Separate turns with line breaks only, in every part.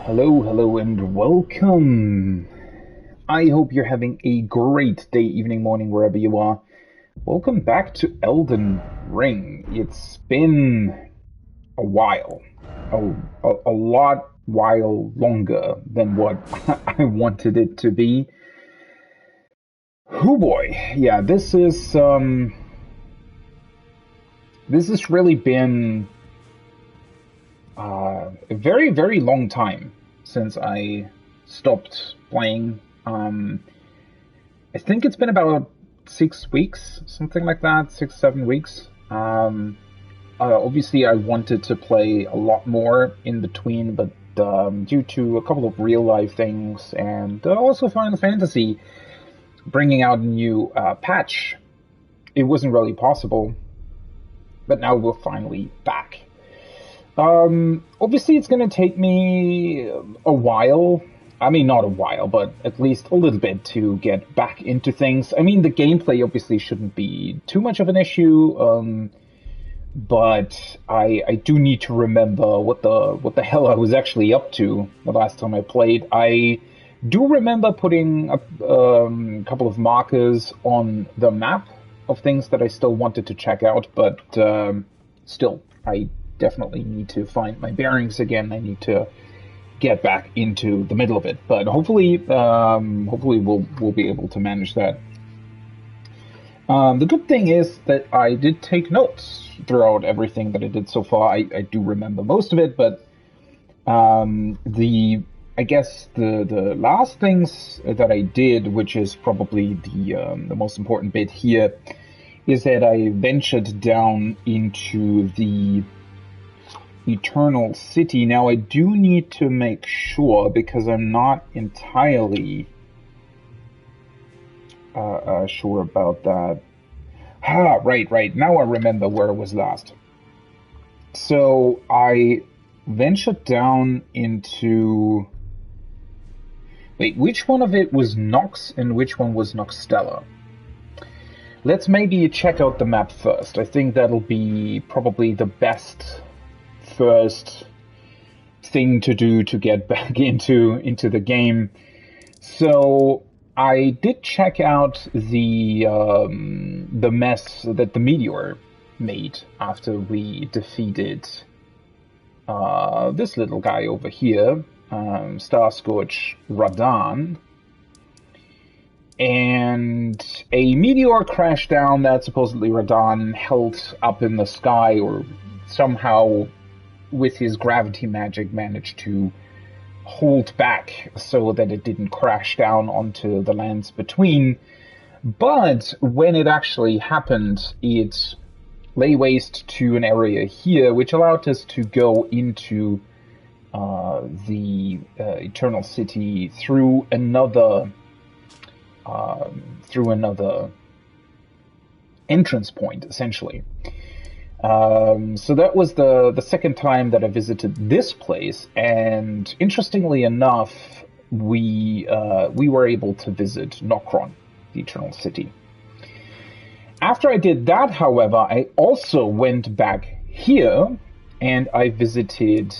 Hello, hello, and welcome. I hope you're having a great day, evening, morning, wherever you are. Welcome back to Elden Ring. It's been a while, a lot while longer than what I wanted it to be. Oh boy, yeah, this has really been a very, very long time since I stopped playing. I think it's been about 6 weeks, something like that, 6, 7 weeks. Obviously, I wanted to play a lot more in between, but due to a couple of real life things and also Final Fantasy bringing out a new patch, it wasn't really possible. But now we're finally back. Obviously, it's going to take me a while. I mean, not a while, but at least a little bit to get back into things. I mean, the gameplay obviously shouldn't be too much of an issue, but I do need to remember what the hell I was actually up to the last time I played. I do remember putting a couple of markers on the map of things that I still wanted to check out, but still, I definitely need to find my bearings again. I need to get back into the middle of it, but hopefully we'll be able to manage that. The good thing is that I did take notes throughout everything that I did so far. I do remember most of it, but the I guess the last things that I did, which is probably the most important bit here, is that I ventured down into the Eternal City. Now, I do need to make sure, because I'm not entirely sure about that. Right. Now I remember where I was last. So, I ventured down into... Wait, which one of it was Nox and which one was Noxtella? Let's maybe check out the map first. I think that'll be probably the best first thing to do to get back into the game. So I did check out the mess that the meteor made after we defeated this little guy over here, Starscorch Radahn. And a meteor crashed down that supposedly Radahn held up in the sky, or somehow with his gravity magic managed to hold back so that it didn't crash down onto the lands between. But when it actually happened, it lay waste to an area here, which allowed us to go into the Eternal City through another entrance point, essentially. So that was the second time that I visited this place, and interestingly enough, we were able to visit Nokron, the Eternal City. After I did that, however, I also went back here and I visited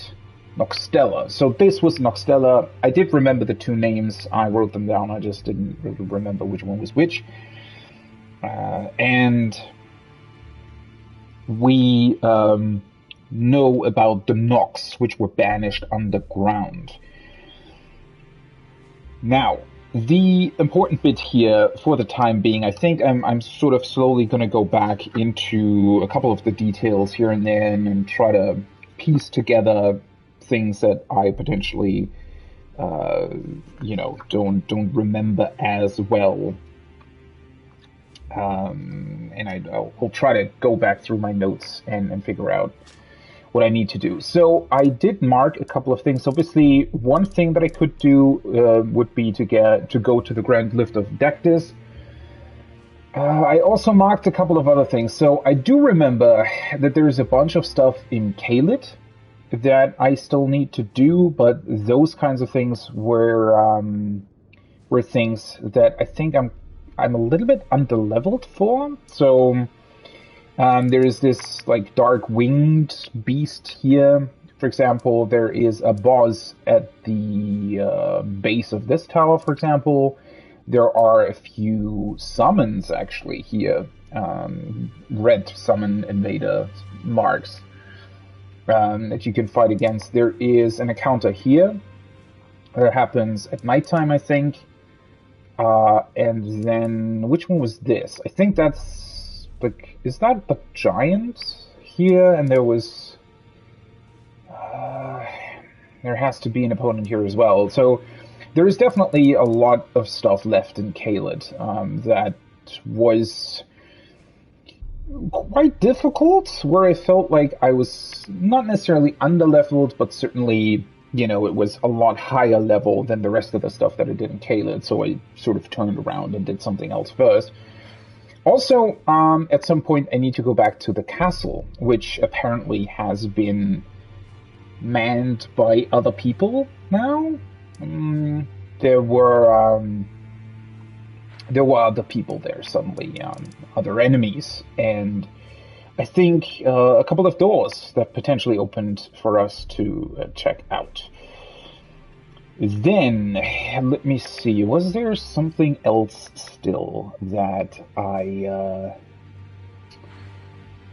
Noxtella. So this was Noxtella. I did remember the two names. I wrote them down. I just didn't really remember which one was which. And we know about the Nox, which were banished underground. Now, the important bit here for the time being, I think I'm sort of slowly going to go back into a couple of the details here and there and try to piece together things that I potentially, don't remember as well. And I'll try to go back through my notes and figure out what I need to do. So I did mark a couple of things. Obviously, one thing that I could do would be to go to the Grand Lift of Dectus. I also marked a couple of other things. So I do remember that there is a bunch of stuff in Caelid that I still need to do, but those kinds of things were things that I think I'm a little bit underleveled for. So there is this like dark winged beast here For example, there is a boss at the base of this tower, for example. There are a few summons, actually, here. Red summon invader marks that you can fight against. There is an encounter here that happens at nighttime, I think. And then, which one was this? I think that's, like, is that the giant here? And there was, there has to be an opponent here as well. So there is definitely a lot of stuff left in Caelid that was quite difficult, where I felt like I was not necessarily under-leveled, but certainly, you know, it was a lot higher level than the rest of the stuff that I did in Caelid, so I sort of turned around and did something else first. Also, at some point, I need to go back to the castle, which apparently has been manned by other people now. There were other people there suddenly, other enemies, and I think a couple of doors that potentially opened for us to check out. Then, let me see, was there something else still that I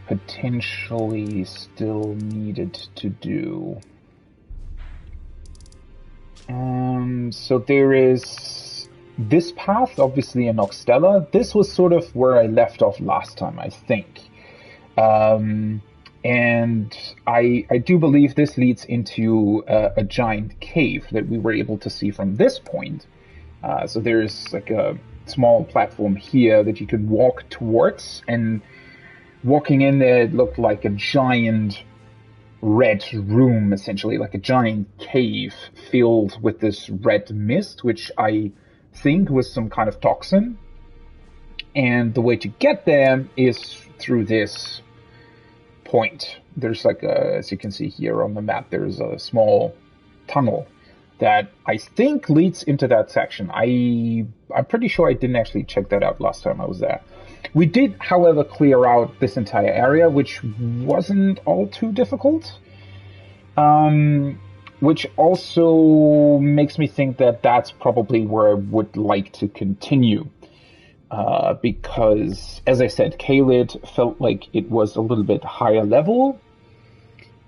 potentially still needed to do? So there is this path, obviously in Oxtella. This was sort of where I left off last time, I think. And I do believe this leads into a giant cave that we were able to see from this point. So there's like a small platform here that you could walk towards, and walking in there, it looked like a giant red room, essentially, like a giant cave filled with this red mist, which I think was some kind of toxin. And the way to get there is through this point. There's like a, as you can see here on the map, there's a small tunnel that I think leads into that section. I'm pretty sure I didn't actually check that out last time I was there. We did, however, clear out this entire area, which wasn't all too difficult. Which also makes me think that that's probably where I would like to continue. Because, as I said, Caelid felt like it was a little bit higher level,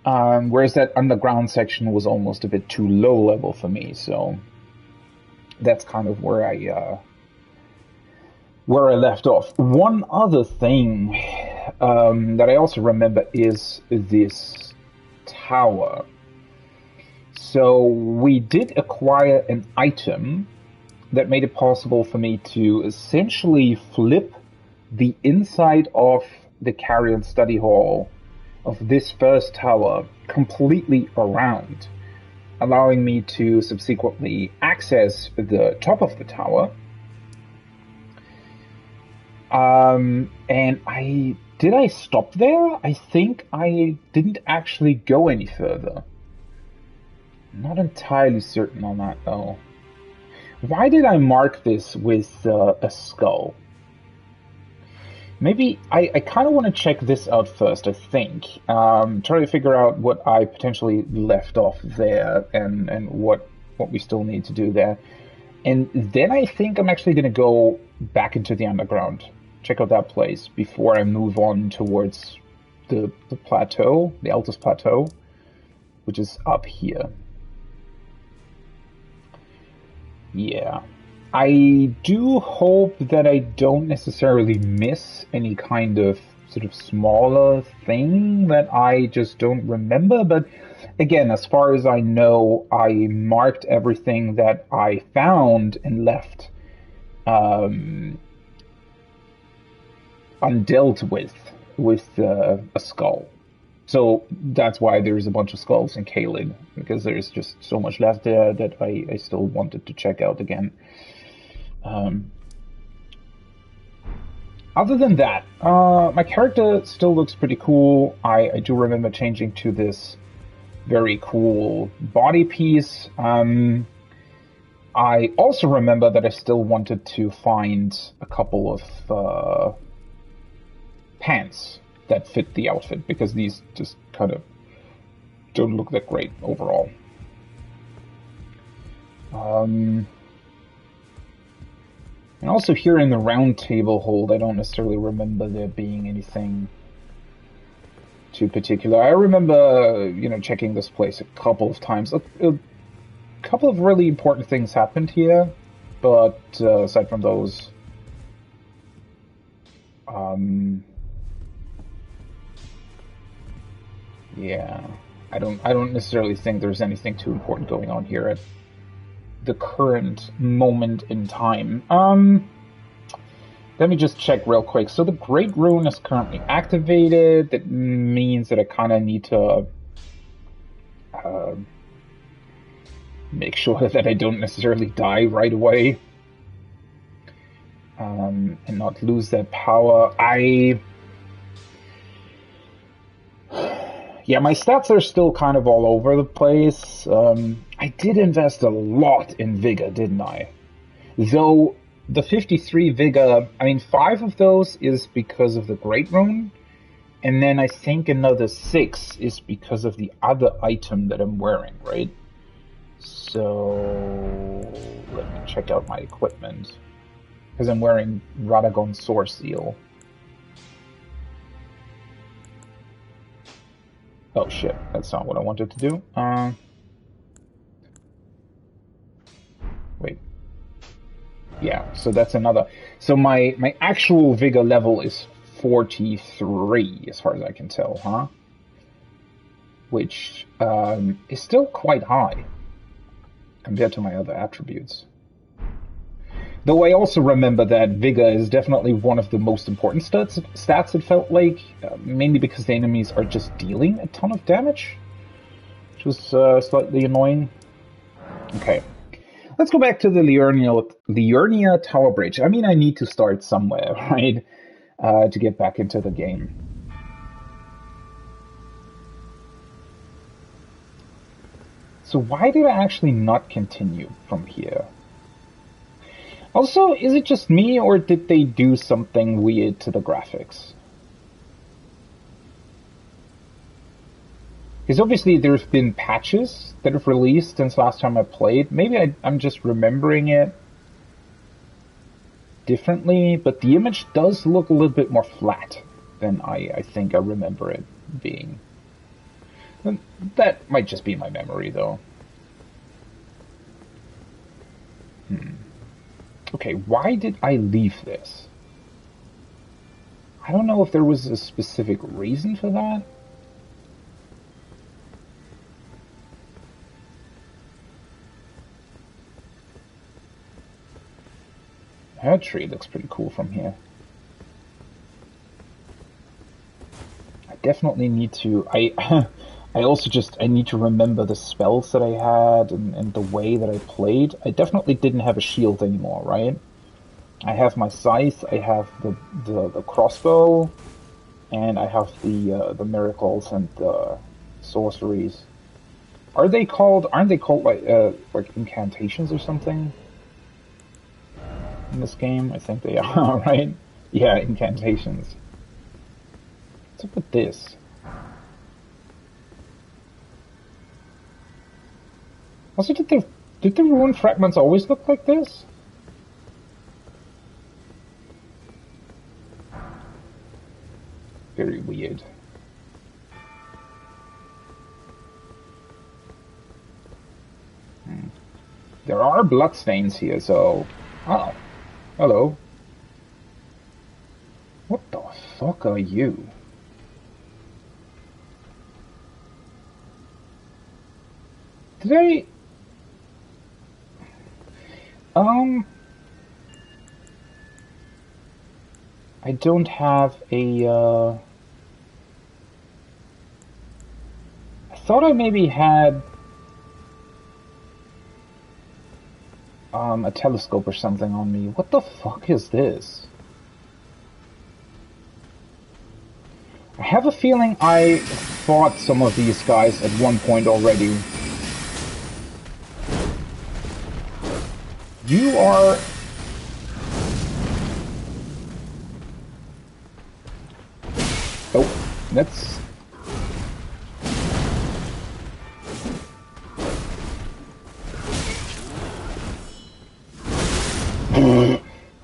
whereas that underground section was almost a bit too low level for me. So that's kind of where I left off. One other thing that I also remember is this tower. So we did acquire an item that made it possible for me to essentially flip the inside of the Carrion Study Hall of this first tower completely around, allowing me to subsequently access the top of the tower. And did I stop there? I think I didn't actually go any further. Not entirely certain on that, though. Why did I mark this with a skull? Maybe I kind of want to check this out first, I think. Try to figure out what I potentially left off there and what we still need to do there. And then I think I'm actually going to go back into the underground. Check out that place before I move on towards the plateau, the Altus Plateau, which is up here. Yeah. I do hope that I don't necessarily miss any kind of sort of smaller thing that I just don't remember, but again, as far as I know, I marked everything that I found and left undealt with a skull. So that's why there's a bunch of skulls in Caelid, because there's just so much left there that I still wanted to check out again. Other than that, my character still looks pretty cool. I do remember changing to this very cool body piece. I also remember that I still wanted to find a couple of pants that fit the outfit, because these just kind of don't look that great overall. And also here in the round table hold, I don't necessarily remember there being anything too particular. I remember, checking this place a couple of times. A couple of really important things happened here, but aside from those, yeah, I don't necessarily think there's anything too important going on here at the current moment in time. Let me just check real quick. So the Great Rune is currently activated. That means that I kind of need to make sure that I don't necessarily die right away, and not lose that power. Yeah, my stats are still kind of all over the place. I did invest a lot in Vigor, didn't I? Though the 53 Vigor, 5 of those is because of the Great Rune, and then I think another 6 is because of the other item that I'm wearing, right? So let me check out my equipment, because I'm wearing Radagon Source Seal. Oh shit, that's not what I wanted to do. Wait. Yeah, so that's another. So my actual Vigor level is 43, as far as I can tell, huh? Which is still quite high compared to my other attributes. Though I also remember that Vigor is definitely one of the most important stats it felt like, mainly because the enemies are just dealing a ton of damage, which was slightly annoying. Okay, let's go back to the Liurnia Tower Bridge. I need to start somewhere, right, to get back into the game. So why did I actually not continue from here? Also, is it just me, or did they do something weird to the graphics? Because obviously there's been patches that have released since last time I played. Maybe I'm just remembering it differently, but the image does look a little bit more flat than I think I remember it being. That might just be my memory, though. Okay, why did I leave this? I don't know if there was a specific reason for that. Her tree looks pretty cool from here. I definitely need to... I also I need to remember the spells that I had and the way that I played. I definitely didn't have a shield anymore, right? I have my scythe, I have the crossbow, and I have the miracles and the sorceries. Aren't they called like incantations or something in this game? I think they are, right? Yeah, incantations. What's up with this? Also, did the rune fragments always look like this? Very weird. There are bloodstains here, so... Oh. Hello. What the fuck are you? Did I... I don't have a, I thought I maybe had, a telescope or something on me. What the fuck is this? I have a feeling I fought some of these guys at one point already. You are... Oh, that's...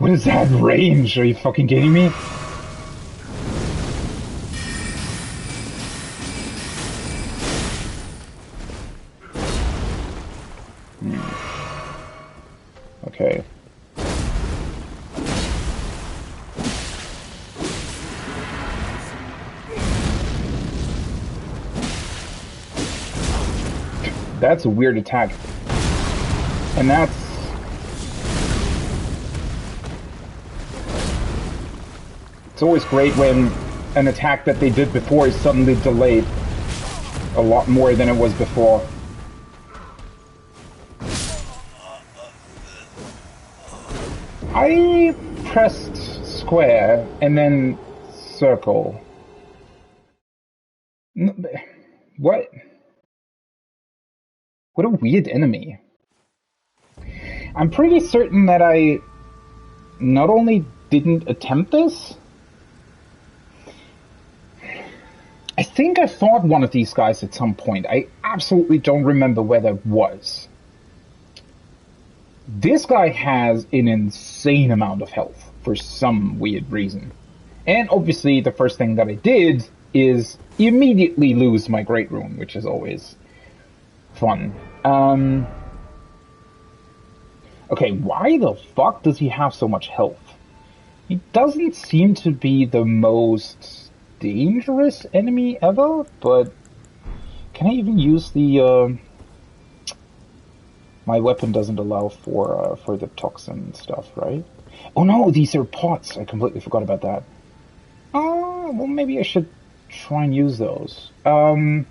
What is that range? Are you fucking kidding me? Okay. That's a weird attack. And that's... It's always great when an attack that they did before is suddenly delayed a lot more than it was before. I pressed square and then circle. What? What a weird enemy. I'm pretty certain that I not only didn't attempt this, I think I fought one of these guys at some point. I absolutely don't remember where that was. This guy has an insane amount of health for some weird reason. And obviously the first thing that I did is immediately lose my Great Rune, which is always fun. Okay, why the fuck does he have so much health? He doesn't seem to be the most dangerous enemy ever, but can I even use the, my weapon doesn't allow for the toxin stuff, right? Oh no, these are pots. I completely forgot about that. Well, maybe I should try and use those. How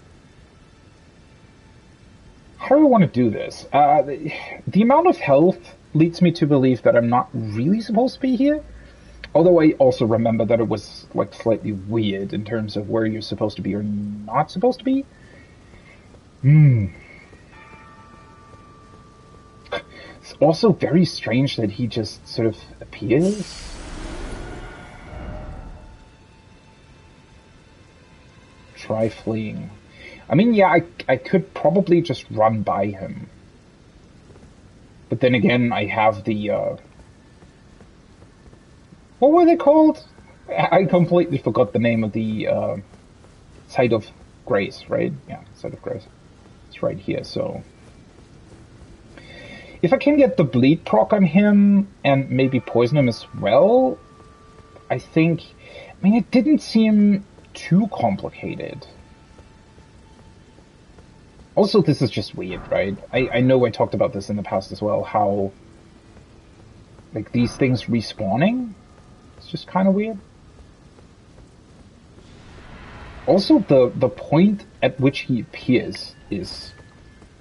do I want to do this? The amount of health leads me to believe that I'm not really supposed to be here. Although I also remember that it was like slightly weird in terms of where you're supposed to be or not supposed to be. It's also very strange that he just sort of appears. Try fleeing. I mean, yeah, I could probably just run by him. But then again, I have the, what were they called? I completely forgot the name of the, Site of Grace, right? Yeah, Site of Grace. It's right here, so... If I can get the bleed proc on him, and maybe poison him as well, I think... I mean, it didn't seem too complicated. Also, this is just weird, right? I know I talked about this in the past as well, how, like, these things respawning, it's just kind of weird. Also, the point at which he appears is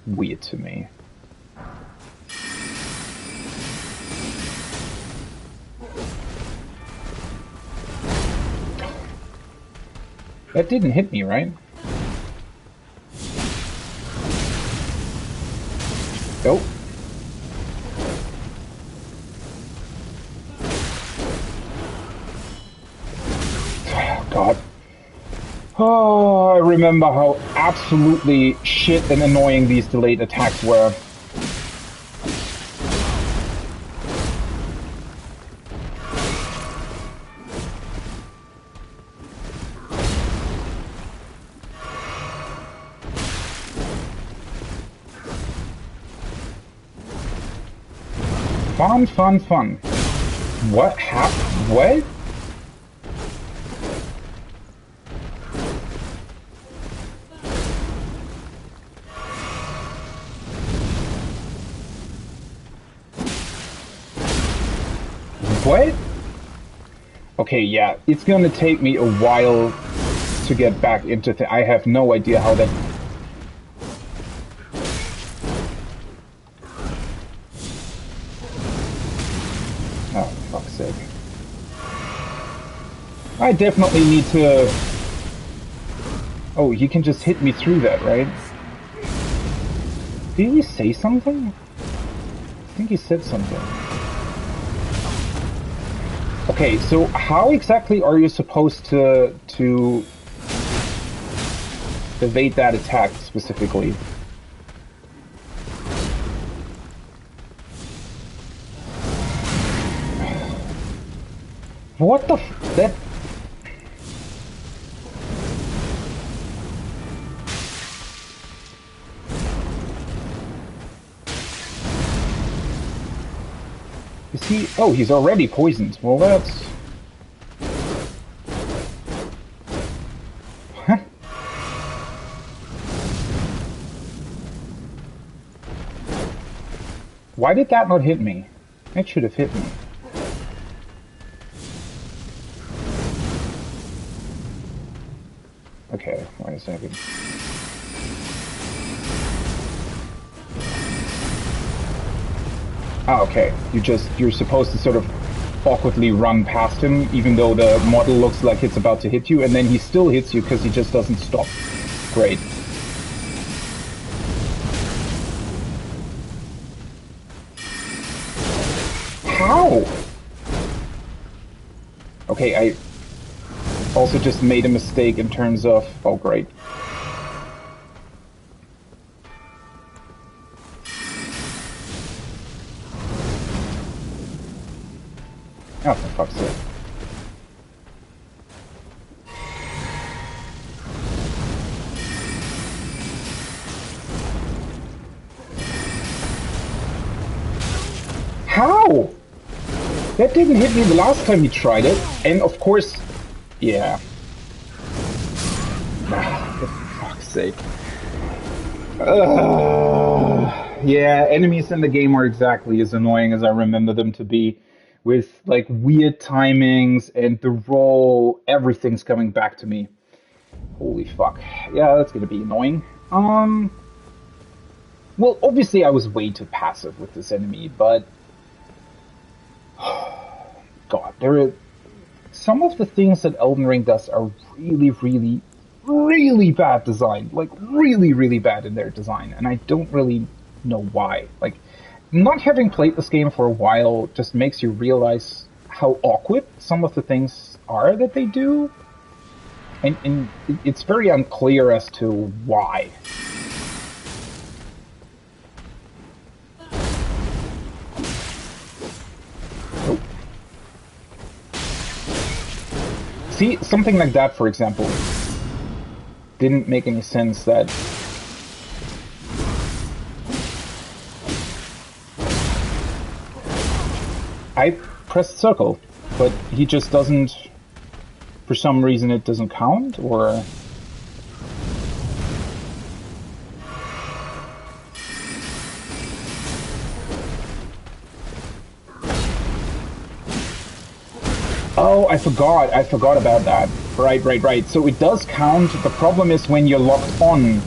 weird to me. That didn't hit me, right? Nope. God. Oh, I remember how absolutely shit and annoying these delayed attacks were. Fun, fun, fun. What happened? What? What? Okay, yeah, it's gonna take me a while to get back into I have no idea how that... Oh, fuck's sake. I definitely need to... Oh, you can just hit me through that, right? Did he say something? I think he said something. Okay, so how exactly are you supposed to evade that attack specifically? What the f... That... Is he... Oh, he's already poisoned. Well, that's... Huh? Why did that not hit me? It should have hit me. Okay, wait a second. Ah, okay. You're supposed to sort of awkwardly run past him, even though the model looks like it's about to hit you, and then he still hits you because he just doesn't stop. Great. How? Okay, I also just made a mistake in terms of... Oh, great. Oh, for fuck's sake. How? That didn't hit me the last time you tried it, and of course... Yeah. Ah, for fuck's sake. Yeah, enemies in the game are exactly as annoying as I remember them to be. With, like, weird timings and the roll, everything's coming back to me. Holy fuck. Yeah, that's gonna be annoying. Well, obviously I was way too passive with this enemy, but... God, there are... Some of the things that Elden Ring does are really, really, really bad design. Like, really, really bad in their design, and I don't really know why. Like, not having played this game for a while just makes you realize how awkward some of the things are that they do. And it's very unclear as to why. Nope. See, something like that, for example, didn't make any sense that... I pressed circle, but he just doesn't... For some reason it doesn't count, or... Oh, I forgot about that. Right. So it does count. The problem is when you're locked on,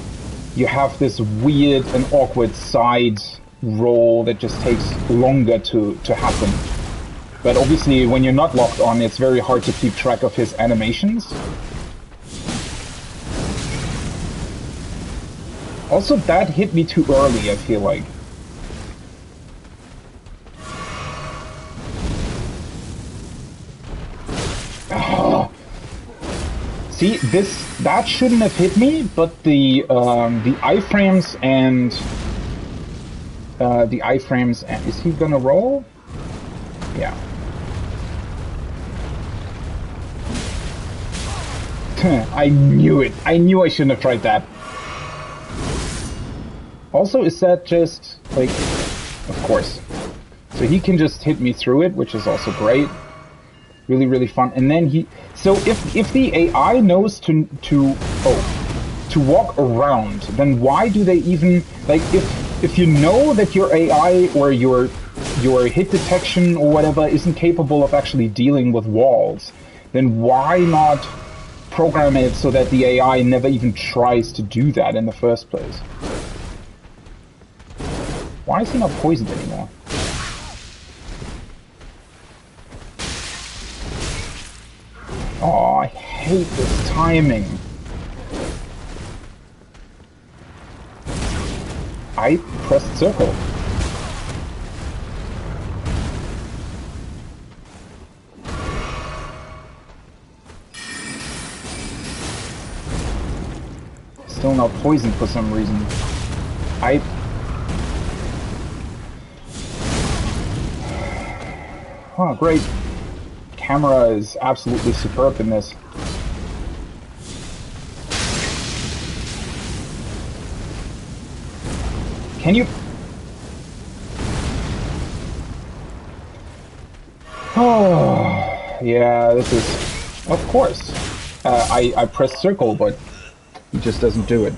you have this weird and awkward side roll that just takes longer to happen. But obviously, when you're not locked on, it's very hard to keep track of his animations. Also, that hit me too early, I feel like. Oh. See, that shouldn't have hit me, but the iframes and... Is he gonna roll? Yeah. I knew it. I knew I shouldn't have tried that. Also, is that just, like... Of course. So he can just hit me through it, which is also great. Really, really fun. And then he... So if the AI knows to walk around, then why do they even... Like, if you know that your AI or your hit detection or whatever isn't capable of actually dealing with walls, then why not program it so that the AI never even tries to do that in the first place? Why is he not poisoned anymore? Oh, I hate this timing. I pressed circle. Still not poisoned for some reason. Oh, great. camera is absolutely superb in this. Can you... Oh, yeah, this is... Of course. I press circle, but he just doesn't do it.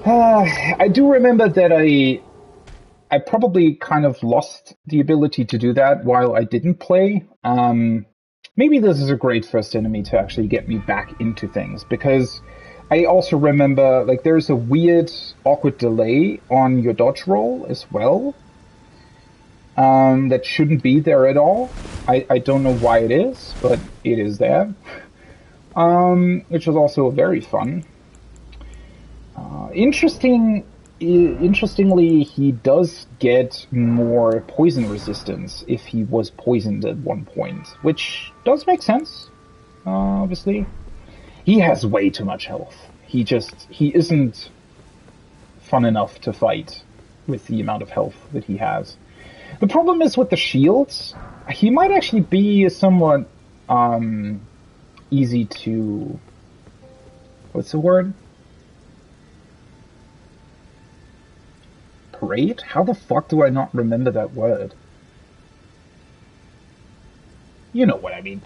I do remember that I probably kind of lost the ability to do that while I didn't play. Maybe this is a great first enemy to actually get me back into things, because I also remember, like, there's a weird, awkward delay on your dodge roll as well. That shouldn't be there at all. I don't know why it is, but it is there. Which was also very fun. Interestingly, he does get more poison resistance if he was poisoned at one point, which does make sense, obviously. He has way too much health. He isn't fun enough to fight with the amount of health that he has. The problem is with the shields, he might actually be somewhat easy to... What's the word? Parade? How the fuck do I not remember that word? You know what I mean.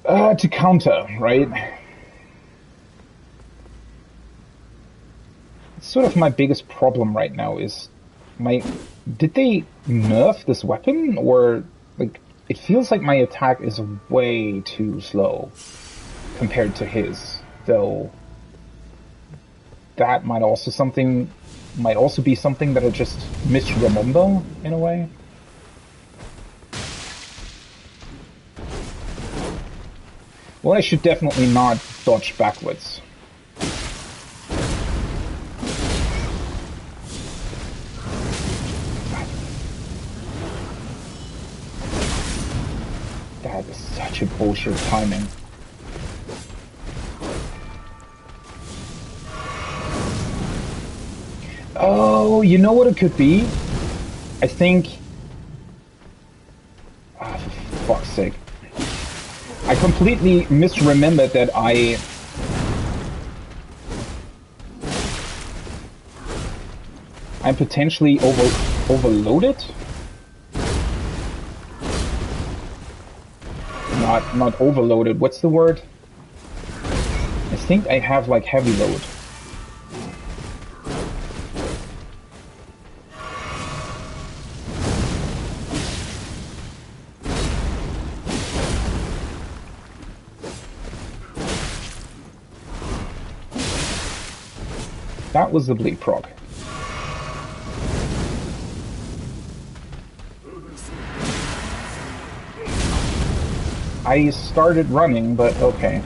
To counter, right? It's sort of my biggest problem right now is did they nerf this weapon? Or, like, it feels like my attack is way too slow compared to his, though that might also be something that I just misremember in a way. Well, I should definitely not dodge backwards. That is such a bullshit timing. Oh, you know what it could be? I think... Ah, for fuck's sake. I completely misremembered that I'm potentially overloaded? Not overloaded, what's the word? I think I have, like, heavy load. That was the bleed proc. I started running, but okay.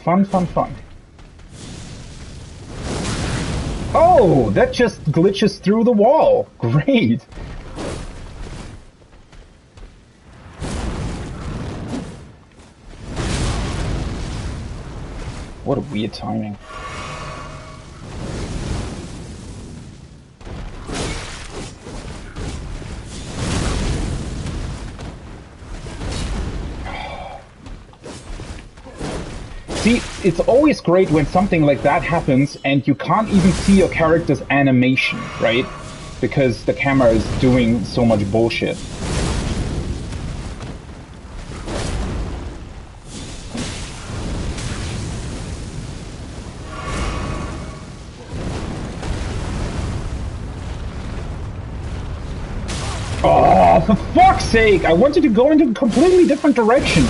Fun, fun, fun. Oh, that just glitches through the wall. Great. What a weird timing. See, it's always great when something like that happens and you can't even see your character's animation, right? Because the camera is doing so much bullshit. Oh, for fuck's sake! I wanted to go into a completely different direction.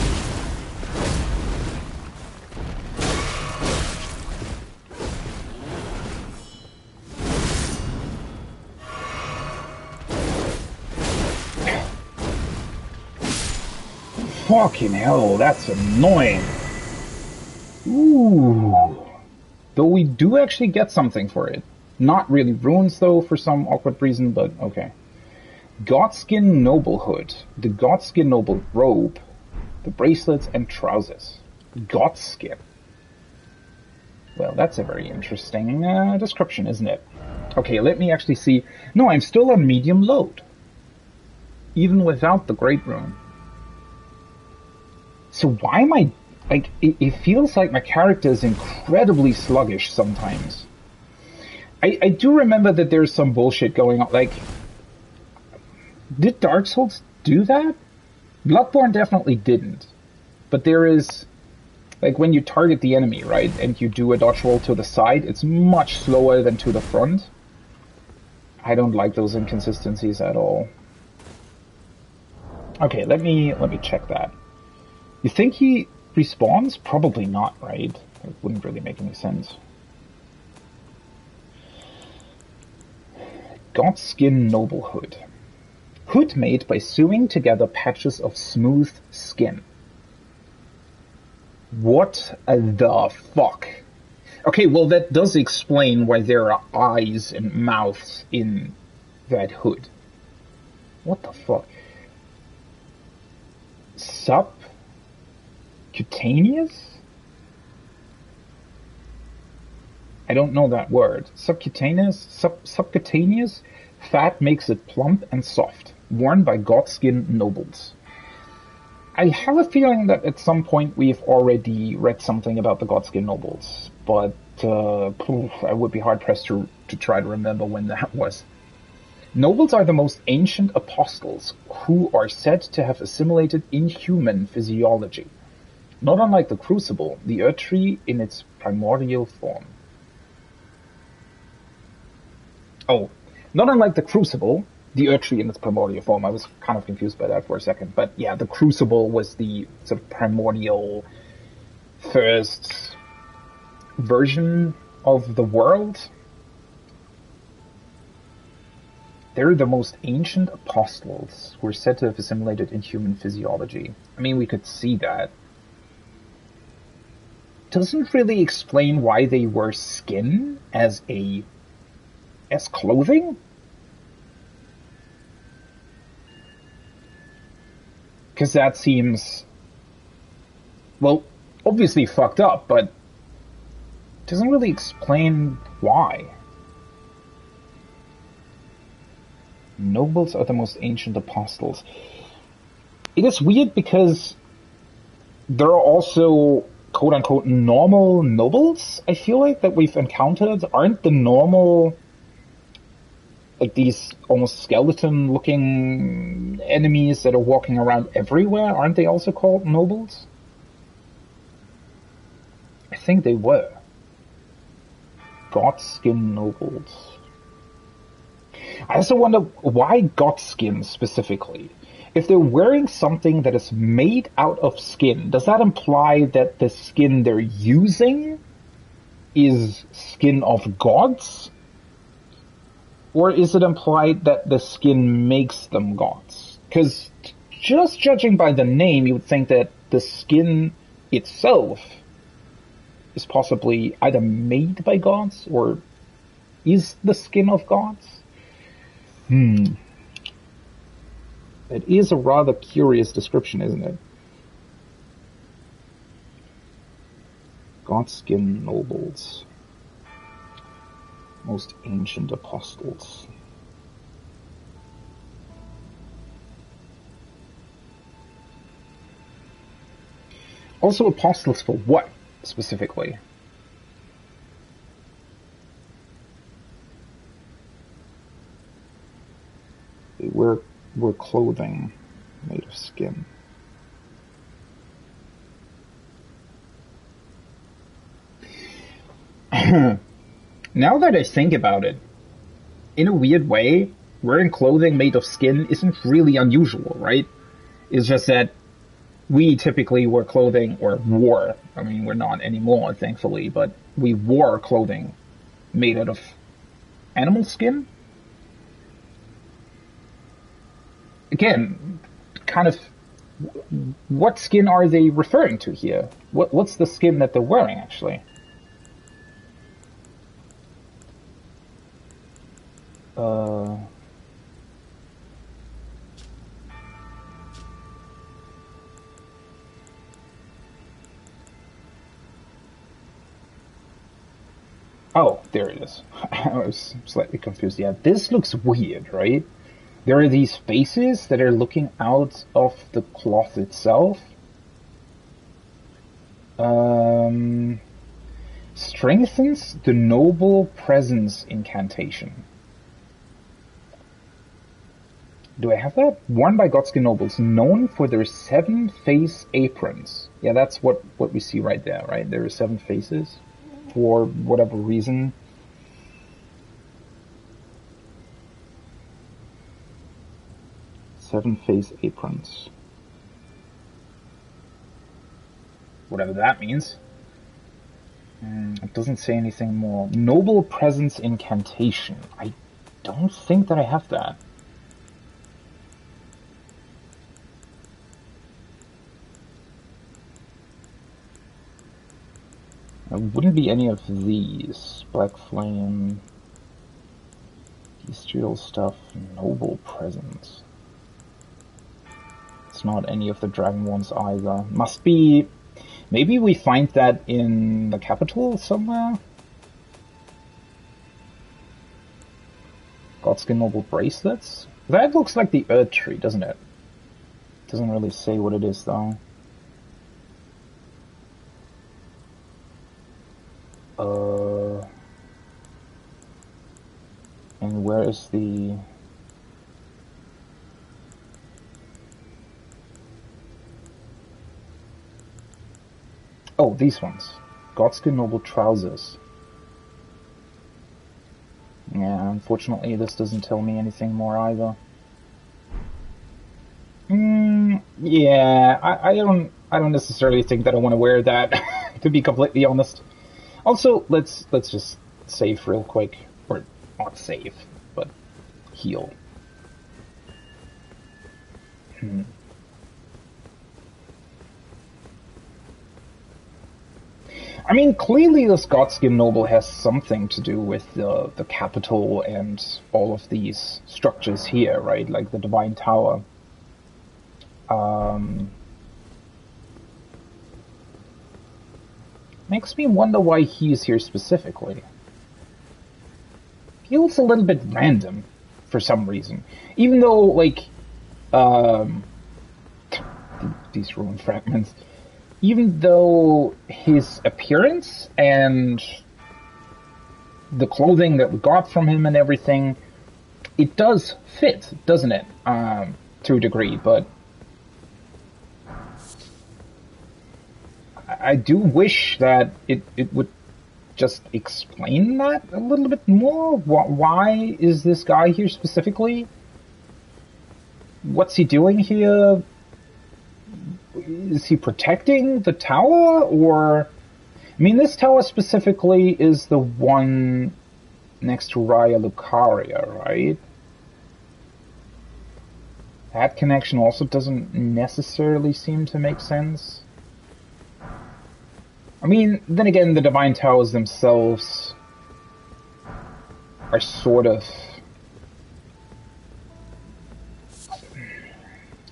Fucking hell, that's annoying. Ooh. Though we do actually get something for it. Not really runes, though, for some awkward reason, but okay. Godskin noble hood, the Godskin noble robe, the bracelets and trousers. Godskin. Well, that's a very interesting description, isn't it? Okay, let me actually see. No, I'm still on medium load. Even without the Great Rune. So why am I... Like, it feels like my character is incredibly sluggish sometimes. I do remember that there's some bullshit going on. Like, did Dark Souls do that? Bloodborne definitely didn't. But there is... Like, when you target the enemy, right, and you do a dodge roll to the side, it's much slower than to the front. I don't like those inconsistencies at all. Okay, let me check that. You think he respawns? Probably not, right? It wouldn't really make any sense. Godskin Noble Hood. Hood made by sewing together patches of smooth skin. What the fuck? Okay, well that does explain why there are eyes and mouths in that hood. What the fuck? Subcutaneous? I don't know that word. Subcutaneous? Fat makes it plump and soft. Worn by Godskin nobles. I have a feeling that at some point we've already read something about the Godskin nobles, but I would be hard-pressed to try to remember when that was. Nobles are the most ancient apostles, who are said to have assimilated inhuman physiology. Not unlike the Crucible, the Earth Tree in its primordial form. Oh, not unlike the Crucible, the Earth Tree in its primordial form. I was kind of confused by that for a second. But yeah, the Crucible was the sort of primordial first version of the world. They're the most ancient apostles who are said to have assimilated inhuman physiology. I mean, we could see that. Doesn't really explain why they wear skin as clothing? Because that seems, well, obviously fucked up, but doesn't really explain why. Nobles are the most ancient apostles. It is weird because there are also quote-unquote normal nobles, I feel like, that we've encountered. Aren't the normal, like these almost skeleton-looking enemies that are walking around everywhere, aren't they also called nobles? I think they were. Godskin nobles. I also wonder why Godskin specifically? If they're wearing something that is made out of skin, does that imply that the skin they're using is skin of gods? Or is it implied that the skin makes them gods? Because just judging by the name, you would think that the skin itself is possibly either made by gods or is the skin of gods? It is a rather curious description, isn't it? Godskin nobles. Most ancient apostles. Also apostles for what, specifically? They wear clothing made of skin. Now that I think about it, in a weird way, wearing clothing made of skin isn't really unusual, right? It's just that we typically wear clothing, or wore, I mean, we're not anymore, thankfully, but we wore clothing made out of animal skin? Again, kind of, what skin are they referring to here? What's the skin that they're wearing, actually? Oh, there it is. I was slightly confused. Yeah, this looks weird, right? There are these faces that are looking out of the cloth itself. Um, Strengthens the noble presence incantation. Do I have that? Worn by Godskin nobles, known for their 7-face aprons. Yeah, that's what we see right there, right? There are 7 faces for whatever reason. Seven-face aprons. Whatever that means. It doesn't say anything more. Noble presence incantation. I don't think that I have that. It wouldn't be any of these. Black Flame, Bestial stuff, Noble Presence. It's not any of the Dragon ones either. Must be... Maybe we find that in the capital somewhere? Godskin Noble Bracelets? That looks like the Earth Tree, doesn't it? Doesn't really say what it is, though. And where is the... Oh, these ones. Godskin Noble Trousers. Yeah, unfortunately this doesn't tell me anything more either. Yeah, I don't necessarily think that I want to wear that, to be completely honest. Also, let's just save real quick. Or not save, but heal. I mean, clearly the Godskin Noble has something to do with the capital and all of these structures here, right? Like the Divine Tower. Makes me wonder why he's here specifically. Feels a little bit random for some reason. Even though, like, these ruined fragments, even though his appearance and the clothing that we got from him and everything, it does fit, doesn't it? To a degree, but I do wish that it would just explain that a little bit more. Why is this guy here specifically? What's he doing here? Is he protecting the tower, or... I mean, this tower specifically is the one next to Raya Lucaria, right? That connection also doesn't necessarily seem to make sense. I mean, then again, the Divine Towers themselves are sort of...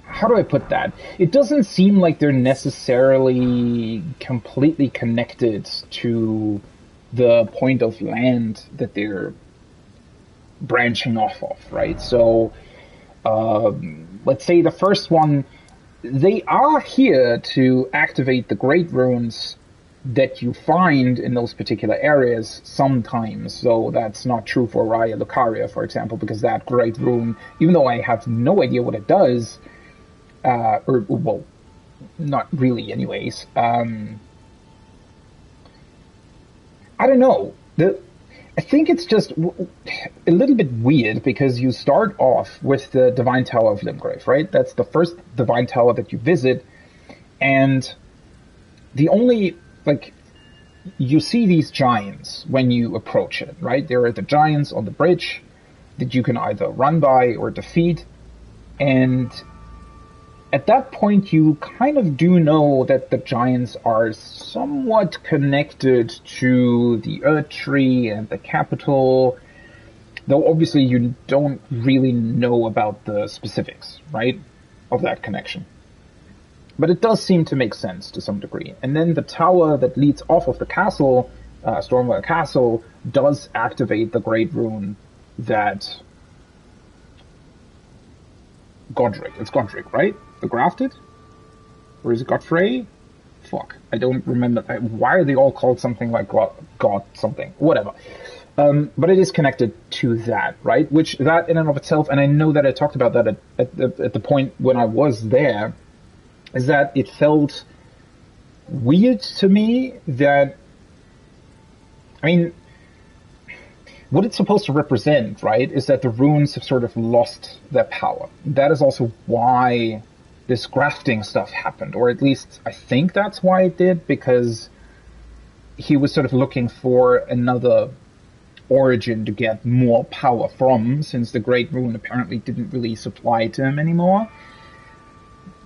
How do I put that? It doesn't seem like they're necessarily completely connected to the point of land that they're branching off of, right? So, let's say the first one, they are here to activate the Great Runes that you find in those particular areas sometimes. So that's not true for Raya Lucaria, for example, because that Great Rune, even though I have no idea what it does, or, well, not really anyways, I don't know. I think it's just a little bit weird because you start off with the Divine Tower of Limgrave, right? That's the first Divine Tower that you visit, and the only, like, you see these giants when you approach it, right? There are the giants on the bridge that you can either run by or defeat, and at that point you kind of do know that the giants are somewhat connected to the Earth Tree and the capital, though obviously you don't really know about the specifics, right, of that connection. But it does seem to make sense to some degree. And then the tower that leads off of the castle Stormwind Castle does activate the Great Rune that Godric. It's Godric, right? The Grafted? Or is it Godfrey? Fuck. I don't remember. Why are they all called something like God something? Whatever. But it is connected to that, right? Which, that in and of itself, and I know that I talked about that at the point when I was there, is that it felt weird to me that, I mean, what it's supposed to represent, right, is that the runes have sort of lost their power. That is also why this grafting stuff happened, or at least I think that's why it did, because he was sort of looking for another origin to get more power from, since the Great Rune apparently didn't really supply to him anymore.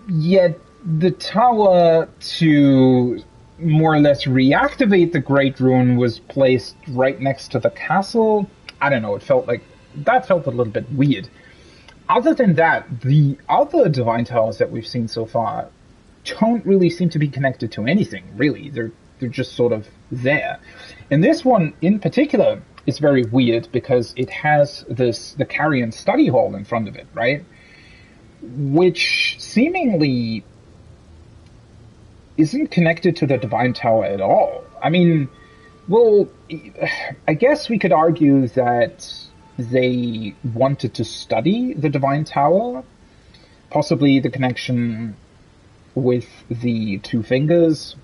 Yet the tower to more or less reactivate the Great Rune was placed right next to the castle. I don't know, it felt a little bit weird. Other than that, the other Divine Towers that we've seen so far don't really seem to be connected to anything, really. They're just sort of there. And this one, in particular, is very weird because it has the Carrion Study Hall in front of it, right? Which seemingly isn't connected to the Divine Tower at all. I mean, well, I guess we could argue that they wanted to study the Divine Tower, possibly the connection with the Two Fingers,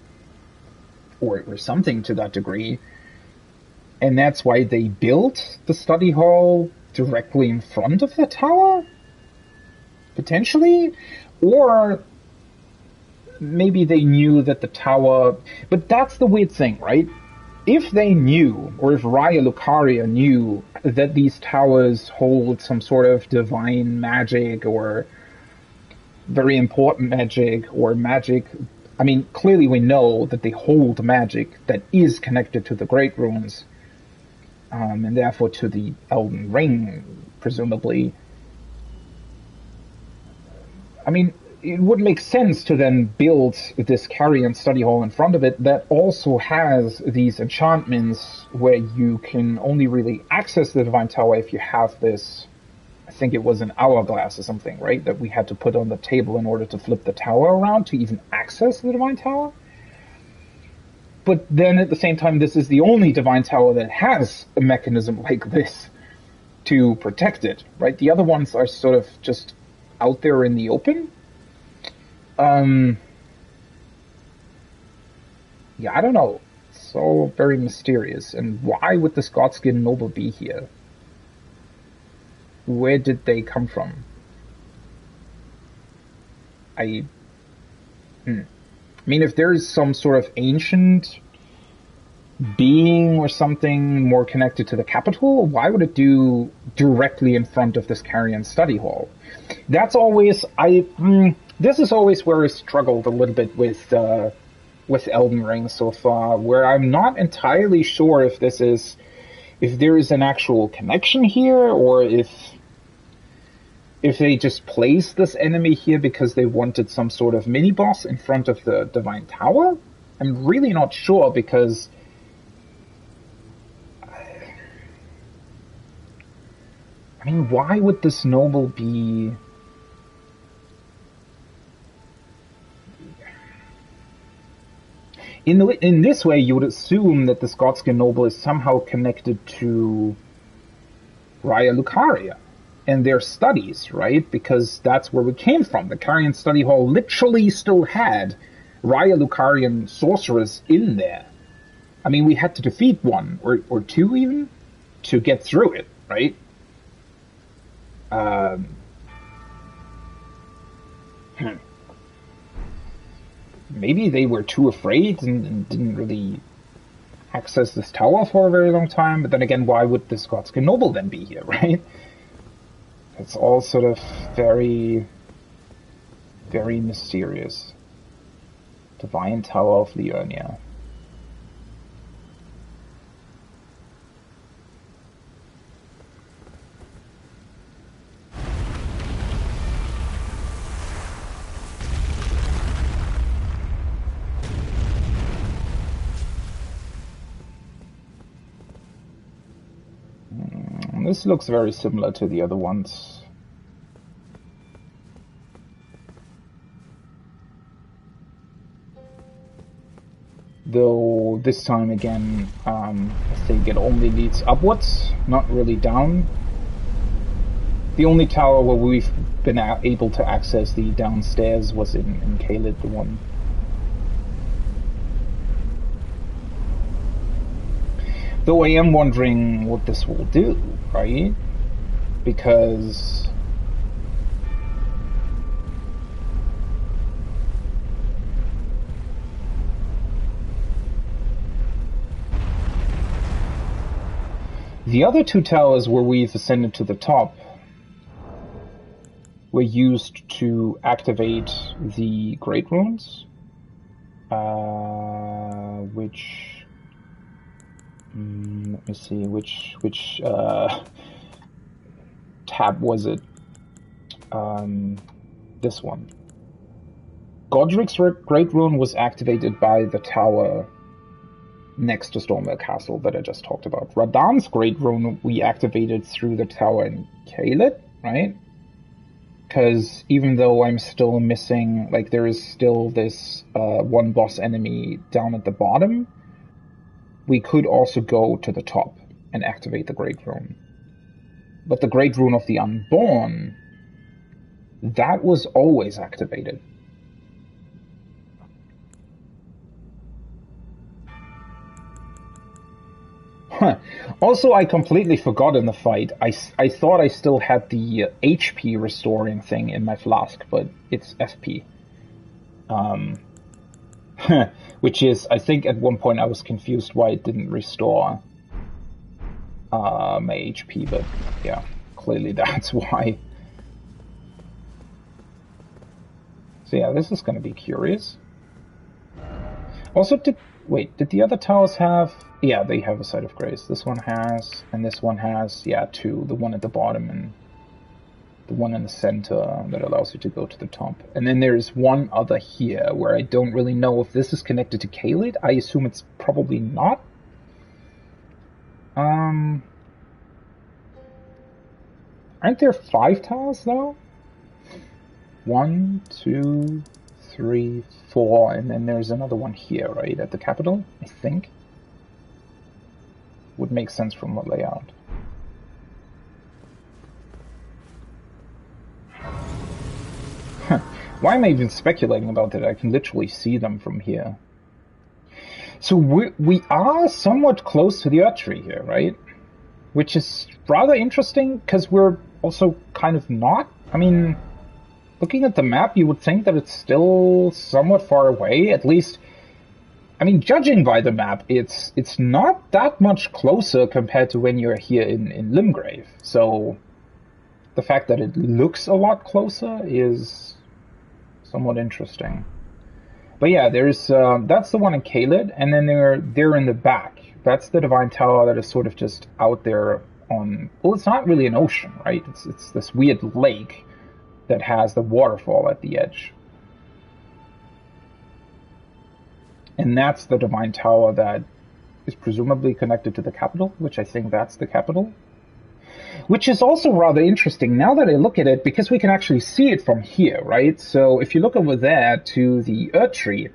or something to that degree, and that's why they built the study hall directly in front of the tower? Potentially? Or maybe they knew that the tower... But that's the weird thing, right? If they knew, or if Raya Lucaria knew, that these towers hold some sort of divine magic, or very important magic, or magic... I mean, clearly we know that they hold magic that is connected to the Great Runes, and therefore to the Elden Ring, presumably. I mean, it would make sense to then build this Carrion Study Hall in front of it that also has these enchantments where you can only really access the Divine Tower if you have this, I think it was an hourglass or something, right? That we had to put on the table in order to flip the tower around to even access the Divine Tower. But then at the same time, this is the only Divine Tower that has a mechanism like this to protect it, right? The other ones are sort of just out there in the open. Yeah, I don't know. It's all very mysterious. And why would the Scotskin noble be here? Where did they come from? I mean, if there's some sort of ancient being or something more connected to the capital, why would it do directly in front of this Carrion Study Hall? That's always, this is always where I struggled a little bit with Elden Ring so far, where I'm not entirely sure if there is an actual connection here, or if they just placed this enemy here because they wanted some sort of mini-boss in front of the Divine Tower. I'm really not sure, because I mean, why would this noble be... In this way, you would assume that the Scotskin noble is somehow connected to Raya Lucaria and their studies, right? Because that's where we came from. The Carrion Study Hall literally still had Raya Lucarian sorcerers in there. I mean, we had to defeat one, or two even, to get through it, right? Maybe they were too afraid and didn't really access this tower for a very long time, but then again, why would the Scotskin noble then be here, right? It's all sort of very, very mysterious. Divine Tower of Liurnia. This looks very similar to the other ones. Though this time again, I think it only leads upwards, not really down. The only tower where we've been able to access the downstairs was in Caelid, the one. Though I am wondering what this will do, right? Because the other two towers where we've ascended to the top were used to activate the Great Runes, which... let me see, which tab was it? This one. Godric's Great Rune was activated by the tower next to Stormvale Castle that I just talked about. Radahn's Great Rune we activated through the tower in Caelid, right? Because even though I'm still missing, like, there is still this one boss enemy down at the bottom, we could also go to the top and activate the Great Rune. But the Great Rune of the Unborn, that was always activated. Huh. Also, I completely forgot in the fight. I thought I still had the HP restoring thing in my flask, but it's FP. Which is, I think at one point I was confused why it didn't restore my HP, but yeah, clearly that's why. So yeah, this is going to be curious. Also, did the other towers have... Yeah, they have a Site of Grace. This one has, and this one has, yeah, two. The one at the bottom and the one in the center that allows you to go to the top. And then there's one other here where I don't really know if this is connected to Caelid. I assume it's probably not. Aren't there 5 towers though? 1, 2, 3, 4, and then there's another one here, right, at the capital, I think. Would make sense from the layout. Why am I even speculating about that? I can literally see them from here. So we are somewhat close to the Earth Tree here, right? Which is rather interesting, because we're also kind of not. I mean, looking at the map, you would think that it's still somewhat far away, at least. I mean, judging by the map, it's not that much closer compared to when you're here in Limgrave. So the fact that it looks a lot closer is somewhat interesting. But yeah, there's that's the one in Caelid, and then they're in the back. That's the Divine Tower that is sort of just out there on... Well, it's not really an ocean, right? It's this weird lake that has the waterfall at the edge. And that's the Divine Tower that is presumably connected to the capital, which I think that's the capital. Which is also rather interesting now that I look at it, because we can actually see it from here, right? So if you look over there to the Earth Tree,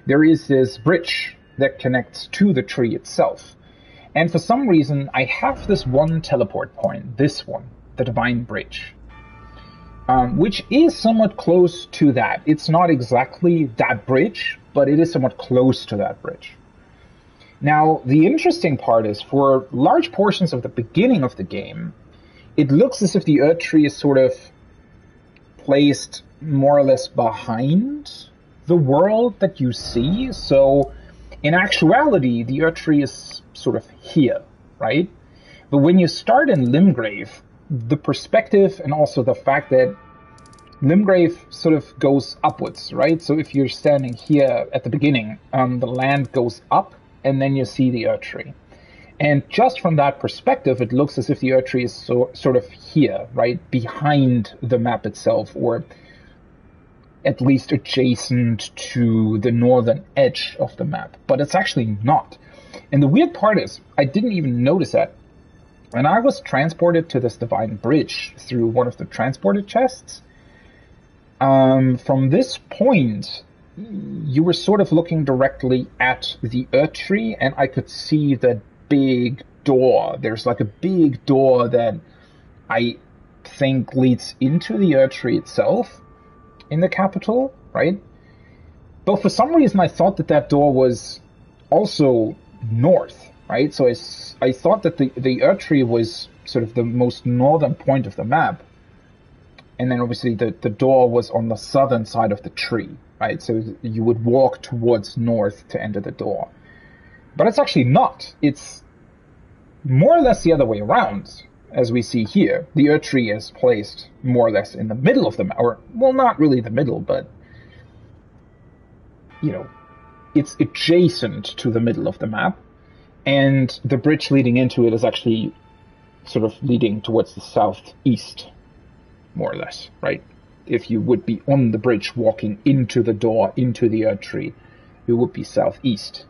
there is this bridge that connects to the tree itself. And for some reason, I have this one teleport point, this one, the Divine Bridge. Which is somewhat close to that. It's not exactly that bridge, but it is somewhat close to that bridge. Now, the interesting part is, for large portions of the beginning of the game, it looks as if the Earth Tree is sort of placed more or less behind the world that you see. So, in actuality, the Earth Tree is sort of here, right? But when you start in Limgrave, the perspective and also the fact that Limgrave sort of goes upwards, right? So if you're standing here at the beginning, the land goes up, and then you see the Earth Tree. And just from that perspective, it looks as if the Earth Tree is sort of here, right? Behind the map itself, or at least adjacent to the northern edge of the map. But it's actually not. And the weird part is, I didn't even notice that And I was transported to this divine bridge through one of the transported chests. From this point, you were sort of looking directly at the Earth Tree, and I could see that big door. There's like a big door that I think leads into the Earth Tree itself in the capital, right? But for some reason, I thought that that door was also north, right? So I thought that the Earth Tree was sort of the most northern point of the map. And then obviously the door was on the southern side of the tree, right? So you would walk towards north to enter the door. But it's actually not. It's more or less the other way around, as we see here. The Earth Tree is placed more or less in the middle of the map. Or, well, not really the middle, but, you know, it's adjacent to the middle of the map. And the bridge leading into it is actually sort of leading towards the southeast, more or less, right? If you would be on the bridge walking into the door, into the Earth Tree, you would be southeast.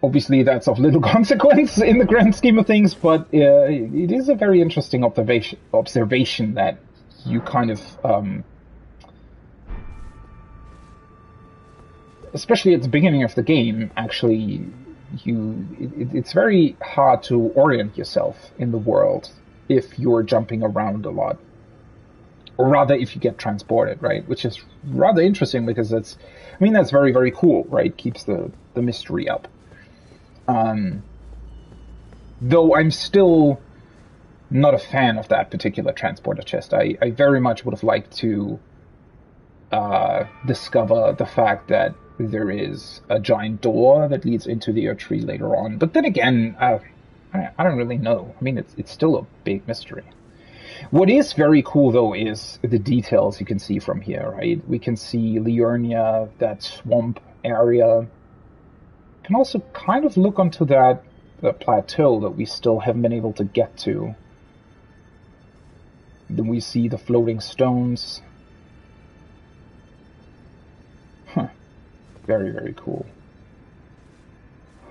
Obviously that's of little consequence in the grand scheme of things, but it is a very interesting observation that you kind of, especially at the beginning of the game, actually, it's very hard to orient yourself in the world if you're jumping around a lot. Or rather, if you get transported, right? Which is rather interesting because that's very, very cool, right? Keeps the mystery up. Though I'm still not a fan of that particular transporter chest. I very much would have liked to discover the fact that there is a giant door that leads into the Earth Tree later on. But then again, I don't really know. I mean, it's still a big mystery. What is very cool, though, is the details you can see from here, right? We can see Liurnia, that swamp area. You can also kind of look onto the plateau that we still haven't been able to get to. Then we see the floating stones. Huh. Very, very cool.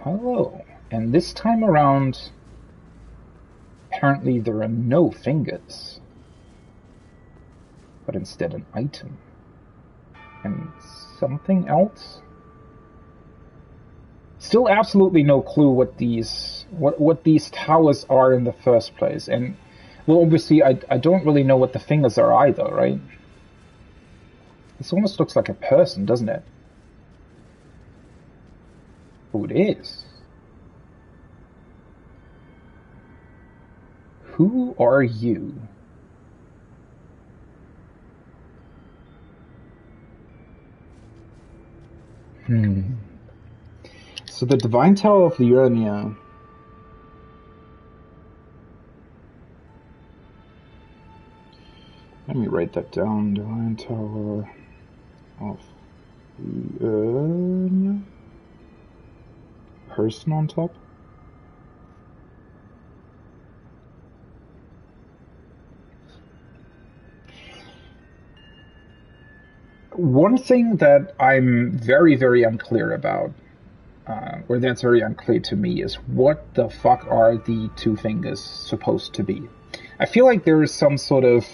Hello. And this time around, apparently there are no fingers, but instead an item. And something else? Still absolutely no clue what these towers are in the first place. And, well, obviously I don't really know what the fingers are either, right? This almost looks like a person, doesn't it? Oh, it is. Who are you? So the Divine Tower of Liurnia. Let me write that down. Divine Tower of Liurnia. Person on top. One thing that I'm very, very unclear about, or that's very unclear to me, is what the fuck are the two fingers supposed to be? I feel like there is some sort of,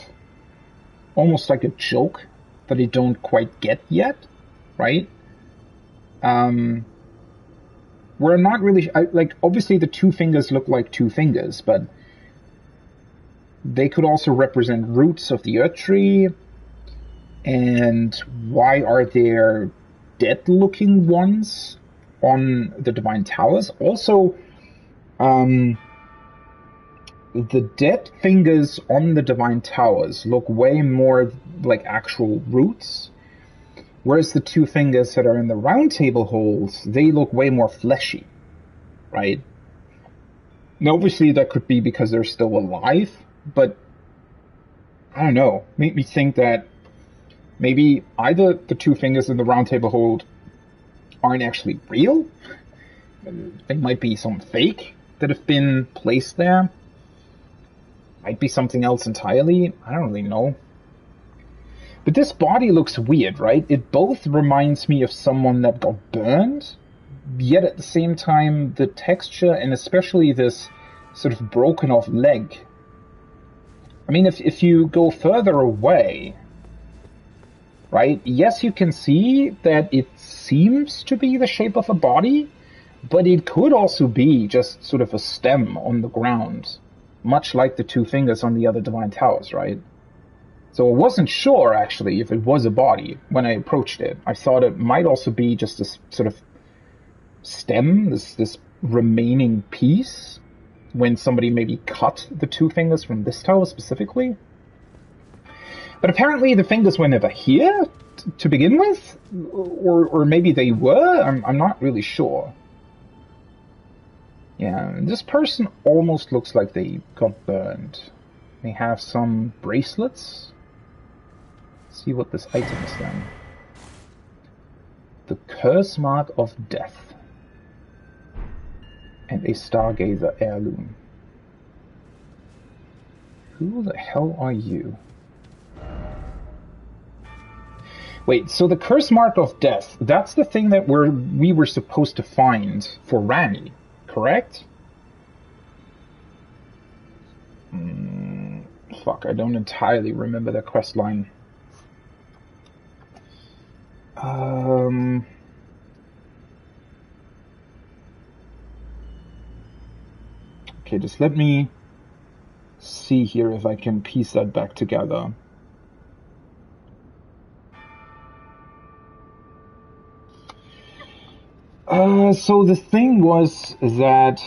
almost like a joke that I don't quite get yet, right? We're not really, obviously the two fingers look like two fingers, but they could also represent roots of the Earth Tree. And why are there dead-looking ones on the Divine Towers? Also, the dead fingers on the Divine Towers look way more like actual roots, whereas the two fingers that are in the Round Table holes, they look way more fleshy, right? Now, obviously, that could be because they're still alive, but I don't know. Made me think that maybe either the two fingers in the Round Table hold aren't actually real. They might be some fake that have been placed there. Might be something else entirely. I don't really know. But this body looks weird, right? It both reminds me of someone that got burned yet at the same time, the texture and especially this sort of broken off leg. I mean, if you go further away, right, yes, you can see that it seems to be the shape of a body, but it could also be just sort of a stem on the ground, much like the two fingers on the other Divine Towers, right? So I wasn't sure, actually, if it was a body when I approached it. I thought it might also be just this sort of stem, this remaining piece, when somebody maybe cut the two fingers from this tower specifically. But apparently the fingers were never here to begin with, or maybe they were. I'm not really sure. Yeah, this person almost looks like they got burned. They have some bracelets. Let's see what this item is then. The Curse Mark of Death. And a Stargazer heirloom. Who the hell are you? Wait, so the Curse Mark of Death, that's the thing that we were supposed to find for Ranni, correct? Fuck, I don't entirely remember the quest line. Okay, just let me see here if I can piece that back together. So the thing was that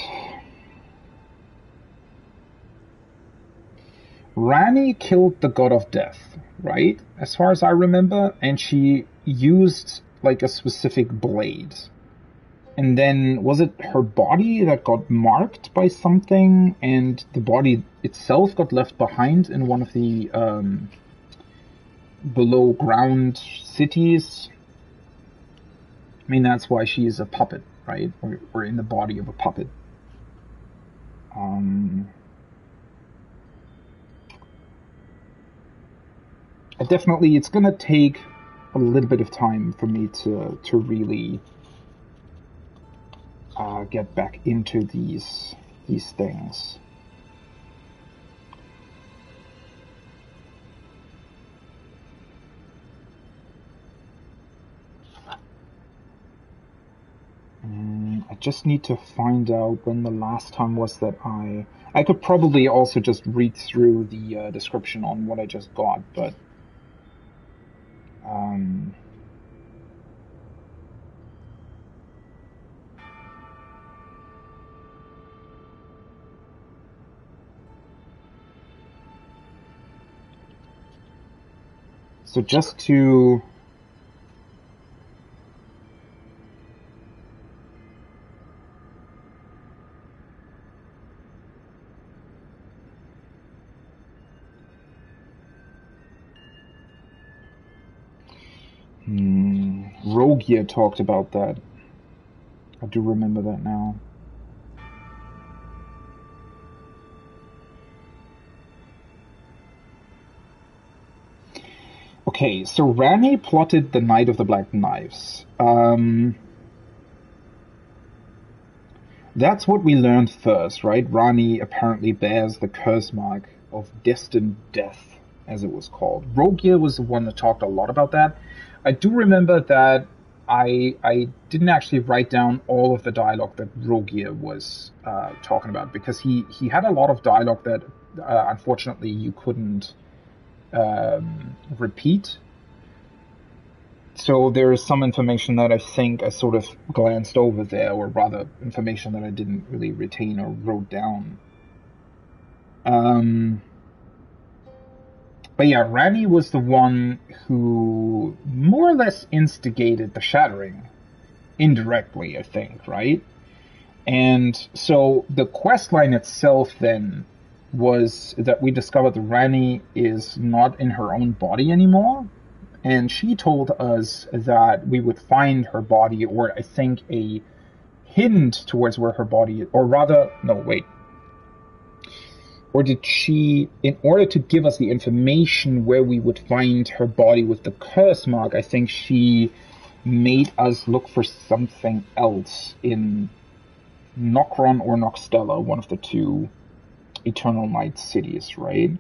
Ranni killed the God of Death, right? As far as I remember, and she used like a specific blade. And then, was it her body that got marked by something, and the body itself got left behind in one of the below ground cities? I mean, that's why she is a puppet, right? Or in the body of a puppet. Definitely, it's gonna take a little bit of time for me to really get back into these things. I just need to find out when the last time was that I could probably also just read through the description on what I just got, but so just to Rogier talked about that. I do remember that now. Okay, so Ranni plotted the Night of the Black Knives. That's what we learned first, right? Ranni apparently bears the curse mark of destined death, as it was called. Rogier was the one that talked a lot about that. I do remember that I didn't actually write down all of the dialogue that Rogier was talking about, because he had a lot of dialogue that unfortunately you couldn't repeat. So there is some information that I think I sort of glanced over there, or rather information that I didn't really retain or wrote down. But yeah, Ranni was the one who more or less instigated the Shattering, indirectly, I think, right? And so the quest line itself then was that we discovered that Ranni is not in her own body anymore, and she told us that we would find her body, or I think a hint towards where her body is, or rather, no, wait. Or did she, in order to give us the information where we would find her body with the curse mark, I think she made us look for something else in Nokron or Nokstella, one of the two Eternal Night cities, right?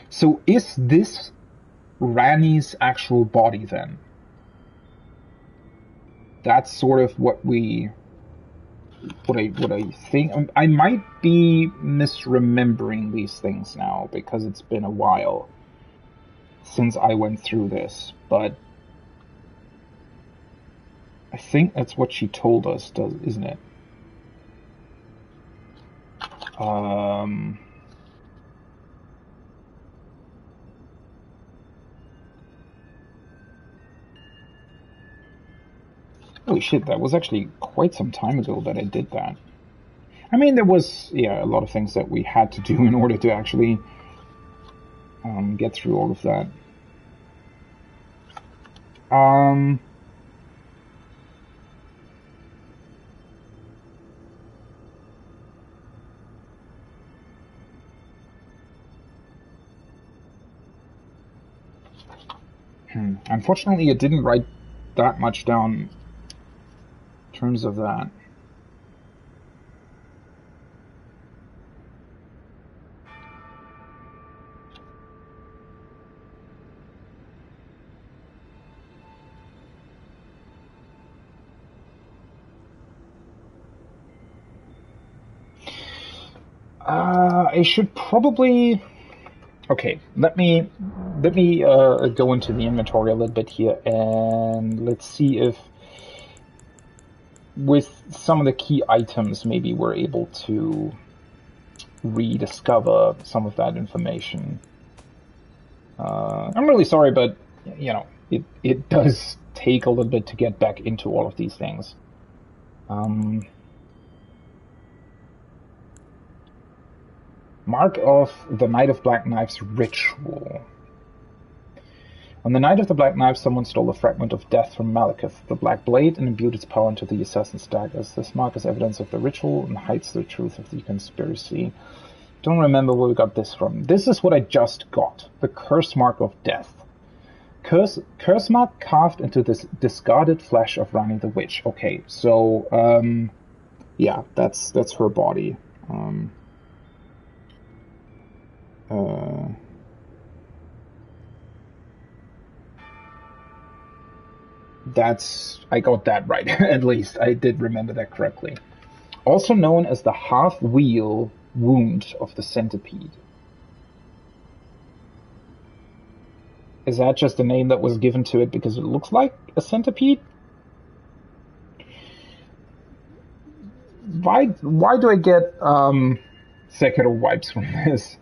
So is this Rani's actual body then? That's sort of what I think. I might be misremembering these things now because it's been a while since I went through this, but I think that's what she told us, isn't it? Holy shit, that was actually quite some time ago that I did that. I mean, there was, a lot of things that we had to do in order to actually get through all of that. Unfortunately, it didn't write that much down in terms of that. I should probably... Okay, let me go into the inventory a little bit here, and let's see if with some of the key items maybe we're able to rediscover some of that information. I'm really sorry, but it does take a little bit to get back into all of these things. Mark of the Knight of Black Knives ritual. On the Night of the Black Knives, someone stole a fragment of death from Malekith, the Black Blade, and imbued its power into the assassin's daggers. This mark is evidence of the ritual and hides the truth of the conspiracy. Don't remember where we got this from. This is what I just got. The Curse Mark of Death. Curse mark carved into this discarded flesh of Rani the Witch. Okay, so, yeah, that's her body. I got that right. At least I did remember that correctly. Also known as the half-wheel wound of the centipede. Is that just a name that was given to it because it looks like a centipede? Why do I get Sekiro vibes from this?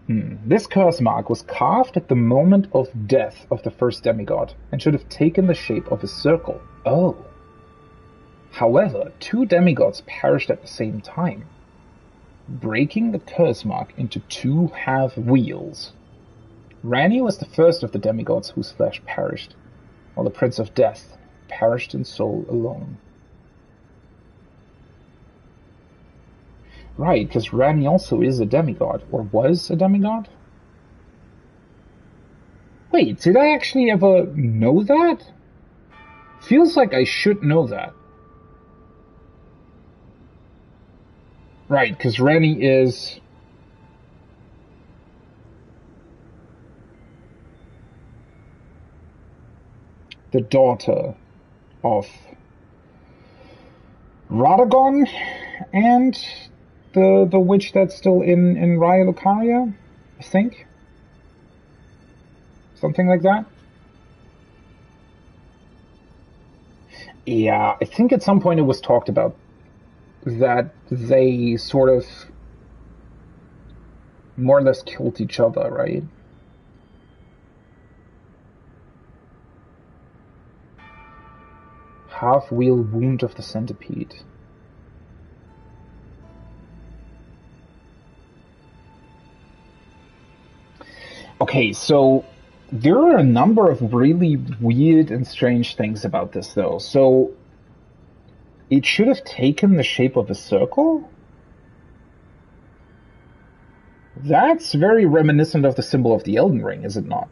This curse mark was carved at the moment of death of the first demigod, and should have taken the shape of a circle. Oh. However, 2 demigods perished at the same time, breaking the curse mark into 2 half-wheels. Rani was the first of the demigods whose flesh perished, while the Prince of Death perished in soul alone. Right, because Rani also is a demigod, or was a demigod? Wait, did I actually ever know that? Feels like I should know that. Right, because Rani is... the daughter of Radagon and the witch that's still in Raya Lucaria, I think. Something like that. Yeah, I think at some point it was talked about that they sort of more or less killed each other, right? Half-wheel wound of the centipede. Okay, so there are a number of really weird and strange things about this, though. So it should have taken the shape of a circle? That's very reminiscent of the symbol of the Elden Ring, is it not?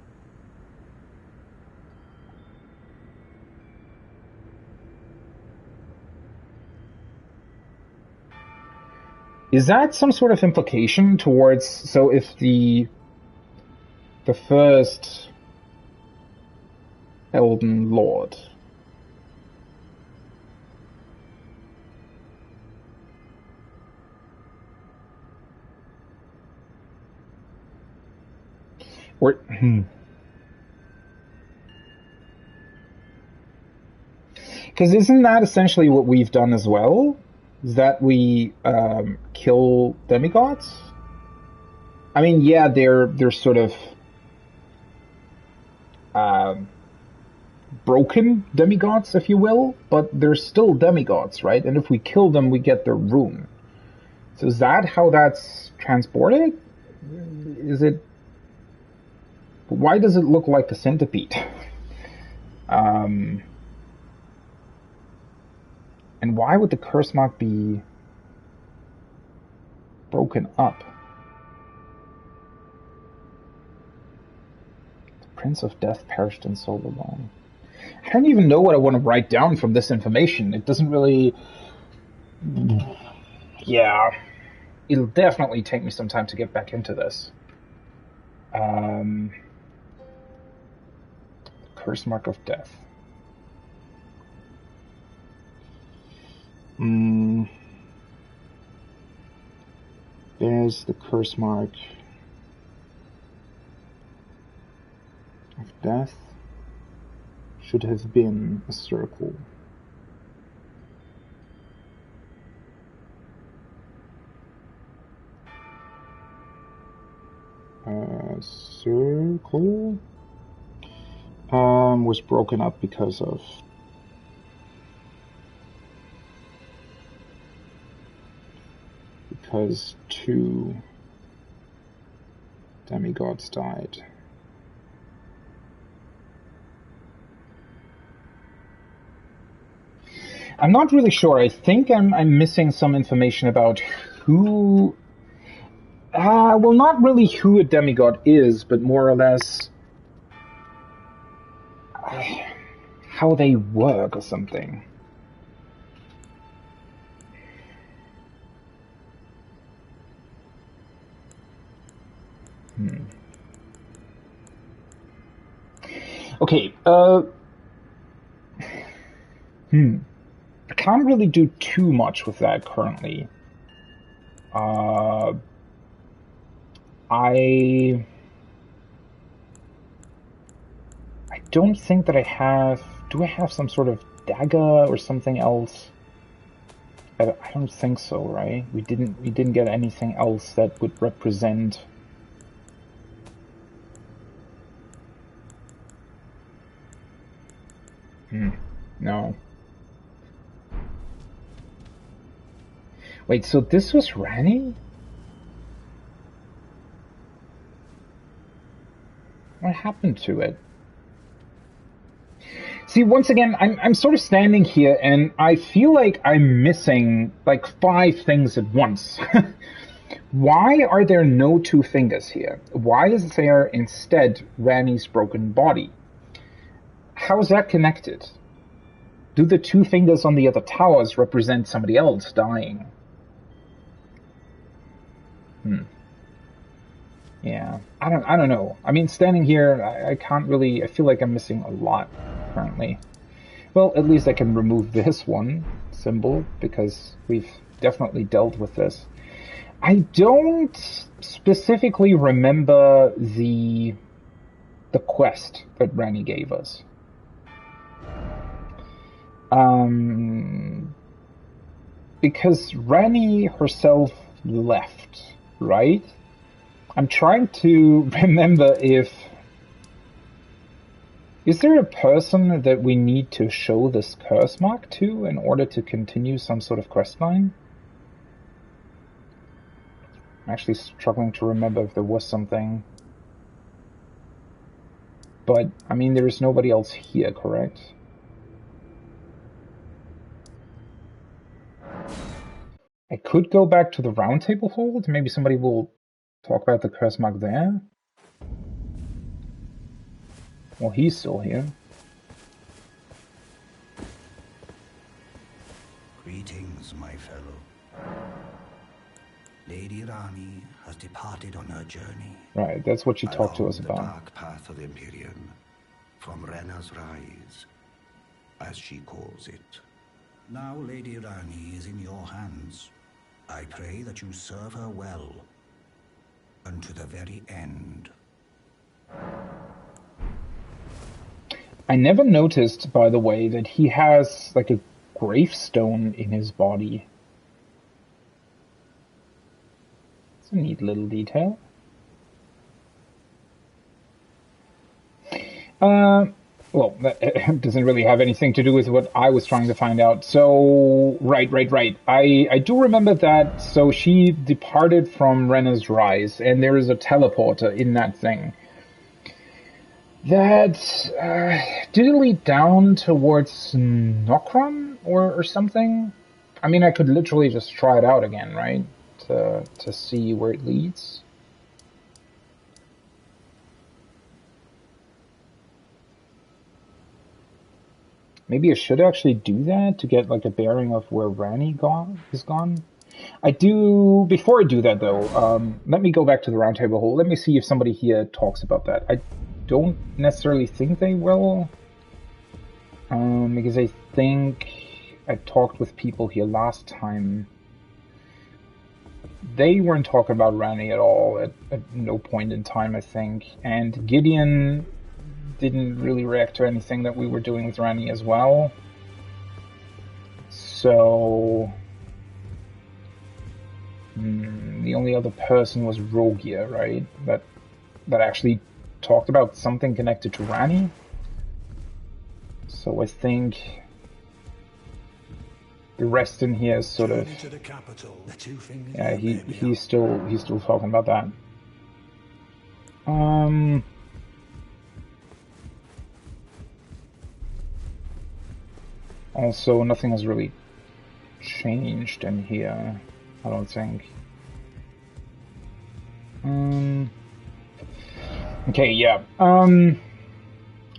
Is that some sort of implication towards, so if the first Elden Lord or because isn't that essentially what we've done as well? Is that we kill demigods? I mean, yeah, they're sort of um, broken demigods, if you will, but they're still demigods, right? And if we kill them, we get their rune. So is that how that's transported? Is it? Why does it look like the centipede? Um, and why would the curse mark be broken up? The Prince of Death perished in soul alone. I don't even know what I want to write down from this information. It doesn't really. Yeah, it'll definitely take me some time to get back into this. Curse mark of death. There's the curse mark of death. Should have been a circle. Circle was broken up because two demigods died. I'm not really sure. I think I'm missing some information about who. Well, not really who a demigod is, but more or less how they work or something. Okay. I can't really do too much with that currently. I don't think that I have. Do I have some sort of dagger or something else? I don't think so, right? We didn't get anything else that would represent. No. Wait, so this was Rani? What happened to it? See, once again, I'm sort of standing here and I feel like I'm missing like 5 things at once. Why are there no 2 fingers here? Why is there instead Rani's broken body? How is that connected? Do the 2 fingers on the other towers represent somebody else dying? Yeah, I don't know. I mean, standing here, I can't really. I feel like I'm missing a lot currently. Well, at least I can remove this one symbol because we've definitely dealt with this. I don't specifically remember the quest that Rani gave us. Because Rani herself left, right? I'm trying to remember if... Is there a person that we need to show this curse mark to in order to continue some sort of quest line? I'm actually struggling to remember if there was something. But, I mean, there is nobody else here, correct? I could go back to the round table hold. Maybe somebody will Talk about the curse mark there. Well, he's still here.
Greetings, my fellow. Lady Rani has departed on her journey.
Right, that's what she talked to us about.
The dark path of Empyrean, from Rena's Rise, as she calls it. Now Lady Rani is in your hands. I pray that you serve her well, unto the very end.
I never noticed, by the way, that he has like a gravestone in his body. It's a neat little detail. Well, that doesn't really have anything to do with what I was trying to find out. So, right. I do remember that. So she departed from Rena's Rise, and there is a teleporter in that thing. That did it lead down towards Nokron or something? I mean, I could literally just try it out again, right? To see where it leads. Maybe I should actually do that to get like a bearing of where Rani is gone. I do. Before I do that, though, let me go back to the roundtable hole. Let me see if somebody here talks about that. I don't necessarily think they will, because I think I talked with people here last time. They weren't talking about Rani at all at no point in time, I think. And Gideon didn't really react to anything that we were doing with Rani as well. So the only other person was Rogia, right? That actually talked about something connected to Rani. So I think the rest in here is sort of, yeah, he's still talking about that. Also, nothing has really changed in here, I don't think. Okay, yeah.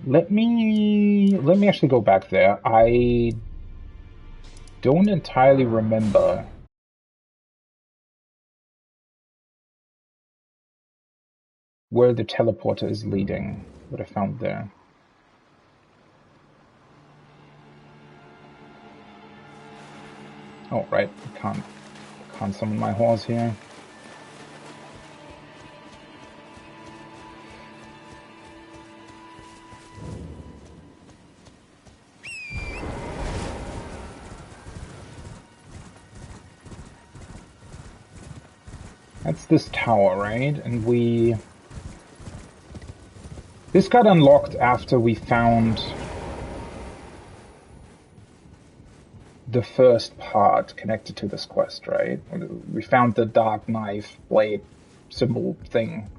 Let me actually go back there. I don't entirely remember where the teleporter is leading, what I found there. Oh, right, I can't summon my horse here. That's this tower, right? And this got unlocked after we found the first part connected to this quest, right? We found the dark knife blade symbol thing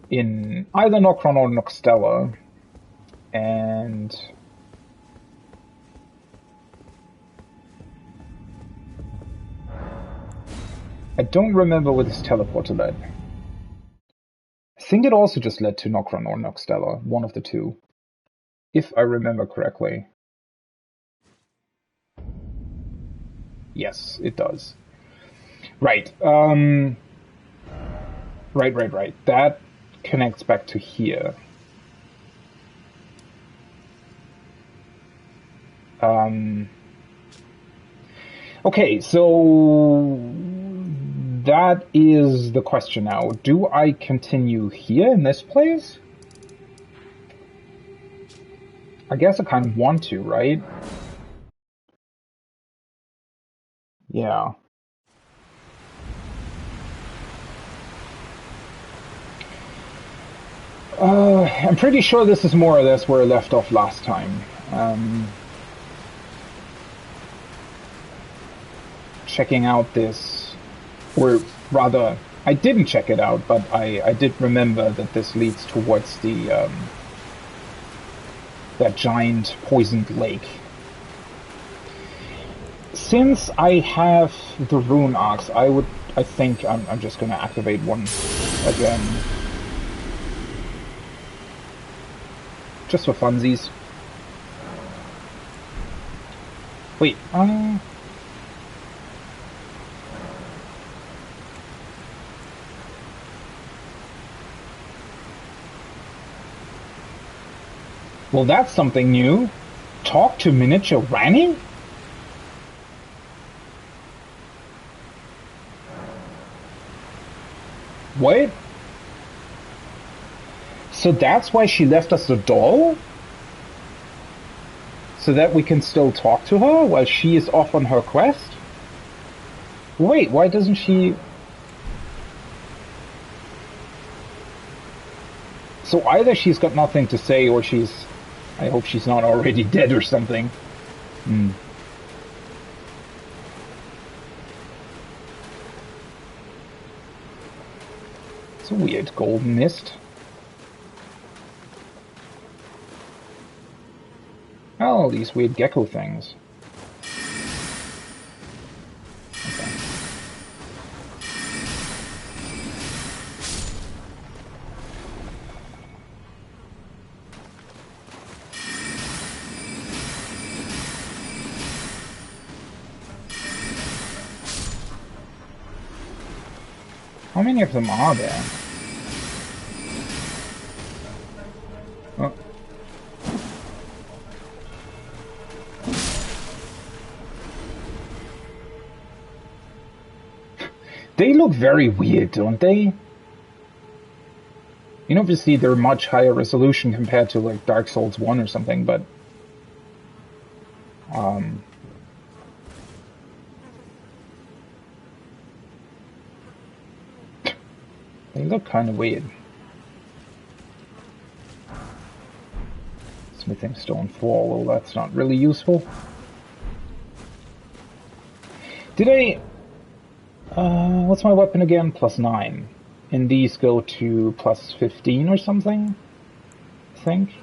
in either Nokron or Nokstella, and I don't remember where this teleporter led. I think it also just led to Nokron or Nokstella, one of the two, if I remember correctly. Yes, it does. Right. Right. That connects back to here. Okay, so that is the question now. Do I continue here in this place? I guess I kind of want to, right? Yeah. I'm pretty sure this is more or less where I left off last time. Checking out this, or rather, I didn't check it out, but I did remember that this leads towards the that giant poisoned lake. Since I have the rune arcs, I would I think I'm just gonna activate one again. Just for funsies. Wait, well, that's something new. Talk to miniature Ranny? What? So that's why she left us the doll? So that we can still talk to her while she is off on her quest? Wait, why doesn't she... So either she's got nothing to say or she's... I hope she's not already dead or something. Hmm. It's a weird golden mist. Oh, these weird gecko things. Okay. How many of them are there? Oh. They look very weird, don't they? You know, obviously they're much higher resolution compared to like Dark Souls 1 or something, but they look kind of weird. Smithing stone 4, well, that's not really useful. Did I... what's my weapon again? +9. And these go to +15 or something? I think.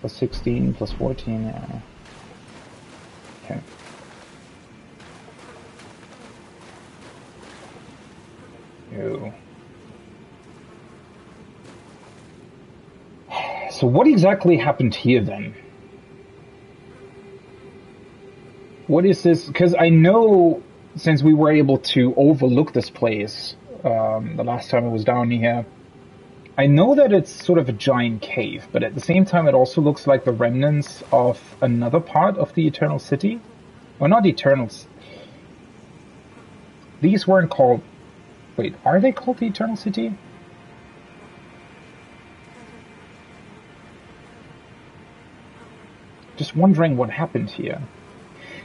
+16, +14, yeah. Okay. Ew. So what exactly happened here then? What is this? Because I know, since we were able to overlook this place the last time I was down here, I know that it's sort of a giant cave, but at the same time it also looks like the remnants of another part of the Eternal City. Or not Eternals. These weren't called... Wait, are they called the Eternal City? Just wondering what happened here.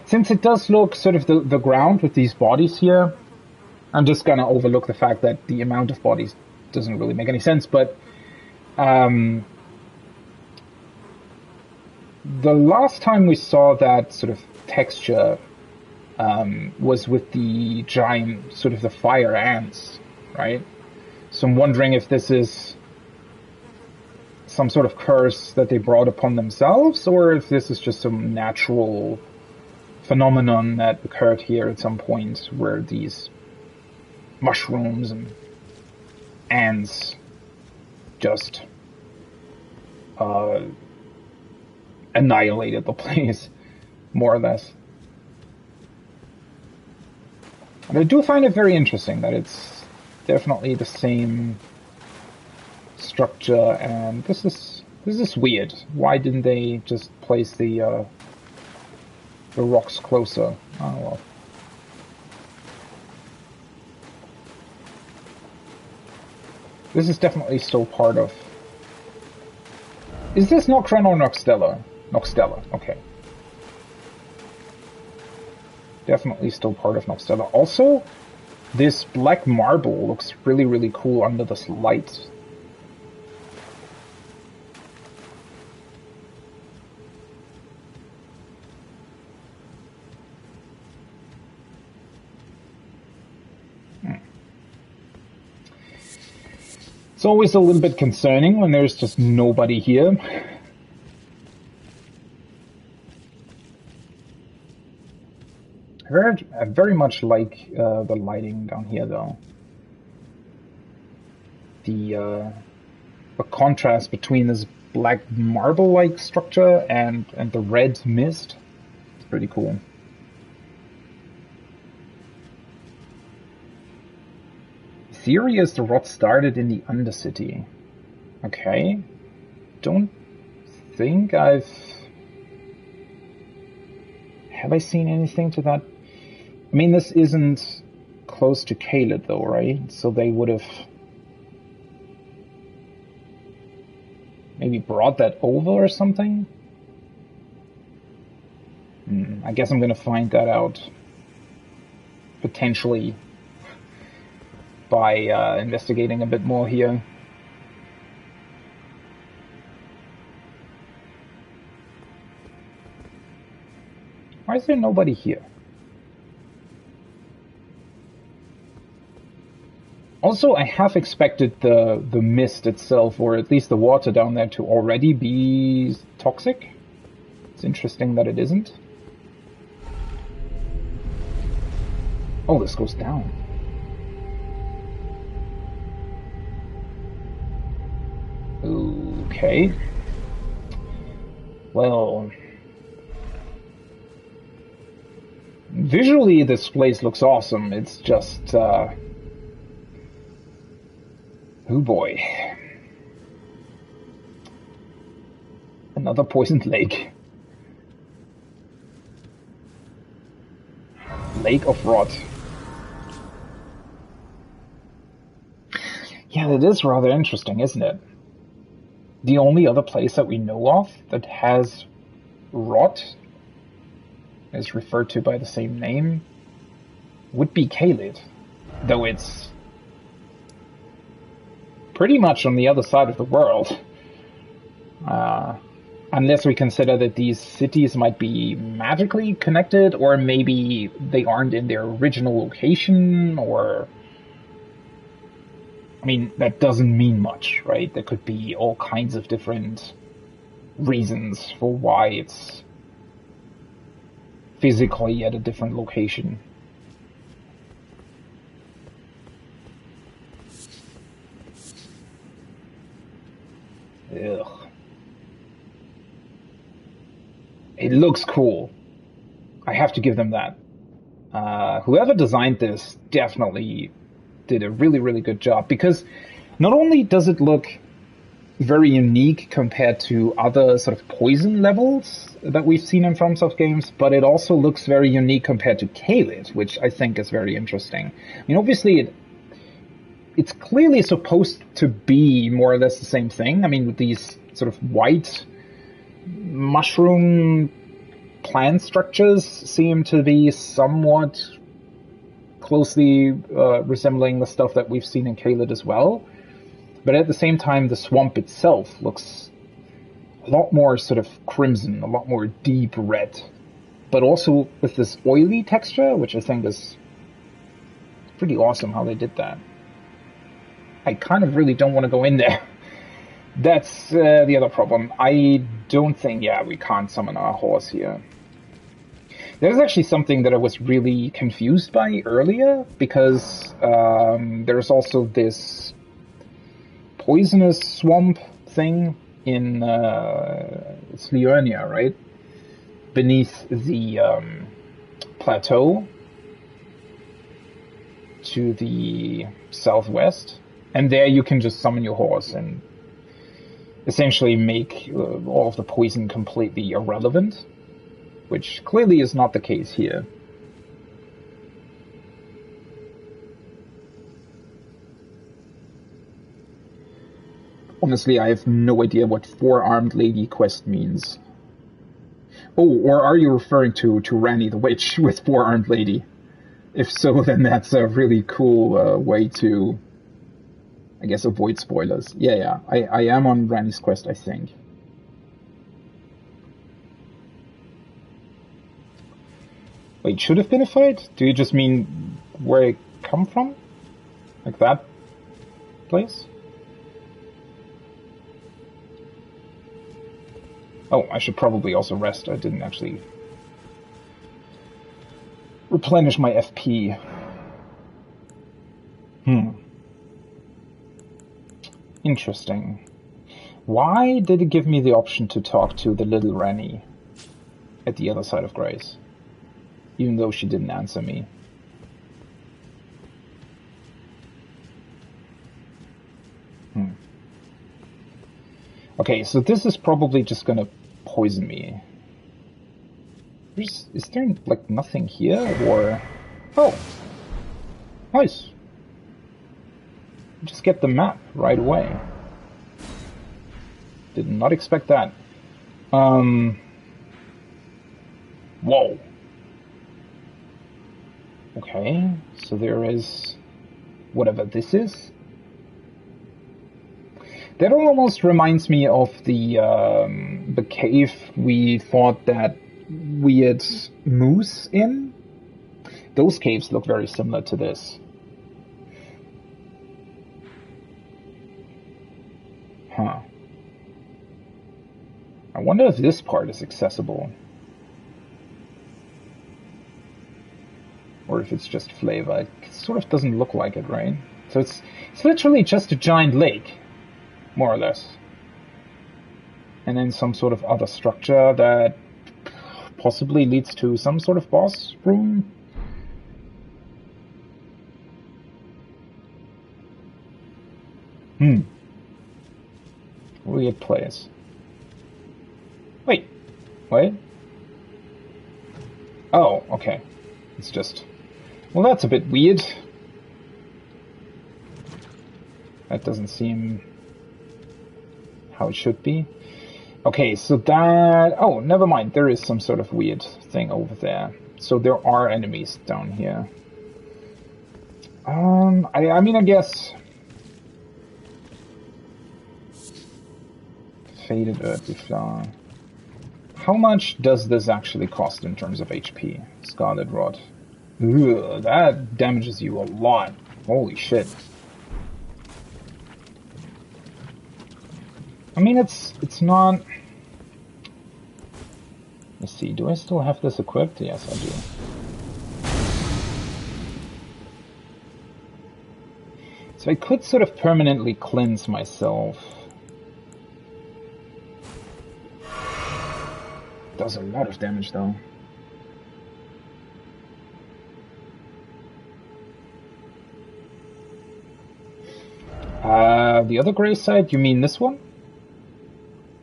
Since it does look sort of the ground with these bodies here, I'm just gonna overlook the fact that the amount of bodies doesn't really make any sense, but the last time we saw that sort of texture was with the giant, sort of the fire ants, right? So I'm wondering if this is some sort of curse that they brought upon themselves, or if this is just some natural phenomenon that occurred here at some point where these mushrooms and ants just annihilated the place, more or less. And I do find it very interesting that it's definitely the same structure, and this is weird. Why didn't they just place the rocks closer? Oh well. This is definitely still part of... Is this Noctron or Noxtella? Noxtella, okay. Definitely still part of Noxtella. Also, this black marble looks really, really cool under this light. It's always a little bit concerning when there's just nobody here. I I very much like the lighting down here, though. The contrast between this black marble-like structure and the red mist. It's pretty cool. Theory is the rot started in the Undercity. Okay. Don't think Have I seen anything to that? I mean, this isn't close to Caelid, though, right? So they would have maybe brought that over or something? I guess I'm gonna find that out. Potentially by investigating a bit more here. Why is there nobody here? Also, I have expected the mist itself, or at least the water down there, to already be toxic. It's interesting that it isn't. Oh, this goes down. Okay. Well, visually this place looks awesome. It's just, oh boy. Another poisoned lake. Lake of Rot. Yeah, that is rather interesting, isn't it? The only other place that we know of that has rot, is referred to by the same name, would be Caelid, though it's pretty much on the other side of the world. Unless we consider that these cities might be magically connected, or maybe they aren't in their original location, or... I mean, that doesn't mean much, right? There could be all kinds of different reasons for why it's physically at a different location. Ugh. It looks cool. I have to give them that. Whoever designed this definitely did a really, really good job, because not only does it look very unique compared to other sort of poison levels that we've seen in FromSoft games, but it also looks very unique compared to Caelid, which I think is very interesting. I mean, obviously, it's clearly supposed to be more or less the same thing. I mean, with these sort of white mushroom plant structures seem to be somewhat closely resembling the stuff that we've seen in Caelid as well. But at the same time, the swamp itself looks a lot more sort of crimson, a lot more deep red, but also with this oily texture, which I think is pretty awesome how they did that. I kind of really don't want to go in there. That's the other problem. I don't think, we can't summon our horse here. There's actually something that I was really confused by earlier, because there's also this poisonous swamp thing in Slionia, right? Beneath the plateau to the southwest. And there you can just summon your horse and essentially make all of the poison completely irrelevant, which clearly is not the case here. Honestly, I have no idea what Four-Armed Lady quest means. Oh, or are you referring to Ranni the Witch with Four-Armed Lady? If so, then that's a really cool way to, I guess, avoid spoilers. Yeah, I am on Ranni's quest, I think. Wait, should have been a fight? Do you just mean where it come from? Like that place? Oh, I should probably also rest. I didn't actually replenish my FP. Interesting. Why did it give me the option to talk to the little Ranny at the other side of Grace, even though she didn't answer me? Okay, so this is probably just gonna poison me. Is there, like, nothing here, or... Oh! Nice! Just get the map right away. Did not expect that. Whoa! Okay, so there is... whatever this is. That almost reminds me of the cave we fought that weird moose in. Those caves look very similar to this. Huh. I wonder if this part is accessible. Or if it's just flavor. It sort of doesn't look like it, right? So it's literally just a giant lake, more or less. And then some sort of other structure that possibly leads to some sort of boss room. Weird place. Wait. Oh, okay. It's just... well, that's a bit weird. That doesn't seem how it should be. Okay, so that... oh, never mind. There is some sort of weird thing over there. So there are enemies down here. I mean, I guess... Faded Earthy Flower. How much does this actually cost in terms of HP? Scarlet Rod. Ugh, that damages you a lot. Holy shit. I mean, it's not... let's see, do I still have this equipped? Yes, I do. So I could sort of permanently cleanse myself. Does a lot of damage, though. The other gray side, you mean this one?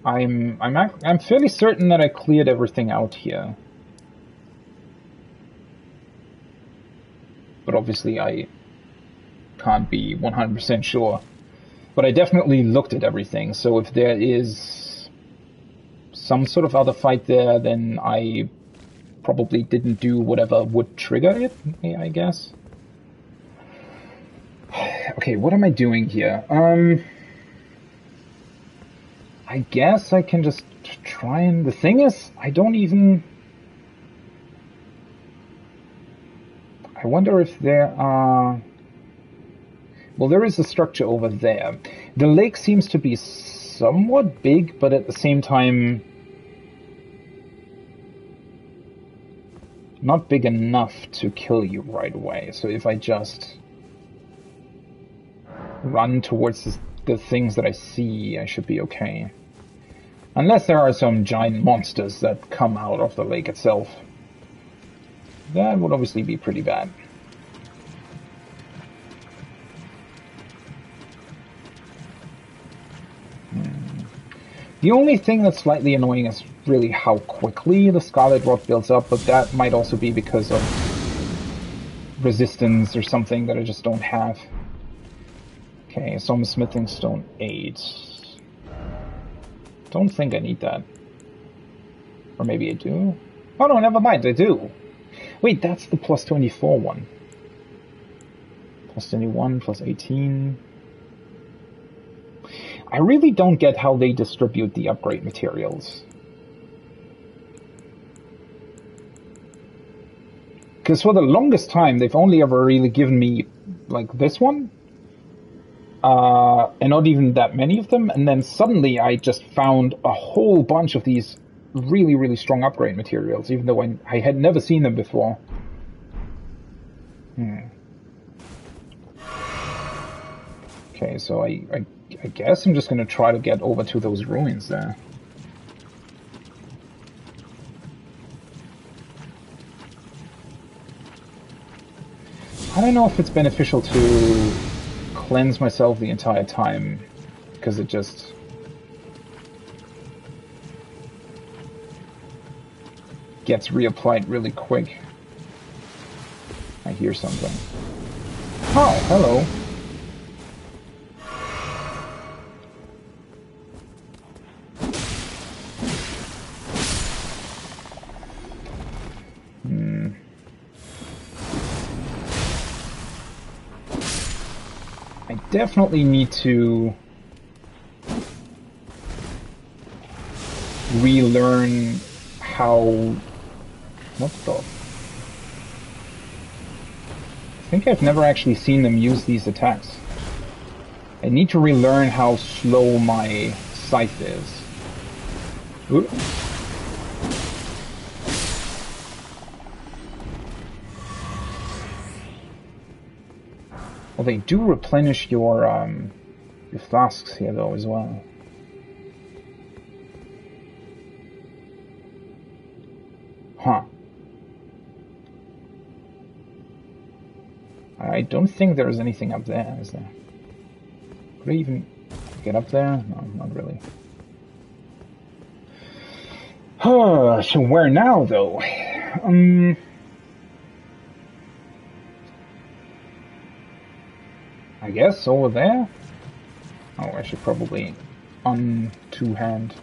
I'm fairly certain that I cleared everything out here. But obviously I can't be 100% sure. But I definitely looked at everything, so if there is some sort of other fight there, then I probably didn't do whatever would trigger it, I guess. Okay, what am I doing here? I guess I can just try and... the thing is, I don't even... I wonder if there are... well, there is a structure over there. The lake seems to be somewhat big, but at the same time... not big enough to kill you right away. So if I just run towards the things that I see, I should be okay. Unless there are some giant monsters that come out of the lake itself. That would obviously be pretty bad. The only thing that's slightly annoying is really how quickly the Scarlet Rot builds up, but that might also be because of resistance or something that I just don't have. Okay, so I'm smithing stone 8. Don't think I need that. Or maybe I do? Oh no, never mind, I do. Wait, that's the plus 24 one. Plus 21, plus 18... I really don't get how they distribute the upgrade materials. Because for the longest time, they've only ever really given me, like, this one. And not even that many of them. And then suddenly I just found a whole bunch of these really, really strong upgrade materials, even though I had never seen them before. Hmm. Okay, so I guess I'm just gonna try to get over to those ruins there. I don't know if it's beneficial to cleanse myself the entire time, because it just... gets reapplied really quick. I hear something. Oh, hello. I definitely need to relearn how... What the... I think I've never actually seen them use these attacks. I need to relearn how slow my scythe is. Ooh. Well, they do replenish your flasks here, though, as well. Huh. I don't think there's anything up there, is there? Could I even get up there? No, not really. So where now, though? I guess over there? Oh, I should probably two-hand.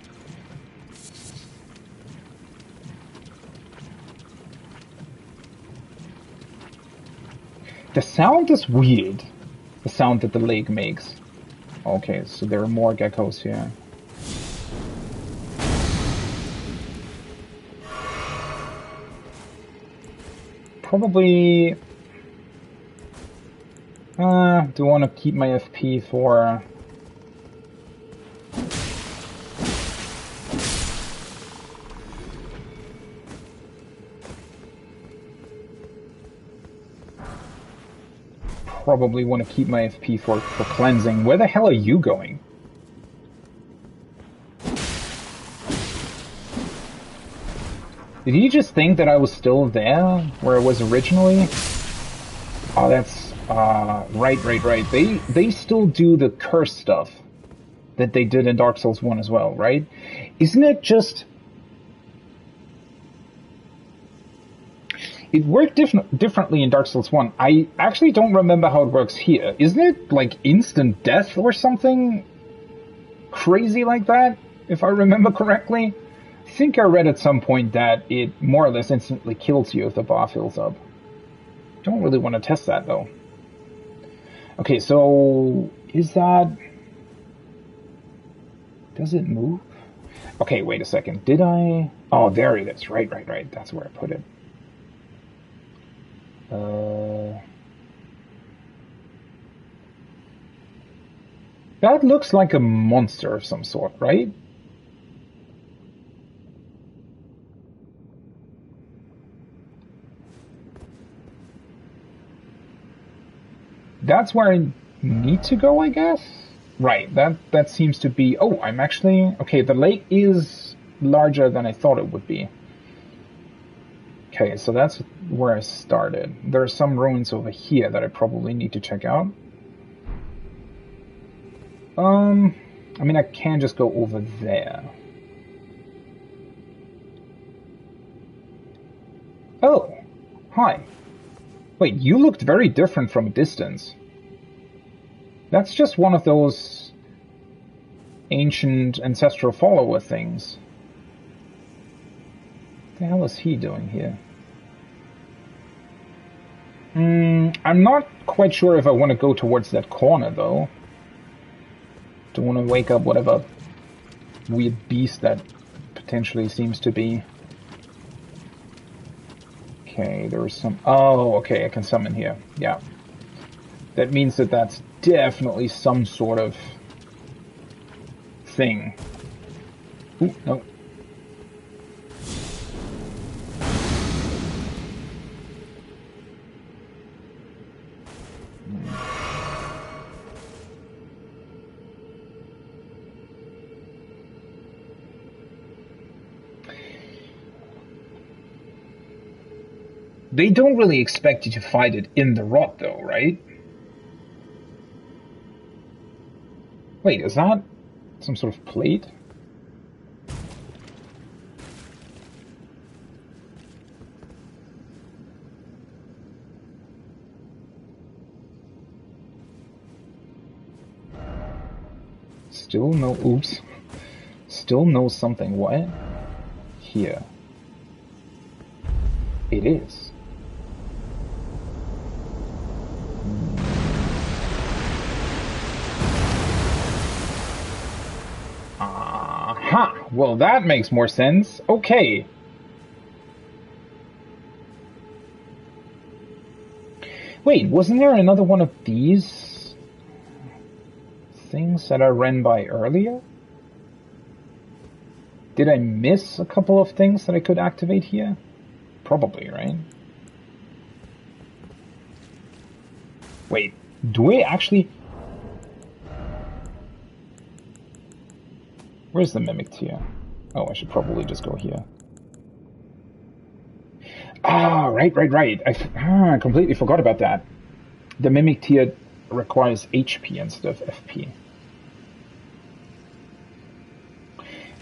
The sound is weird. The sound that the lake makes. Okay, so there are more geckos here. Probably... do I want to keep my FP for... Probably want to keep my FP for cleansing. Where the hell are you going? Did he just think that I was still there, where I was originally? Oh, that's... right. They still do the curse stuff that they did in Dark Souls 1 as well, right? Isn't it just... It worked differently in Dark Souls 1. I actually don't remember how it works here. Isn't it, like, instant death or something crazy like that, if I remember correctly? I think I read at some point that it more or less instantly kills you if the bar fills up. Don't really want to test that, though. Okay, so... is that... does it move? Okay, wait a second. Did I... oh, there it is. Right. That's where I put it. That looks like a monster of some sort, right? That's where I need to go, I guess? Right, that seems to be... oh, I'm actually... okay, the lake is larger than I thought it would be. Okay, so that's where I started. There are some ruins over here that I probably need to check out. I mean, I can just go over there. Oh, hi. Wait, you looked very different from a distance. That's just one of those ancient ancestral follower things. What the hell is he doing here? I'm not quite sure if I want to go towards that corner, though. Don't want to wake up whatever weird beast that potentially seems to be. Okay, there is some... oh, okay, I can summon here. Yeah. That means that that's definitely some sort of thing. Ooh, no. They don't really expect you to fight it in the rot, though, right? Wait, is that some sort of plate? Still no... Oops. Still no something. What? Here. It is. Aha! Well, that makes more sense. Okay. Wait, wasn't there another one of these things that I ran by earlier? Did I miss a couple of things that I could activate here? Probably, right? Wait, do I actually... Where's the mimic tier? Oh, I should probably just go here. Ah, right. I completely forgot about that. The mimic tier requires HP instead of FP.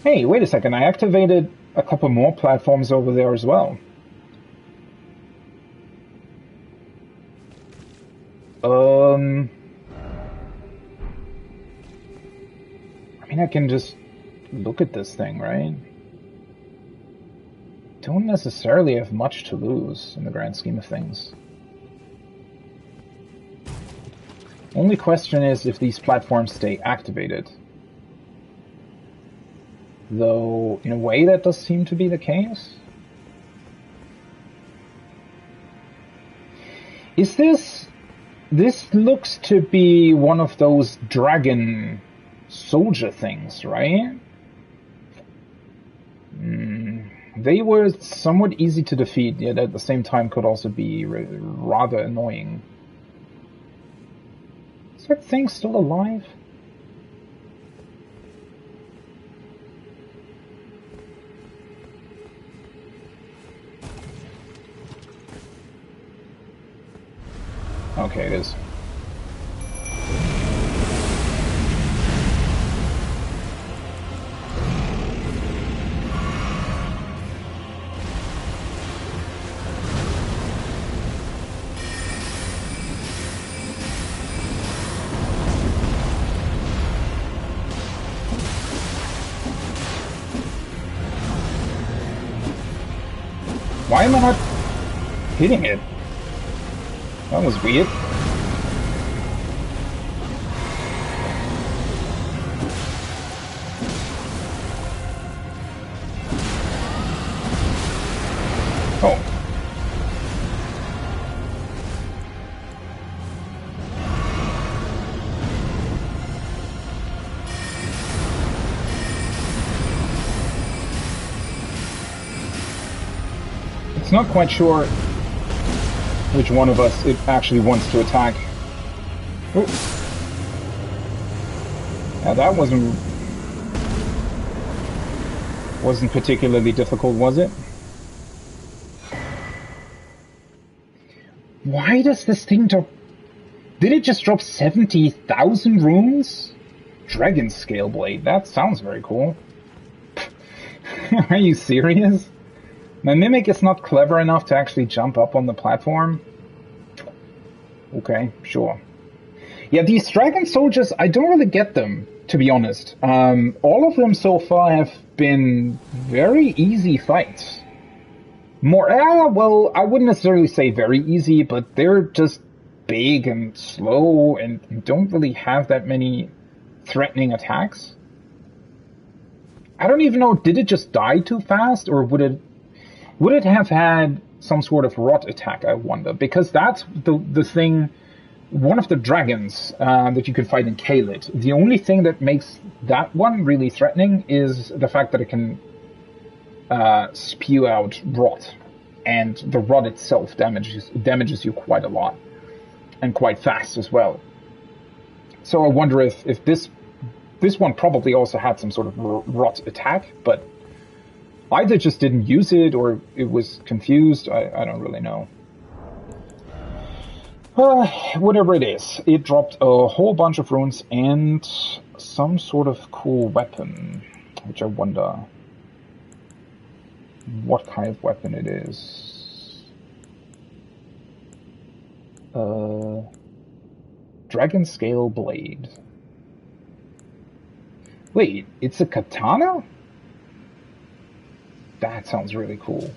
Hey, wait a second. I activated a couple more platforms over there as well. I mean, I can just look at this thing, right? Don't necessarily have much to lose in the grand scheme of things. Only question is if these platforms stay activated. Though, in a way, that does seem to be the case. Is this... This looks to be one of those dragon soldier things, right? They were somewhat easy to defeat, yet at the same time could also be rather annoying. Is that thing still alive? Okay, it is. Why am I not hitting it? That was weird. Oh. It's not quite sure which one of us it actually wants to attack. Oh. Yeah, that wasn't particularly difficult, was it? Why does this thing drop... Did it just drop 70,000 runes? Dragon Scale Blade, that sounds very cool. Are you serious? My Mimic is not clever enough to actually jump up on the platform? Okay, sure. Yeah, these Dragon Soldiers, I don't really get them, to be honest. All of them so far have been very easy fights. Well, I wouldn't necessarily say very easy, but they're just big and slow and don't really have that many threatening attacks. I don't even know, did it just die too fast, or would it have had some sort of rot attack, I wonder? Because that's the thing, one of the dragons that you can fight in Caelid. The only thing that makes that one really threatening is the fact that it can spew out rot. And the rot itself damages you quite a lot. And quite fast as well. So I wonder if this one probably also had some sort of rot attack, but either just didn't use it or it was confused. I don't really know. Whatever it is, it dropped a whole bunch of runes and some sort of cool weapon, which I wonder what kind of weapon it is. Dragon Scale Blade. Wait, it's a katana? That sounds really cool.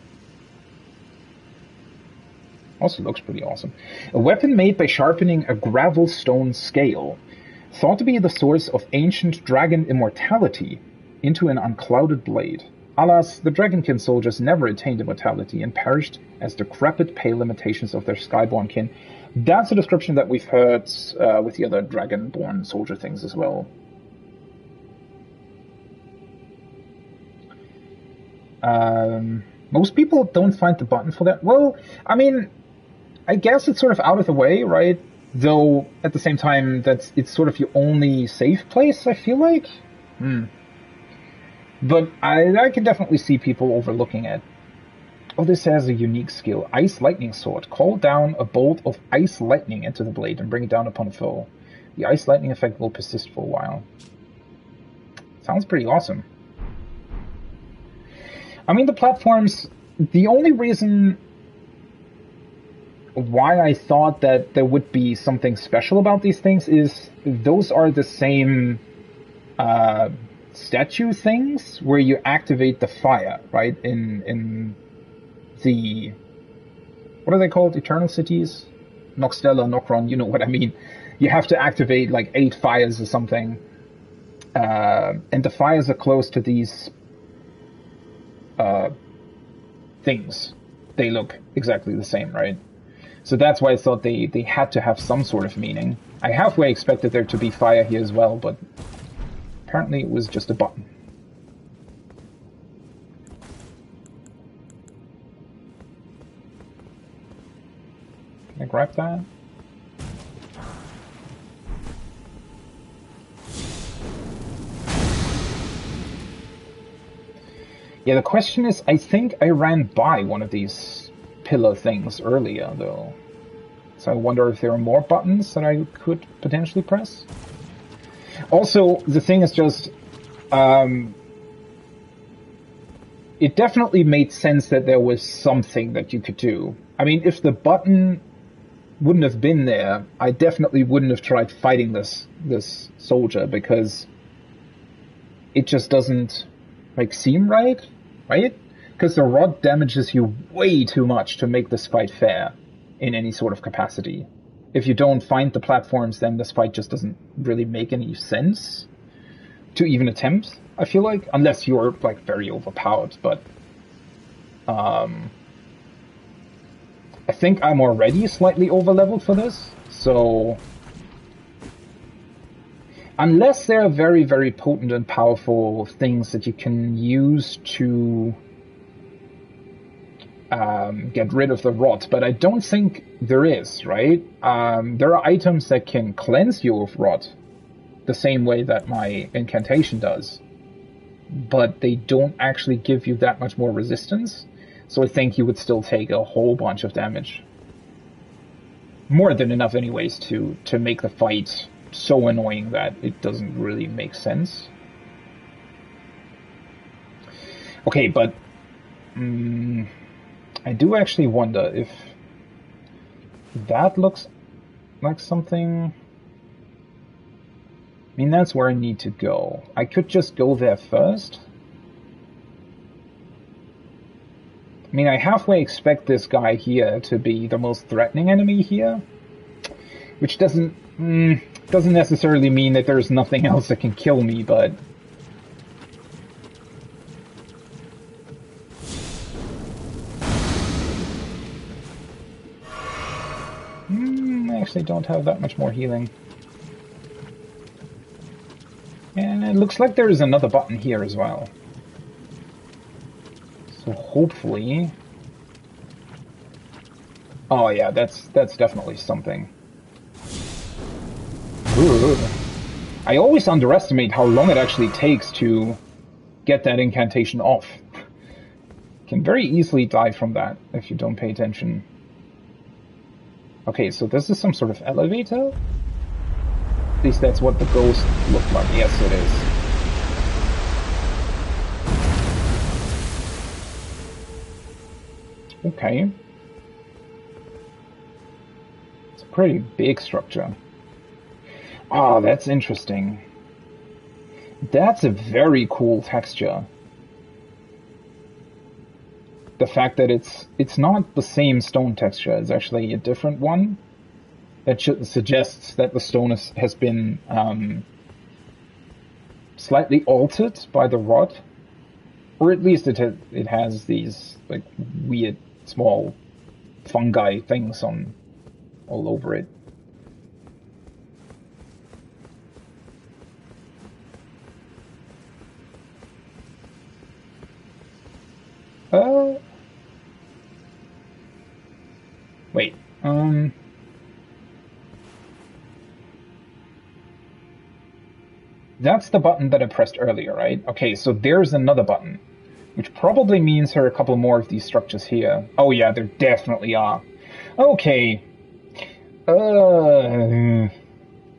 Also looks pretty awesome. A weapon made by sharpening a gravel stone scale, thought to be the source of ancient dragon immortality, into an unclouded blade. Alas, the Dragonkin soldiers never attained immortality and perished as decrepit pale imitations of their skyborn kin. That's a description that we've heard with the other dragonborn soldier things as well. Most people don't find the button for that. Well, I mean, I guess it's sort of out of the way, right? Though, at the same time, it's sort of your only safe place, I feel like. But I can definitely see people overlooking it. Oh, this has a unique skill. Ice Lightning Sword. Call down a bolt of ice lightning into the blade and bring it down upon a foe. The ice lightning effect will persist for a while. Sounds pretty awesome. I mean, the platforms, the only reason why I thought that there would be something special about these things is those are the same statue things where you activate the fire, right? In the, what are they called? Eternal Cities? Noxtella, Nokron, you know what I mean. You have to activate like 8 fires or something. And the fires are close to these things. They look exactly the same, right? So that's why I thought they had to have some sort of meaning. I halfway expected there to be fire here as well, but apparently it was just a button. Can I grab that? Yeah, the question is, I think I ran by one of these pillar things earlier, though. So I wonder if there are more buttons that I could potentially press. Also, the thing is just, it definitely made sense that there was something that you could do. I mean, if the button wouldn't have been there, I definitely wouldn't have tried fighting this soldier, because it just doesn't seem right? Because the rod damages you way too much to make this fight fair in any sort of capacity. If you don't find the platforms, then this fight just doesn't really make any sense to even attempt, I feel like, unless you're very overpowered. But I think I'm already slightly overleveled for this, so unless there are very, very potent and powerful things that you can use to get rid of the rot, but I don't think there is, right? There are items that can cleanse you of rot, the same way that my incantation does, but they don't actually give you that much more resistance, so I think you would still take a whole bunch of damage. More than enough anyways to make the fight so annoying that it doesn't really make sense. Okay, but I do actually wonder if that looks like something. I mean, that's where I need to go. I could just go there first. I mean, I halfway expect this guy here to be the most threatening enemy here, which doesn't necessarily mean that there's nothing else that can kill me, but I actually don't have that much more healing. And it looks like there is another button here as well. So hopefully... Oh yeah, that's definitely something. Ooh. I always underestimate how long it actually takes to get that incantation off. You can very easily die from that if you don't pay attention. Okay, so this is some sort of elevator? At least that's what the ghost looked like. Yes, it is. Okay. It's a pretty big structure. Ah, that's interesting. That's a very cool texture. The fact that it's not the same stone texture, it's actually a different one. That suggests that the stone has been slightly altered by the rot, or at least it has these like weird small fungi things on all over it. Wait. That's the button that I pressed earlier, right? Okay, so there's another button, which probably means there are a couple more of these structures here. Oh yeah, there definitely are. Okay.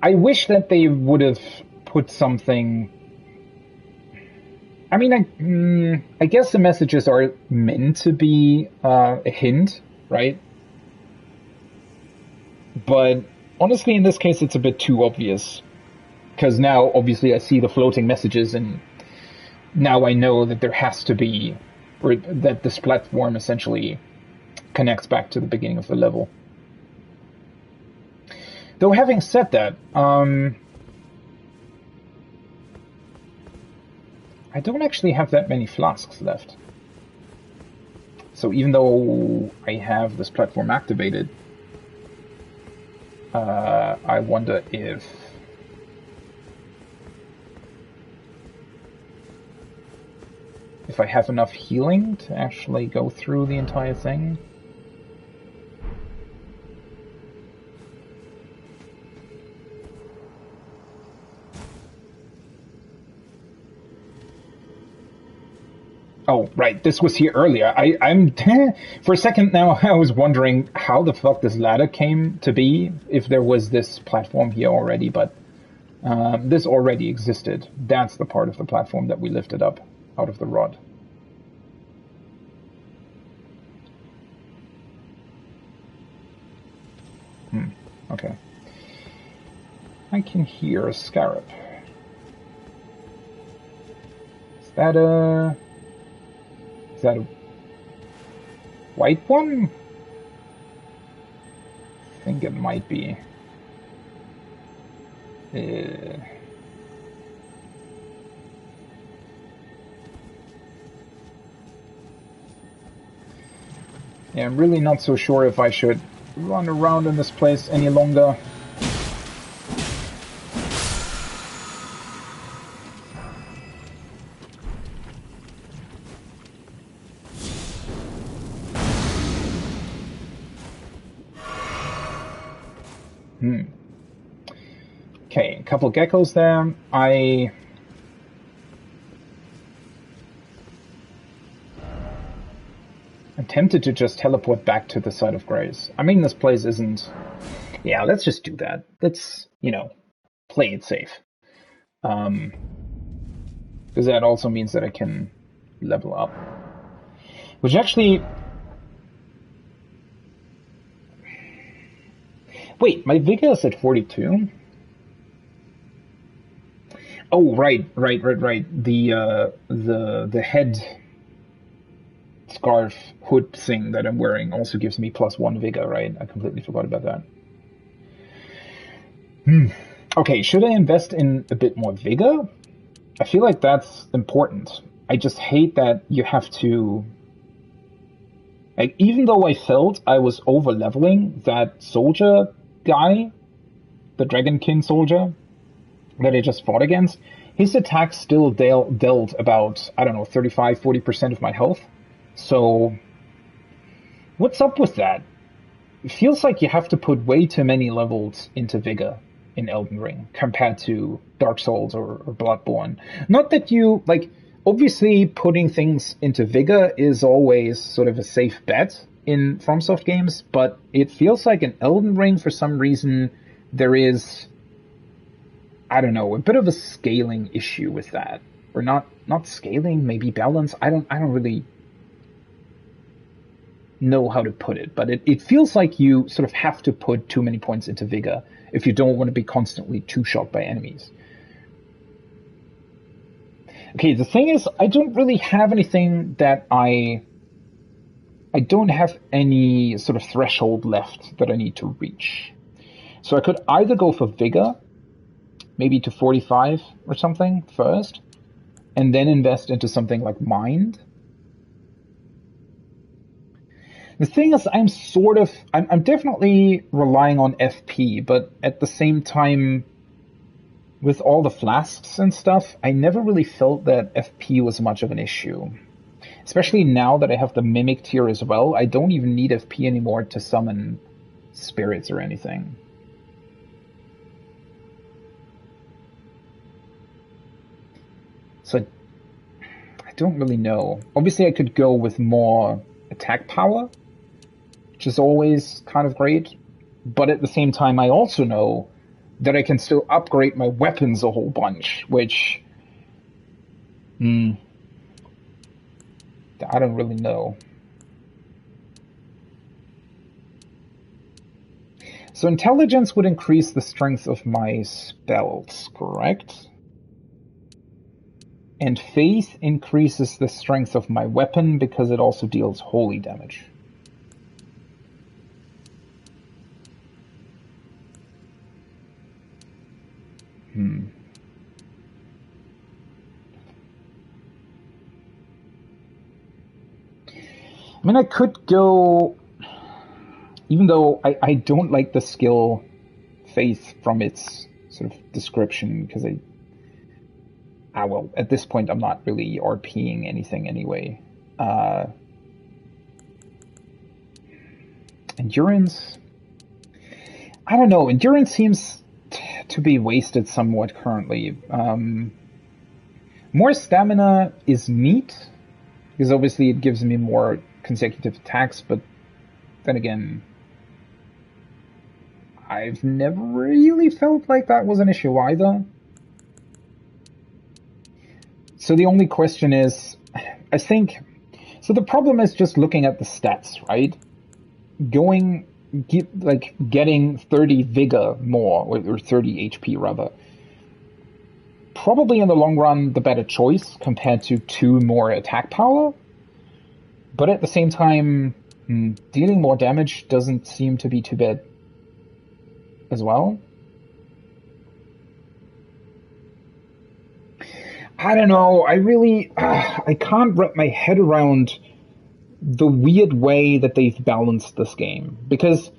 I wish that they would have put something. I mean, I guess the messages are meant to be a hint, right? But honestly, in this case, it's a bit too obvious. Because now, obviously, I see the floating messages, and now I know that there has to be, or that this platform essentially connects back to the beginning of the level. Though, having said that, I don't actually have that many flasks left. So even though I have this platform activated, I wonder if I have enough healing to actually go through the entire thing. Oh, right, this was here earlier. I'm for a second now, I was wondering how the fuck this ladder came to be, if there was this platform here already, but this already existed. That's the part of the platform that we lifted up out of the rod. Okay. I can hear a scarab. Is that a white one? I think it might be. Yeah, I'm really not so sure if I should run around in this place any longer. Okay, a couple geckos there. I'm tempted to just teleport back to the site of grace. I mean, this place isn't... Yeah, let's just do that. Let's, play it safe. Because that also means that I can level up. Which actually... Wait, my vigor is at 42? Oh, right. The head scarf hood thing that I'm wearing also gives me +1 vigor, right? I completely forgot about that. Okay, should I invest in a bit more vigor? I feel like that's important. I just hate that you have to... Like, even though I felt I was over-leveling that soldier guy, the Dragonkin soldier that I just fought against, his attacks still dealt about, I don't know, 35-40% of my health. So, what's up with that? It feels like you have to put way too many levels into Vigor in Elden Ring compared to Dark Souls or Bloodborne. Not that you, obviously putting things into Vigor is always sort of a safe bet, in FromSoft games, but it feels like in Elden Ring, for some reason, there is, I don't know, a bit of a scaling issue with that. Or not scaling, maybe balance. I don't really know how to put it, but it feels like you sort of have to put too many points into Vigor if you don't want to be constantly two-shot by enemies. Okay, the thing is, I don't really have anything that I don't have any sort of threshold left that I need to reach. So I could either go for Vigor, maybe to 45 or something first, and then invest into something like Mind. The thing is, I'm definitely relying on FP, but at the same time, with all the flasks and stuff, I never really felt that FP was much of an issue. Especially now that I have the Mimic tier as well, I don't even need FP anymore to summon spirits or anything. So I don't really know. Obviously I could go with more attack power, which is always kind of great. But at the same time, I also know that I can still upgrade my weapons a whole bunch, which I don't really know. So intelligence would increase the strength of my spells, correct? And faith increases the strength of my weapon because it also deals holy damage. I mean, I could go, even though I don't like the skill faith from its sort of description, because well, at this point I'm not really RPing anything anyway. Endurance, I don't know, endurance seems to be wasted somewhat currently. More stamina is neat, because obviously it gives me more consecutive attacks, but then again, I've never really felt like that was an issue either. So the only question is, I think, so the problem is just looking at the stats, right? Getting 30 vigor more, or 30 HP rather, probably in the long run the better choice compared to 2 more attack power. But at the same time, dealing more damage doesn't seem to be too bad as well. I don't know, I can't wrap my head around the weird way that they've balanced this game. Because,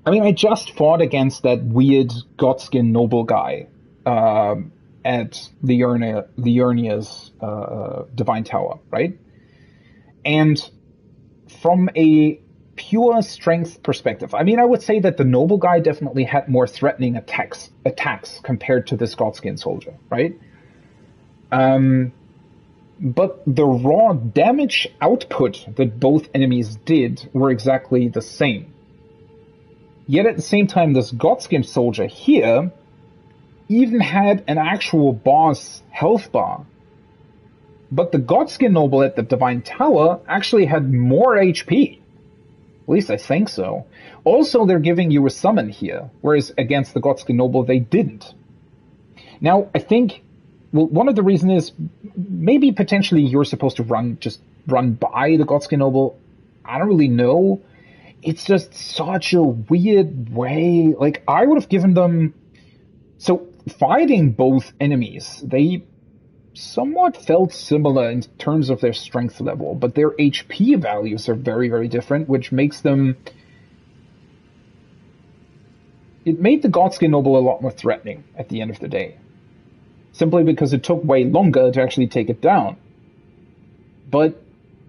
I mean, I just fought against that weird Godskin noble guy at Liurnia's Divine Tower, right? And from a pure strength perspective, I mean, I would say that the noble guy definitely had more threatening attacks compared to this Godskin soldier, right? But the raw damage output that both enemies did were exactly the same. Yet at the same time, this Godskin soldier here even had an actual boss health bar. But the Godskin noble at the Divine Tower actually had more HP. At least I think so. Also, they're giving you a summon here, whereas against the Godskin noble, they didn't. Now, I think, well, one of the reasons is maybe potentially you're supposed to run by the Godskin noble. I don't really know. It's just such a weird way. Like, I would have given them... So, fighting both enemies, they somewhat felt similar in terms of their strength level, but their HP values are very, very different, which makes them... It made the Godskin noble a lot more threatening at the end of the day. Simply because it took way longer to actually take it down. But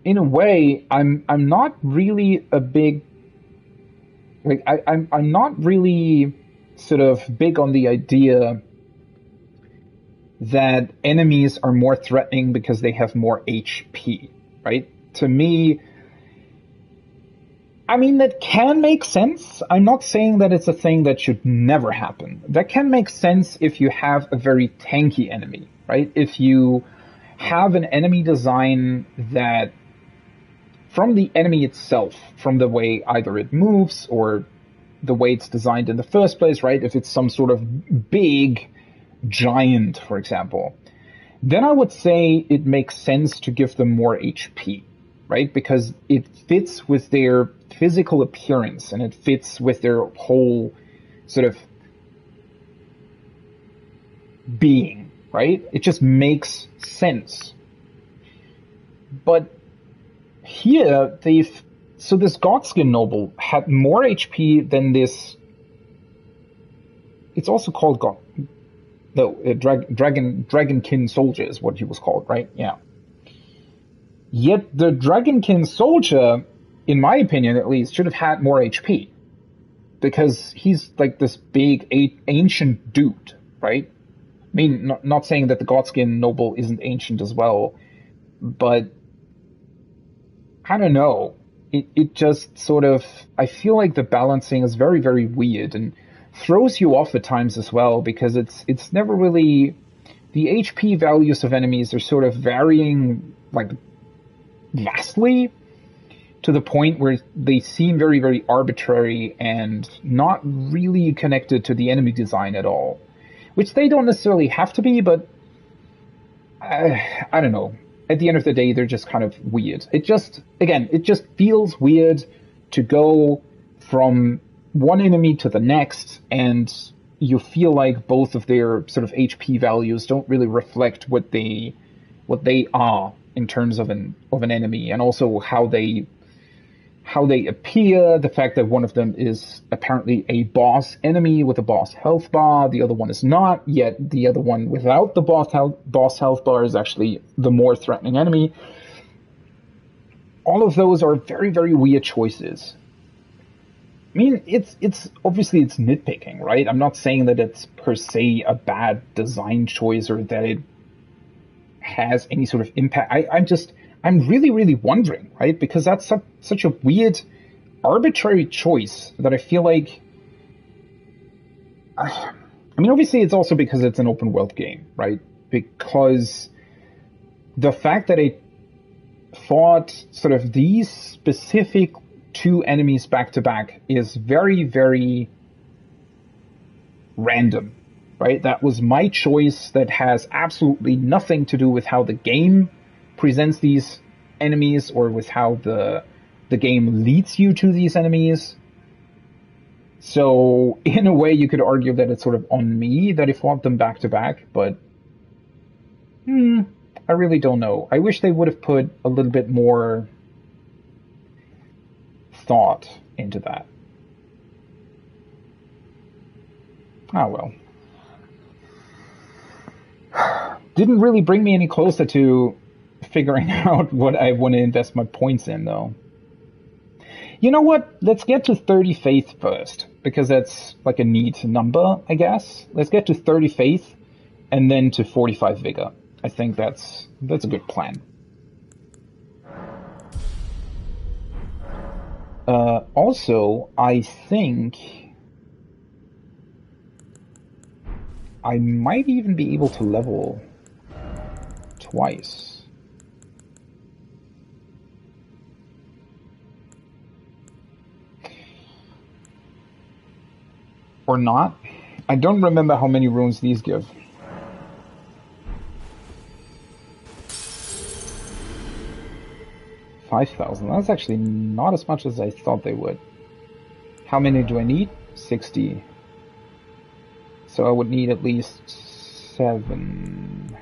in a way, I'm not really a big... Like, I'm not really sort of big on the idea that enemies are more threatening because they have more HP, right? To me, I mean, that can make sense. I'm not saying that it's a thing that should never happen. That can make sense if you have a very tanky enemy, right? If you have an enemy design that, from the enemy itself, from the way either it moves or the way it's designed in the first place, right? If it's some sort of big giant, for example, then I would say it makes sense to give them more HP, right? Because it fits with their physical appearance and it fits with their whole sort of being, right? It just makes sense. But here, so this Godskin Noble had more HP than this. It's also called Dragonkin Soldier is what he was called, right? Yeah. Yet the Dragonkin Soldier, in my opinion at least, should have had more HP. Because he's like this big, ancient dude, right? I mean, not saying that the Godskin Noble isn't ancient as well, but I don't know. It just sort of, I feel like the balancing is very, very weird and throws you off at times as well, because it's never really, the HP values of enemies are sort of varying like vastly to the point where they seem very, very arbitrary and not really connected to the enemy design at all, which they don't necessarily have to be, but I don't know. At the end of the day, they're just kind of weird. It just feels weird to go from one enemy to the next, and you feel like both of their sort of HP values don't really reflect what they are in terms of an enemy, and also how they appear. The fact that one of them is apparently a boss enemy with a boss health bar, the other one is not, yet the other one without the boss health bar is actually the more threatening enemy. All of those are very, very weird choices. I mean, it's obviously it's nitpicking, right? I'm not saying that it's per se a bad design choice or that it has any sort of impact. I'm really, really wondering, right? Because that's such a weird, arbitrary choice that I feel like... I mean, obviously it's also because it's an open world game, right? Because the fact that it fought sort of these specific two enemies back to back is very, very random, right? That was my choice. That has absolutely nothing to do with how the game presents these enemies or with how the game leads you to these enemies. So in a way you could argue that it's sort of on me that I fought them back to back, but I really don't know. I wish they would have put a little bit more thought into that. Oh well. Didn't really bring me any closer to figuring out what I want to invest my points in, though. You know what? Let's get to 30 faith first, because that's like a neat number, I guess. Let's get to 30 faith and then to 45 vigor. I think that's a good plan. Also, I think I might even be able to level twice. Or not. I don't remember how many runes these give. 5,000. That's actually not as much as I thought they would. How many do I need? 60. So I would need at least 7.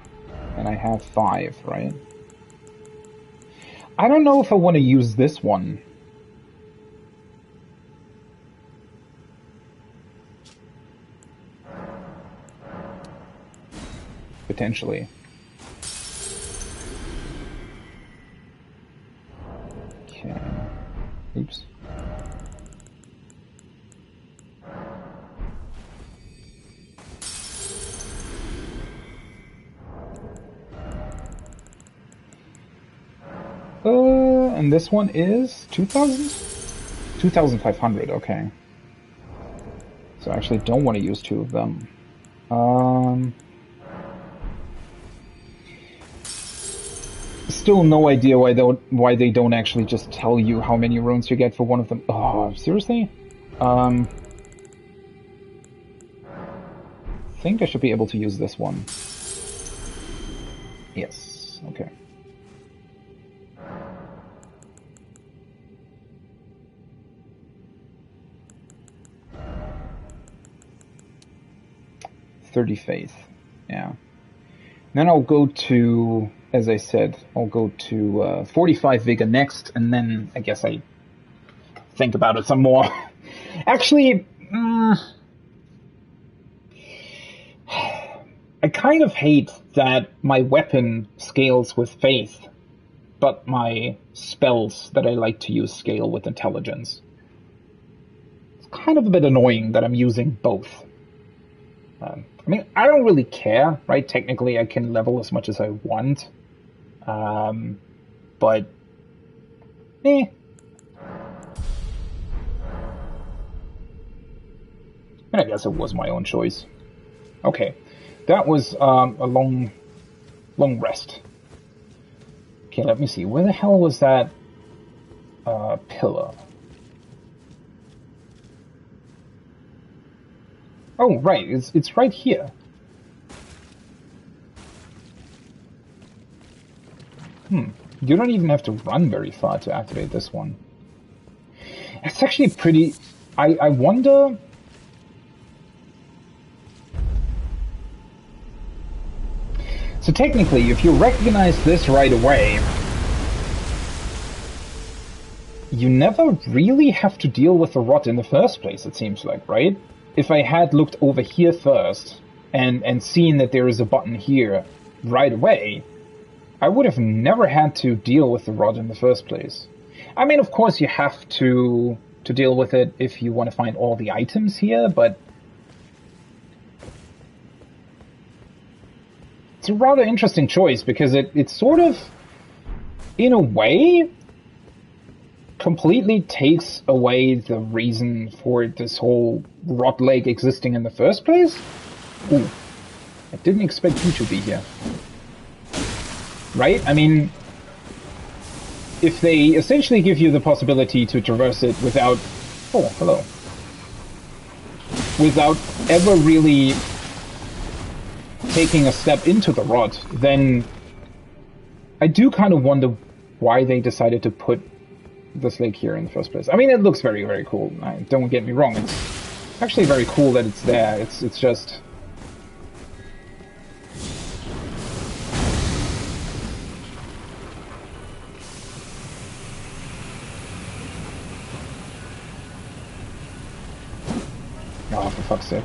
And I have 5, right? I don't know if I want to use this one. Potentially. Okay. Oops. And this one is 2,000? 2,500, okay. So I actually don't want to use 2 of them. Still no idea why they don't actually just tell you how many runes you get for one of them. Oh, seriously? I think I should be able to use this one. Yes, okay. "30 Faith." Yeah. Then I'll go to, as I said, I'll go to 45 Vigor next, and then I guess I think about it some more. Actually, I kind of hate that my weapon scales with faith, but my spells that I like to use scale with intelligence. It's kind of a bit annoying that I'm using both. I mean, I don't really care, right? Technically, I can level as much as I want. But, And I guess it was my own choice. Okay, that was a long rest. Okay, let me see. Where the hell was that pillar? Oh, right. It's right here. You don't even have to run very far to activate this one. It's actually pretty... I wonder... So technically, if you recognize this right away, you never really have to deal with the rot in the first place, it seems like, right? If I had looked over here first and seen that there is a button here right away, I would have never had to deal with the rot in the first place. I mean, of course, you have to deal with it if you want to find all the items here, but it's a rather interesting choice because it sort of, in a way, completely takes away the reason for this whole rot lake existing in the first place. Ooh, I didn't expect you to be here. Right? I mean, if they essentially give you the possibility to traverse it without... Oh, hello. Without ever really taking a step into the rot, then I do kind of wonder why they decided to put this lake here in the first place. I mean, it looks very, very cool. Don't get me wrong. It's actually very cool that it's there. It's just... Oh, for fuck's sake.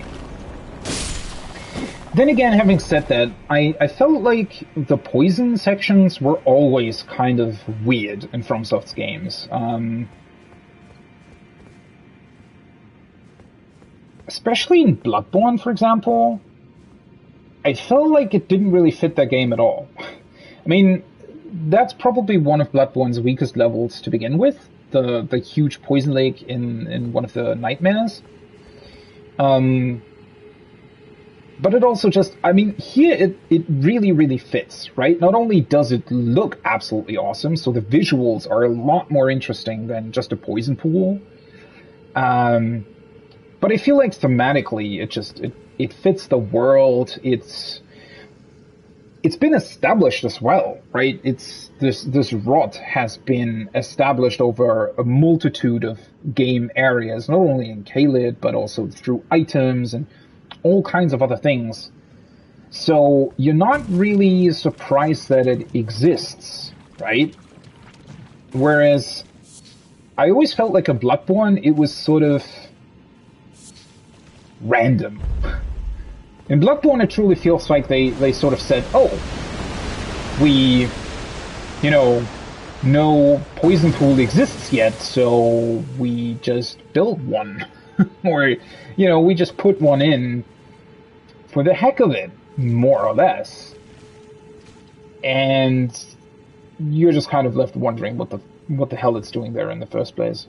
Then again, having said that, I felt like the poison sections were always kind of weird in FromSoft's games. Especially in Bloodborne, for example, I felt like it didn't really fit that game at all. I mean, that's probably one of Bloodborne's weakest levels to begin with, the huge poison lake in one of the nightmares. But it also just, I mean, here it really, really fits, right? Not only does it look absolutely awesome, so the visuals are a lot more interesting than just a poison pool. But I feel like thematically, it fits the world. It's been established as well, right? This rot has been established over a multitude of game areas, not only in Caelid, but also through items and all kinds of other things. So you're not really surprised that it exists, right? Whereas I always felt like a Bloodborne, it was sort of random. In Bloodborne, it truly feels like they sort of said, oh, we, no poison pool exists yet, so we just built one. Or, we just put one in for the heck of it, more or less. And you're just kind of left wondering what the hell it's doing there in the first place.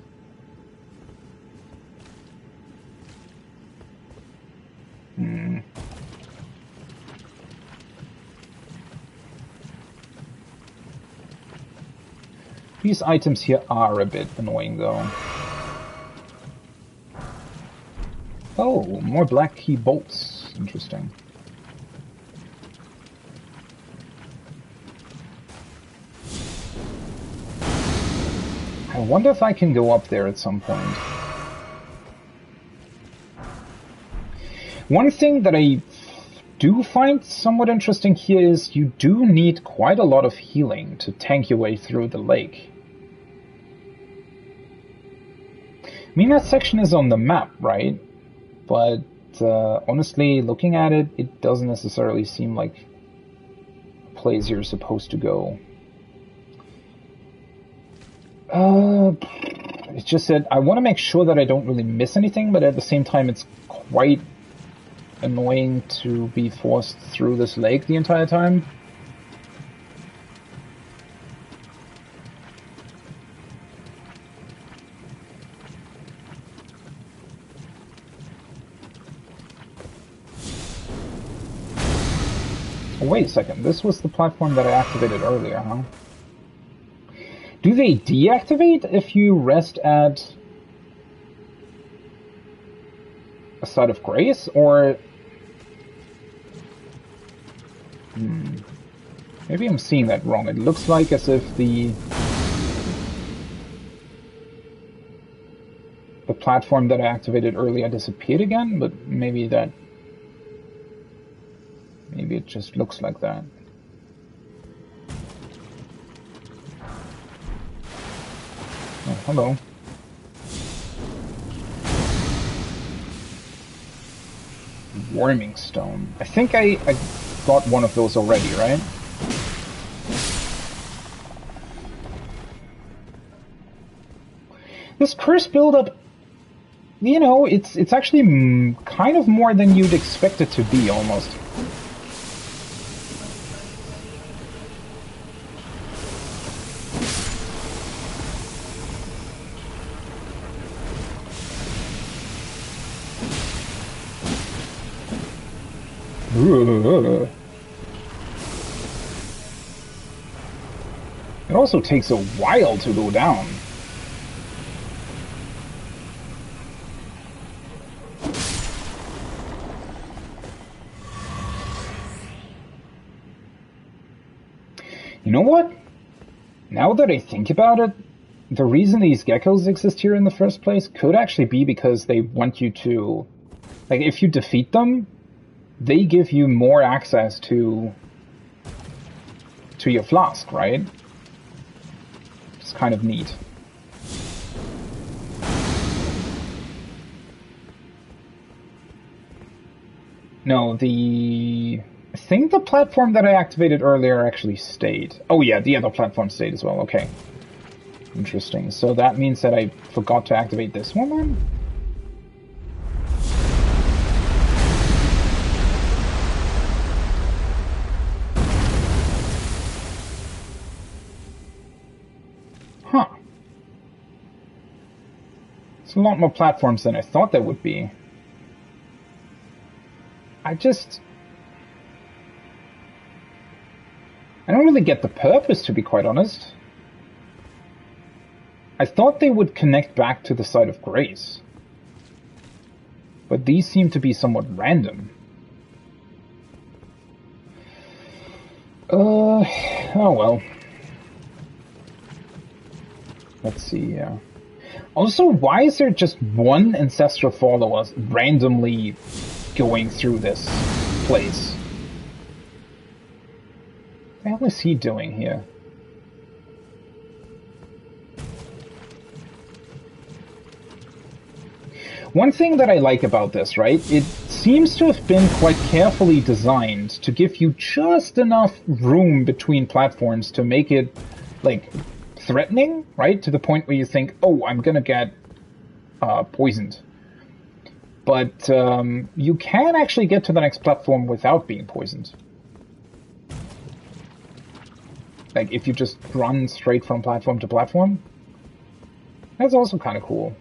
These items here are a bit annoying, though. Oh, more black key bolts. Interesting. I wonder if I can go up there at some point. One thing that I do find somewhat interesting here is you do need quite a lot of healing to tank your way through the lake. I mean, that section is on the map, right? But honestly, looking at it, it doesn't necessarily seem like a place you're supposed to go. It's just that I want to make sure that I don't really miss anything, but at the same time, it's quite annoying to be forced through this lake the entire time. Oh, wait a second, this was the platform that I activated earlier, huh? Do they deactivate if you rest at a site of grace, or... Maybe I'm seeing that wrong. It looks like as if the platform that I activated earlier disappeared again, but maybe it just looks like that. Oh, hello. Warming stone. I think I got one of those already, right? This curse buildup, you know, it's actually kind of more than you'd expect it to be, almost. It also takes a while to go down. You know what? Now that I think about it, the reason these geckos exist here in the first place could actually be because they want you to... Like, if you defeat them, they give you more access to your flask, right? It's kind of neat. No, I think the platform that I activated earlier actually stayed. Oh yeah, the other platform stayed as well, okay. Interesting. So that means that I forgot to activate this one then? Huh. It's a lot more platforms than I thought there would be. I don't really get the purpose, to be quite honest. I thought they would connect back to the site of grace. But these seem to be somewhat random. Oh well. Let's see, yeah. Also, why is there just one ancestral follower randomly going through this place? What the hell is he doing here? One thing that I like about this, right? It seems to have been quite carefully designed to give you just enough room between platforms to make it, like, threatening, right? To the point where you think, oh, I'm gonna get poisoned. But you can actually get to the next platform without being poisoned. Like, if you just run straight from platform to platform. That's also kind of cool.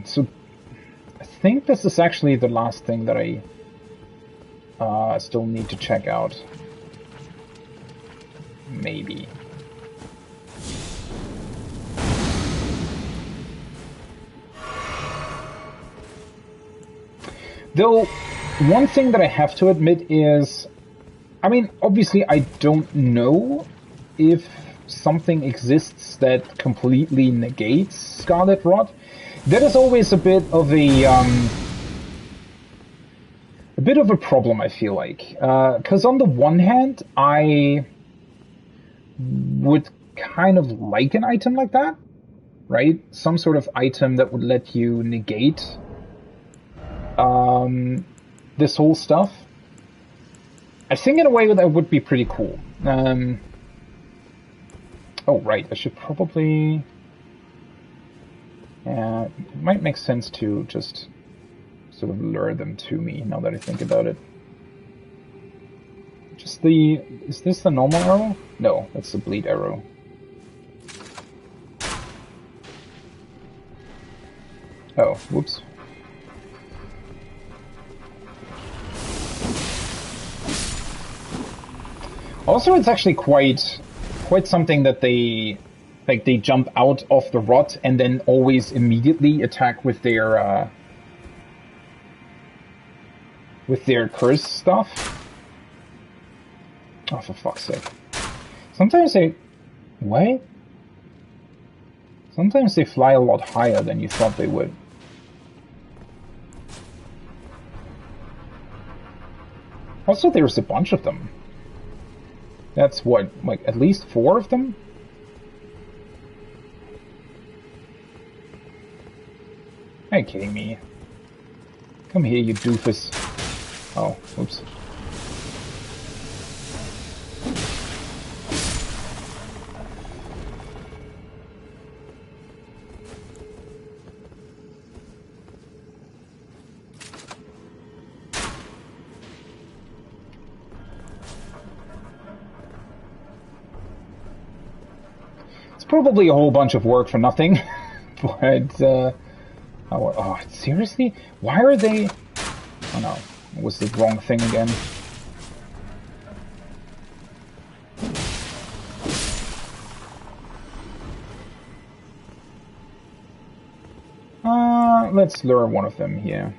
So, I think this is actually the last thing that I still need to check out. maybe. Though, one thing that I have to admit is, I mean, obviously I don't know if something exists that completely negates Scarlet Rot. That is always a bit of a problem, I feel like. Because on the one hand, I would kind of like an item like that, right? Some sort of item that would let you negate this whole stuff. I think in a way that would be pretty cool. Oh, right, I should probably... it might make sense to just sort of lure them to me, now that I think about it. Just the... Is this the normal arrow? No, that's the bleed arrow. Oh, whoops. Also, it's actually quite something that they jump out of the rot and then always immediately attack with their curse stuff. Oh, for fuck's sake! Sometimes they Sometimes they fly a lot higher than you thought they would. Also, there's a bunch of them. That's what, like, at least 4 of them? Are you kidding me? Come here, you doofus. Oh, oops. Probably a whole bunch of work for nothing, but oh, seriously? Why are they... Oh no, it was the wrong thing again. Let's lure one of them here.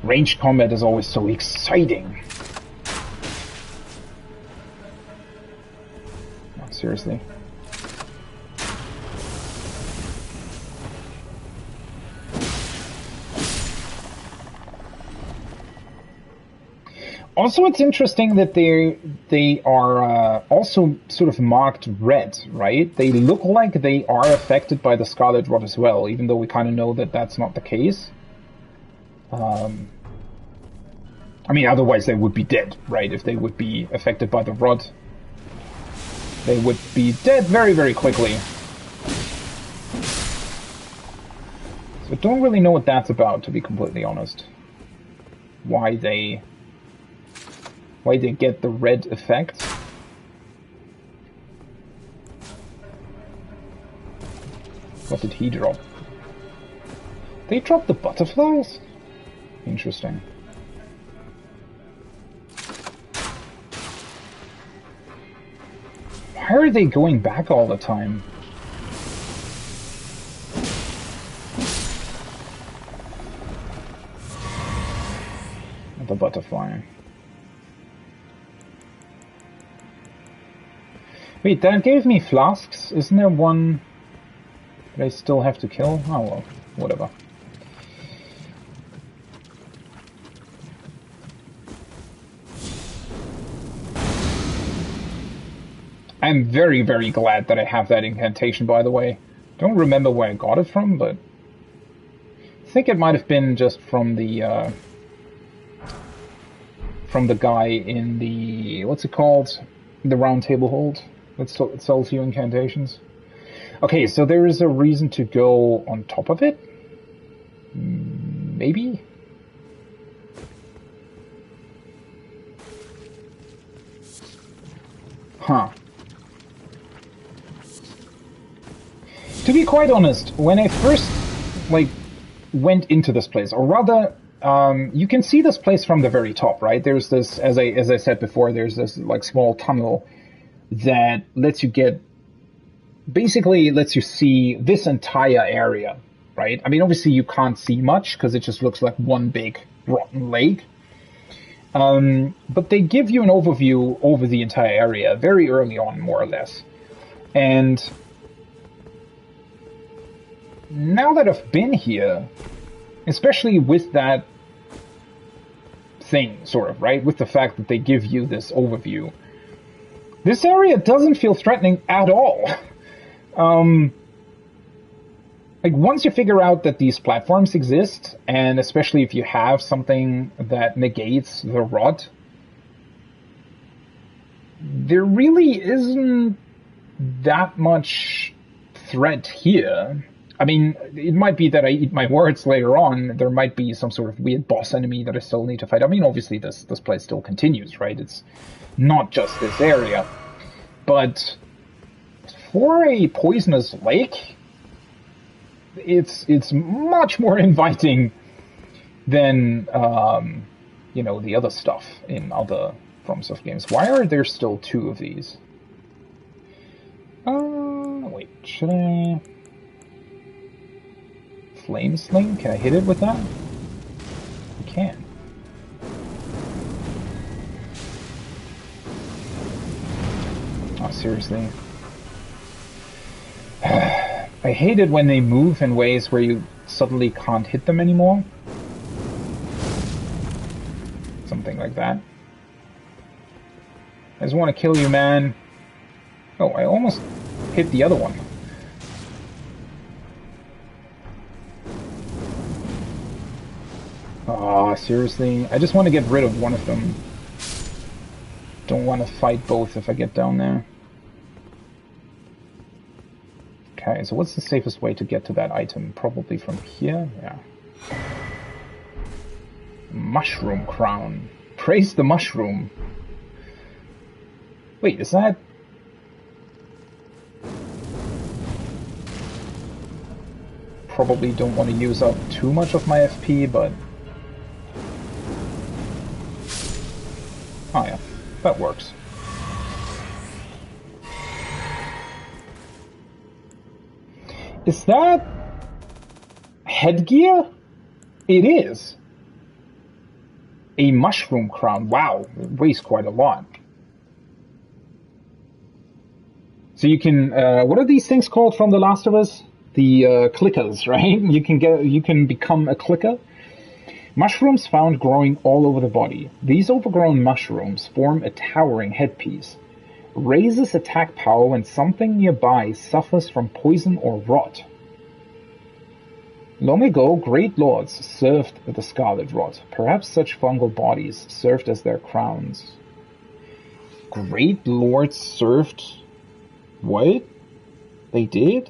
Ranged combat is always so exciting. No, seriously. Also, it's interesting that they are also sort of marked red, right? They look like they are affected by the Scarlet Rot as well, even though we kind of know that that's not the case. I mean, otherwise they would be dead, right? If they would be affected by the rot, they would be dead very, very quickly. So I don't really know what that's about, to be completely honest. Why they get the red effect. What did he drop? They dropped the butterflies? Interesting. Why are they going back all the time? The butterfly. Wait, that gave me flasks. Isn't there one that I still have to kill? Oh well, whatever. I'm very, very glad that I have that incantation, by the way. Don't remember where I got it from, but I think it might have been just from the guy in the, what's it called? The Round Table Hold that sells you incantations. Okay, so there is a reason to go on top of it? Maybe? Huh. To be quite honest, when I first, went into this place, or rather, you can see this place from the very top, right? There's this, as I said before, there's this like small tunnel that basically lets you see this entire area, right? I mean, obviously you can't see much because it just looks like one big rotten lake. But they give you an overview over the entire area very early on, more or less. And now that I've been here, especially with that thing, sort of, right? With the fact that they give you this overview, this area doesn't feel threatening at all. Like, once you figure out that these platforms exist, and especially if you have something that negates the rot, there really isn't that much threat here. I mean, it might be that I eat my words later on. There might be some sort of weird boss enemy that I still need to fight. I mean, obviously this place still continues, right? It's not just this area. But for a poisonous lake, it's much more inviting than the other stuff in other FromSoft games. Why are there still 2 of these? Wait, should I flame sling? Can I hit it with that? I can. Oh, seriously. I hate it when they move in ways where you suddenly can't hit them anymore. Something like that. I just want to kill you, man. Oh, I almost hit the other one. Ah, seriously? I just want to get rid of one of them. Don't want to fight both if I get down there. Okay, so what's the safest way to get to that item? Probably from here? Yeah. Mushroom crown. Praise the mushroom. Wait, is that... Probably don't want to use up too much of my FP, but... Oh yeah, that works. Is that headgear? It is. A mushroom crown. Wow, it weighs quite a lot. So you can, what are these things called from The Last of Us? The clickers, right? You can become a clicker. Mushrooms found growing all over the body. These overgrown mushrooms form a towering headpiece. Raises attack power when something nearby suffers from poison or rot. Long ago, great lords served the scarlet rot. Perhaps such fungal bodies served as their crowns. Great lords served... What? They did?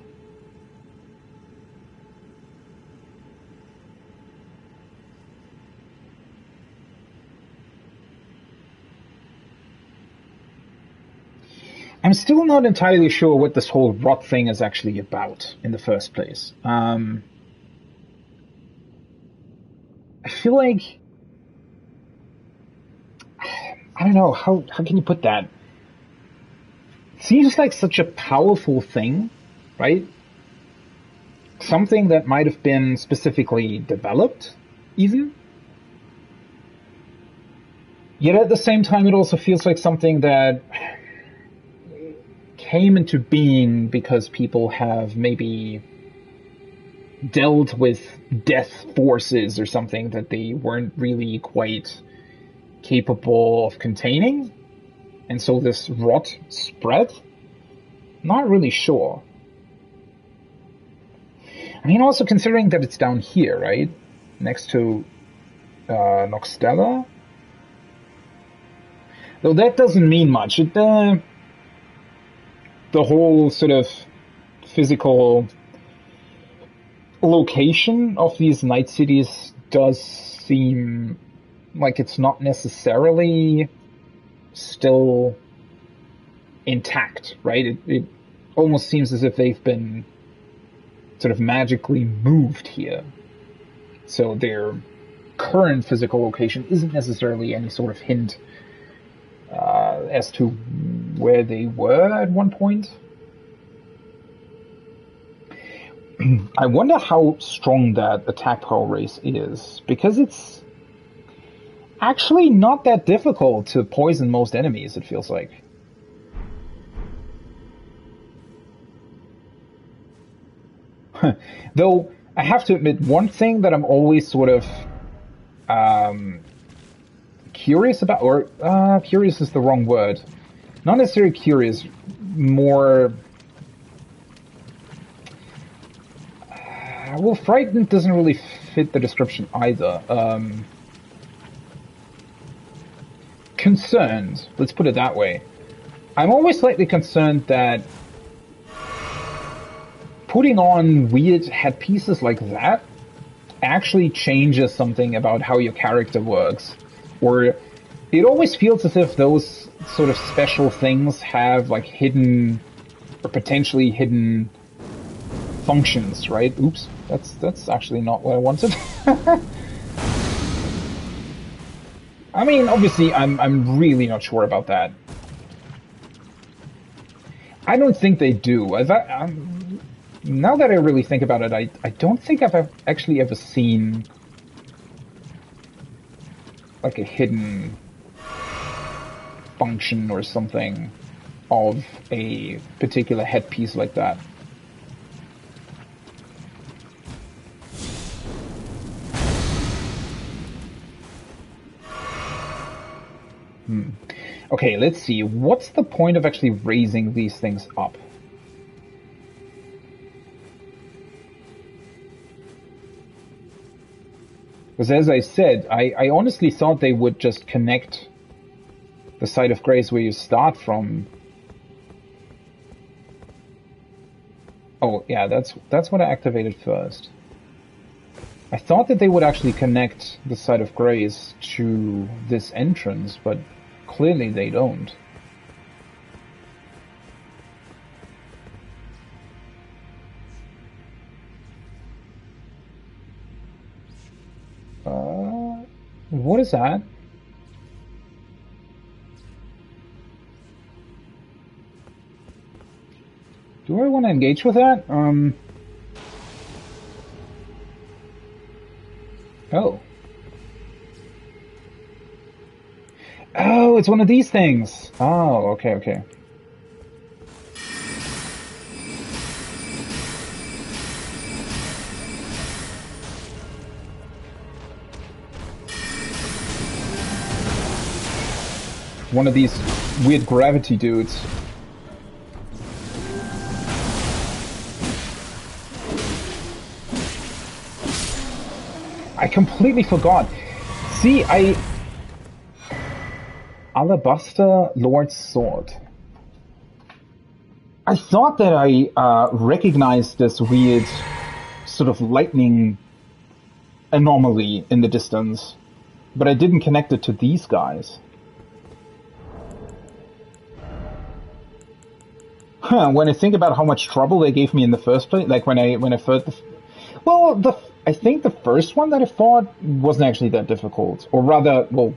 I'm still not entirely sure what this whole rot thing is actually about in the first place. I feel like... I don't know, how can you put that? It seems like such a powerful thing, right? Something that might have been specifically developed, even. Yet at the same time, it also feels like something that came into being because people have maybe dealt with death forces or something that they weren't really quite capable of containing. And so this rot spread? Not really sure. I mean, also considering that it's down here, right? Next to Noxtella? Though that doesn't mean much. The whole sort of physical location of these night cities does seem like it's not necessarily still intact, right? It almost seems as if they've been sort of magically moved here. So their current physical location isn't necessarily any sort of hint as to where they were at one point. I wonder how strong that attack power race is, because it's actually not that difficult to poison most enemies, it feels like. Though, I have to admit, one thing that I'm always sort of curious about, or curious is the wrong word. Not necessarily curious, more... well, frightened doesn't really fit the description either. Concerned, let's put it that way. I'm always slightly concerned that putting on weird headpieces like that actually changes something about how your character works. Or it always feels as if those sort of special things have like hidden or potentially hidden functions, right? Oops, that's actually not what I wanted. I mean, obviously, I'm really not sure about that. I don't think they do. Now that I really think about it, I don't think I've actually ever seen like a hidden function or something of a particular headpiece like that. Okay, let's see. What's the point of actually raising these things up? Because as I said, I honestly thought they would just connect the site of grace where you start from. Oh, yeah, that's what I activated first. I thought that they would actually connect the site of grace to this entrance, but clearly they don't. What is that? Do I want to engage with that? Oh. Oh, it's one of these things. Oh, okay. One of these weird gravity dudes. I completely forgot. See, Alabaster Lord's Sword. I thought that I recognized this weird sort of lightning anomaly in the distance, but I didn't connect it to these guys. When I think about how much trouble they gave me in the first place, like when I first... Well, I think the first one that I fought wasn't actually that difficult. Or rather, well,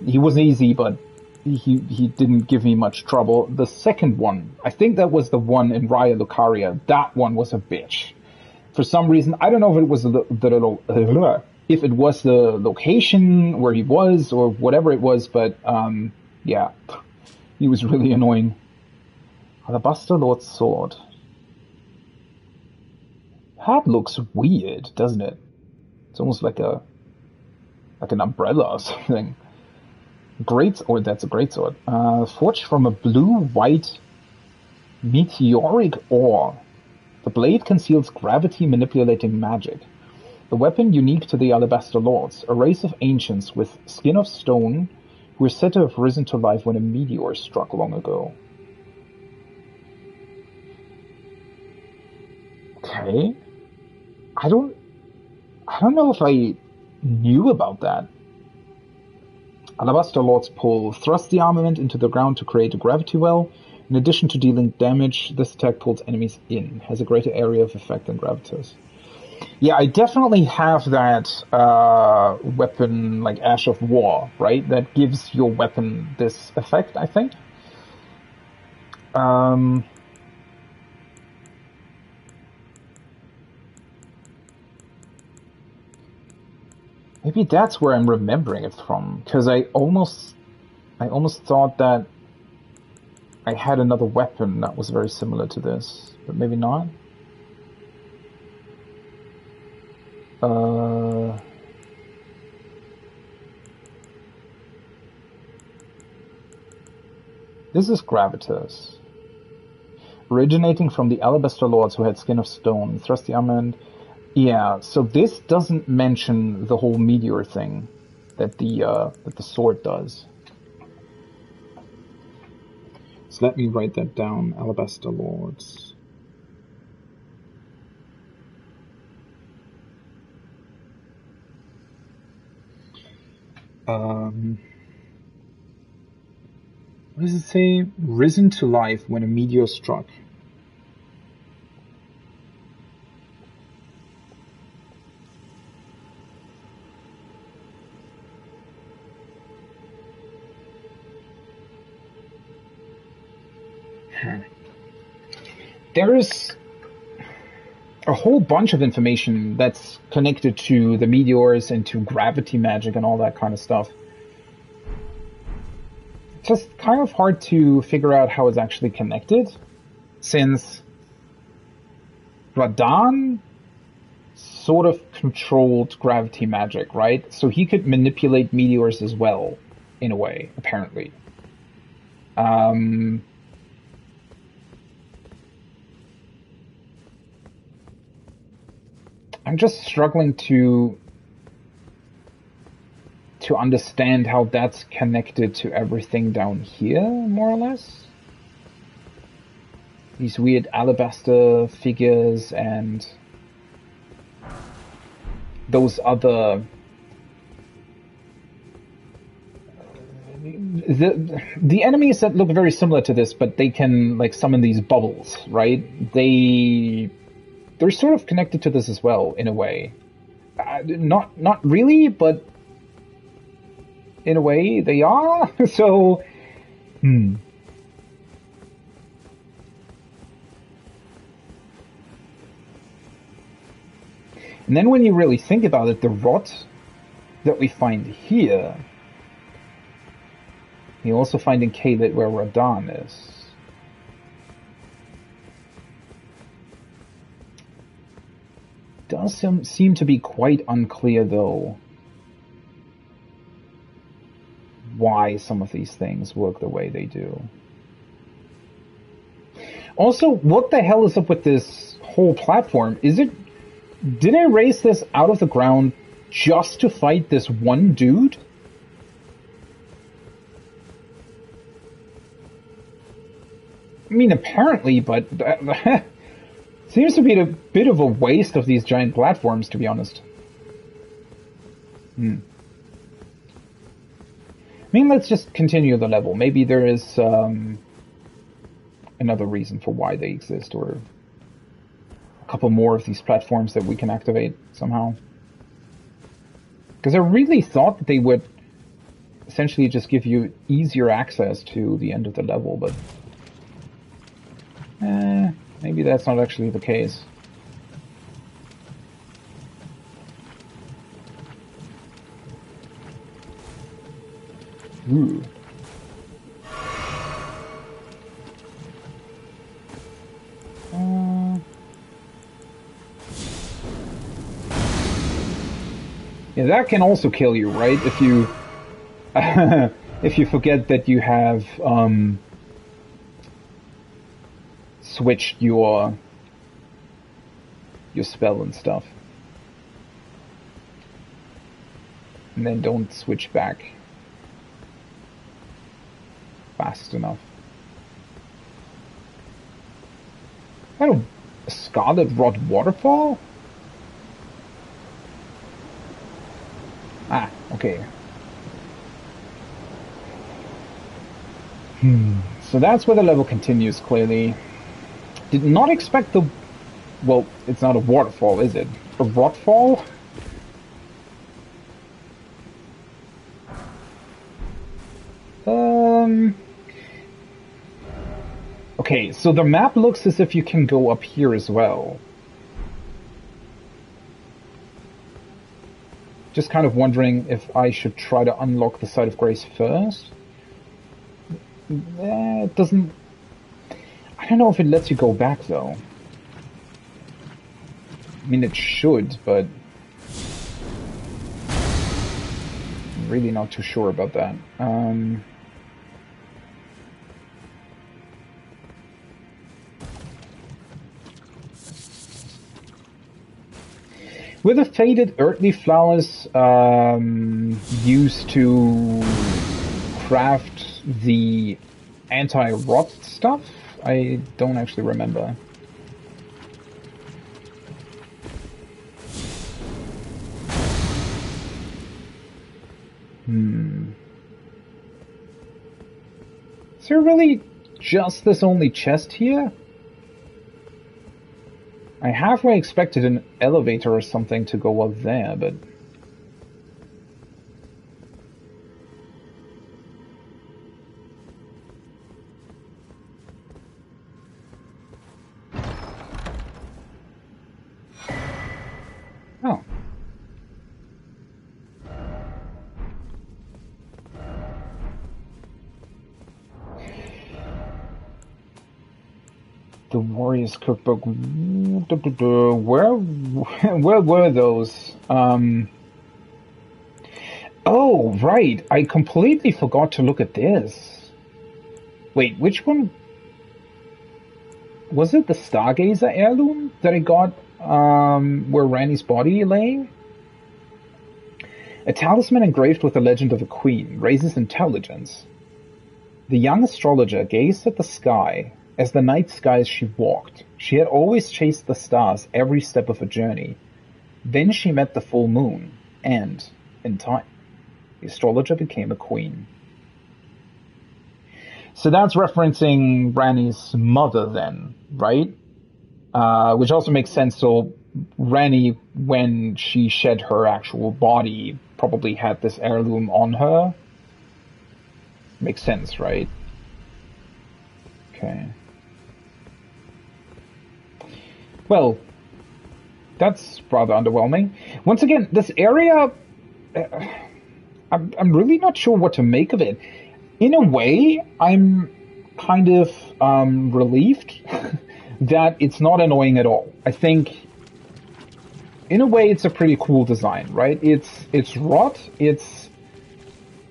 he was easy, but he didn't give me much trouble. The second one, I think that was the one in Raya Lucaria. That one was a bitch. For some reason, I don't know if it was if it was the location where he was or whatever it was, but yeah, he was really annoying. Alabaster Lord's Sword. That looks weird, doesn't it? It's almost like an umbrella or something. That's a great sword. Forged from a blue-white meteoric ore. The blade conceals gravity-manipulating magic. The weapon unique to the Alabaster Lords, a race of ancients with skin of stone who are said to have risen to life when a meteor struck long ago. Okay. I don't know if I knew about that. Alabaster Lord's Pull. Thrust the armament into the ground to create a gravity well. In addition to dealing damage, this attack pulls enemies in. Has a greater area of effect than Gravitas. Yeah, I definitely have that weapon, like Ash of War, right? That gives your weapon this effect, I think. Um, Maybe that's where I'm remembering it from, because I almost thought that I had another weapon that was very similar to this, but maybe not. Uh, this is Gravitas. Originating from the Alabaster Lords who had skin of stone. Thrust the armament. Yeah, so this doesn't mention the whole meteor thing that the sword does. So let me write that down. Alabaster Lords. What does it say? Risen to life when a meteor struck. There's a whole bunch of information that's connected to the meteors and to gravity magic and all that kind of stuff. Just kind of hard to figure out how it's actually connected, since Radahn sort of controlled gravity magic, right? So he could manipulate meteors as well, in a way, apparently. I'm just struggling to understand how that's connected to everything down here, more or less. These weird alabaster figures and those other... The enemies that look very similar to this, but they can like summon these bubbles, right? They're sort of connected to this as well, in a way. Not really, but in a way they are. So, And then when you really think about it, the rot that we find here, you also find in Caelid where Radahn is. Does seem to be quite unclear, though, why some of these things work the way they do. Also, what the hell is up with this whole platform? Did I raise this out of the ground just to fight this one dude? I mean, apparently, but seems to be a bit of a waste of these giant platforms, to be honest. I mean, let's just continue the level. Maybe there is another reason for why they exist, or a couple more of these platforms that we can activate somehow. Because I really thought that they would essentially just give you easier access to the end of the level, but maybe that's not actually the case. Ooh. Yeah, that can also kill you, right? If you if you forget that you have switched your spell and stuff, and then don't switch back fast enough. I don't... A Scarlet Rot waterfall? Ah, okay. So that's where the level continues, clearly. Did not expect the Well, it's not a waterfall, is it? A rotfall? Okay, so the map looks as if you can go up here as well. Just kind of wondering if I should try to unlock the Site of Grace first. It doesn't... I don't know if it lets you go back, though. I mean, it should, but... I'm really not too sure about that. Were the faded earthly flowers used to craft the anti-rot stuff? I don't actually remember. Is there really just this only chest here? I halfway expected an elevator or something to go up there, but... Oh. The Warrior's Cookbook. Where were those? Oh, right. I completely forgot to look at this. Wait, which one? Was it the Stargazer heirloom that I got where Ranni's body laying? A talisman engraved with the legend of a queen raises intelligence. The young astrologer gazed at the sky. As the night skies she walked, she had always chased the stars every step of her journey. Then she met the full moon, and, in time, the astrologer became a queen. So that's referencing Ranni's mother then, right? Which also makes sense. So Ranni, when she shed her actual body, probably had this heirloom on her. Makes sense, right? Okay. Well, that's rather underwhelming. Once again, this area, I'm really not sure what to make of it. In a way, I'm kind of relieved that it's not annoying at all. I think, in a way, it's a pretty cool design, right? It's rot, it's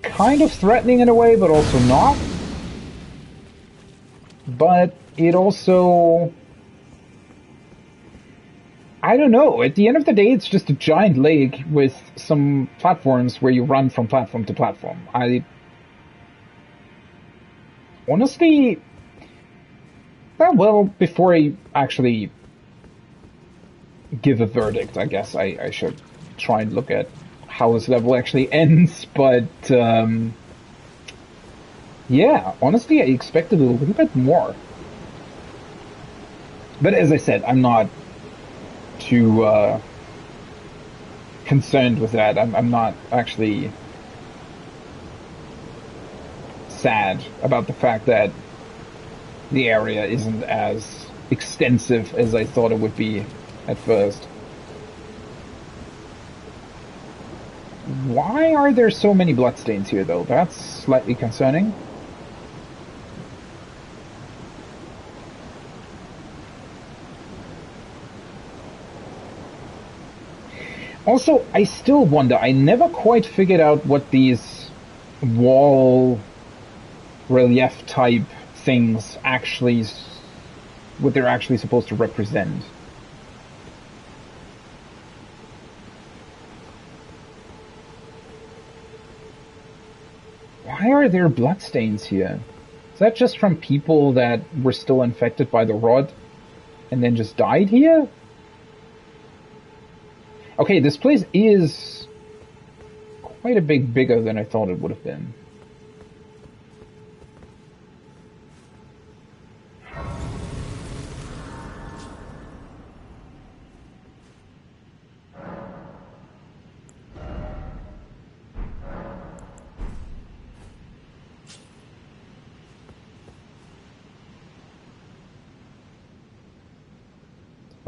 kind of threatening in a way, but also not. But it also... I don't know. At the end of the day, it's just a giant lake with some platforms where you run from platform to platform. Honestly... Well, before I actually give a verdict, I guess I should try and look at how this level actually ends, but... yeah, honestly, I expected a little bit more. But as I said, I'm not too concerned with that. I'm not actually sad about the fact that the area isn't as extensive as I thought it would be at first. Why are there so many bloodstains here, though? That's slightly concerning. Also, I still wonder, I never quite figured out what these wall relief type things actually, what they're actually supposed to represent. Why are there bloodstains here? Is that just from people that were still infected by the rod and then just died here? Okay, this place is quite a bit bigger than I thought it would have been.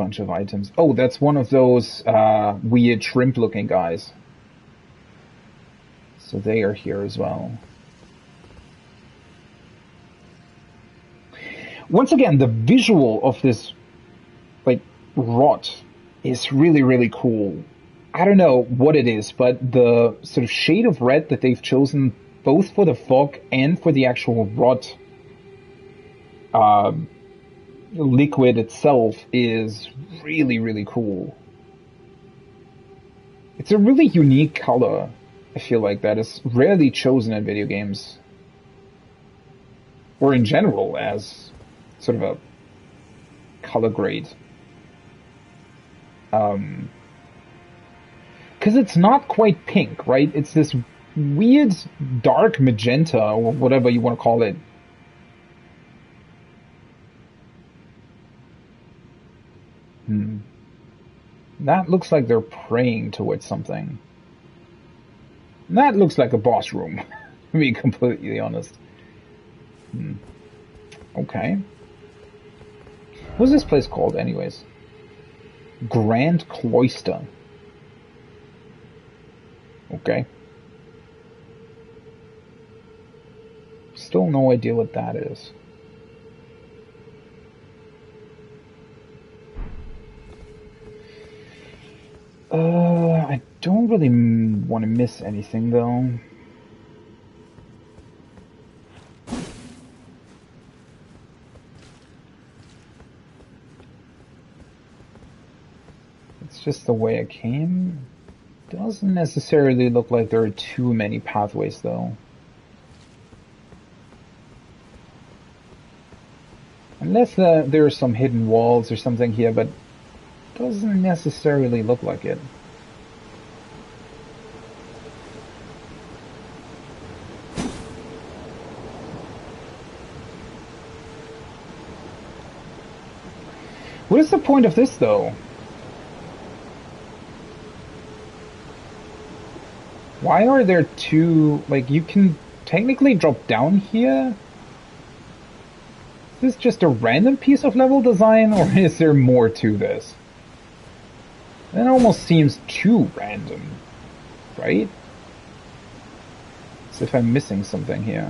bunch of items. Oh, that's one of those weird shrimp-looking guys. So they are here as well. Once again, the visual of this, like, rot is really, really cool. I don't know what it is, but the sort of shade of red that they've chosen both for the fog and for the actual rot liquid itself is really, really cool. It's a really unique color, I feel like, that is rarely chosen in video games. Or in general, as sort of a color grade. Because it's not quite pink, right? It's this weird dark magenta, or whatever you want to call it. That looks like they're praying towards something. That looks like a boss room, to be completely honest. Okay. What's this place called, anyways? Grand Cloister. Okay. Still no idea what that is. I don't really want to miss anything, though. It's just the way I came. Doesn't necessarily look like there are too many pathways, though. Unless there are some hidden walls or something here, but doesn't necessarily look like it. What is the point of this, though? Why are there two... Like, you can technically drop down here? Is this just a random piece of level design, or is there more to this? That almost seems too random, right? As if I'm missing something here.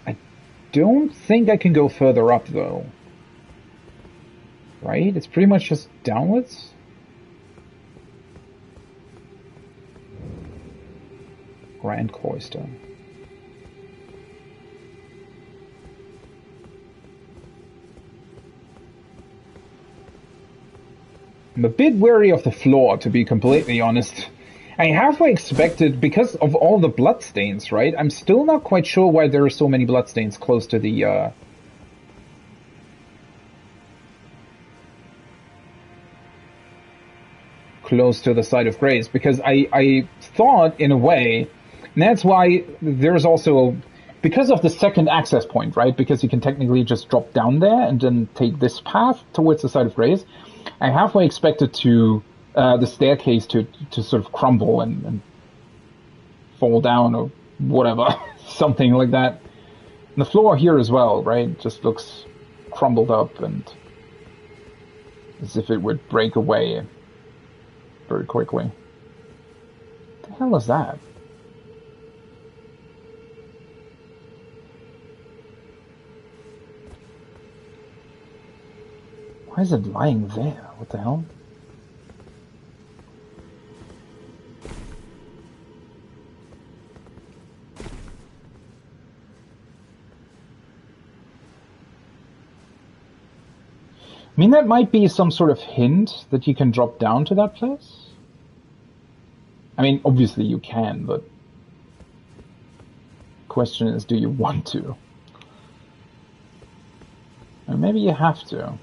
I don't think I can go further up, though. Right? It's pretty much just downwards? Grand Cloister. I'm a bit wary of the floor, to be completely honest. I halfway expected, because of all the bloodstains, right? I'm still not quite sure why there are so many bloodstains close to the, close to the site of grace, because I thought, in a way, and that's why there's also, because of the second access point, right? Because you can technically just drop down there and then take this path towards the site of grace. I halfway expected the staircase to sort of crumble and fall down or whatever, something like that. And the floor here as well, right? Just looks crumbled up and as if it would break away very quickly. What the hell is that? Why is it lying there? What the hell? I mean, that might be some sort of hint that you can drop down to that place. I mean, obviously you can, but the question is, do you want to? Or maybe you have to.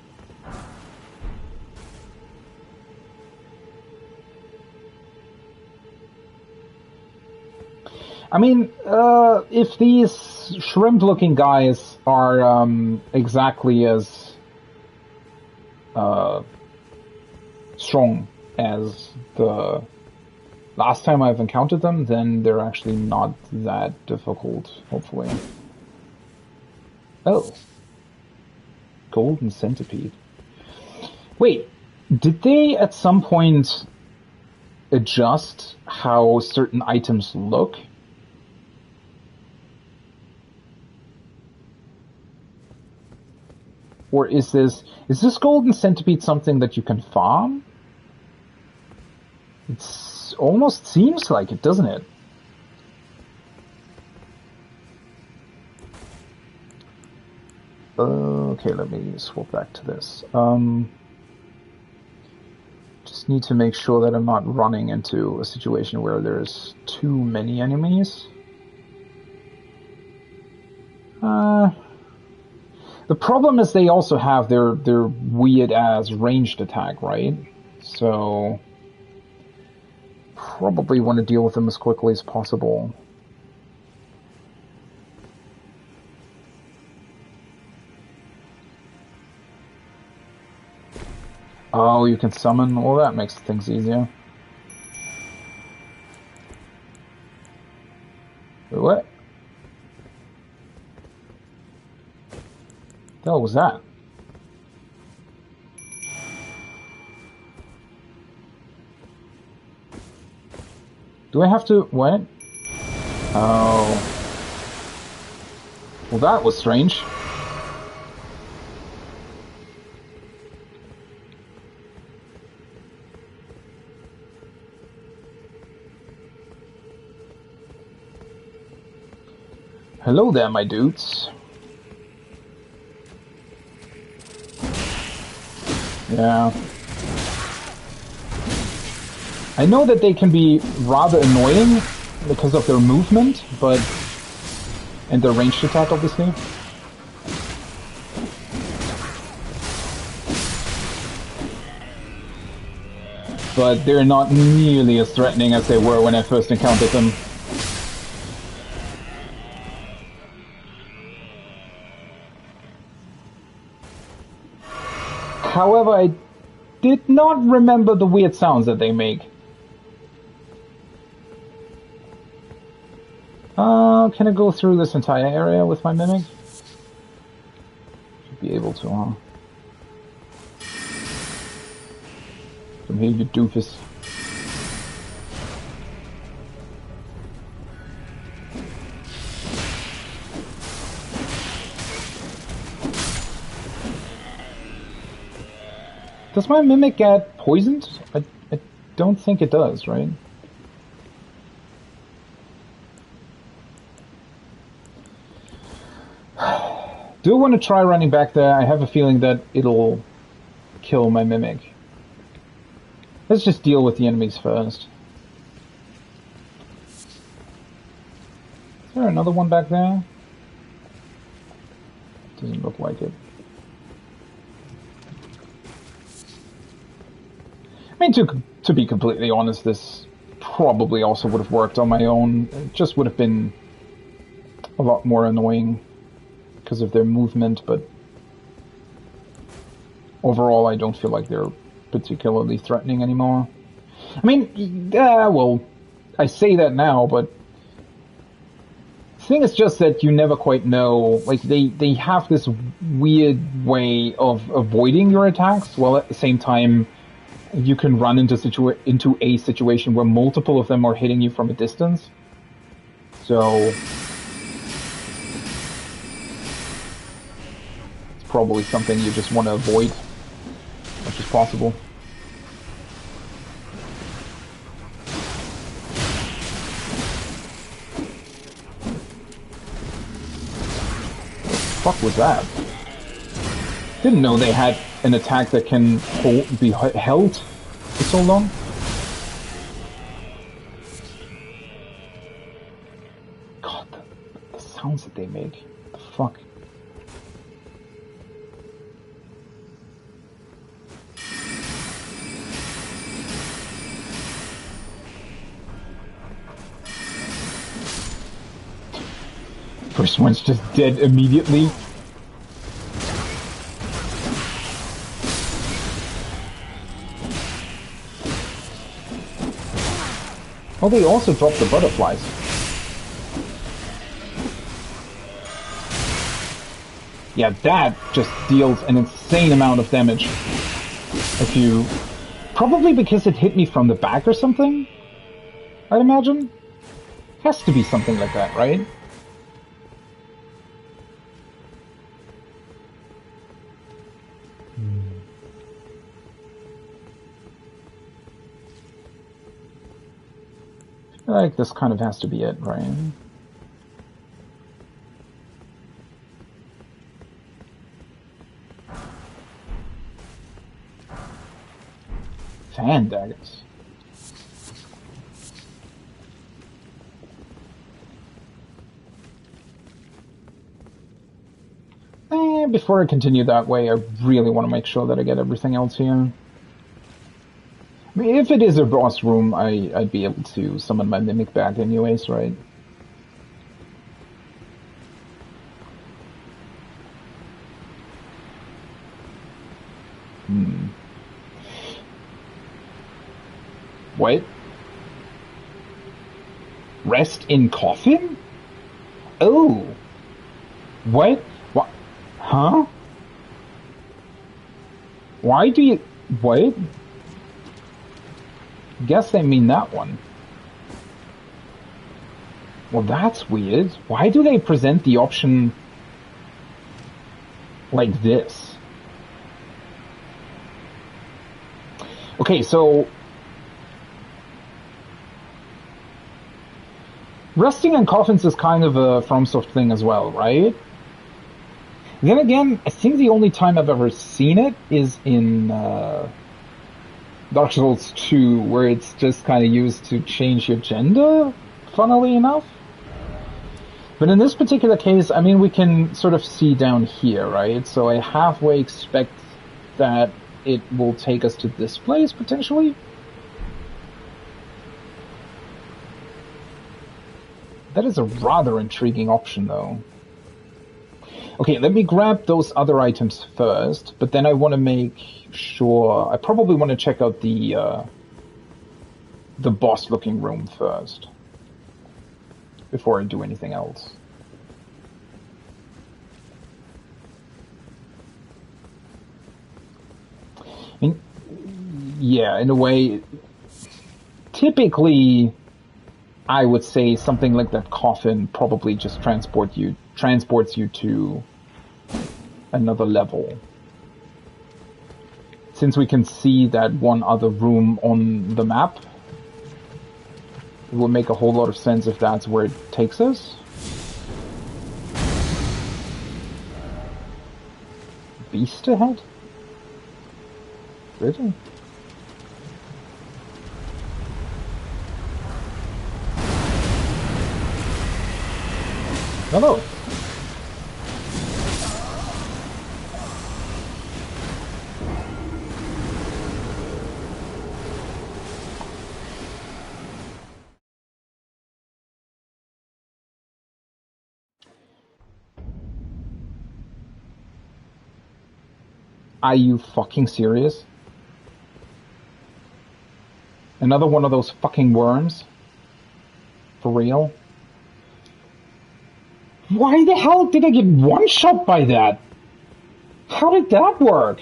I mean, if these shrimp-looking guys are exactly as strong as the last time I've encountered them, then they're actually not that difficult, hopefully. Oh. Golden centipede. Wait, did they at some point adjust how certain items look? Or is this golden centipede something that you can farm? It almost seems like it, doesn't it? Okay, let me swap back to this. Just need to make sure that I'm not running into a situation where there's too many enemies. The problem is they also have their weird ass ranged attack, right? So probably want to deal with them as quickly as possible. Oh, you can summon? Well, that makes things easier. What? The hell was that? Do I have to... what? Oh. Well, that was strange. Hello there, my dudes. Yeah. I know that they can be rather annoying because of their movement, but... and their ranged attack, obviously. But they're not nearly as threatening as they were when I first encountered them. However, I did not remember the weird sounds that they make. Can I go through this entire area with my mimic? Should be able to, huh? Come here, you doofus. Does my mimic get poisoned? I don't think it does, right? Do want to try running back there. I have a feeling that it'll kill my mimic. Let's just deal with the enemies first. Is there another one back there? Doesn't look like it. I mean, to be completely honest, this probably also would have worked on my own. It just would have been a lot more annoying because of their movement, but overall I don't feel like they're particularly threatening anymore. I mean, well, I say that now, but the thing is just that you never quite know. Like, they have this weird way of avoiding your attacks, while at the same time you can run into a situation where multiple of them are hitting you from a distance. So it's probably something you just want to avoid as much as possible. What the fuck was that? Didn't know they had an attack that can be held for so long. God, the sounds that they make. What the fuck? First one's just dead immediately. Oh, they also dropped the butterflies. Yeah, that just deals an insane amount of damage. If you... Probably because it hit me from the back or something, I'd imagine. Has to be something like that, right? Like, this kind of has to be it, right? Fan daggers. Before I continue that way, I really want to make sure that I get everything else here. I mean, if it is a boss room, I'd be able to summon my mimic back anyways, right? What? Rest in coffin? Oh. What? What? Huh? Why do you... What? Guess they mean that one. Well, that's weird. Why do they present the option like this? Okay, so... Resting in coffins is kind of a FromSoft thing as well, right? Then again, I think the only time I've ever seen it is in Dark Souls 2, where it's just kind of used to change your gender, funnily enough. But in this particular case, I mean, we can sort of see down here, right? So I halfway expect that it will take us to this place, potentially. That is a rather intriguing option, though. Okay, let me grab those other items first, but then I want to make sure... I probably want to check out the boss-looking room first, before I do anything else. I mean, yeah, in a way, typically... I would say something like that coffin probably just transports you to another level. Since we can see that one other room on the map, it will make a whole lot of sense if that's where it takes us. Beast ahead? Really? Hello. Are you fucking serious? Another one of those fucking worms? For real? Why the hell did I get one-shot by that? How did that work?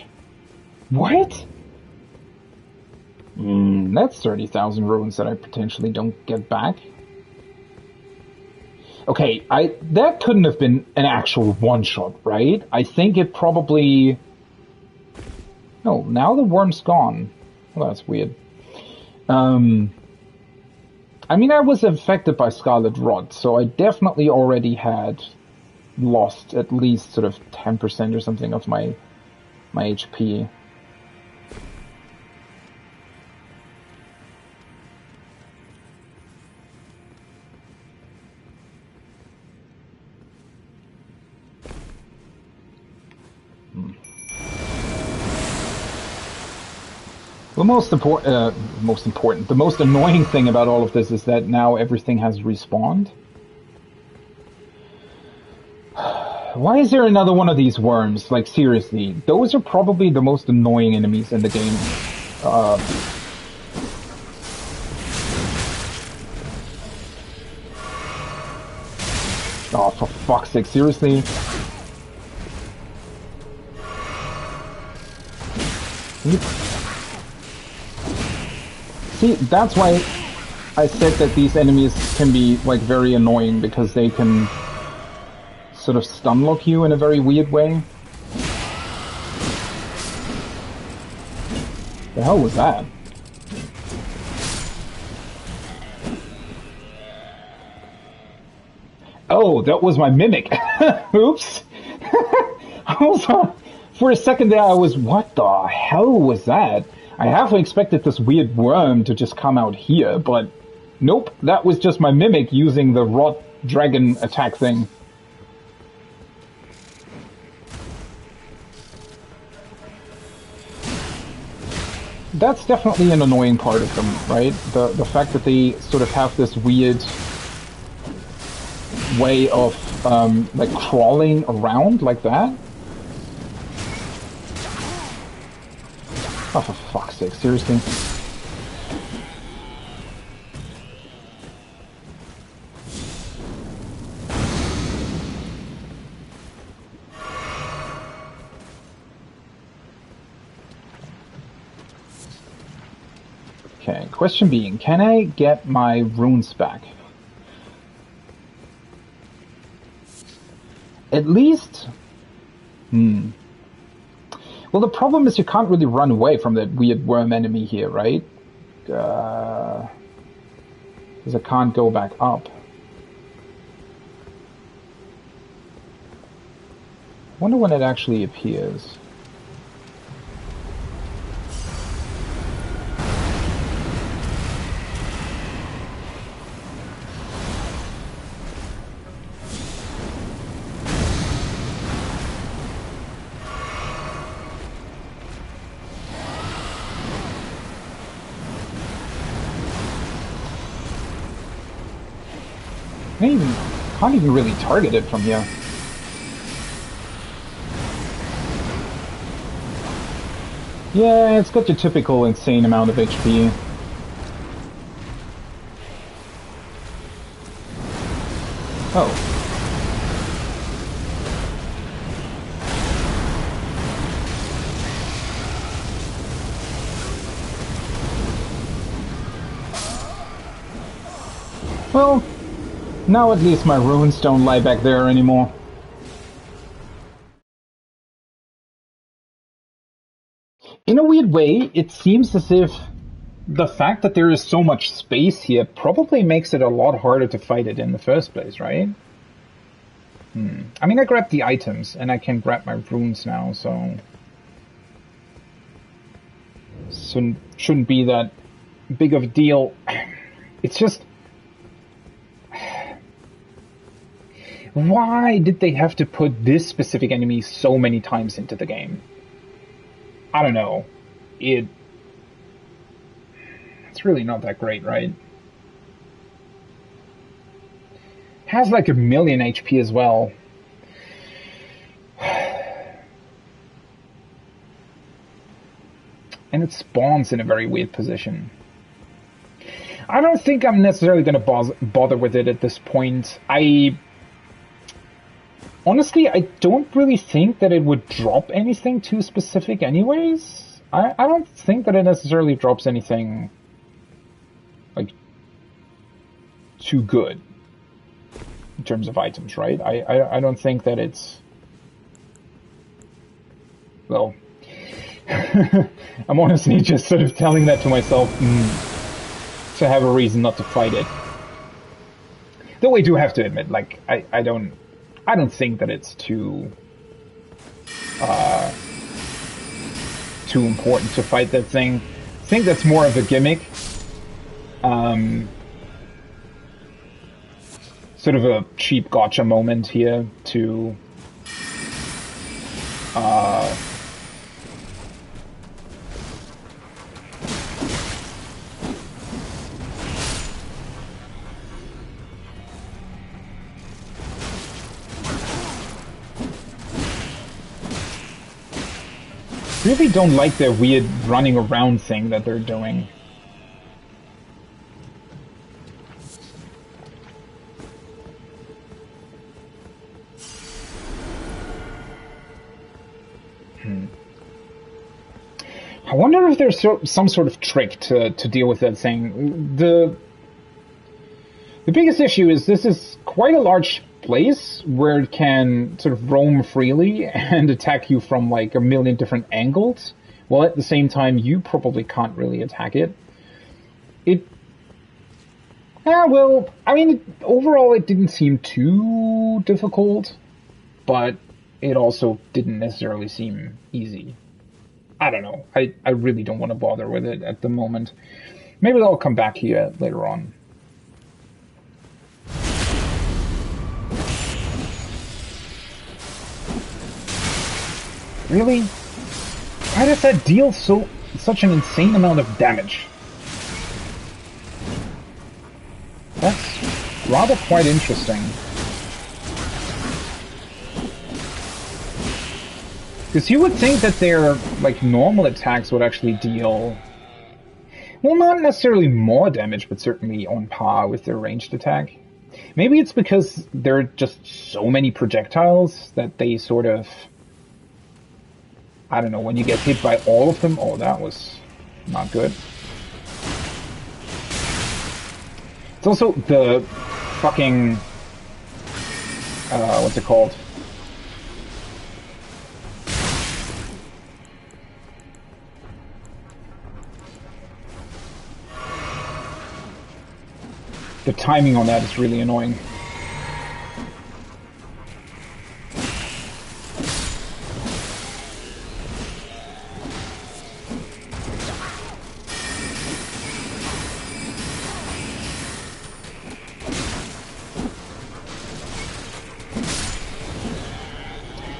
What? That's 30,000 runes that I potentially don't get back. Okay, that couldn't have been an actual one-shot, right? I think it probably... No, now the worm's gone. Well, that's weird. I mean, I was affected by Scarlet Rot, so I definitely already had lost at least sort of 10% or something of my HP. The most annoying thing about all of this is that now everything has respawned. Why is there another one of these worms? Like, seriously, those are probably the most annoying enemies in the game. Oh, for fuck's sake, seriously? See, that's why I said that these enemies can be, like, very annoying, because they can sort of stun lock you in a very weird way. The hell was that? Oh, that was my mimic. Oops. For a second there I was, what the hell was that? I half expected this weird worm to just come out here, but nope, that was just my mimic using the rot dragon attack thing. That's definitely an annoying part of them, right? The fact that they sort of have this weird way of like crawling around like that. Oh, for fuck's sake, seriously? Okay, question being, can I get my runes back? At least... Well, the problem is you can't really run away from that weird worm enemy here, right? Because I can't go back up. I wonder when it actually appears. Can't even really target it from here. Yeah, it's got your typical insane amount of HP. Oh. Well, now at least my runes don't lie back there anymore. In a weird way, it seems as if the fact that there is so much space here probably makes it a lot harder to fight it in the first place, right? I mean, I grabbed the items, and I can grab my runes now, so shouldn't be that big of a deal. It's just... Why did they have to put this specific enemy so many times into the game? I don't know. It's really not that great, right? Has like 1 million HP as well. And it spawns in a very weird position. I don't think I'm necessarily going to bother with it at this point. Honestly, I don't really think that it would drop anything too specific anyways. I don't think that it necessarily drops anything, like, too good in terms of items, right? I don't think that it's... Well, I'm honestly just sort of telling that to myself to have a reason not to fight it. Though I do have to admit, like, I don't think that it's too important to fight that thing. I think that's more of a gimmick. Sort of a cheap gotcha moment here to really don't like the weird running around thing that they're doing. I wonder if there's some sort of trick to deal with that thing. The biggest issue is this is quite a large place where it can sort of roam freely and attack you from like a million different angles, while at the same time you probably can't really attack it. Well, I mean, overall it didn't seem too difficult, but it also didn't necessarily seem easy. I don't know. I really don't want to bother with it at the moment. Maybe I'll come back here later on. Really? Why does that deal such an insane amount of damage? That's rather quite interesting. Because you would think that their, like, normal attacks would actually deal... Well, not necessarily more damage, but certainly on par with their ranged attack. Maybe it's because there are just so many projectiles that they sort of... I don't know, when you get hit by all of them... Oh, that was not good. It's also the fucking... what's it called? The timing on that is really annoying.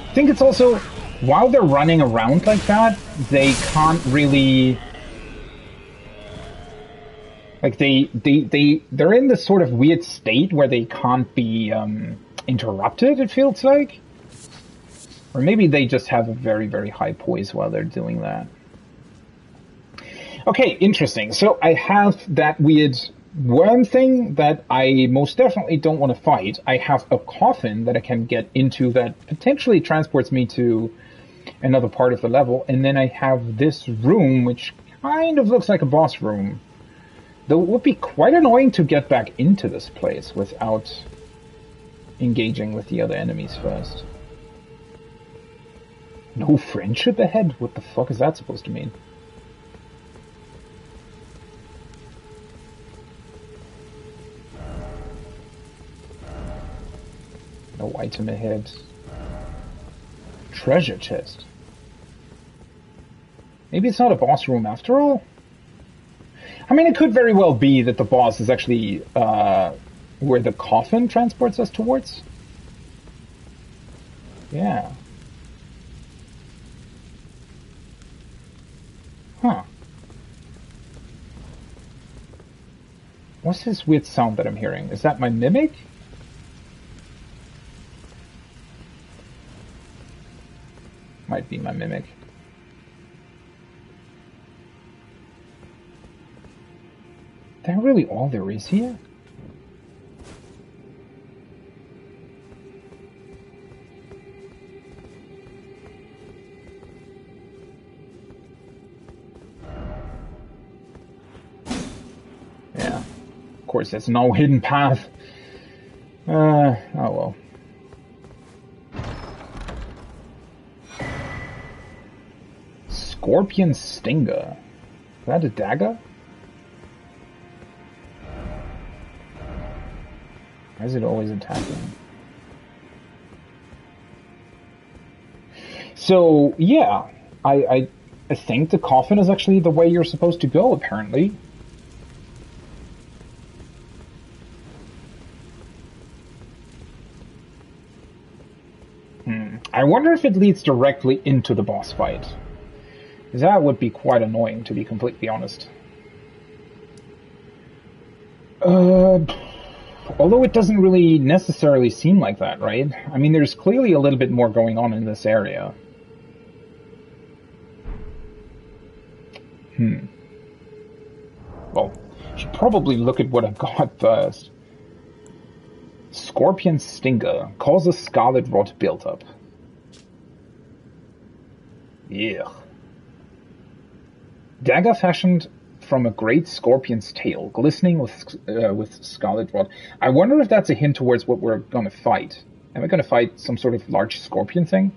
I think it's also, while they're running around like that, they can't really... Like, they're in this sort of weird state where they can't be interrupted, it feels like. Or maybe they just have a very, very high poise while they're doing that. Okay, interesting. So I have that weird worm thing that I most definitely don't want to fight. I have a coffin that I can get into that potentially transports me to another part of the level. And then I have this room, which kind of looks like a boss room. Though it would be quite annoying to get back into this place without engaging with the other enemies first. No friendship ahead? What the fuck is that supposed to mean? No item ahead. Treasure chest. Maybe it's not a boss room after all? I mean, it could very well be that the boss is actually where the coffin transports us towards. Yeah. Huh. What's this weird sound that I'm hearing? Is that my mimic? Might be my mimic. Is that really all there is here? Yeah. Of course, there's no hidden path. Oh well. Scorpion Stinger. Is that a dagger? Why is it always attacking? So, yeah. I think the coffin is actually the way you're supposed to go, apparently. I wonder if it leads directly into the boss fight. Because that would be quite annoying, to be completely honest. Although it doesn't really necessarily seem like that, right? I mean, there's clearly a little bit more going on in this area. Well, I should probably look at what I've got first. Scorpion Stinger causes scarlet rot buildup. Yeah. Dagger fashioned from a great scorpion's tail, glistening with scarlet rod. I wonder if that's a hint towards what we're gonna fight. Am I gonna fight some sort of large scorpion thing?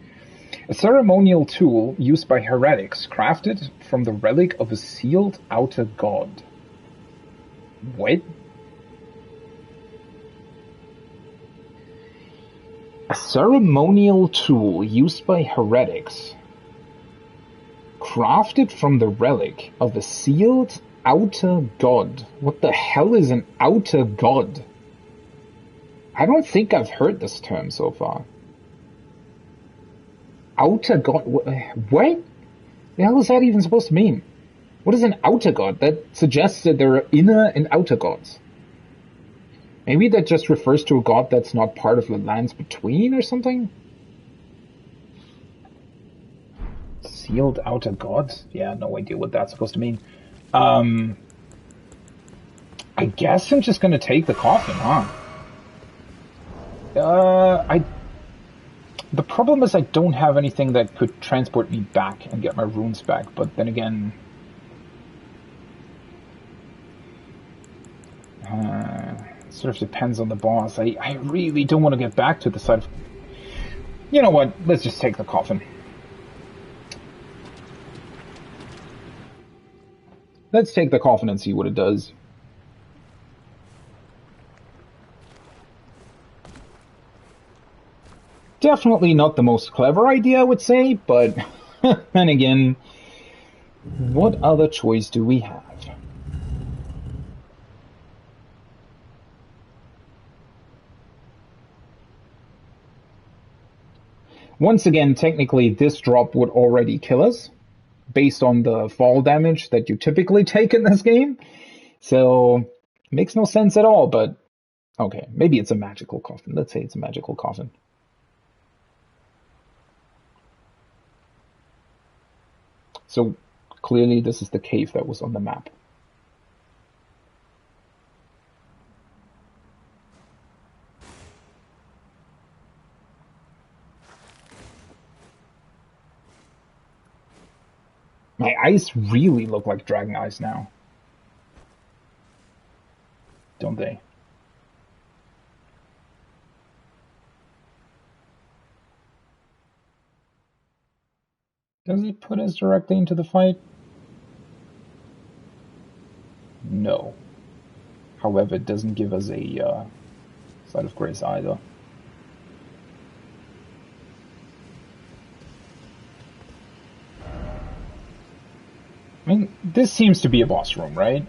A ceremonial tool used by heretics, crafted from the relic of a sealed outer god. What? A ceremonial tool used by heretics, crafted from the relic of a sealed outer god. What the hell is an outer god? I don't think I've heard this term so far. Outer god? What? The hell is that even supposed to mean? What is an outer god? That suggests that there are inner and outer gods. Maybe that just refers to a god that's not part of the lands between or something? Sealed outer gods? Yeah, no idea what that's supposed to mean. I guess I'm just gonna take the coffin, huh? The problem is I don't have anything that could transport me back and get my runes back, but then again... it sort of depends on the boss. I really don't want to get back to the side of... You know what? Let's just take the coffin. Let's take the coffin and see what it does. Definitely not the most clever idea, I would say, but then again, what other choice do we have? Once again, technically, this drop would already kill us, based on the fall damage that you typically take in this game. So, makes no sense at all, but okay, maybe it's a magical coffin. Let's say it's a magical coffin. So, clearly this is the cave that was on the map. My eyes really look like dragon eyes now. Don't they? Does it put us directly into the fight? No. However, it doesn't give us a side of grace either. I mean, this seems to be a boss room, right?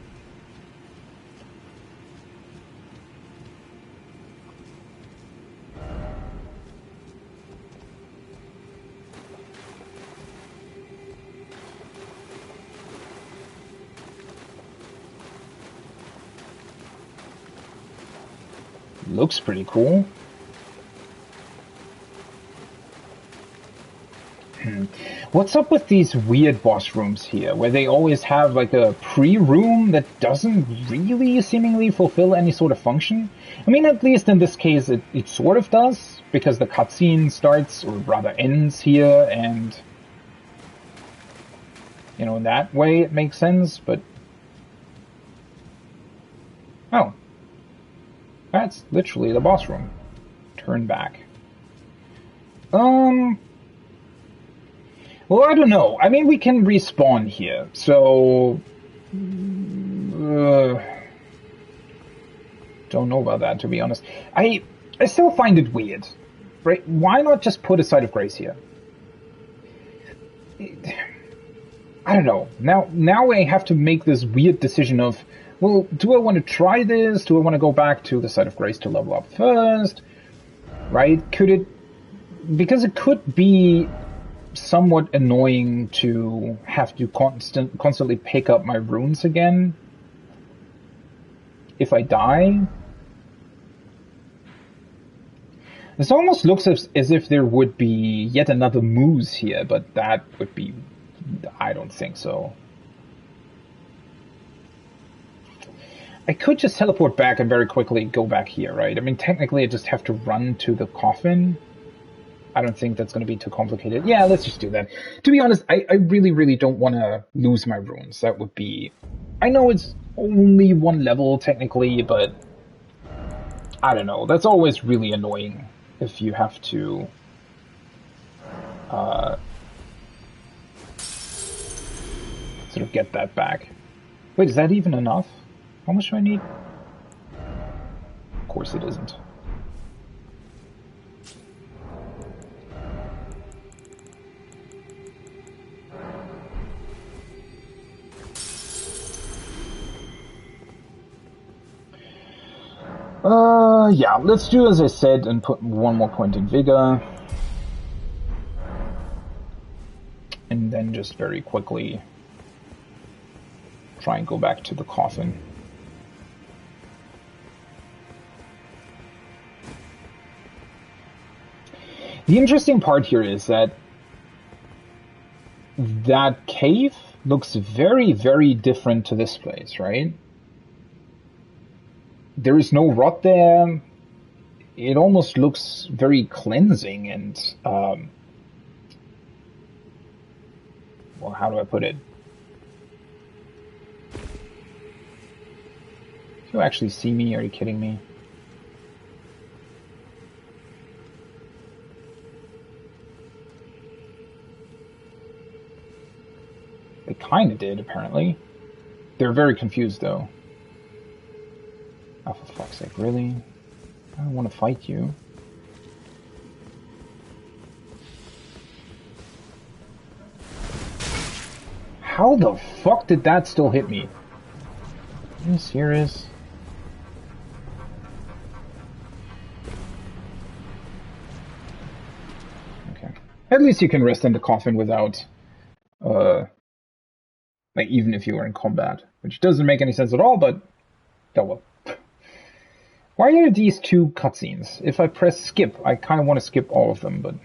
Looks pretty cool. What's up with these weird boss rooms here, where they always have like a pre-room that doesn't really seemingly fulfill any sort of function? I mean, at least in this case, it sort of does, because the cutscene starts, or rather ends here, and, you know, in that way it makes sense, but... Oh. That's literally the boss room. Turn back. Well, I don't know. I mean, we can respawn here, so... don't know about that, to be honest. I still find it weird. Right? Why not just put a side of grace here? I don't know. Now I have to make this weird decision of, well, do I want to try this? Do I want to go back to the side of grace to level up first? Right? Could it... Because it could be somewhat annoying to have to constantly pick up my runes again if I die. This almost looks as if there would be yet another moose here, but that would be... I don't think so. I could just teleport back and very quickly go back here, right? I mean, technically I just have to run to the coffin. I don't think that's going to be too complicated. Yeah, let's just do that. To be honest, I really, really don't want to lose my runes. That would be... I know it's only one level, technically, but... I don't know. That's always really annoying if you have to... sort of get that back. Wait, is that even enough? How much do I need? Of course it isn't. Yeah, let's do as I said and put one more point in Vigor. And then just very quickly try and go back to the coffin. The interesting part here is that that cave looks very, very different to this place, right? There is no rot there. It almost looks very cleansing and, well, how do I put it? Do you actually see me? Are you kidding me? They kinda did, apparently. They're very confused, though. Oh, for fuck's sake, really? I don't want to fight you. How the fuck did that still hit me? Are you serious? Okay. At least you can rest in the coffin without, like, even if you were in combat. Which doesn't make any sense at all, but... oh well. Why are these two cutscenes? If I press skip, I kind of want to skip all of them, but...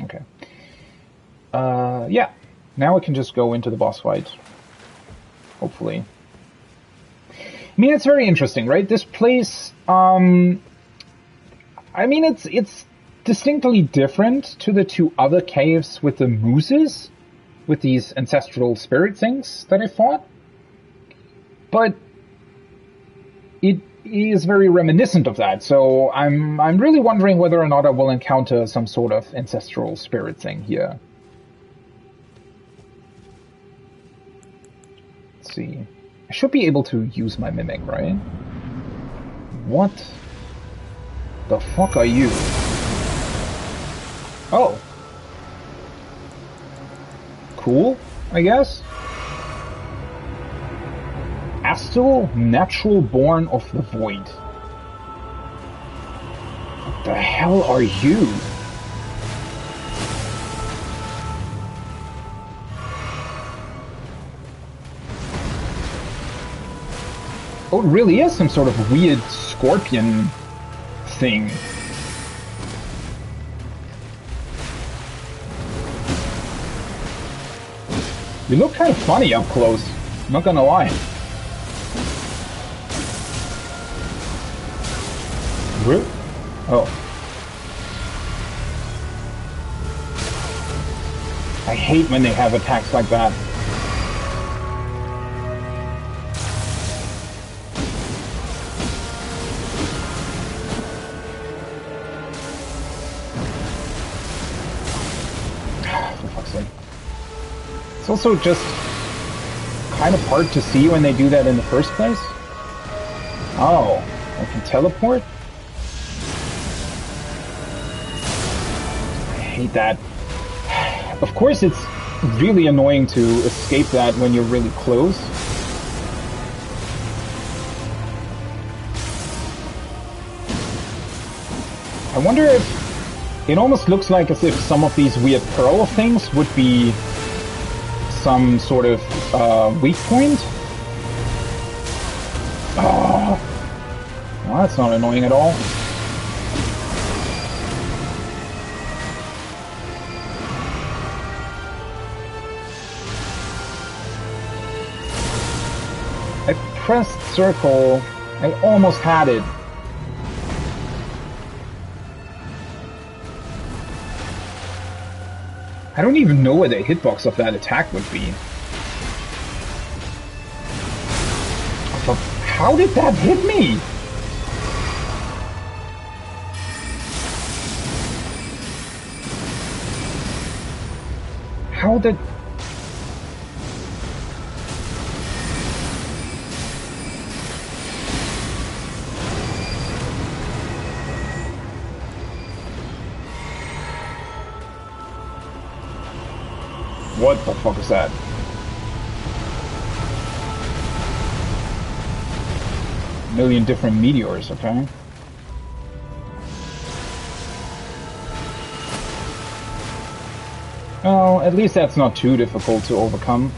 okay. Yeah. Now we can just go into the boss fight. Hopefully. I mean, it's very interesting, right? This place, I mean, it's distinctly different to the two other caves with the mooses, with these ancestral spirit things that I fought. But it is very reminiscent of that, so I'm really wondering whether or not I will encounter some sort of ancestral spirit thing here. Let's see. I should be able to use my mimic, right? What the fuck are you? Oh. Cool, I guess. Astal, natural born of the void. What the hell are you? Oh, it really is some sort of weird scorpion thing. You look kind of funny up close, I'm not gonna lie. Oh. I hate when they have attacks like that. For fuck's sake. It's also just kind of hard to see when they do that in the first place. Oh, I can teleport? I hate that. Of course it's really annoying to escape that when you're really close. I wonder if it almost looks like as if some of these weird pearl things would be some sort of weak point. Oh, well, that's not annoying at all. I pressed circle. I almost had it. I don't even know where the hitbox of that attack would be. How did that hit me? How did... What the fuck is that? A million different meteors, okay? Well, at least that's not too difficult to overcome.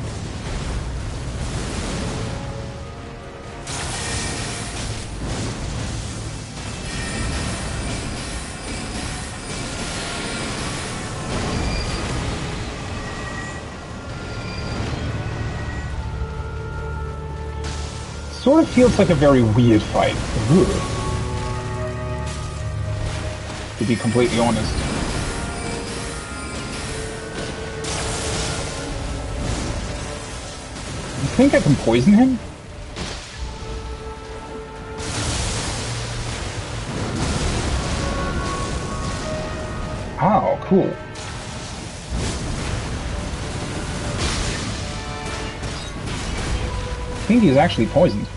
Sort of feels like a very weird fight. Ugh. To be completely honest. You think I can poison him? Oh, cool. I think he's actually poisoned.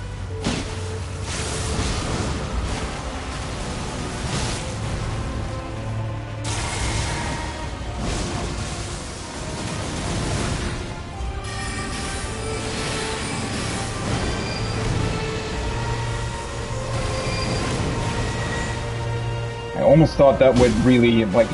I almost thought that would really, like...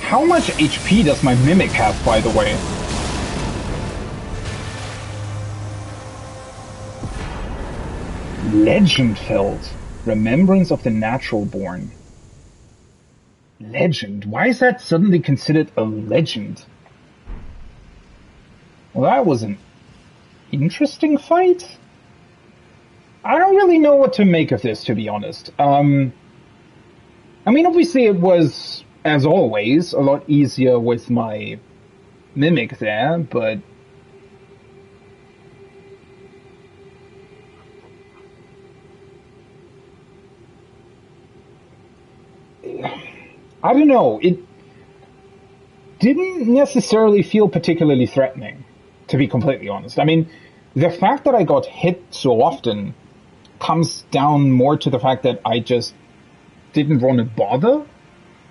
How much HP does my Mimic have, by the way? Legendfeld. Remembrance of the Natural Born. Legend? Why is that suddenly considered a legend? Well, that was an interesting fight. I don't really know what to make of this, to be honest. I mean, obviously it was, as always, a lot easier with my Mimic there, but... I don't know, it didn't necessarily feel particularly threatening, to be completely honest. I mean, the fact that I got hit so often comes down more to the fact that I just didn't want to bother,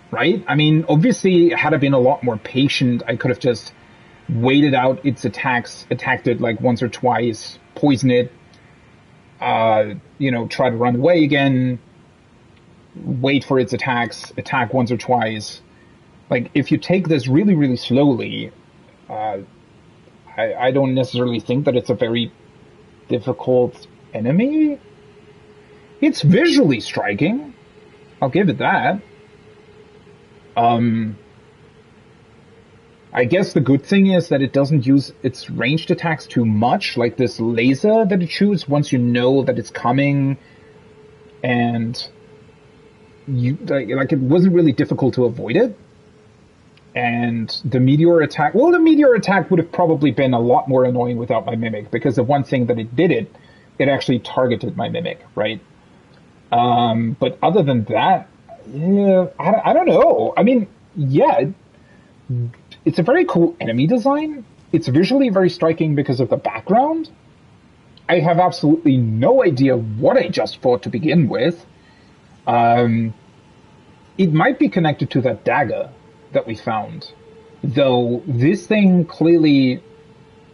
right? I mean, obviously, had I been a lot more patient, I could have just waited out its attacks, attacked it like once or twice, poison it, try to run away again, wait for its attacks, attack once or twice. Like, if you take this really, really slowly, I don't necessarily think that it's a very difficult enemy. It's visually striking. I'll give it that. I guess the good thing is that it doesn't use its ranged attacks too much, like this laser that it shoots once you know that it's coming, and you like it wasn't really difficult to avoid it. And the meteor attack, well, the meteor attack would have probably been a lot more annoying without my Mimic, because the one thing that it did, it actually targeted my Mimic, right? But other than that, yeah, I don't know. I mean, yeah, it's a very cool enemy design. It's visually very striking because of the background. I have absolutely no idea what I just fought to begin with. It might be connected to that dagger that we found. Though this thing clearly...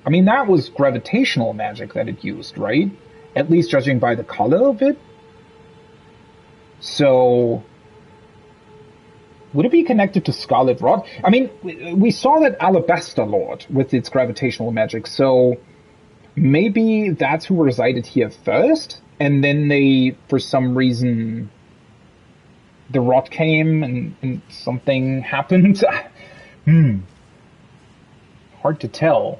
I mean, that was gravitational magic that it used, right? At least judging by the color of it. So... would it be connected to Scarlet Rod? I mean, we saw that Alabaster Lord with its gravitational magic, so... maybe that's who resided here first, and then they, for some reason, the rot came and something happened. Hard to tell.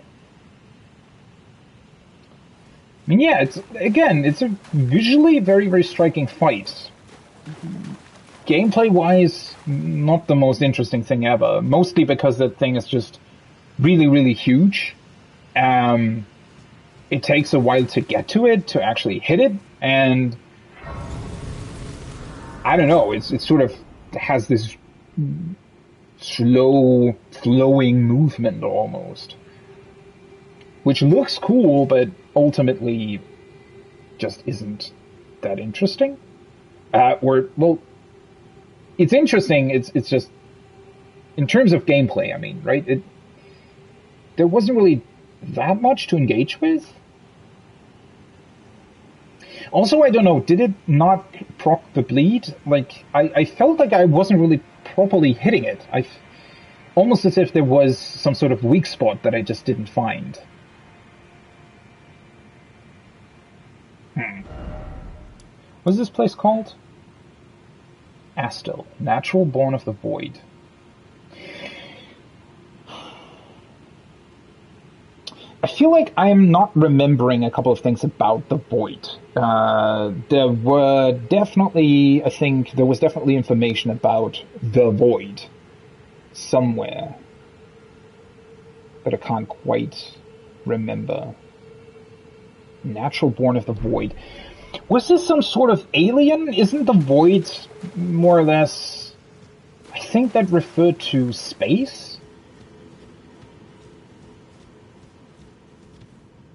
I mean, yeah, it's a visually very, very striking fight. Gameplay-wise, not the most interesting thing ever. Mostly because that thing is just really, really huge. It takes a while to get to it, to actually hit it, and I don't know, it sort of has this slow, flowing movement almost. Which looks cool, but ultimately just isn't that interesting. Well, it's interesting, it's just, in terms of gameplay, I mean, right? There wasn't really that much to engage with. Also, I don't know, did it not proc the bleed? Like, I felt like I wasn't really properly hitting it. Almost as if there was some sort of weak spot that I just didn't find. What's this place called? Astel, Natural Born of the Void. I feel like I'm not remembering a couple of things about the Void. There was definitely information about the Void somewhere, but I can't quite remember. Natural Born of the Void. Was this some sort of alien? Isn't the Void more or less... I think that referred to space?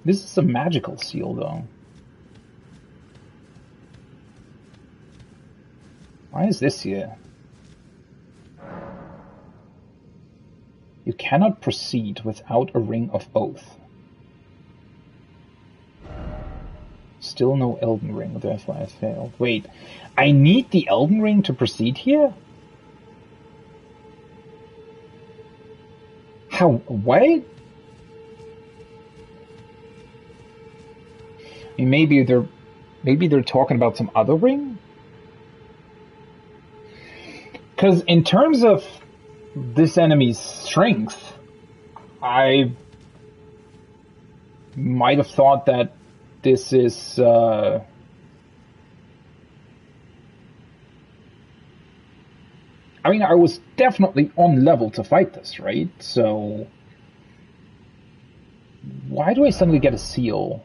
This is a magical seal, though. Why is this here? You cannot proceed without a ring of oath. Still no Elden Ring, therefore I failed. Wait, I need the Elden Ring to proceed here? How? What? I mean, maybe they're talking about some other ring? Because in terms of this enemy's strength, I might have thought that this is I mean, I was definitely on level to fight this, right? So why do I suddenly get a seal?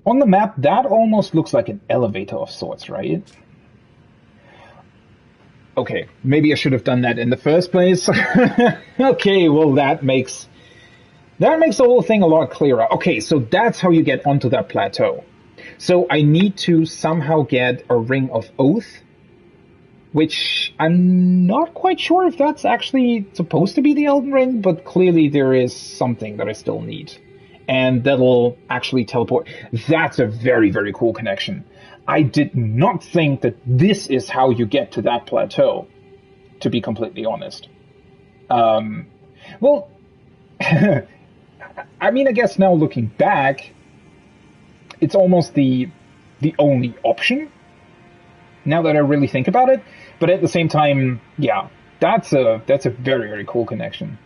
On the map, that almost looks like an elevator of sorts, right? Okay, maybe I should have done that in the first place. Okay, well that makes the whole thing a lot clearer. Okay, so that's how you get onto that plateau. So I need to somehow get a Ring of Oath, which I'm not quite sure if that's actually supposed to be the Elden Ring, but clearly there is something that I still need. And that'll actually teleport. That's a very, very cool connection. I did not think that this is how you get to that plateau, to be completely honest. Well, I mean, I guess now looking back, it's almost the only option, now that I really think about it. But at the same time, yeah, that's a very, very cool connection.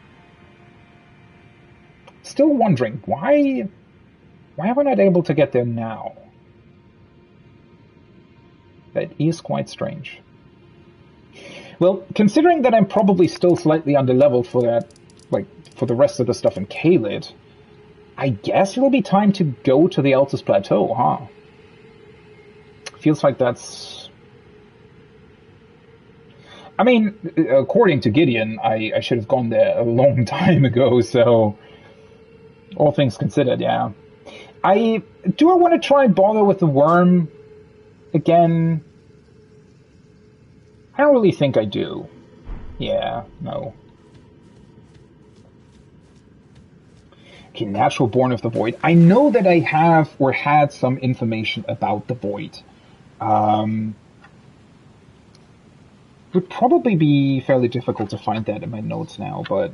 Still wondering, why am I not able to get there now? That is quite strange. Well, considering that I'm probably still slightly underleveled for that, like, for the rest of the stuff in Caelid, I guess it'll be time to go to the Altus Plateau, huh? Feels like that's... I mean, according to Gideon, I should have gone there a long time ago, so... all things considered, yeah. Do I want to try and bother with the worm again? I don't really think I do. Yeah, no. Okay, Natural Born of the Void. I know that I have or had some information about the Void. Would probably be fairly difficult to find that in my notes now, but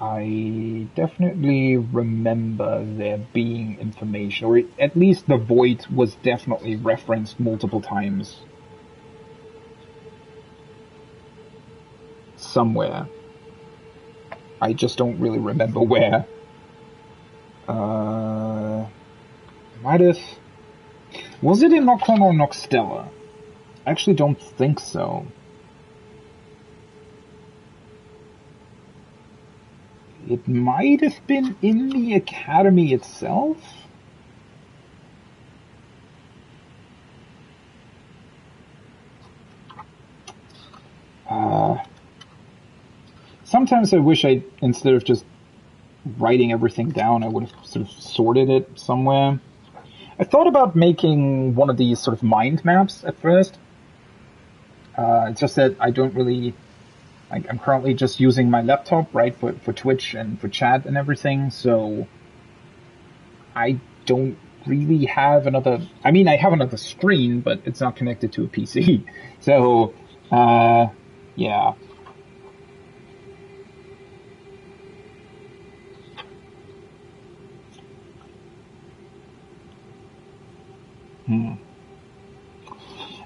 I definitely remember there being information, or at least the void was definitely referenced multiple times somewhere. I just don't really remember where. Might have. Was it in Nocturne or Noxtella? I actually don't think so. It might have been in the Academy itself? Sometimes I wish I, instead of just writing everything down, I would have sort of sorted it somewhere. I thought about making one of these sort of mind maps at first. It's just that I don't really... I'm currently just using my laptop, right, for Twitch and for chat and everything, so I don't really have another... I mean, I have another screen, but it's not connected to a PC. So, yeah.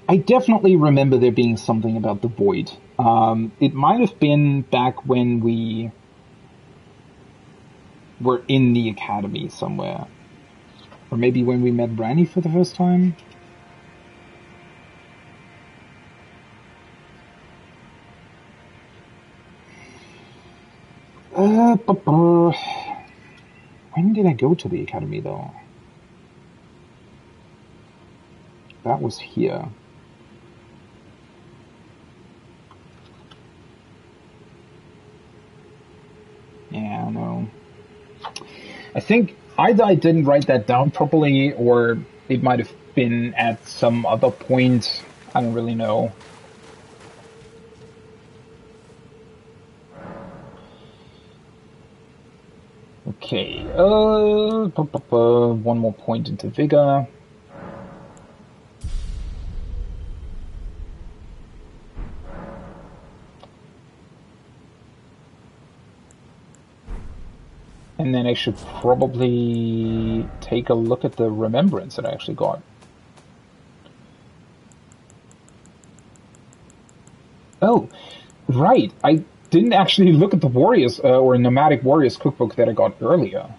I definitely remember there being something about the void. It might have been back when we were in the academy somewhere. Or maybe when we met Branny for the first time. When did I go to the academy, though? That was here. Yeah, I don't know. I think either I didn't write that down properly, or it might have been at some other point. I don't really know. Okay, one more point into vigor. And then I should probably take a look at the remembrance that I actually got. Oh, right. I didn't actually look at the Warriors, or Nomadic Warriors cookbook that I got earlier.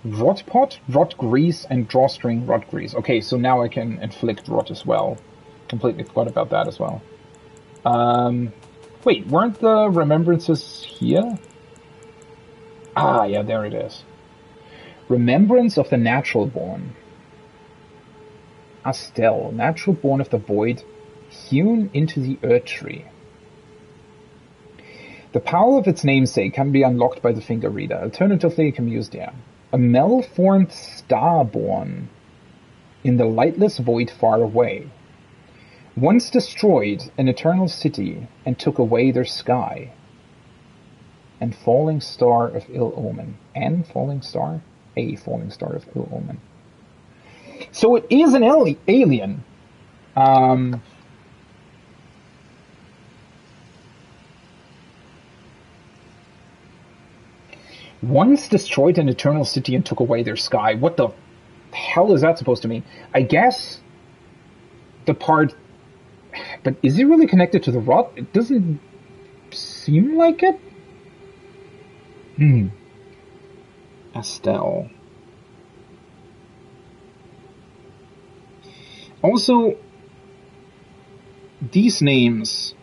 Rot pot, rot grease, and drawstring rot grease. Okay, so now I can inflict rot as well. Completely forgot about that as well. Wait, weren't the remembrances here? Ah, yeah, there it is. Remembrance of the natural born. Astel, natural born of the void, hewn into the earth tree. The power of its namesake can be unlocked by the finger reader. Alternatively, it can be used here. A malformed star-born in the lightless void far away. Once destroyed an eternal city and took away their sky. And falling star of ill omen. And falling star? A falling star of ill omen. So it is an alien. Once destroyed an eternal city and took away their sky. What the hell is that supposed to mean? I guess the part... But is it really connected to the rot? It doesn't seem like it. Estelle. Also, these names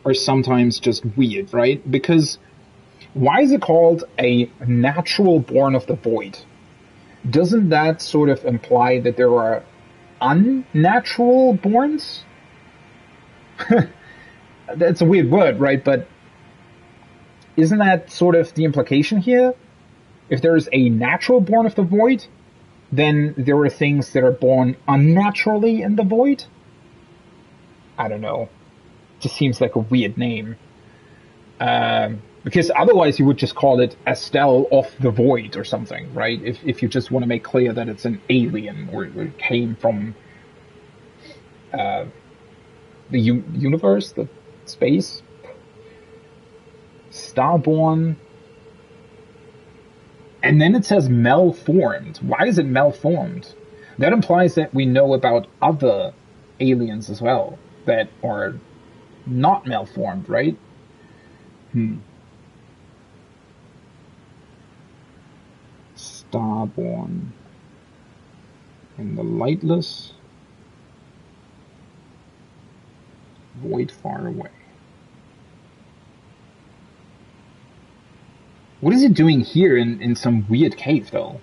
are sometimes just weird, right? Because why is it called a natural born of the void? Doesn't that sort of imply that there are unnatural borns? That's a weird word, right? But isn't that sort of the implication here? If there is a natural born of the void, then there are things that are born unnaturally in the void? I don't know. Just seems like a weird name. Because otherwise you would just call it Estelle of the Void or something, right? If you just want to make clear that it's an alien or it came from the universe, the space. Starborn. And then it says malformed. Why is it malformed? That implies that we know about other aliens as well that are not malformed, right? Starborn. And the lightless. Void far away. What is it doing here in some weird cave, though?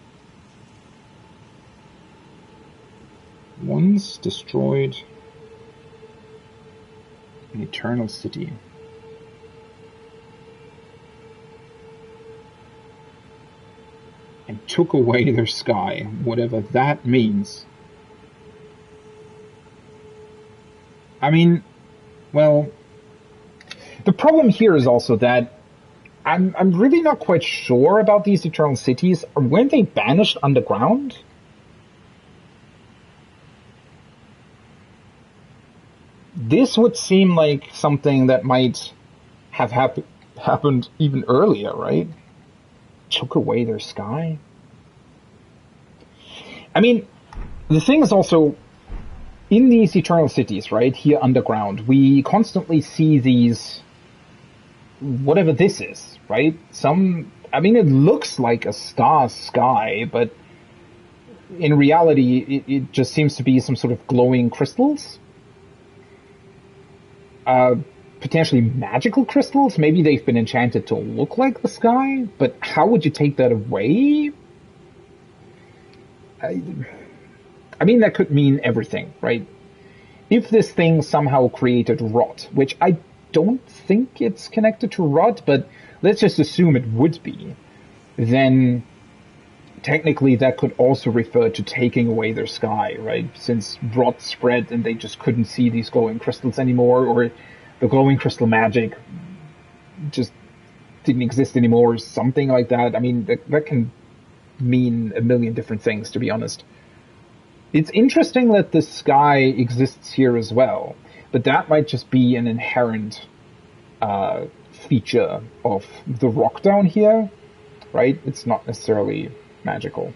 Once destroyed an eternal city. And took away their sky, whatever that means. I mean, well, the problem here is also that I'm really not quite sure about these eternal cities. Weren't they banished underground? This would seem like something that might have happened even earlier, right? Took away their sky? I mean, the thing is also, in these eternal cities, right, here underground, we constantly see these, whatever this is, right? I mean, it looks like a star sky, but in reality, it just seems to be some sort of glowing crystals. Potentially magical crystals. Maybe they've been enchanted to look like the sky, but how would you take that away? I mean, that could mean everything, right? If this thing somehow created rot, which I don't think it's connected to rot, but let's just assume it would be, then technically that could also refer to taking away their sky, right? Since rot spread and they just couldn't see these glowing crystals anymore, or the glowing crystal magic just didn't exist anymore, or something like that. I mean, that can mean a million different things, to be honest. It's interesting that the sky exists here as well, but that might just be an inherent feature of the rock down here, right? It's not necessarily magical.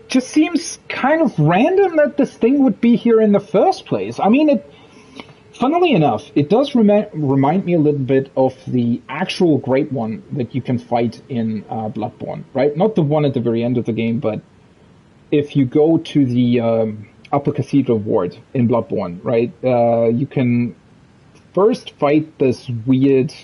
Just seems kind of random that this thing would be here in the first place. I mean, funnily enough, it does remind me a little bit of the actual Great One that you can fight in Bloodborne, right? Not the one at the very end of the game, but if you go to the Upper Cathedral Ward in Bloodborne, right, you can first fight this weird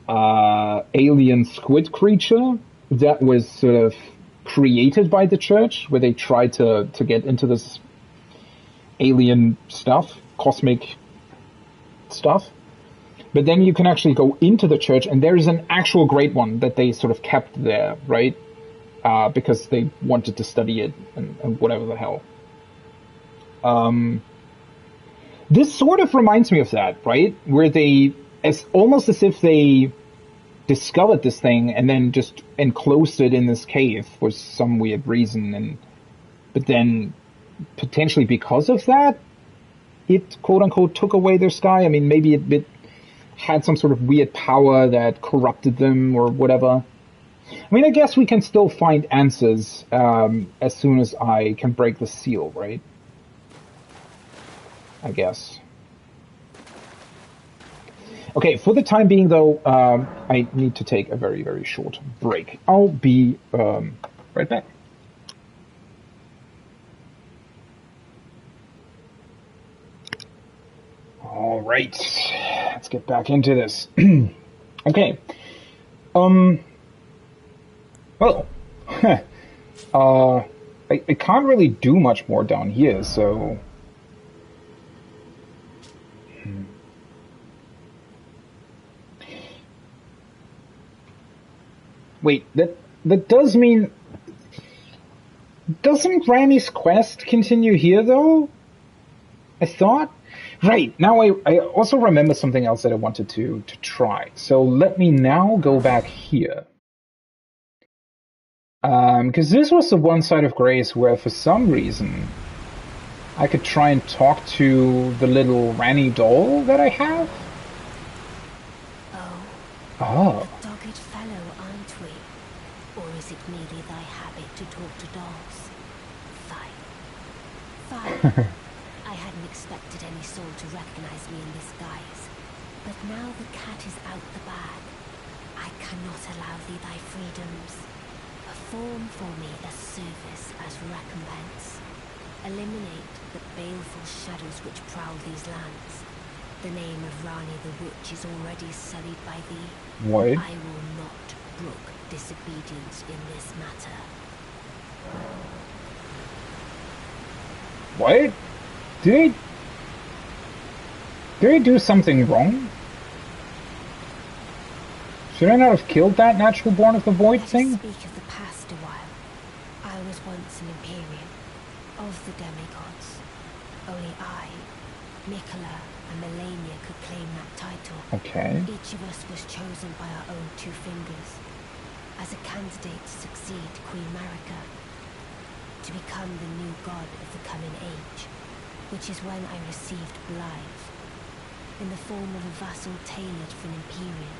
alien squid creature that was sort of created by the church, where they tried to get into this alien stuff, cosmic stuff. But then you can actually go into the church, and there's an actual Great One that they sort of kept there, right? Because they wanted to study it and whatever the hell. This sort of reminds me of that, right? Where they, almost as if they discovered this thing and then just enclosed it in this cave for some weird reason, but then potentially because of that, it quote unquote took away their sky. I mean, maybe it had some sort of weird power that corrupted them or whatever. I mean, I guess we can still find answers as soon as I can break the seal, right? I guess. Okay, for the time being, though, I need to take a very, very short break. I'll be right back. All right, let's get back into this. Okay. Well, I can't really do much more down here, so... Wait, that does mean... Doesn't Ranni's quest continue here, though? I thought? Right, now I also remember something else that I wanted to try. So let me now go back here. Because this was the one side of Grace where for some reason I could try and talk to the little Ranny doll that I have.
Oh. A dogged fellow, aren't we? Or is it merely thy habit to talk to dolls? Fine. I hadn't expected any soul to recognize me in this guise. But now the cat is out the bag. I cannot allow thee thy freedoms. Perform for me a service as recompense. Eliminate the baleful shadows which prowl these lands. The name of Rani the Witch is already sullied by thee.
What?
I will not brook disobedience in this matter.
What? Did I do something wrong? Should I not have killed that natural born of the void thing?
Let us speak of the past a while. I was once an Imperium of the demigods. Only I, Mikola, and Melania could claim that title.
Okay.
Each of us was chosen by our own two fingers as a candidate to succeed Queen Marika, to become the new god of the coming age, which is when I received Blythe, in the form of a vassal tailored for an Imperium,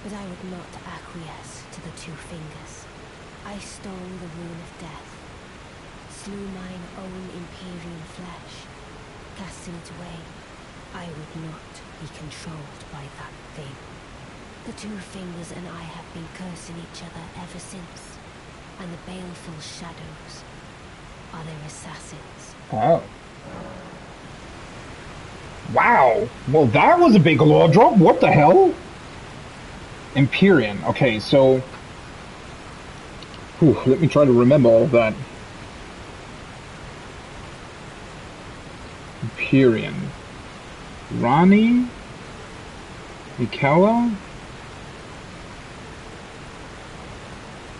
but I would not acquiesce to the two fingers. I stole the rune of death, slew mine own Imperium flesh, casting it away. I would not be controlled by that thing. The two fingers and I have been cursing each other ever since, and the baleful shadows are their assassins.
Oh. Wow. Well, that was a big lore drop. What the hell? Empyrean. Okay, so... Whew, let me try to remember all of that. Empyrean. Rani, Mikola.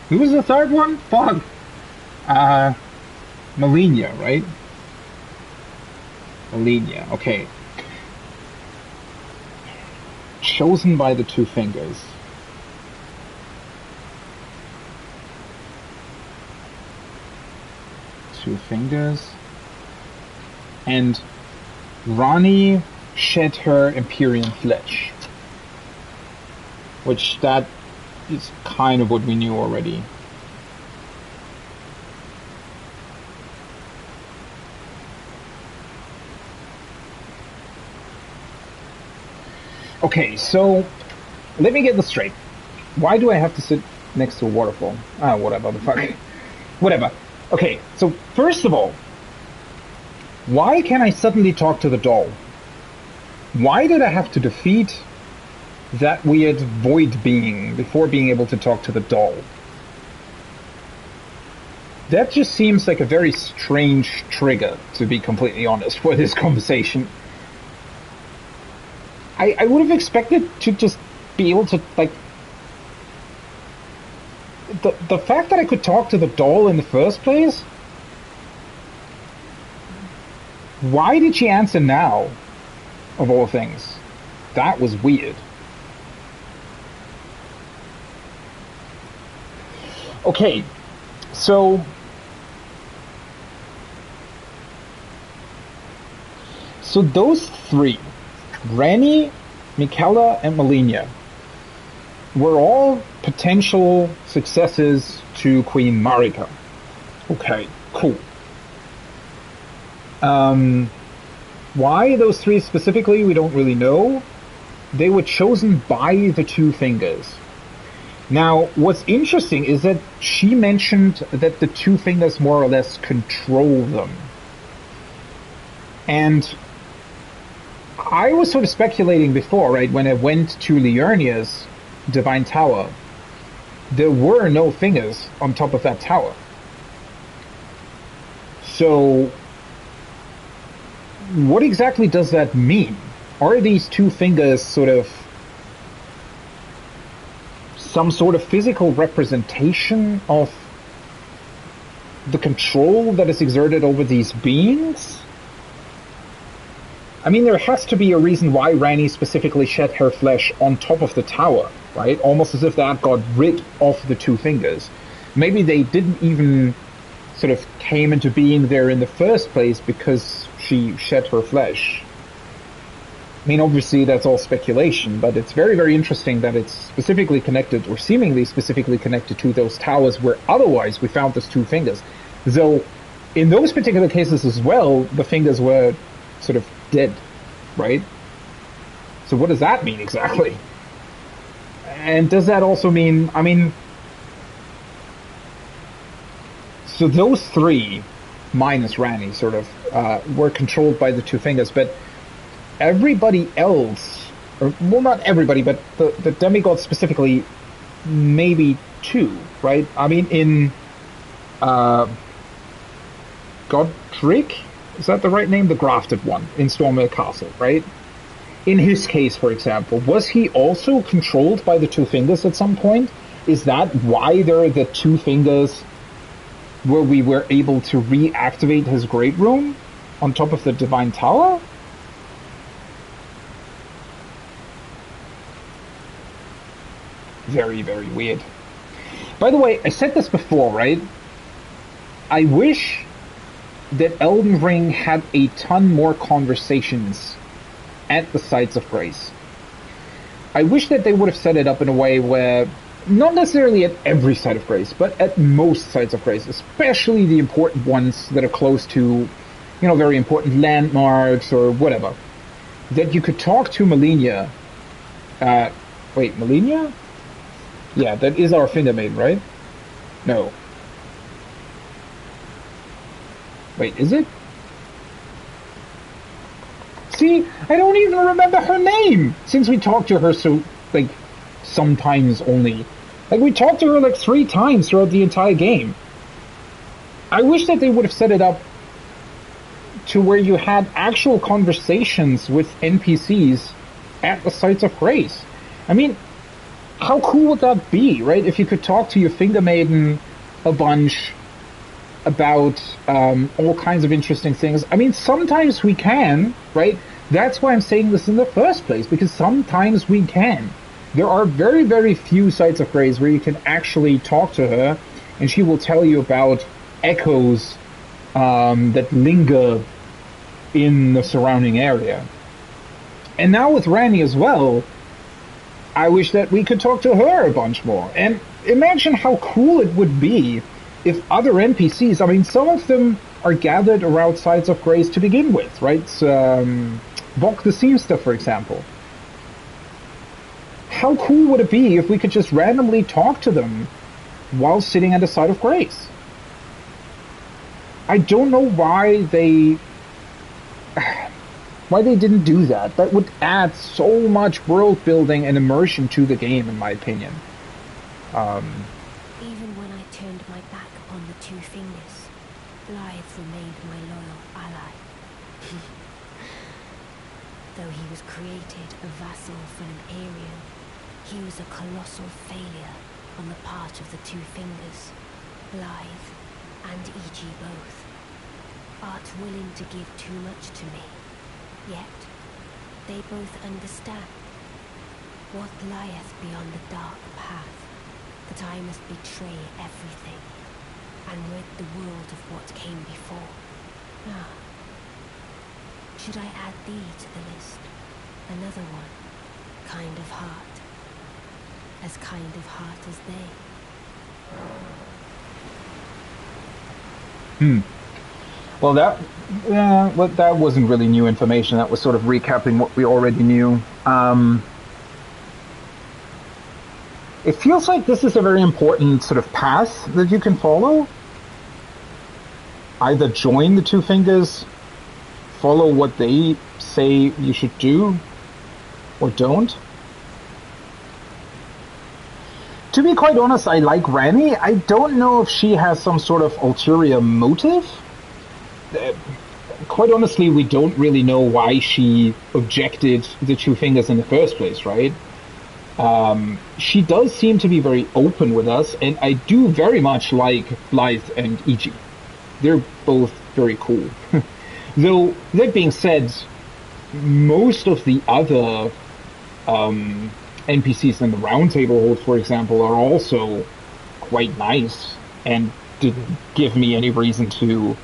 Who was the third one? Fuck. Melania, right? Melania, okay. Chosen by the two fingers. Two fingers. And Rani shed her Imperium flesh, which that is kind of what we knew already. Okay, so let me get this straight. Why do I have to sit next to a waterfall? Ah, whatever the fuck. Whatever. Okay, so first of all, why can I suddenly talk to the doll? Why did I have to defeat that weird void being before being able to talk to the doll? That just seems like a very strange trigger, to be completely honest, for this conversation. I would have expected to just be able to, like... The fact that I could talk to the doll in the first place? Why did she answer now? Of all things. That was weird. Okay, so those three, Rani, Mikola, and Melania, were all potential successors to Queen Marika. Okay, cool. Why those three specifically, we don't really know. They were chosen by the two fingers. Now, what's interesting is that she mentioned that the two fingers more or less control them. And I was sort of speculating before, right, when I went to Liurnia's Divine Tower, there were no fingers on top of that tower. So, what exactly does that mean? Are these two fingers sort of some sort of physical representation of the control that is exerted over these beings? I mean, there has to be a reason why Rani specifically shed her flesh on top of the tower, right? Almost as if that got rid of the two fingers. Maybe they didn't even sort of came into being there in the first place because she shed her flesh. I mean, obviously that's all speculation, but it's very, very interesting that it's specifically connected, or seemingly specifically connected, to those towers where otherwise we found those two fingers. Though, in those particular cases as well, the fingers were sort of dead, right? So what does that mean exactly? And does that also mean, I mean, so those three, minus Ranni, sort of, were controlled by the two fingers, but everybody else, or, well, not everybody, but the demigods specifically, maybe two, right? I mean, in Godric, is that the right name? The grafted one, in Stormvale Castle, right? In his case, for example, was he also controlled by the two fingers at some point? Is that why there are the two fingers where we were able to reactivate his Great Rune on top of the Divine Tower? Very, very weird. By the way, I said this before, right? I wish that Elden Ring had a ton more conversations at the Sites of Grace. I wish that they would have set it up in a way where, not necessarily at every Site of Grace, but at most Sites of Grace, especially the important ones that are close to, you know, very important landmarks or whatever, that you could talk to Malenia. Wait, Malenia? Yeah, that is our finger maiden, right? No. Wait, is it? See, I don't even remember her name, since we talked to her so, like, sometimes only. Like, we talked to her like 3 times throughout the entire game. I wish that they would have set it up to where you had actual conversations with NPCs at the Sites of Grace. I mean, how cool would that be, right? If you could talk to your finger maiden a bunch about all kinds of interesting things. I mean, sometimes we can, right? That's why I'm saying this in the first place, because sometimes we can. There are very, very few Sites of Grace where you can actually talk to her, and she will tell you about echoes that linger in the surrounding area. And now with Ranni as well, I wish that we could talk to her a bunch more. And imagine how cool it would be if other NPCs, I mean, some of them are gathered around Sites of Grace to begin with, right? Bok the Seamster, for example. How cool would it be if we could just randomly talk to them while sitting at a Site of Grace? I don't know why they didn't do that. That would add so much world building and immersion to the game, in my opinion.
Even when I turned my back upon the two fingers, Blythe remained my loyal ally. Though he was created a vassal for an Empyrean, he was a colossal failure on the part of the two fingers, Blythe and E.G. both. Art willing to give too much to me, yet they both understand what lieth beyond the dark path, that I must betray everything and rid the world of what came before. Now, should I add thee to the list? Another one, kind of heart. As kind of heart as they.
Well, that wasn't really new information. That was sort of recapping what we already knew. It feels like this is a very important sort of path that you can follow. Either join the two fingers, follow what they say you should do, or don't. To be quite honest, I like Ranni. I don't know if she has some sort of ulterior motive. Quite honestly, we don't really know why she objected the two fingers in the first place, right? She does seem to be very open with us, and I do very much like Blythe and E.G. They're both very cool. Though, that being said, most of the other NPCs in the Round Table Hold, for example, are also quite nice and didn't give me any reason to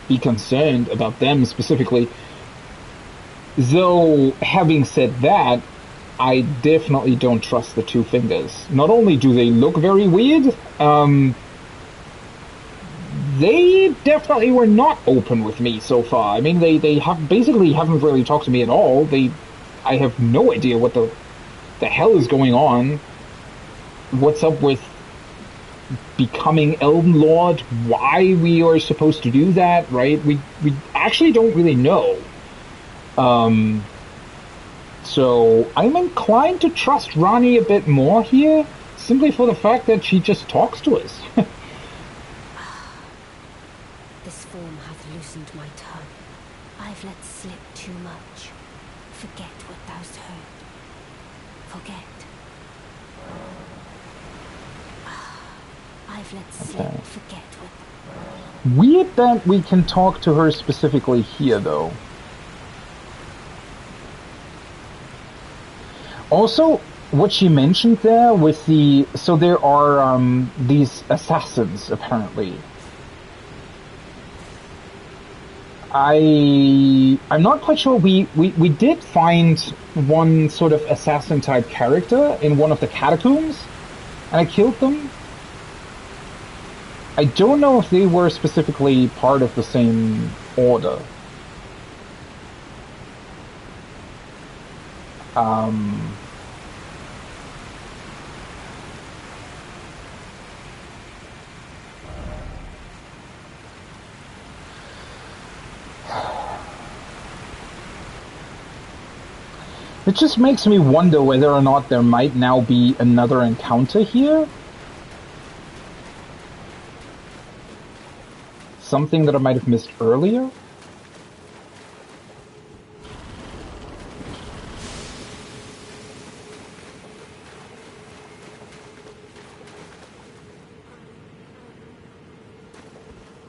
be concerned about them specifically. Though, having said that, I definitely don't trust the Two Fingers. Not only do they look very weird, they definitely were not open with me so far. I mean, they have basically haven't really talked to me at all. I have no idea what the hell is going on. What's up with becoming Elden Lord? Why we are supposed to do that, right? We actually don't really know. So I'm inclined to trust Ranni a bit more here, simply for the fact that she just talks to us.
This form hath loosened my tongue. I've let slip too much. Forget what thou'st heard. Forget. I've let slip. Forget what...
Weird that we can talk to her specifically here, though. Also, what she mentioned there with the... So there are these assassins, apparently. I'm not quite sure. We did find one sort of assassin-type character in one of the catacombs, and I killed them. I don't know if they were specifically part of the same order. It just makes me wonder whether or not there might now be another encounter here. Something that I might have missed earlier.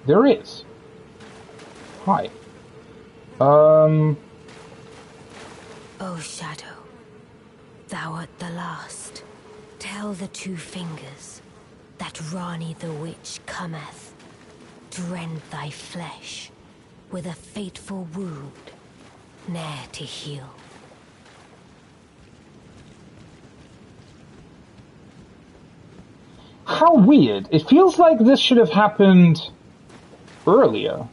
There is. Hi.
O Shadow, thou art the last. Tell the Two Fingers that Ranni the Witch cometh to rend thy flesh with a fateful wound, ne'er to heal.
How weird. It feels like this should have happened earlier.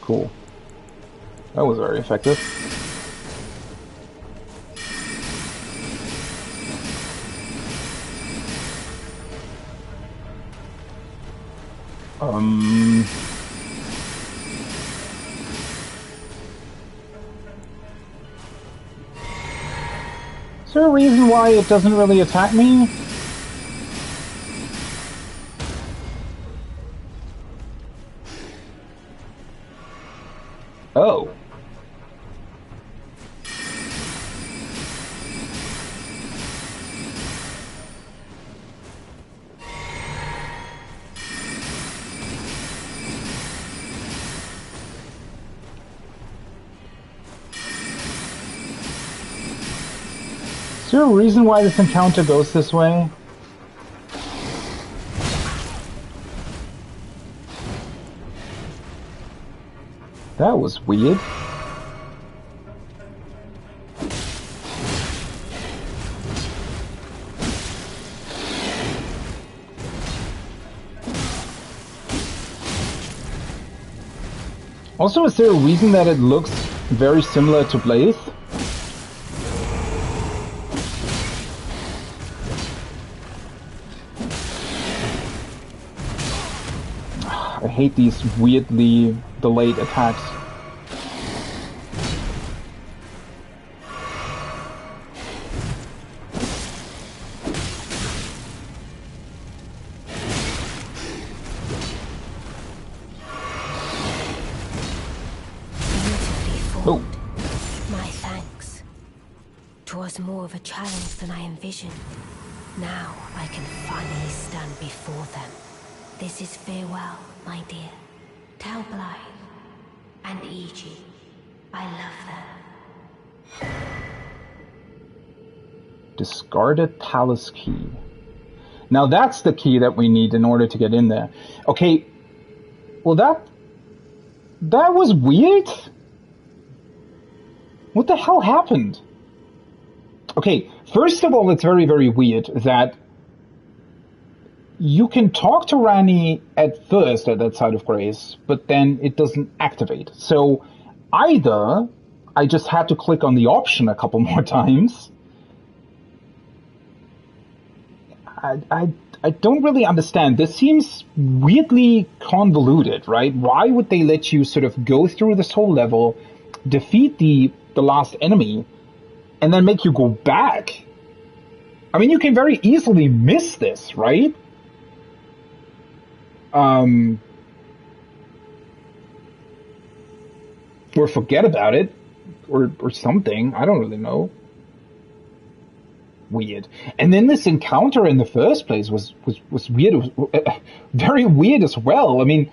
Cool. That was very effective. Is there a reason why it doesn't really attack me? Oh. Is there a reason why this encounter goes this way? That was weird. Also, is there a reason that it looks very similar to Blaze? I hate these weirdly delayed attacks. Oh.
My thanks. 'Twas more of a challenge than I envisioned. Now I can finally stand before them. This is farewell, my dear. Tell Blythe and Iji I love them.
Discarded palace key. Now that's the key that we need in order to get in there. Okay, well that was weird. What the hell happened? Okay, first of all, it's very, very weird that you can talk to Rani at first at that side of grace, but then it doesn't activate. So either I just had to click on the option a couple more times. I don't really understand. This seems weirdly convoluted, right? Why would they let you sort of go through this whole level, defeat the last enemy, and then make you go back? I mean, you can very easily miss this, right? Or forget about it, or something. I don't really know. Weird. And then this encounter in the first place was weird. It was very weird as well. I mean,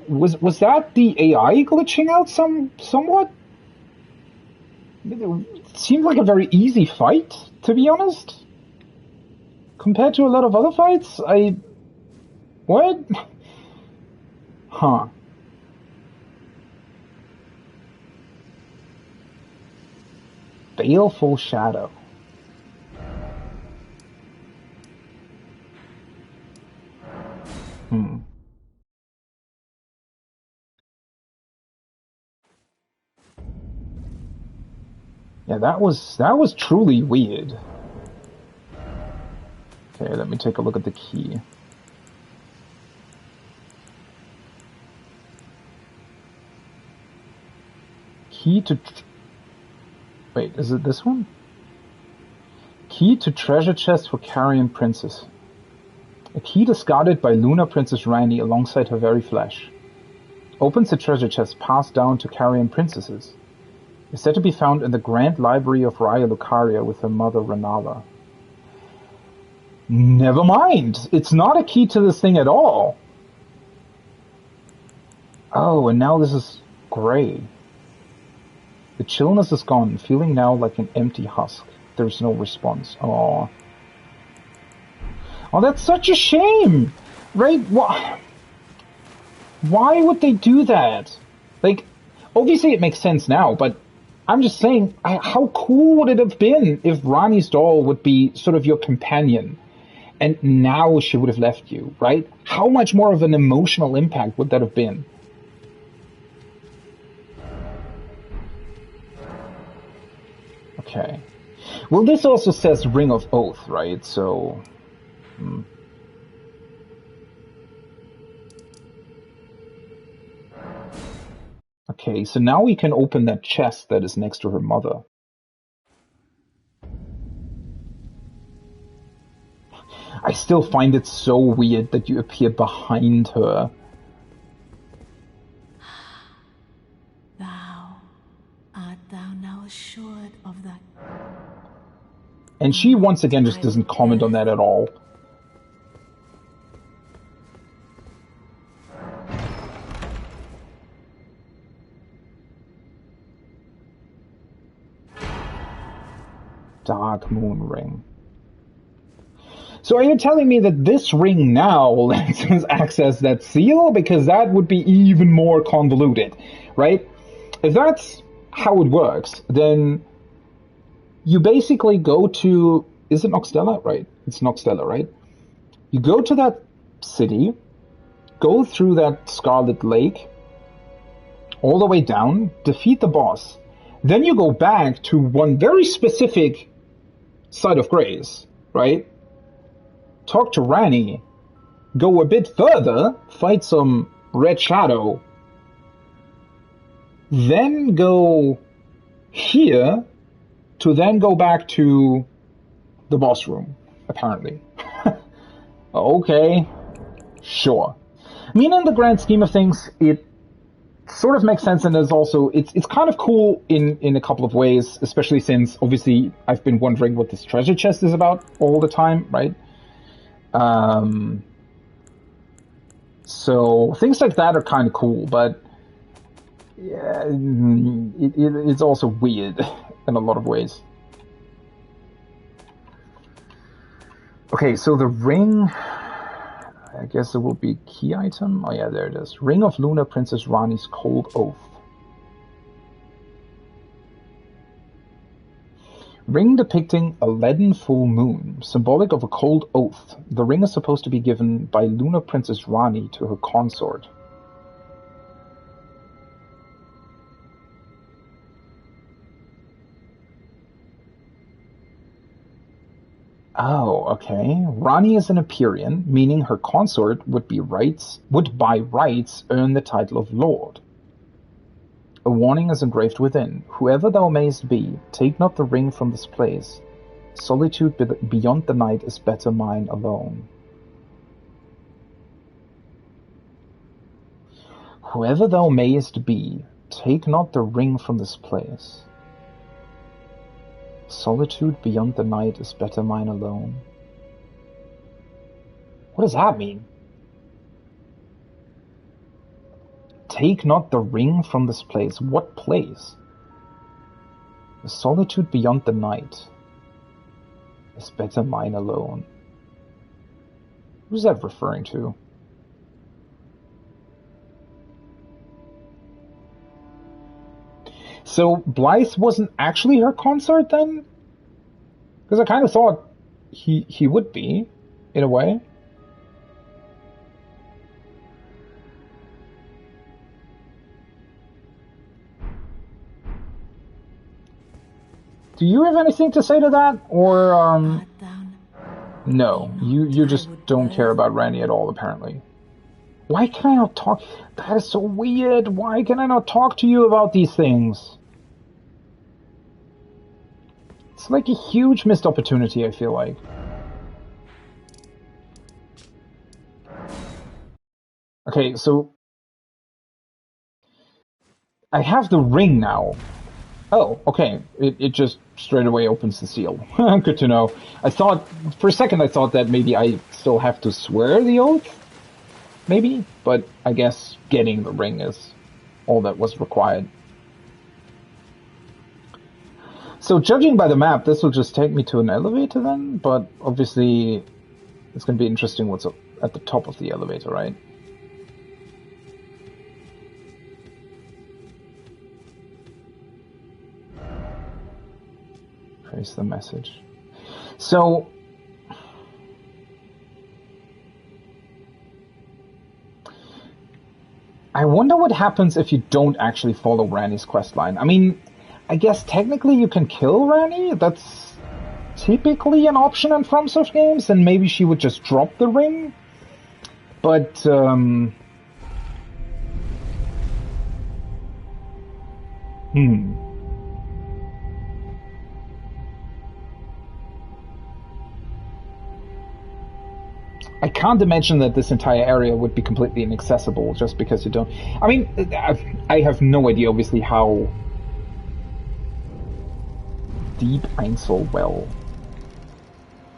was that the AI glitching out somewhat? It seemed like a very easy fight, to be honest. Compared to a lot of other fights, what? Huh. Baleful Shadow. Yeah, that was truly weird. Okay, let me take a look at the key. Key to... Wait, is it this one? Key to treasure chest for Carrion Princess. A key discarded by Lunar Princess Rani alongside her very flesh. Opens the treasure chest passed down to Carrion Princesses. Is said to be found in the Grand Library of Raya Lucaria with her mother Renala. Never mind! It's not a key to this thing at all! Oh, and now this is gray. The chillness is gone, feeling now like an empty husk. There's no response. Aww. Oh, that's such a shame! Right? Why would they do that? Like, obviously it makes sense now, but I'm just saying, how cool would it have been if Rani's doll would be sort of your companion, and now she would have left you, right? How much more of an emotional impact would that have been? Okay. Well, this also says Ring of Oath, right? So... Okay, so now we can open that chest that is next to her mother. I still find it so weird that you appear behind her.
Art thou now assured of that?
And she once again just doesn't comment on that at all. Dark Moon Ring. So are you telling me that this ring now lets us access that seal? Because that would be even more convoluted, right? If that's how it works, then you basically go to... Is it Noxtella? Right. It's Noxtella, right? You go to that city, go through that Scarlet Lake, all the way down, defeat the boss. Then you go back to one very specific site of grace, right? Talk to Rani, go a bit further, fight some Red Shadow, then go here to then go back to the boss room, apparently. Okay, sure. I mean, in the grand scheme of things, it sort of makes sense, and it's kind of cool in a couple of ways, especially since obviously I've been wondering what this treasure chest is about all the time, right? So things like that are kind of cool, but yeah, it's also weird in a lot of ways. Okay, so the ring, I guess it will be a key item. Oh yeah, there it is. Ring of Lunar Princess Rani's Cold Oath. Ring depicting a leaden full moon, symbolic of a cold oath. The ring is supposed to be given by Lunar Princess Rani to her consort. Oh, okay. Rani is an Empyrean, meaning her consort would by rights earn the title of Lord. A warning is engraved within. Whoever thou mayst be, take not the ring from this place. Solitude beyond the night is better mine alone. Whoever thou mayest be, take not the ring from this place. Solitude beyond the night is better mine alone. What does that mean? Take not the ring from this place. What place? The solitude beyond the night is better mine alone. Who's that referring to? So Blythe wasn't actually her consort then? Because I kind of thought he would be, in a way. Do you have anything to say to that? Or, no, you just don't care about Randy at all, apparently. Why can I not talk? That is so weird. Why can I not talk to you about these things? It's like a huge missed opportunity, I feel like. Okay, so I have the ring now. Oh, okay. It just straight away opens the seal. Good to know. I thought, for a second I thought that maybe I still have to swear the oath? Maybe? But I guess getting the ring is all that was required. So judging by the map, this will just take me to an elevator then, but obviously it's going to be interesting what's up at the top of the elevator, right? Trace the message. So I wonder what happens if you don't actually follow Ranni's questline. I mean, I guess technically you can kill Ranni. That's typically an option in FromSoft games, and maybe she would just drop the ring. But I can't imagine that this entire area would be completely inaccessible just because you don't... I mean, I have no idea, obviously, how deep Einzelwell,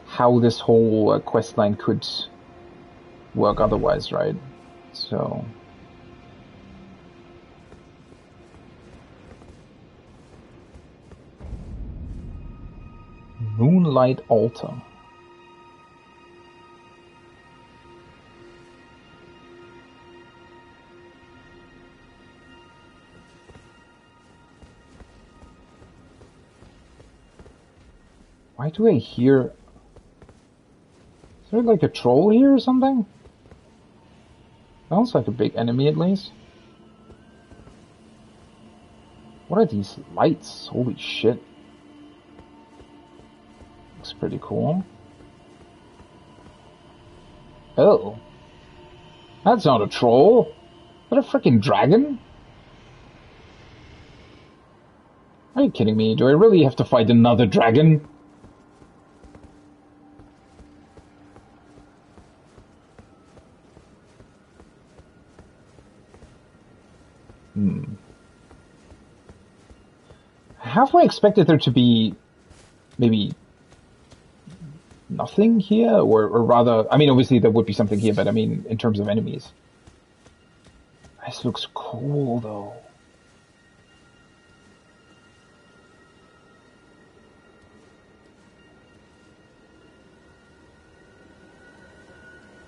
how this whole questline could work otherwise, right? So... Moonlight Altar. Why do I hear... Is there like a troll here or something? Sounds like a big enemy at least. What are these lights? Holy shit. Looks pretty cool. Oh. That's not a troll. Is that a freaking dragon? Are you kidding me? Do I really have to fight another dragon? Halfway expected there to be maybe nothing here, or rather, I mean, obviously there would be something here, but I mean, in terms of enemies. This looks cool, though.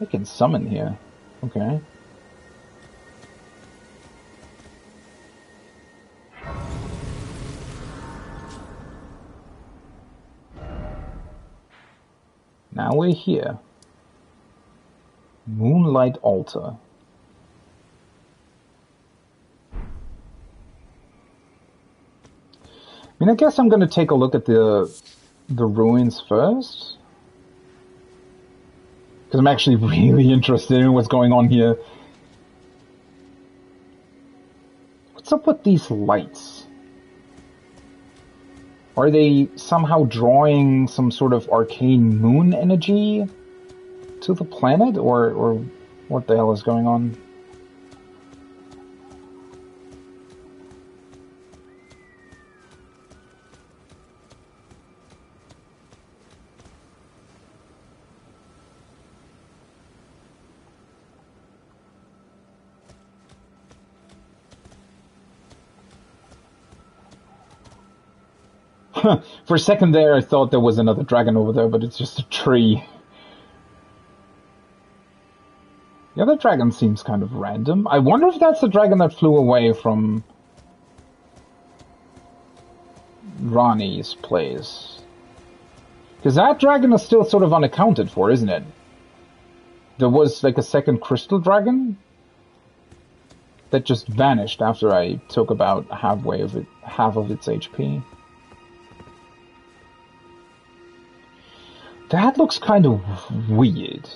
I can summon here. Okay. Now we're here. Moonlight Altar. I mean, I guess I'm going to take a look at the ruins first. Because I'm actually really interested in what's going on here. What's up with these lights? Are they somehow drawing some sort of arcane moon energy to the planet? Or what the hell is going on? For a second there, I thought there was another dragon over there, but it's just a tree. The other dragon seems kind of random. I wonder if that's the dragon that flew away from Rani's place. Because that dragon is still sort of unaccounted for, isn't it? There was like a second crystal dragon that just vanished after I took about half of its HP. That looks kind of weird.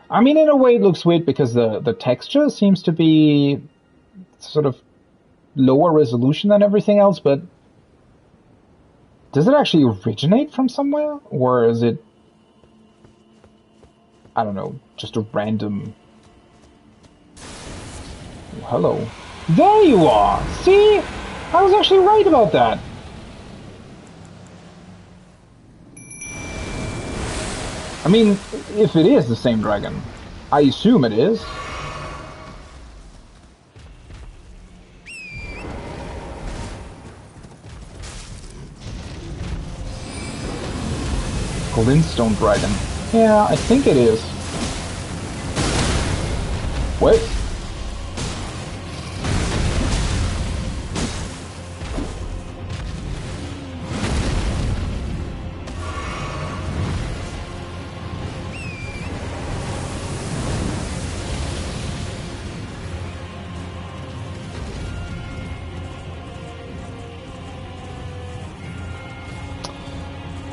I mean, in a way it looks weird because the texture seems to be sort of lower resolution than everything else, but does it actually originate from somewhere? Or is it, I don't know, just a random... Oh, hello. There you are! See? I was actually right about that. I mean, if it is the same dragon, I assume it is. Glintstone dragon. Yeah, I think it is. What?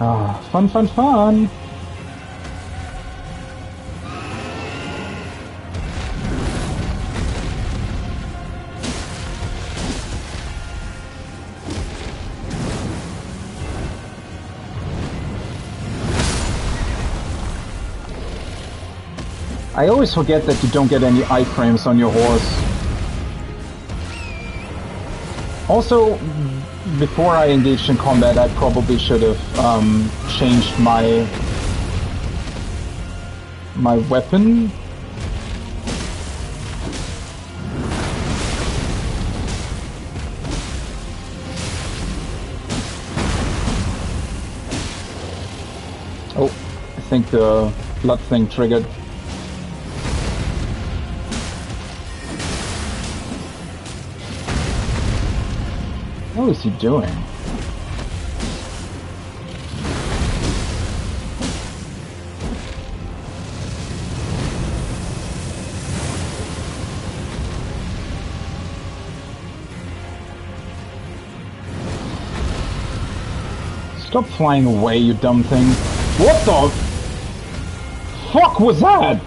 Ah, fun, fun, fun! I always forget that you don't get any iframes on your horse. Also, before I engaged in combat, I probably should have changed my weapon. Oh, I think the blood thing triggered. What is he doing? Stop flying away, you dumb thing. What the fuck was that?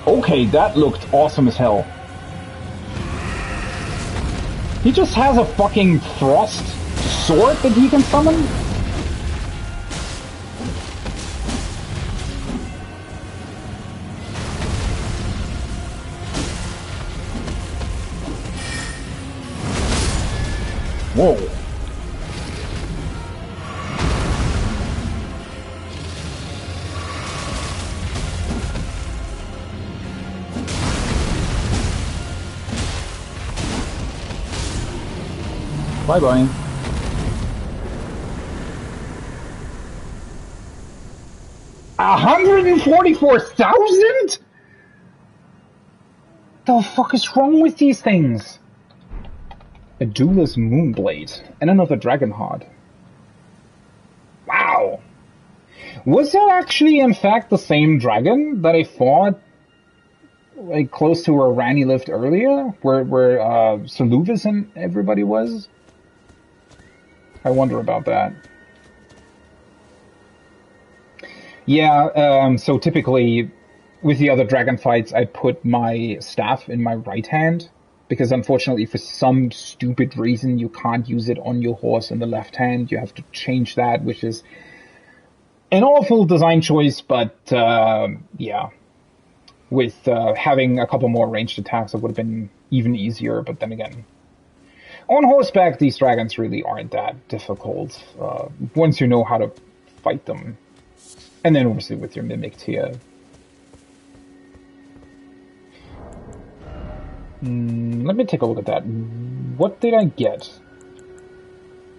Okay, that looked awesome as hell. He just has a fucking frost sword that he can summon? Whoa. Bye-bye. $144,000? The fuck is wrong with these things? A Duelist Moonblade and another Dragon Heart. Wow. Was that actually in fact the same dragon that I fought like close to where Ranni lived earlier? Where Soluvis and everybody was? I wonder about that. Yeah, so typically with the other dragon fights, I put my staff in my right hand, because unfortunately for some stupid reason you can't use it on your horse in the left hand. You have to change that, which is an awful design choice, but yeah. With having a couple more ranged attacks, it would have been even easier, but then again, on horseback, these dragons really aren't that difficult once you know how to fight them. And then obviously with your Mimic here. Let me take a look at that. What did I get?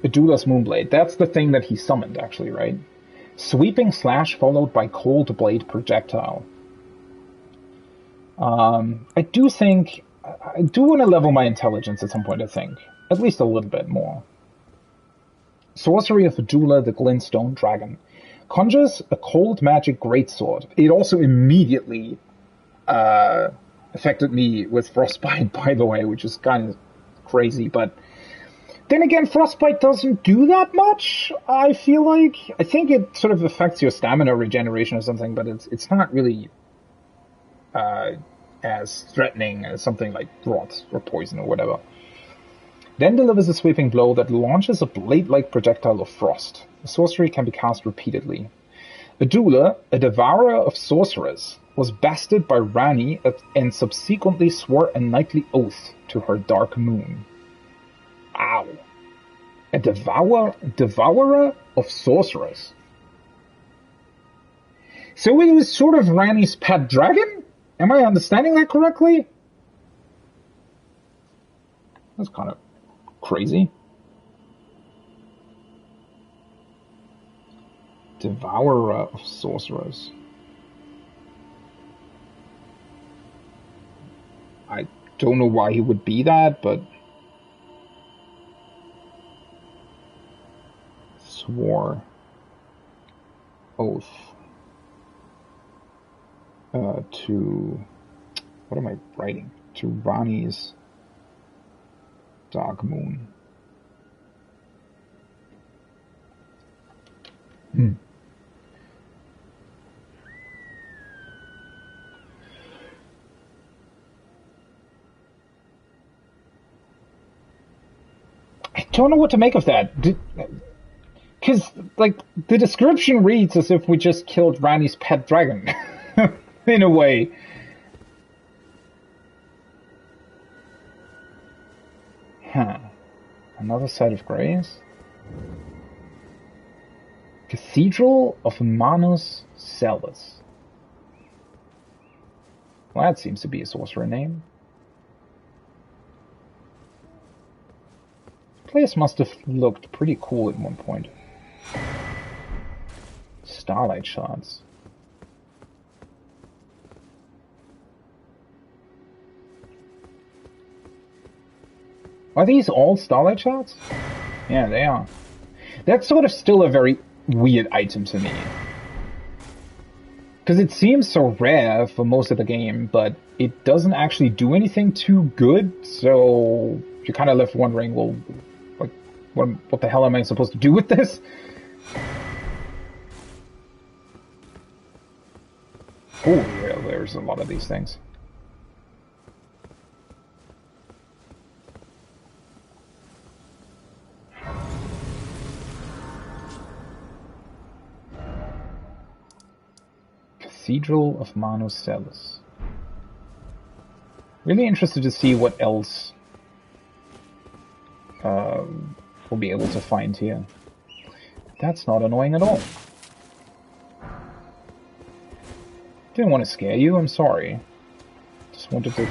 A Duelist Moonblade. That's the thing that he summoned, actually, right? Sweeping Slash followed by Cold Blade Projectile. I do want to level my intelligence at some point, I think. At least a little bit more. Sorcery of Adula, the Glintstone Dragon. Conjures a cold magic greatsword. It also immediately affected me with Frostbite, by the way, which is kind of crazy, but then again, Frostbite doesn't do that much, I feel like. I think it sort of affects your stamina regeneration or something, but it's not really as threatening as something like Rot or Poison or whatever. Then delivers a sweeping blow that launches a blade-like projectile of frost. The sorcery can be cast repeatedly. Adula, a devourer of sorcerers, was bested by Ranni and subsequently swore a knightly oath to her dark moon. Ow. A devourer of sorcerers. So it was sort of Ranni's pet dragon? Am I understanding that correctly? That's kind of crazy. Devourer of sorcerers. I don't know why he would be that, but swore oath to, what am I writing? To Ranni's dark moon. I don't know what to make of that. Because, like, the description reads as if we just killed Ranni's pet dragon. In a way. Huh. Another set of grays? Cathedral of Manus Cellus. Well, that seems to be a sorcerer name. This place must have looked pretty cool at one point. Starlight shards. Are these all starlight shards? Yeah, they are. That's sort of still a very weird item to me. Because it seems so rare for most of the game, but it doesn't actually do anything too good, so you're kind of left wondering, well, like, what the hell am I supposed to do with this? Oh, yeah, there's a lot of these things. Cathedral of Manus Cellus. Really interested to see what else we'll be able to find here. That's not annoying at all. Didn't want to scare you, I'm sorry. Just wanted to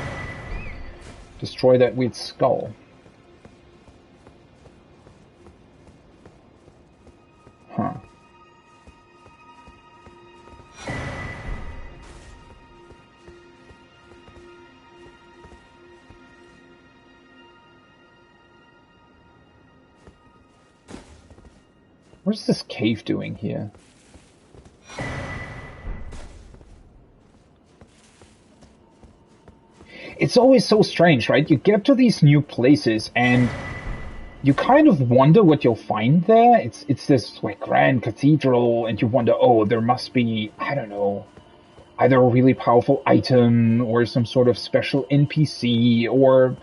destroy that weird skull. What's this cave doing here? It's always so strange, right? You get to these new places and you kind of wonder what you'll find there. It's this like grand cathedral, and you wonder, oh, there must be, I don't know, either a really powerful item or some sort of special NPC or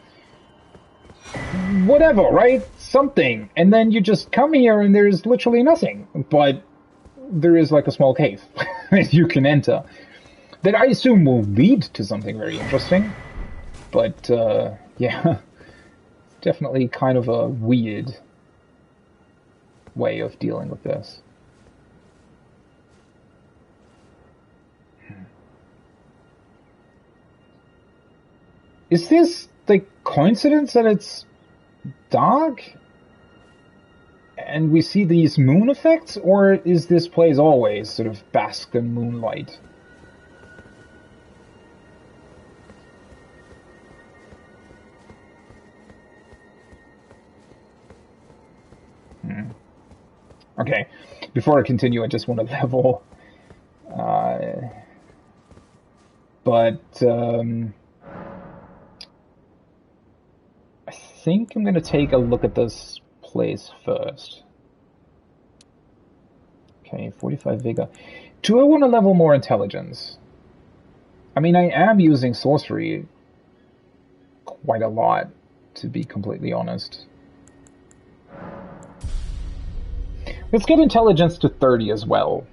whatever, right? Something. And then you just come here and there's literally nothing. But there is like a small cave you can enter that I assume will lead to something very interesting. But, yeah, definitely kind of a weird way of dealing with this. Is this the coincidence that it's dark and we see these moon effects, or is this place always sort of bask in moonlight? Okay, before I continue, I just want to level. But I think I'm going to take a look at this place first. Okay, 45 vigor. Do I want to level more intelligence? I mean, I am using sorcery quite a lot, to be completely honest. Let's get intelligence to 30 as well.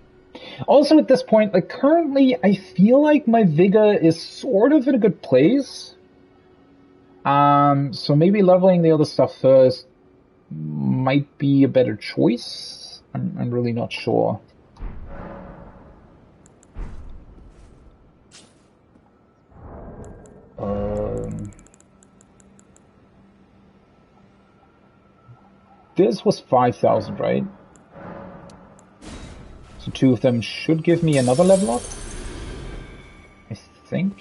Also at this point, like currently, I feel like my vigor is sort of in a good place. So maybe leveling the other stuff first might be a better choice. I'm really not sure. This was 5,000, right? So 2 of them should give me another level up, I think.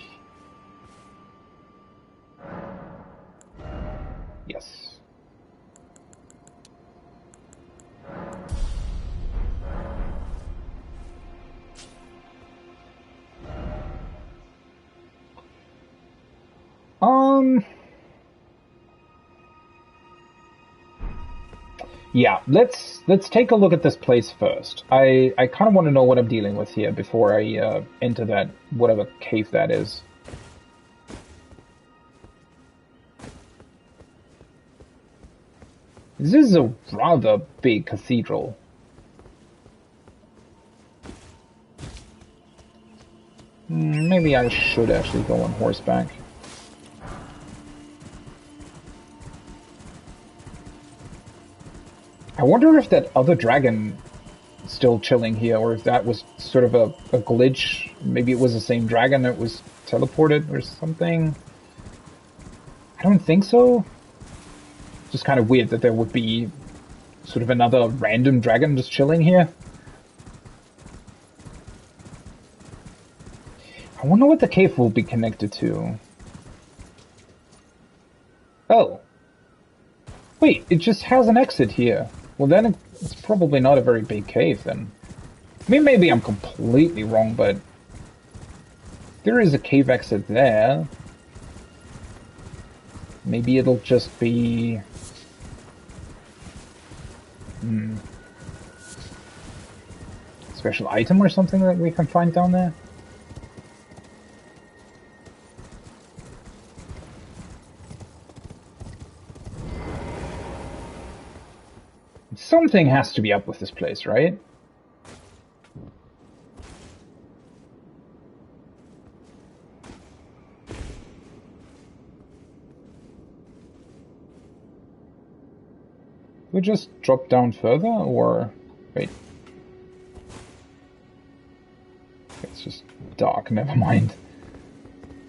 Yes. Yeah, let's take a look at this place first. I kind of want to know what I'm dealing with here before I enter that whatever cave that is. This is a rather big cathedral. Maybe I should actually go on horseback. I wonder if that other dragon is still chilling here, or if that was sort of a glitch. Maybe it was the same dragon that was teleported or something. I don't think so. It's just kind of weird that there would be sort of another random dragon just chilling here. I wonder what the cave will be connected to. Oh. Wait, it just has an exit here. Well, then it's probably not a very big cave, then. I mean, maybe I'm completely wrong, but there is a cave exit there. Maybe it'll just be... special item or something that we can find down there? Something has to be up with this place, right? We just drop down further, or... Wait. It's just dark, never mind.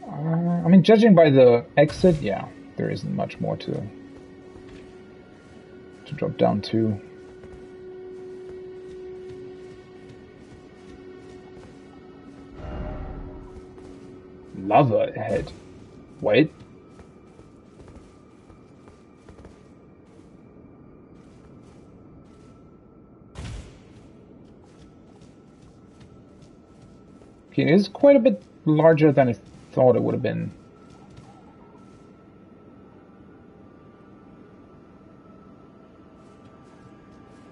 I mean, judging by the exit, yeah, there isn't much more to drop down to. Lava ahead. Wait. It is quite a bit larger than I thought it would have been.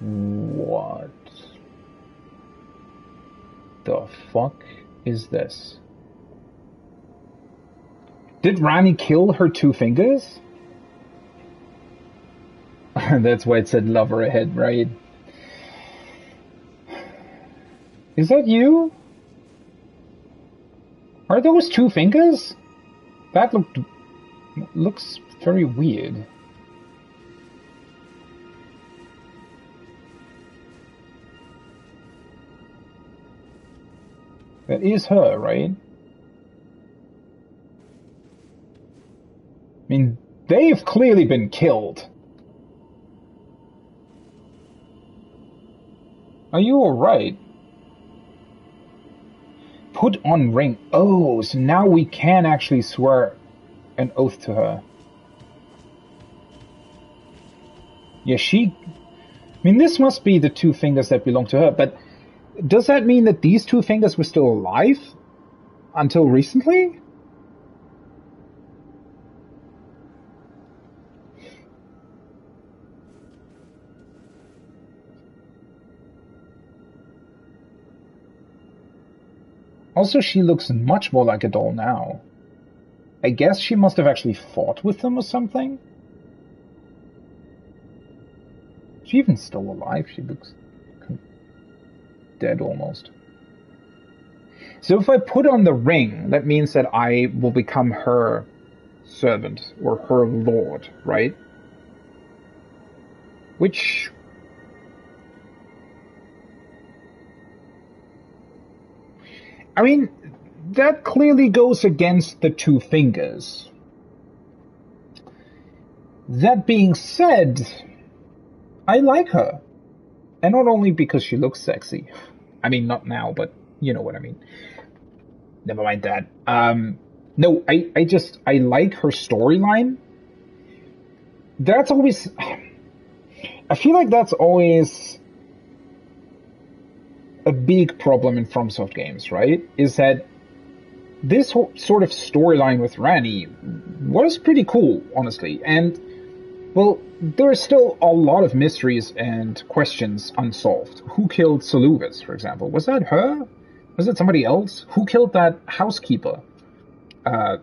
What the fuck is this? Did Ranni kill her two fingers? That's why it said lover ahead, right? Is that you? Are those two fingers? That looks very weird. That is her, right? I mean, they've clearly been killed. Are you alright? Put on ring. Oh, so now we can actually swear an oath to her. Yeah, I mean, this must be the two fingers that belong to her, but does that mean that these two fingers were still alive until recently? Also, she looks much more like a doll now. I guess she must have actually fought with them or something. Is she even still alive? She looks dead almost. So if I put on the ring, that means that I will become her servant or her lord, right? Which... I mean, that clearly goes against the two fingers. That being said, I like her. And not only because she looks sexy. I mean, not now, but you know what I mean. Never mind that. No, I like her storyline. That's always... I feel like that's always a big problem in FromSoft games, right? Is that this whole sort of storyline with Ranni was pretty cool, honestly. And, well, there are still a lot of mysteries and questions unsolved. Who killed Seleucus, for example? Was that her? Was it somebody else? Who killed that housekeeper?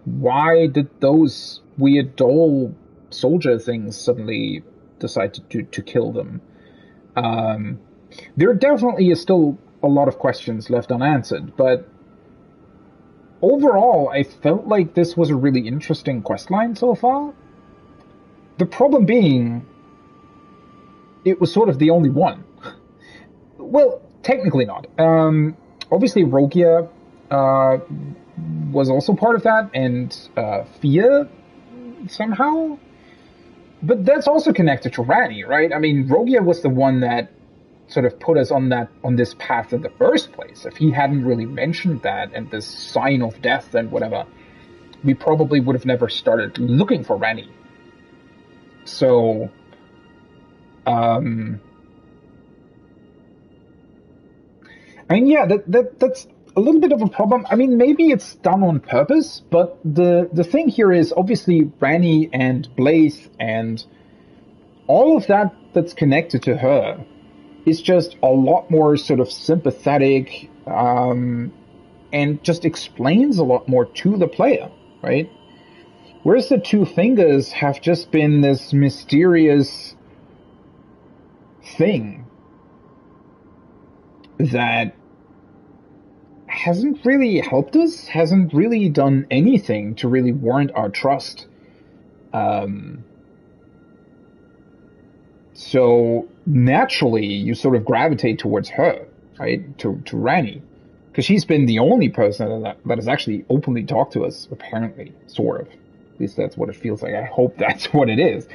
Why did those weird doll soldier things suddenly decide to kill them? There definitely is still a lot of questions left unanswered, but overall, I felt like this was a really interesting questline so far. The problem being, it was sort of the only one. Well, technically not. Obviously, Rogia was also part of that, and Fia somehow. But that's also connected to Ranni, right? I mean, Rogia was the one that sort of put us on this path in the first place. If he hadn't really mentioned that and this sign of death and whatever, we probably would have never started looking for Ranni. So, I mean, yeah, that's a little bit of a problem. I mean, maybe it's done on purpose, but the thing here is obviously Ranni and Blaze and all of that that's connected to her is just a lot more sort of sympathetic, and just explains a lot more to the player, right? Whereas the two fingers have just been this mysterious thing that hasn't really helped us, hasn't really done anything to really warrant our trust. So naturally, you sort of gravitate towards her, right? To Ranni. Because she's been the only person that has actually openly talked to us, apparently, sort of. At least that's what it feels like. I hope that's what it is.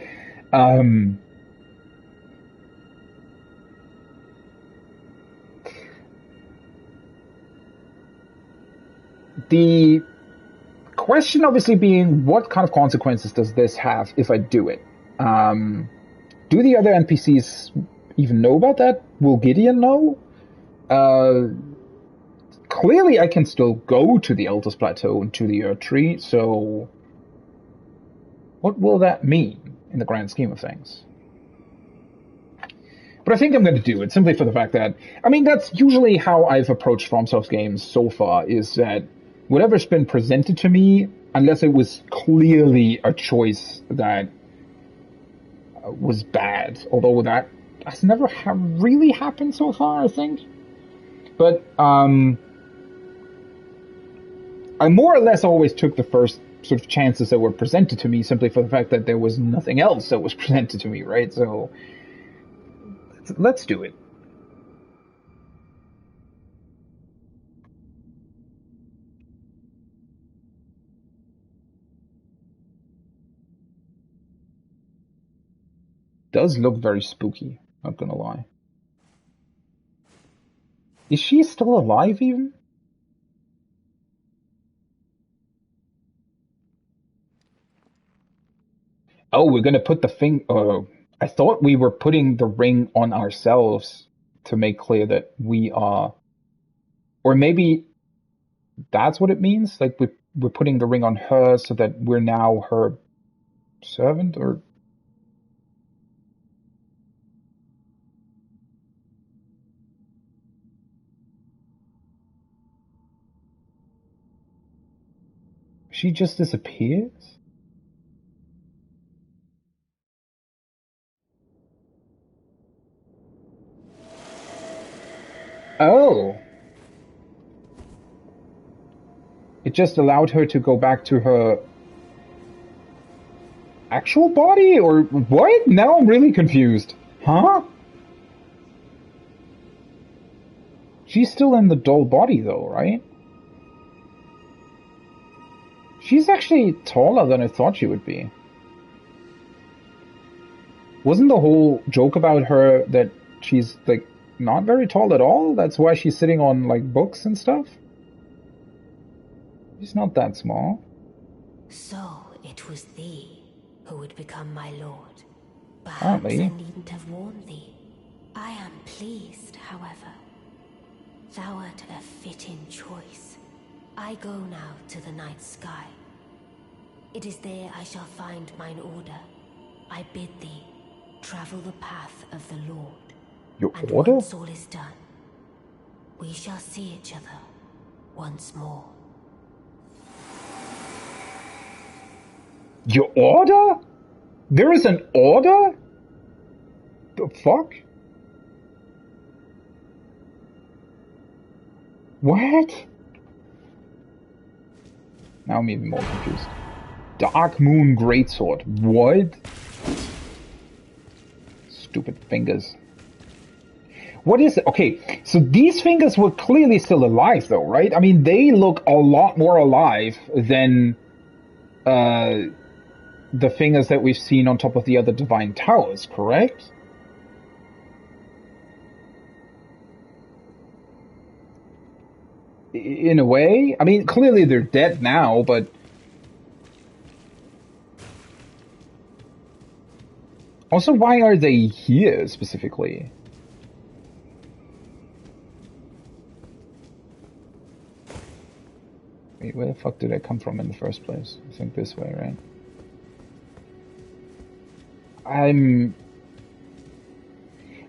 The question obviously being, what kind of consequences does this have if I do it? Do the other NPCs even know about that? Will Gideon know? clearly I can still go to the Eldest Plateau and to the Earth Tree, so what will that mean in the grand scheme of things? But I think I'm going to do it, simply for the fact that, I mean, that's usually how I've approached FromSoft games so far, is that whatever's been presented to me, unless it was clearly a choice that was bad, although that has never really happened so far, I think. But I more or less always took the first sort of chances that were presented to me, simply for the fact that there was nothing else that was presented to me, right? So let's do it. Does look very spooky, not gonna lie. Is she still alive even? Oh, we're gonna put the thing. I thought we were putting the ring on ourselves to make clear that we are, or maybe that's what it means. Like we're putting the ring on her so that we're now her servant, or she just disappears. Oh. It just allowed her to go back to her actual body, or what? Now I'm really confused. Huh? She's still in the doll body though, right? She's actually taller than I thought she would be. Wasn't the whole joke about her that she's, like, not very tall at all? That's why she's sitting on, like, books and stuff? She's not that small.
So it was thee who would become my lord. Perhaps
Apparently.
I needn't have warned thee. I am pleased, however. Thou art a fitting choice. I go now to the night sky. It is there I shall find mine order. I bid thee travel the path of the Lord.
Your
and
order?
once all is done, we shall see each other once more.
Your order? There is an order? The fuck? What? Now I'm even more confused. Dark Moon Greatsword. What? Stupid fingers. What is it? Okay, so these fingers were clearly still alive though, right? I mean, they look a lot more alive than the fingers that we've seen on top of the other Divine Towers, correct? In a way? I mean, clearly they're dead now, but... Also, why are they here, specifically? Wait, where the fuck did I come from in the first place? I think this way, right?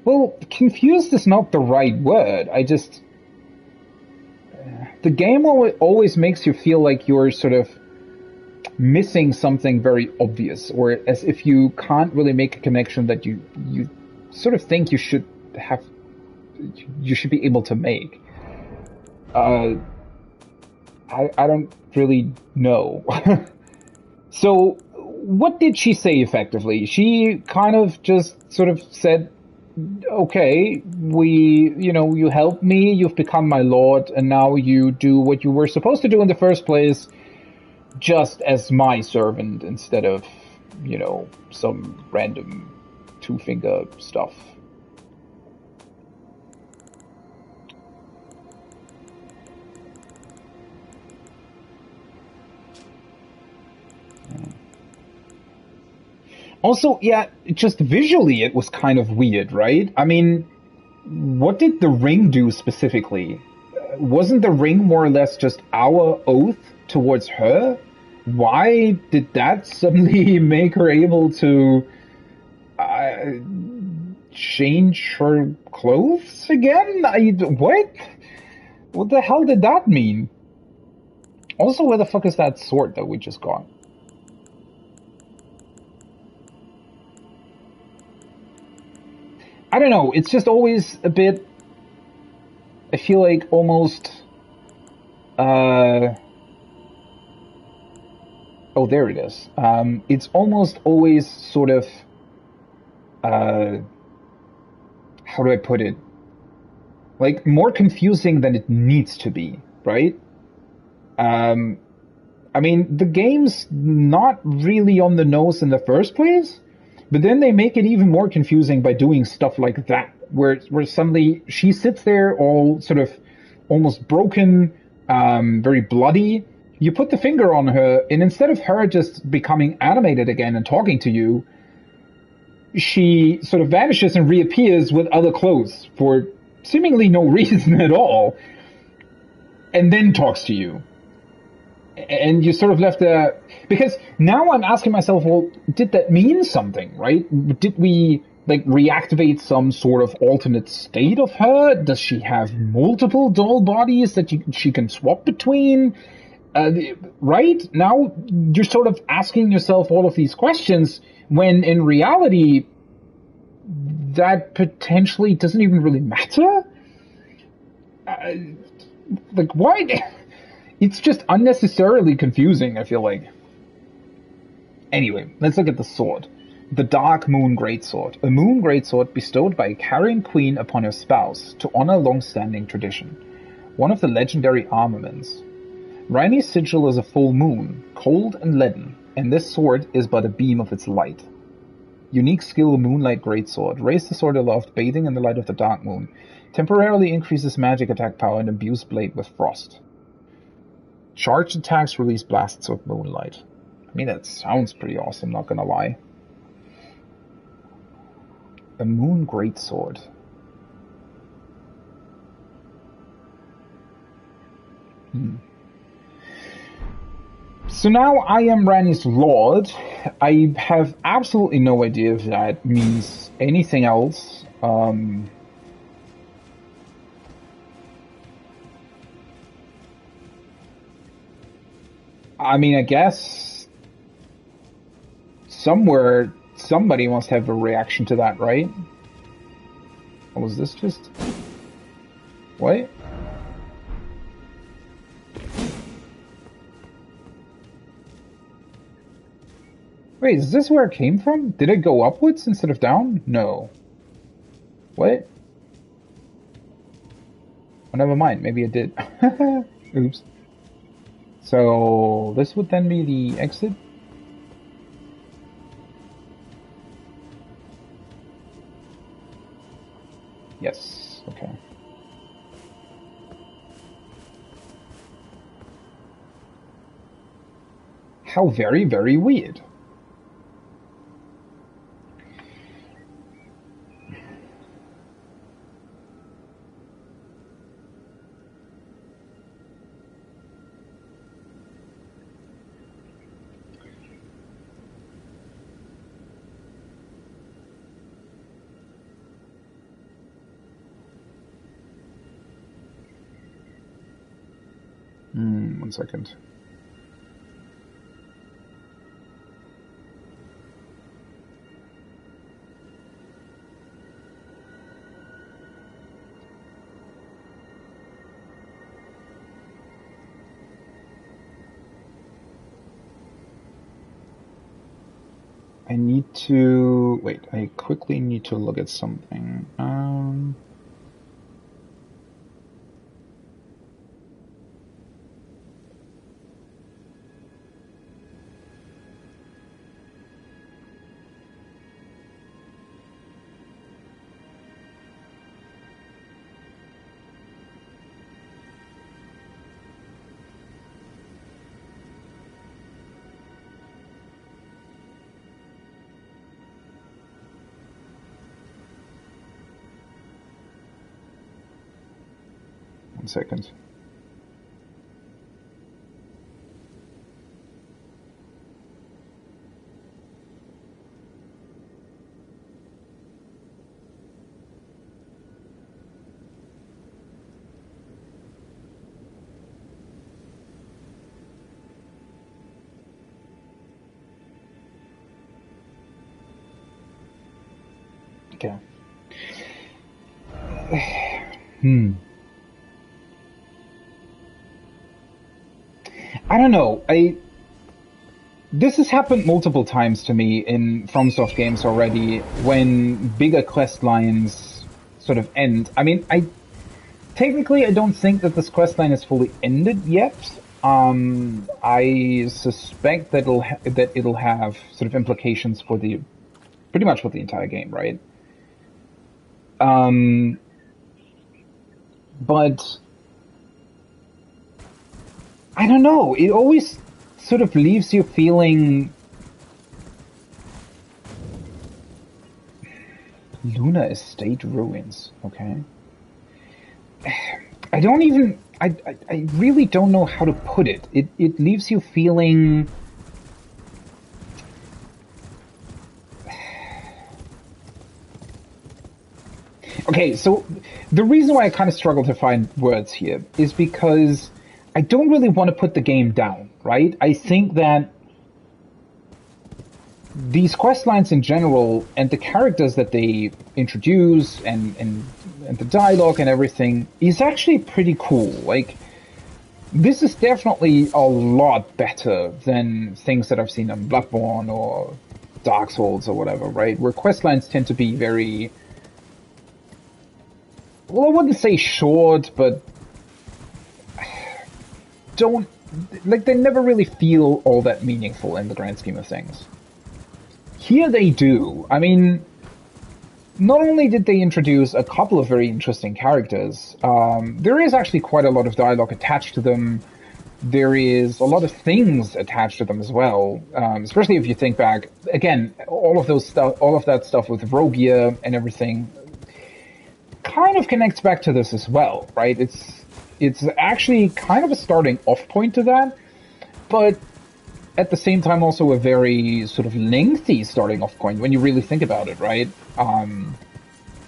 Well, confused is not the right word. I just... The game always makes you feel like you're sort of missing something very obvious, or as if you can't really make a connection that you sort of think you should be able to make. I don't really know. So, what did she say effectively? She kind of just sort of said, okay, you helped me, you've become my lord, and now you do what you were supposed to do in the first place, just as my servant, instead of, some random two-finger stuff. Also, yeah, just visually it was kind of weird, right? I mean, what did the ring do specifically? wasn't the ring more or less just our oath towards her? Why did that suddenly make her able to change her clothes again? What? What the hell did that mean? Also, where the fuck is that sword that we just got? I don't know, it's just always a bit... I feel like almost... Oh, there it is. It's almost always sort of... how do I put it? Like, more confusing than it needs to be, right? I mean, the game's not really on the nose in the first place, but then they make it even more confusing by doing stuff like that, where suddenly she sits there all sort of almost broken, very bloody. You put the finger on her, and instead of her just becoming animated again and talking to you, she sort of vanishes and reappears with other clothes for seemingly no reason at all, and then talks to you. And you sort of left there, because now I'm asking myself, well, did that mean something, right? Did we, like, reactivate some sort of alternate state of her? Does she have multiple doll bodies that she can swap between? Right? Now you're sort of asking yourself all of these questions, when in reality, that potentially doesn't even really matter? Like, why? It's just unnecessarily confusing, I feel like. Anyway, let's look at the sword. The Dark Moon Greatsword. A moon greatsword bestowed by a carrion queen upon her spouse to honor long-standing tradition. One of the legendary armaments. Rhaenys sigil is a full moon, cold and leaden, and this sword is but a beam of its light. Unique skill Moonlight Greatsword. Raise the sword aloft, bathing in the light of the dark moon. Temporarily increases magic attack power and imbues blade with frost. Charged attacks release blasts of moonlight. I mean, that sounds pretty awesome, not gonna lie. A moon greatsword. So now I am Rhaenys Lord. I have absolutely no idea if that means anything else. I mean, I guess somewhere somebody must have a reaction to that, right? Or was this just... What? Wait, is this where it came from? Did it go upwards instead of down? No. What? Oh, never mind. Maybe it did. Oops. So, this would then be the exit? Yes, okay. How very, very weird. One second. I need to... Wait, I quickly need to look at something. 1 second. Okay. I don't know. This has happened multiple times to me in FromSoft games already, when bigger quest lines sort of end. I mean, technically I don't think that this quest line is fully ended yet. I suspect that it'll have sort of implications for pretty much for the entire game, right? But I don't know. It always sort of leaves you feeling Luna Estate ruins. Okay. I don't even. I really don't know how to put it. It leaves you feeling. Okay, so the reason why I kind of struggle to find words here is because I don't really want to put the game down, right? I think that these quest lines in general and the characters that they introduce and the dialogue and everything is actually pretty cool. Like, this is definitely a lot better than things that I've seen on Bloodborne or Dark Souls or whatever, right? Where quest lines tend to be very... Well, I wouldn't say short, but they never really feel all that meaningful in the grand scheme of things. Here they do. I mean, not only did they introduce a couple of very interesting characters, there is actually quite a lot of dialogue attached to them. There is a lot of things attached to them as well, especially if you think back, again, all of that stuff with Rogia and everything kind of connects back to this as well, right? It's actually kind of a starting off point to that, but at the same time also a very sort of lengthy starting off point when you really think about it, right?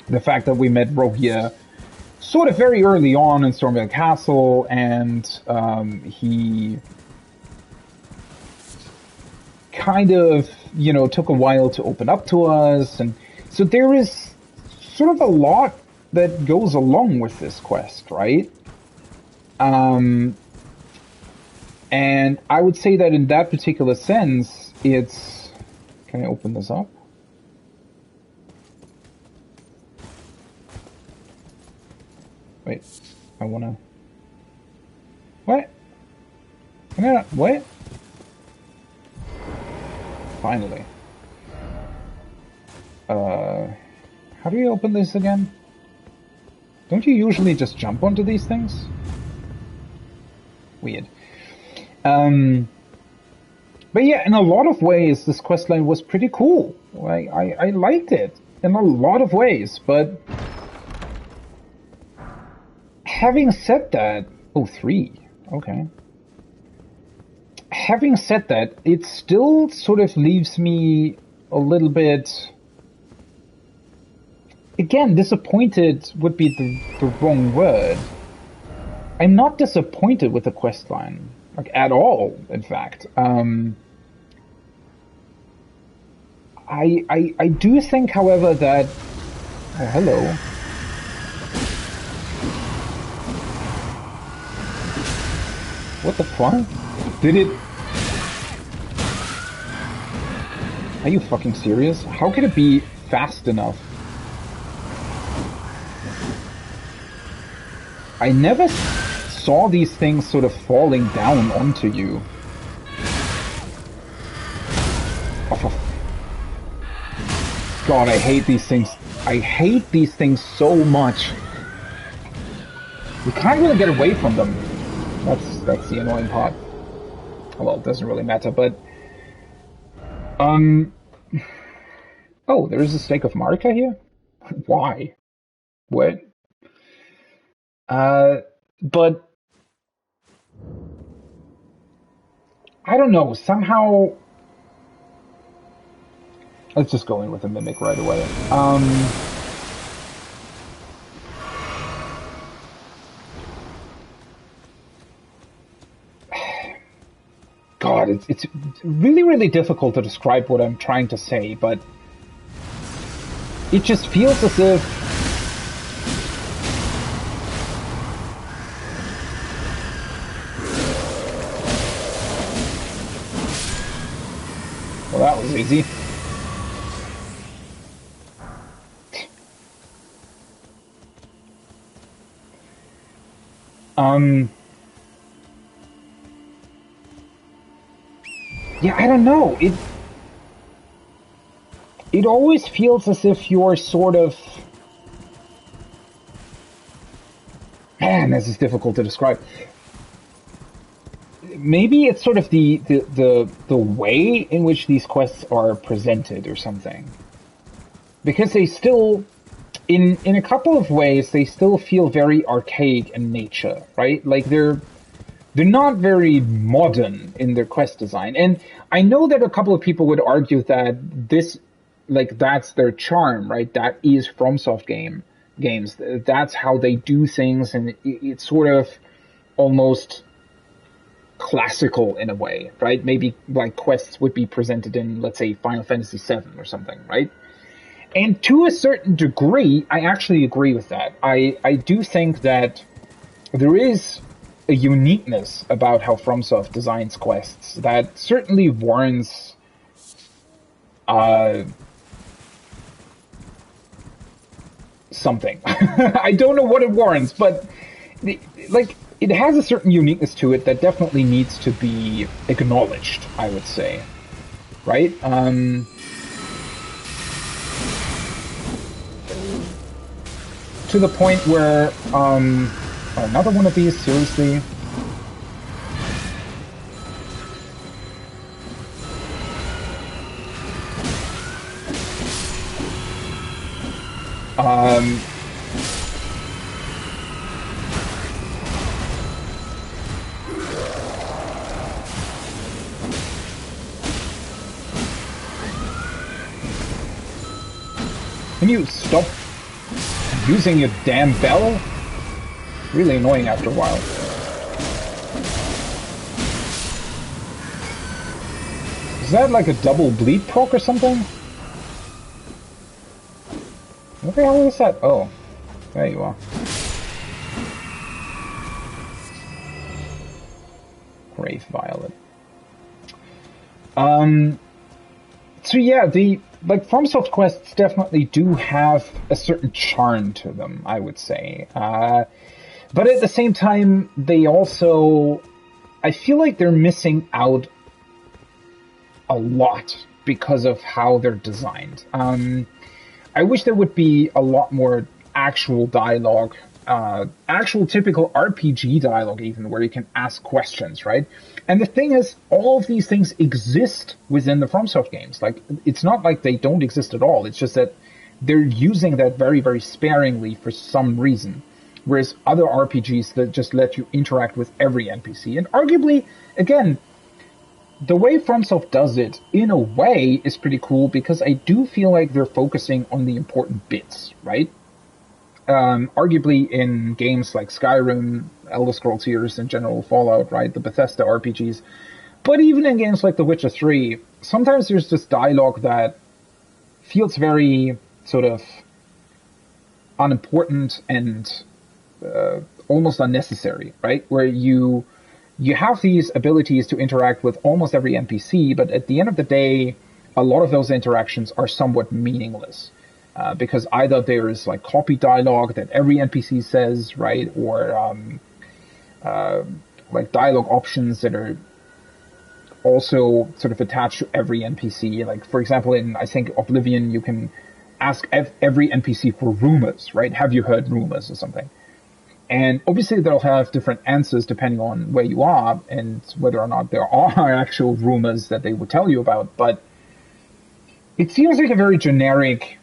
The fact that we met Rogia sort of very early on in Stormvale Castle, and he kind of, took a while to open up to us, and so there is sort of a lot that goes along with this quest, right? And I would say that in that particular sense, it's... Can I open this up? Wait, I wanna... What? Can I not... What? Finally. How do you open this again? Don't you usually just jump onto these things? Weird. But yeah, in a lot of ways, this questline was pretty cool. I liked it in a lot of ways, but having said that... Oh, 3. Okay. Having said that, it still sort of leaves me a little bit... Again, disappointed would be the wrong word. I'm not disappointed with the questline. Like, at all, in fact. I do think, however, that... hello. What the fuck? Did it... Are you fucking serious? How could it be fast enough? I never saw these things sort of falling down onto you. Oh, for... God, I hate these things. I hate these things so much. You can't really get away from them. That's the annoying part. Well, it doesn't really matter, but... Oh, there is a stake of Marika here? Why? What? But I don't know, somehow let's just go in with a mimic right away. God, it's really, really difficult to describe what I'm trying to say, but it just feels as if well, that was easy. Yeah, I don't know. It always feels as if you're sort of... Man, this is difficult to describe. Maybe it's sort of the way in which these quests are presented or something. Because they still, in a couple of ways, they still feel very archaic in nature, right? Like they're not very modern in their quest design. And I know that a couple of people would argue that this, like, that's their charm, right? That is FromSoft games. That's how they do things, and it's sort of almost classical in a way, right? Maybe like quests would be presented in, let's say, Final Fantasy VII or something, right? And to a certain degree, I actually agree with that. I do think that there is a uniqueness about how FromSoft designs quests that certainly warrants something. I don't know what it warrants, but like it has a certain uniqueness to it that definitely needs to be acknowledged, I would say. Right? To the point where another one of these, seriously. Can you stop using your damn bell? Really annoying after a while. Is that like a double bleed proc or something? What the hell is that? Oh, there you are. Grave Violet. So yeah, the FromSoft quests definitely do have a certain charm to them, I would say. But at the same time, they also, I feel like they're missing out a lot because of how they're designed. I wish there would be a lot more actual dialogue, actual typical RPG dialogue even, where you can ask questions, right? And the thing is, all of these things exist within the FromSoft games. Like, it's not like they don't exist at all. It's just that they're using that very, very sparingly for some reason. Whereas other RPGs that just let you interact with every NPC. And arguably, again, the way FromSoft does it, in a way, is pretty cool because I do feel like they're focusing on the important bits, right? Arguably in games like Skyrim, Elder Scrolls series, in general, Fallout, right? The Bethesda RPGs. But even in games like The Witcher 3, sometimes there's this dialogue that feels very sort of unimportant and almost unnecessary, right? Where you have these abilities to interact with almost every NPC, but at the end of the day, a lot of those interactions are somewhat meaningless. Because either there is like copy dialogue that every NPC says, right, or like dialogue options that are also sort of attached to every NPC. Like, for example, in, I think, Oblivion, you can ask every NPC for rumors, right? Have you heard rumors or something? And obviously they'll have different answers depending on where you are and whether or not there are actual rumors that they would tell you about. But it seems like a very generic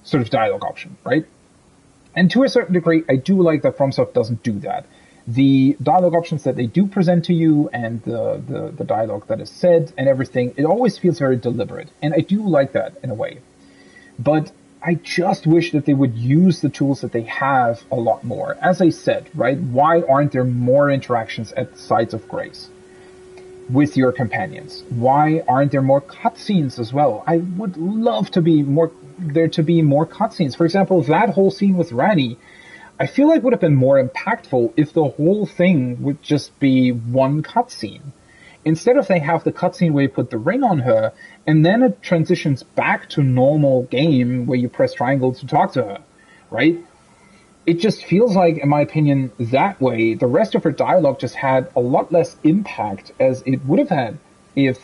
sort of dialogue option, right? And to a certain degree, I do like that FromSoft doesn't do that. the dialogue options that they do present to you and the dialogue that is said and everything, it always feels very deliberate. And I do like that in a way. But I just wish that they would use the tools that they have a lot more. As I said, right, why aren't there more interactions at Sites of Grace with your companions? Why aren't there more cutscenes as well? I would love to be there to be more cutscenes. For example, that whole scene with Rani, I feel like would have been more impactful if the whole thing would just be one cutscene. Instead of they have the cutscene where you put the ring on her, and then it transitions back to normal game where you press triangle to talk to her, right? It just feels like, in my opinion, that way, the rest of her dialogue just had a lot less impact as it would have had if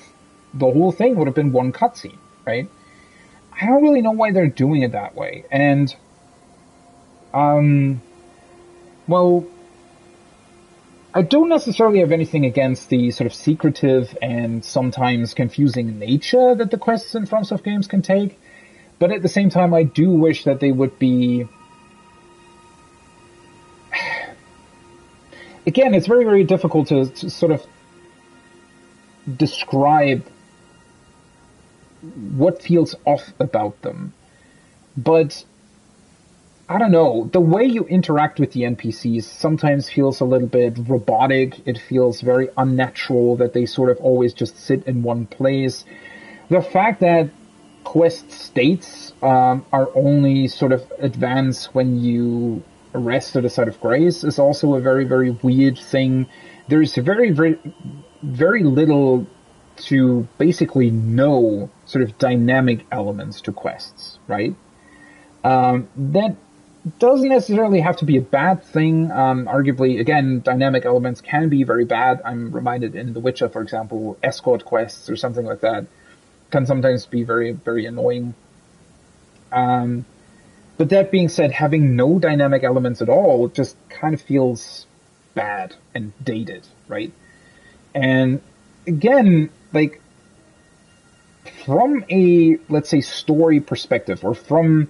the whole thing would have been one cutscene, right? I don't really know why they're doing it that way. And, well, I don't necessarily have anything against the sort of secretive and sometimes confusing nature that the quests in FromSoft games can take, but at the same time, I do wish that they would be... Again, it's very, very difficult to sort of describe what feels off about them, but I don't know, the way you interact with the NPCs sometimes feels a little bit robotic. It feels very unnatural that they sort of always just sit in one place. The fact that quest states are only sort of advanced when you rest at a Site of Grace is also a very, very weird thing. There's very, very, very little to basically no sort of dynamic elements to quests, right? That doesn't necessarily have to be a bad thing. Arguably, again, dynamic elements can be very bad. I'm reminded in The Witcher, for example, escort quests or something like that can sometimes be very, very annoying. But that being said, having no dynamic elements at all just kind of feels bad and dated, right? And again, like, from a, let's say, story perspective, or from...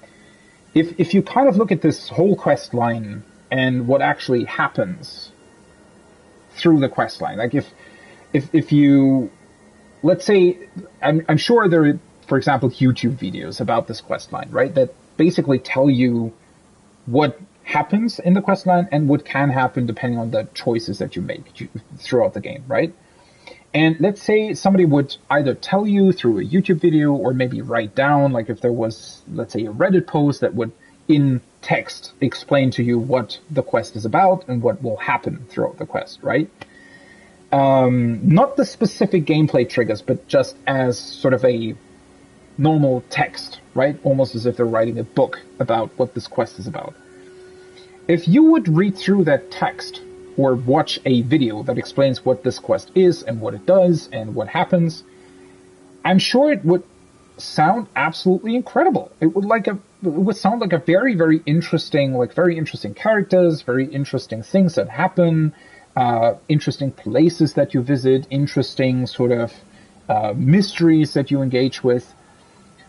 If you kind of look at this whole quest line and what actually happens through the quest line, like if you, let's say, I'm sure there are, for example, YouTube videos about this quest line, right, that basically tell you what happens in the quest line and what can happen depending on the choices that you make throughout the game, right? And let's say somebody would either tell you through a YouTube video or maybe write down, like if there was, let's say, a Reddit post that would, in text, explain to you what the quest is about and what will happen throughout the quest, right? Not the specific gameplay triggers, but just as sort of a normal text, right? Almost as if they're writing a book about what this quest is about. If you would read through that text, or watch a video that explains what this quest is and what it does and what happens, I'm sure it would sound absolutely incredible. It would sound like a very, very interesting characters, very interesting things that happen, interesting places that you visit, interesting sort of mysteries that you engage with.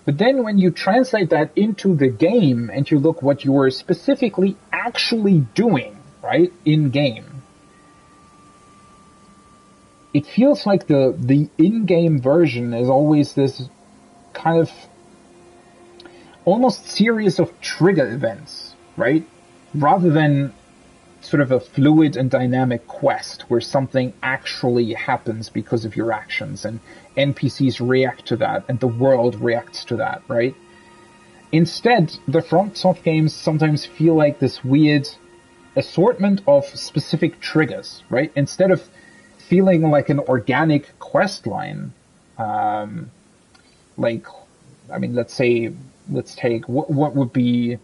But then when you translate that into the game and you look what you're specifically actually doing, right, in game, it feels like the in-game version is always this kind of almost series of trigger events, right? Rather than sort of a fluid and dynamic quest where something actually happens because of your actions and NPCs react to that and the world reacts to that, right? Instead, the FromSoft games sometimes feel like this weird assortment of specific triggers, right? Instead of feeling like an organic quest line, let's take what would be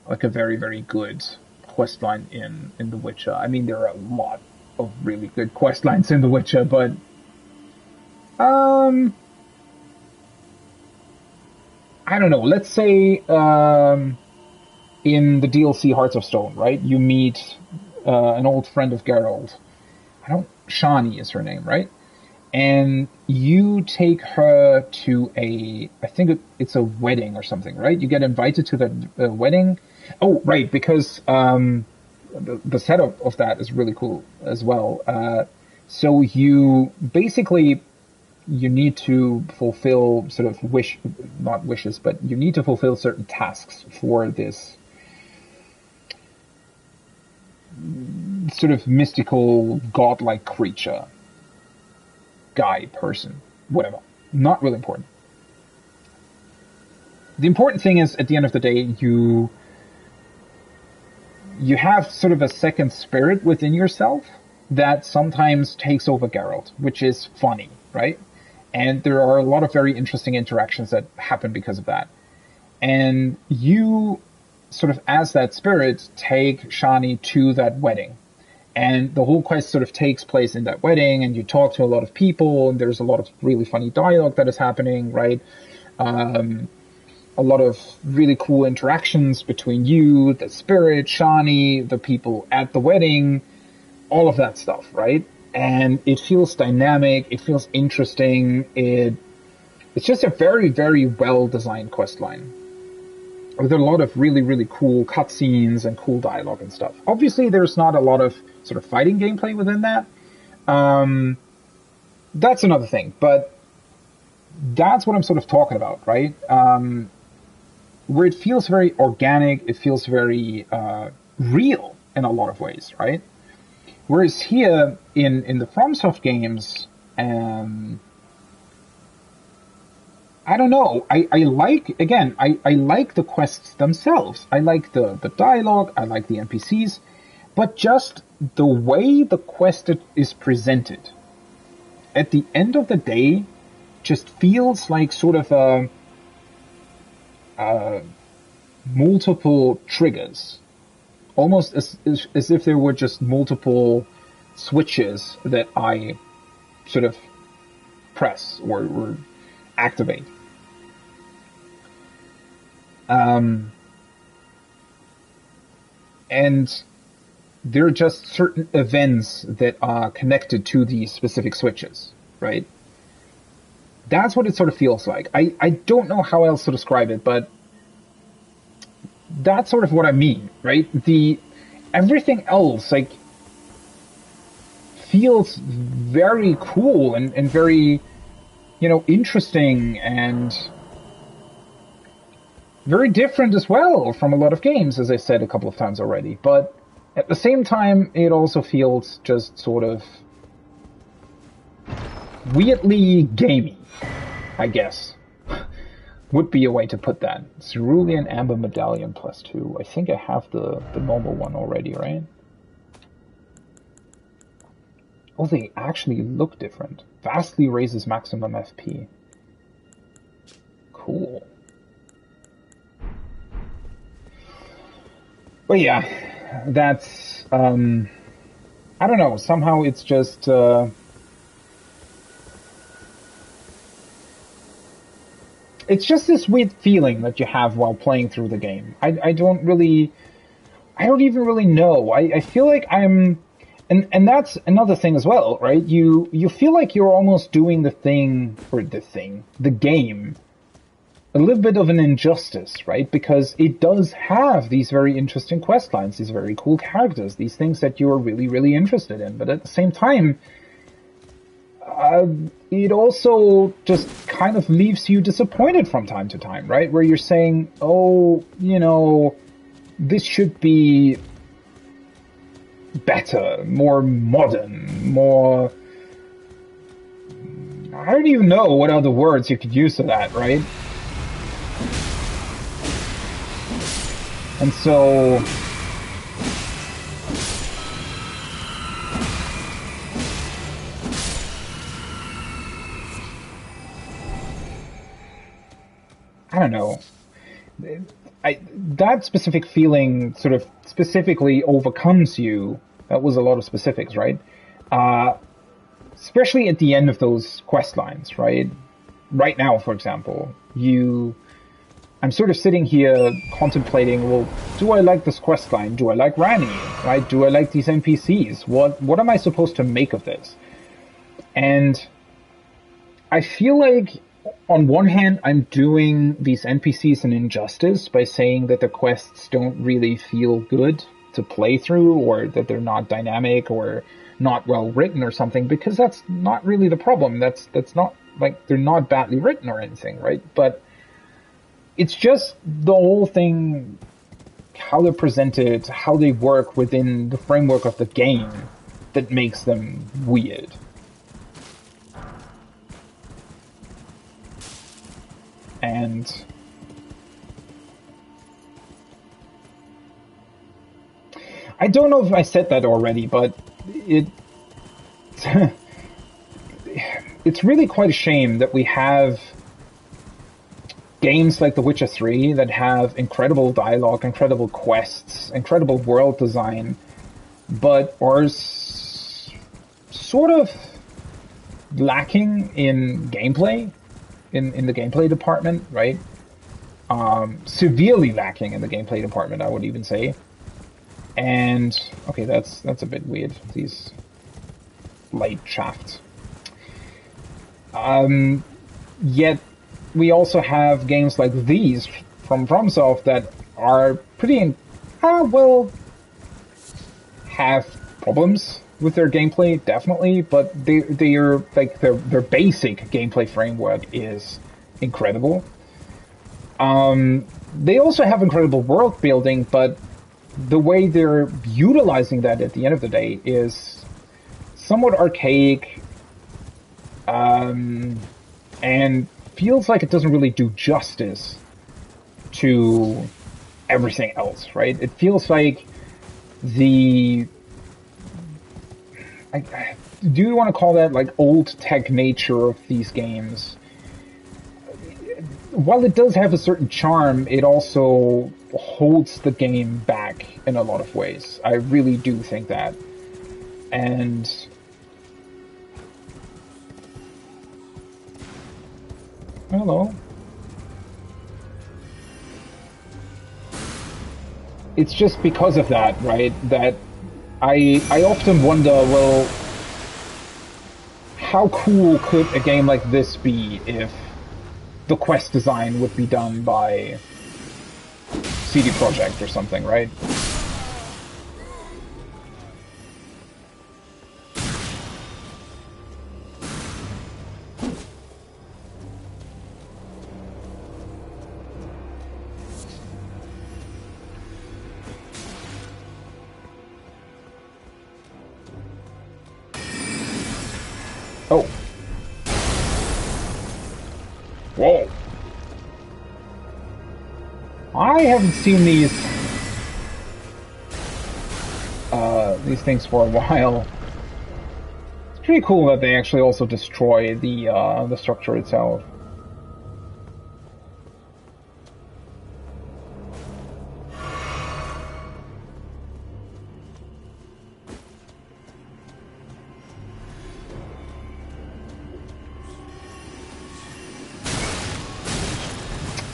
like a very, very good quest line in The Witcher. I mean, there are a lot of really good quest lines in The Witcher, but I don't know. Let's say in the DLC Hearts of Stone, right? You meet an old friend of Geralt. Shani is her name, right? And you take her to I think it's a wedding or something, right? You get invited to the wedding. Oh, right, because the setup of that is really cool as well. So you basically you need to fulfill sort of not wishes, but you need to fulfill certain tasks for this sort of mystical, godlike creature, guy, person, whatever. Not really important. The important thing is, at the end of the day, you have sort of a second spirit within yourself that sometimes takes over Geralt, which is funny, right? And there are a lot of very interesting interactions that happen because of that. And you sort of, as that spirit, take Shani to that wedding. And the whole quest sort of takes place in that wedding, and you talk to a lot of people, and there's a lot of really funny dialogue that is happening, right? A lot of really cool interactions between you, the spirit, Shani, the people at the wedding, all of that stuff, right? And it feels dynamic, it feels interesting, it's just a very, very well-designed questline. With a lot of really, really cool cutscenes and cool dialogue and stuff. Obviously, there's not a lot of sort of fighting gameplay within that. That's another thing, but that's what I'm sort of talking about, right? Where it feels very organic, it feels very real in a lot of ways, right? Whereas here in the FromSoft games, I don't know. I like the quests themselves. I like the dialogue. I like the NPCs, but just the way the quest is presented at the end of the day just feels like sort of multiple triggers, almost as if there were just multiple switches that I sort of press or activate. And there are just certain events that are connected to these specific switches, right? That's what it sort of feels like. I don't know how else to describe it, but that's sort of what I mean, right? Everything else, like, feels very cool and very, interesting and very different as well from a lot of games, as I said a couple of times already. But at the same time, it also feels just sort of weirdly gamey, I guess. Would be a way to put that. Cerulean Amber Medallion +2. I think I have the normal one already, right? Oh, they actually look different. Vastly raises maximum FP. Cool. But yeah, that's, I don't know, somehow it's just, it's just this weird feeling that you have while playing through the game. I don't even really know. I feel like and that's another thing as well, right? You feel like you're almost doing the game, a little bit of an injustice, right? Because it does have these very interesting quest lines, these very cool characters, these things that you're really, really interested in. But at the same time, it also just kind of leaves you disappointed from time to time, right? Where you're saying, oh, this should be better, more modern, more... I don't even know what other words you could use for that, right? And so... I don't know. That specific feeling sort of specifically overcomes you. That was a lot of specifics, right? Especially at the end of those quest lines, right? Right now, for example, I'm sort of sitting here contemplating, well, do I like this quest line? Do I like Rani? Right? Do I like these NPCs? What am I supposed to make of this? And I feel like, on one hand, I'm doing these NPCs an injustice by saying that the quests don't really feel good to play through, or that they're not dynamic or not well written or something, because that's not really the problem. That's not like they're not badly written or anything, right? But it's just the whole thing, how they're presented, how they work within the framework of the game, that makes them weird. And I don't know if I said that already, but it's really quite a shame that we have games like The Witcher 3 that have incredible dialogue, incredible quests, incredible world design, but are sort of lacking in gameplay, in the gameplay department, right? Severely lacking in the gameplay department, I would even say. And okay, that's a bit weird, these light shafts. Yet we also have games like these from FromSoft that are pretty have problems with their gameplay, definitely, but they are like their basic gameplay framework is incredible. They also have incredible world building, but the way they're utilizing that at the end of the day is somewhat archaic, and feels like it doesn't really do justice to everything else, right? It feels like do you want to call that like old tech nature of these games? While it does have a certain charm, it also holds the game back in a lot of ways. I really do think that. And hello. It's just because of that, right? That I often wonder, well, how cool could a game like this be if the quest design would be done by CD Projekt or something, right? Oh. Whoa. I haven't seen these things for a while. It's pretty cool that they actually also destroy the structure itself.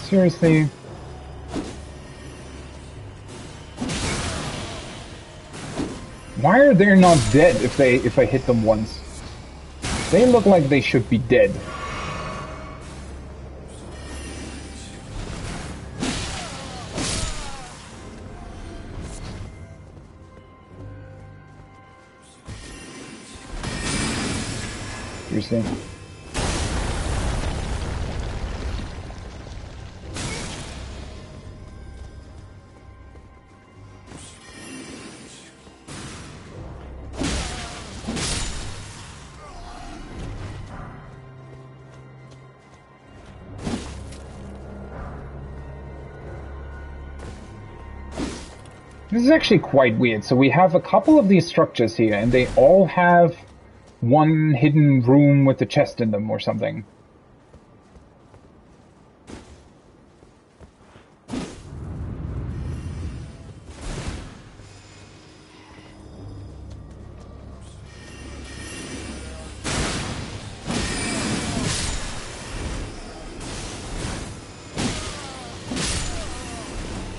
Seriously. Why are they not dead if I hit them once? They look like they should be dead. Seriously. This is actually quite weird. So we have a couple of these structures here, and they all have one hidden room with a chest in them or something.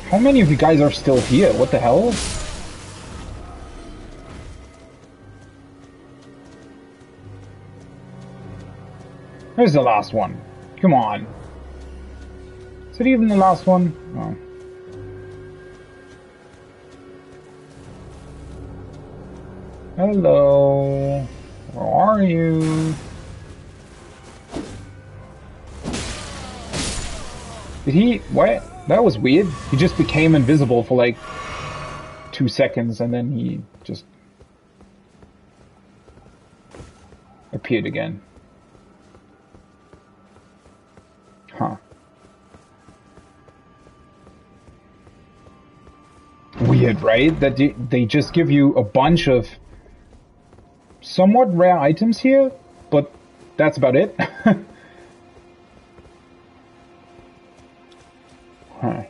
How many of you guys are still here? What the hell? Where's the last one? Come on. Is it even the last one? Oh. Hello. Where are you? Did he... What? That was weird. He just became invisible for like 2 seconds and then he just appeared again. Huh. Weird, right? That they just give you a bunch of somewhat rare items here, but that's about it. Huh.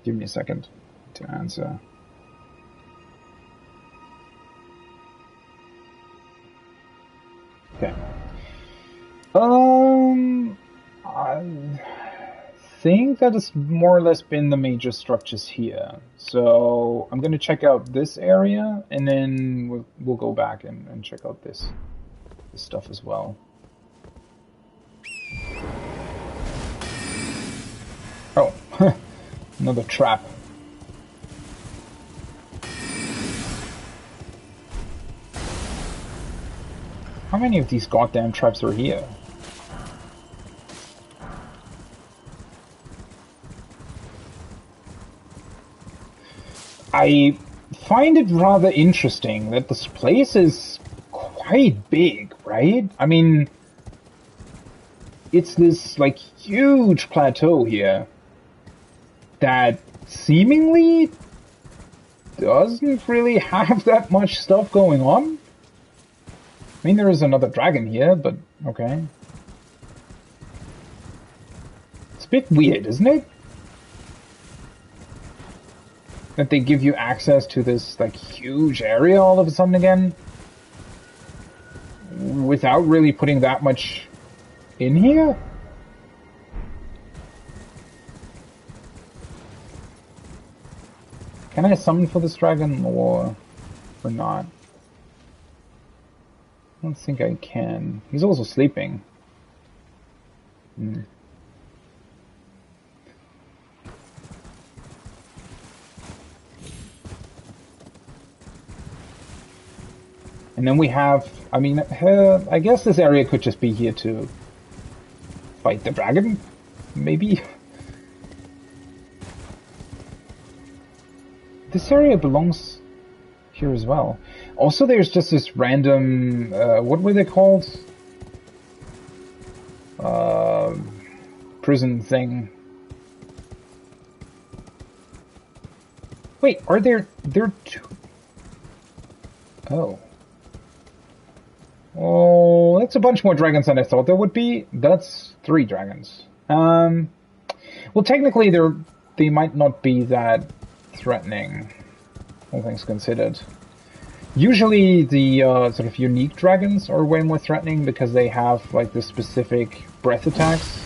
Give me a second to answer. Okay. I think that has more or less been the major structures here. So I'm going to check out this area, and then we'll go back and check out this stuff as well. Oh, another trap. How many of these goddamn traps are here? I find it rather interesting that this place is quite big, right? I mean, it's this, like, huge plateau here that seemingly doesn't really have that much stuff going on. I mean, there is another dragon here, but okay. It's a bit weird, isn't it? That they give you access to this, like, huge area all of a sudden again, without really putting that much in here? Can I summon for this dragon, or not? I don't think I can. He's also sleeping. Hmm. And then we have, I mean, I guess this area could just be here to fight the dragon, maybe? This area belongs here as well. Also, there's just this random, what were they called? Prison thing. Wait, are there two? Oh. Oh, that's a bunch more dragons than I thought there would be. That's 3 dragons. Well, technically, they might not be that threatening, all things considered. Usually, the sort of unique dragons are way more threatening because they have like the specific breath attacks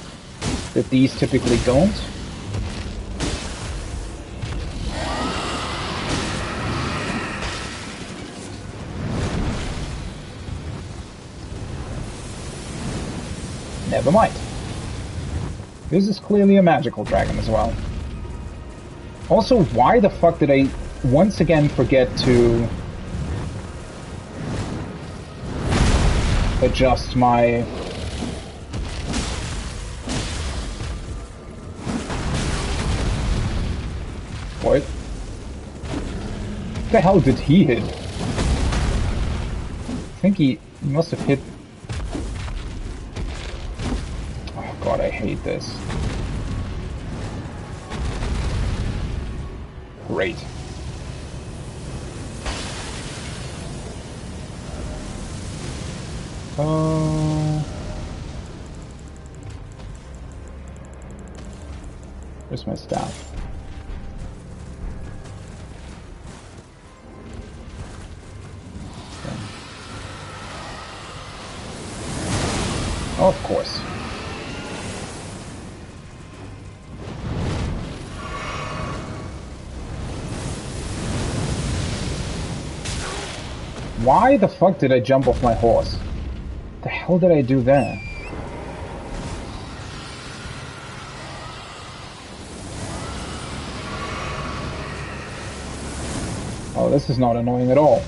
that these typically don't. Never mind. This is clearly a magical dragon as well. Also, why the fuck did I once again forget to adjust my... What? What the hell did he hit? I think he must have hit... Oh god, I hate this. Great. Where's my staff? Okay. Oh, of course. Why the fuck did I jump off my horse? What the hell did I do there? this is not annoying at all.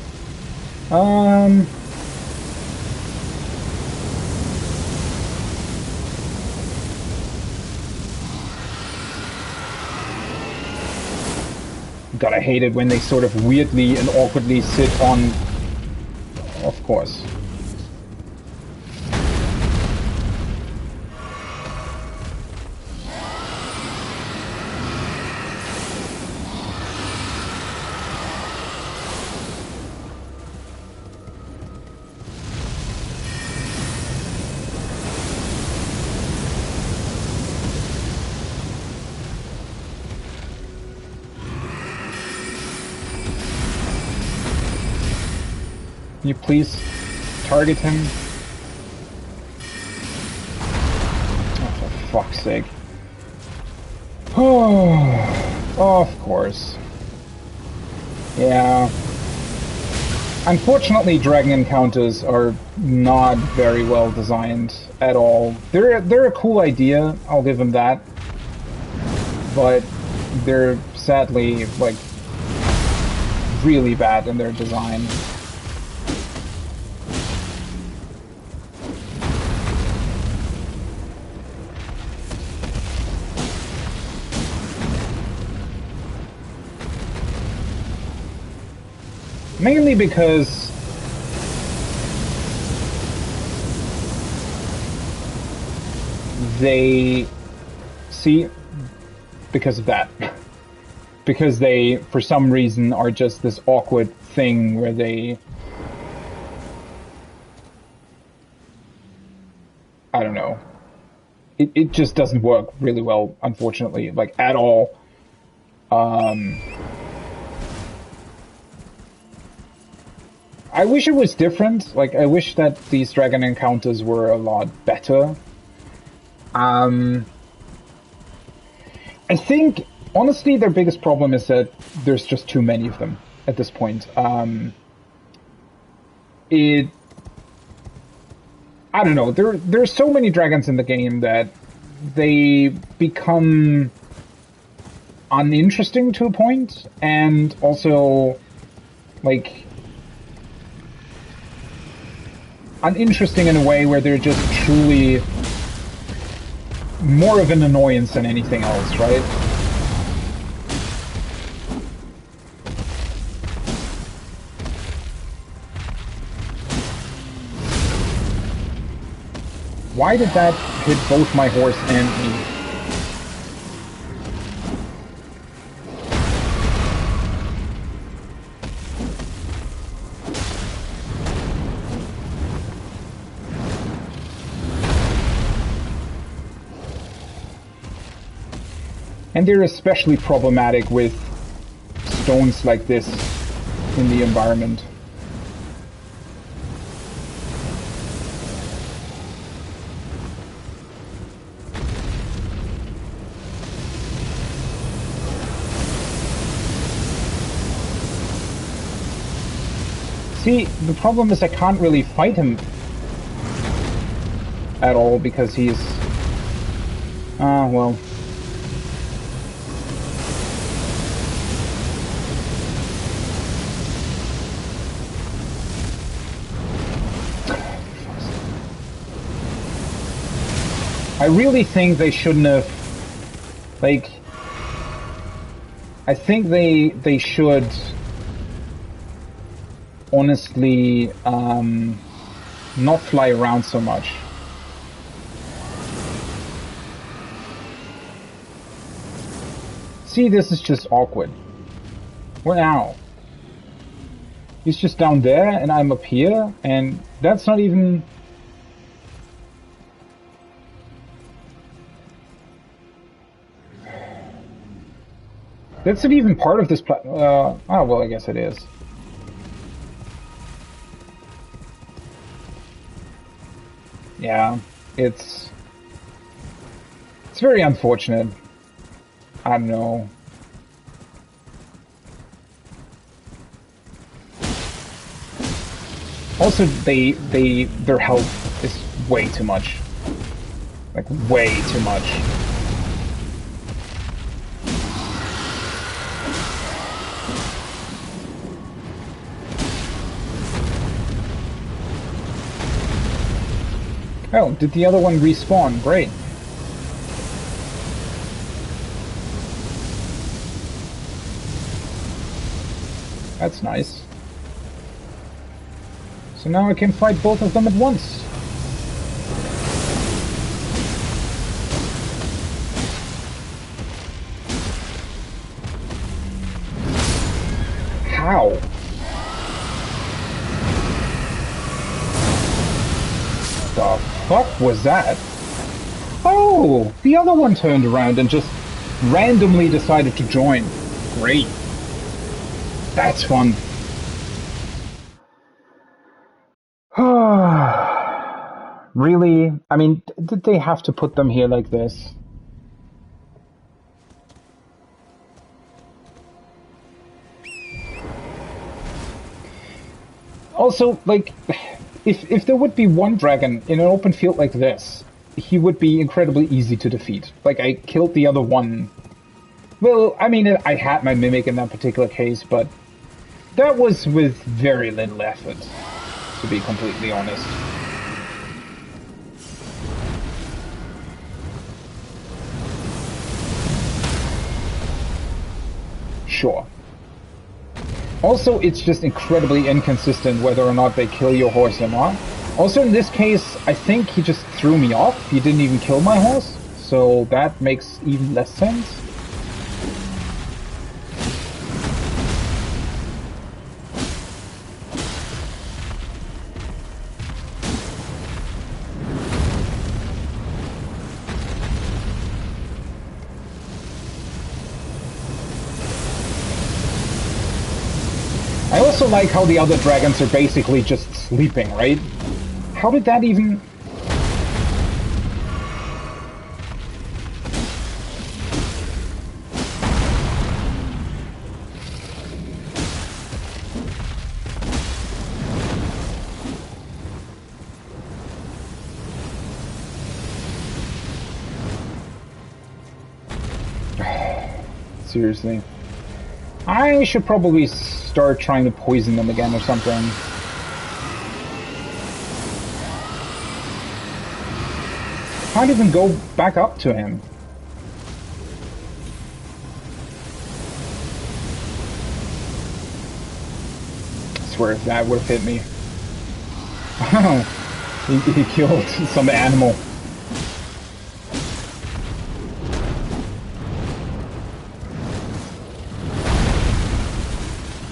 God, I hate it when they sort of weirdly and awkwardly sit on... Of course. Can you please target him? Oh, for fuck's sake. Oh, of course. Yeah. Unfortunately, dragon encounters are not very well designed at all. They're a cool idea, I'll give them that. But they're sadly, like, really bad in their design. Mainly because they see, because of that. Because they, for some reason, are just this awkward thing where they... I don't know. It just doesn't work really well, unfortunately, like, at all. I wish it was different. Like, I wish that these dragon encounters were a lot better. I think, honestly, their biggest problem is that there's just too many of them at this point. I don't know. There's so many dragons in the game that they become uninteresting to a point, and also, like, uninteresting in a way where they're just truly more of an annoyance than anything else, right? Why did that hit both my horse and me? And they're especially problematic with stones like this in the environment. See, the problem is I can't really fight him at all because he's... well... I really think they shouldn't have, like, I think they should honestly not fly around so much. See, this is just awkward. Where now? He's just down there and I'm up here, and that's not even... That's not even part of this oh, well, I guess it is. Yeah, it's very unfortunate. I don't know. Also, their health is way too much. Like, way too much. Oh, did the other one respawn? Great. That's nice. So now I can fight both of them at once. How? The fuck was that? Oh, the other one turned around and just randomly decided to join. Great. That's fun. Really? I mean, did they have to put them here like this? Also, like, if there would be one dragon in an open field like this, he would be incredibly easy to defeat. Like, I killed the other one. Well, I mean, I had my Mimic in that particular case, but that was with very little effort, to be completely honest. Sure. Also, it's just incredibly inconsistent whether or not they kill your horse or not. Also, in this case, I think he just threw me off. He didn't even kill my horse, so that makes even less sense. I also like how the other dragons are basically just sleeping, right? How did that even... Seriously. I should probably start trying to poison them again or something. Can't even go back up to him. I swear if that would have hit me. Oh, he killed some animal.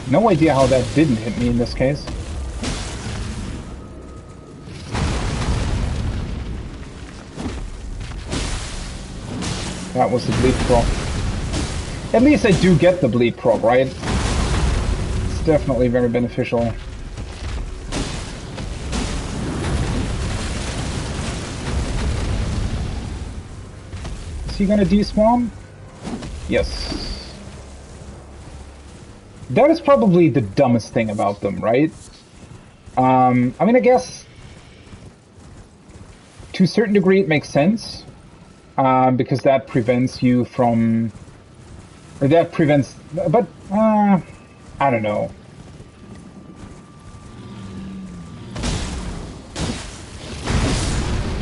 No idea how that didn't hit me in this case. That was the bleed prop. At least I do get the bleed prop, right? It's definitely very beneficial. Is he gonna despawn? Yes. That is probably the dumbest thing about them, right? I mean, I guess to a certain degree it makes sense, because that prevents you from... Or that prevents... But, I don't know.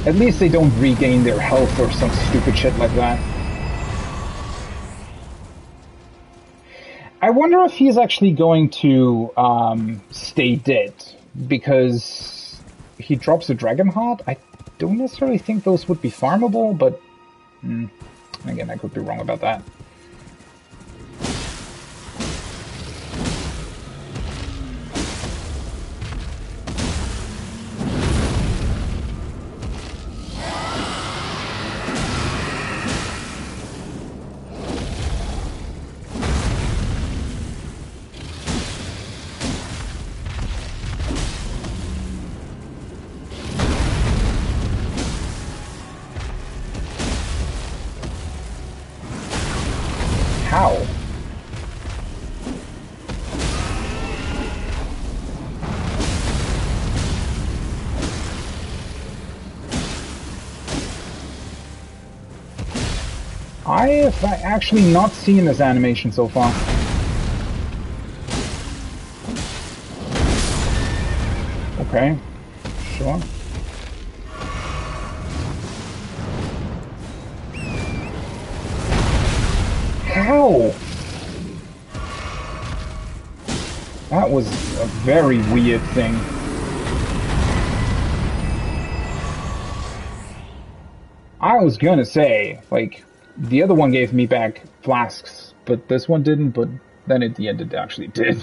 At least they don't regain their health or some stupid shit like that. I wonder if he's actually going to stay dead, because he drops a dragon heart. I don't necessarily think those would be farmable, but again, I could be wrong about that. How? I have actually not seen this animation so far. Okay, sure. How? That was a very weird thing. I was gonna say, like, the other one gave me back flasks, but this one didn't, but then at the end it actually did.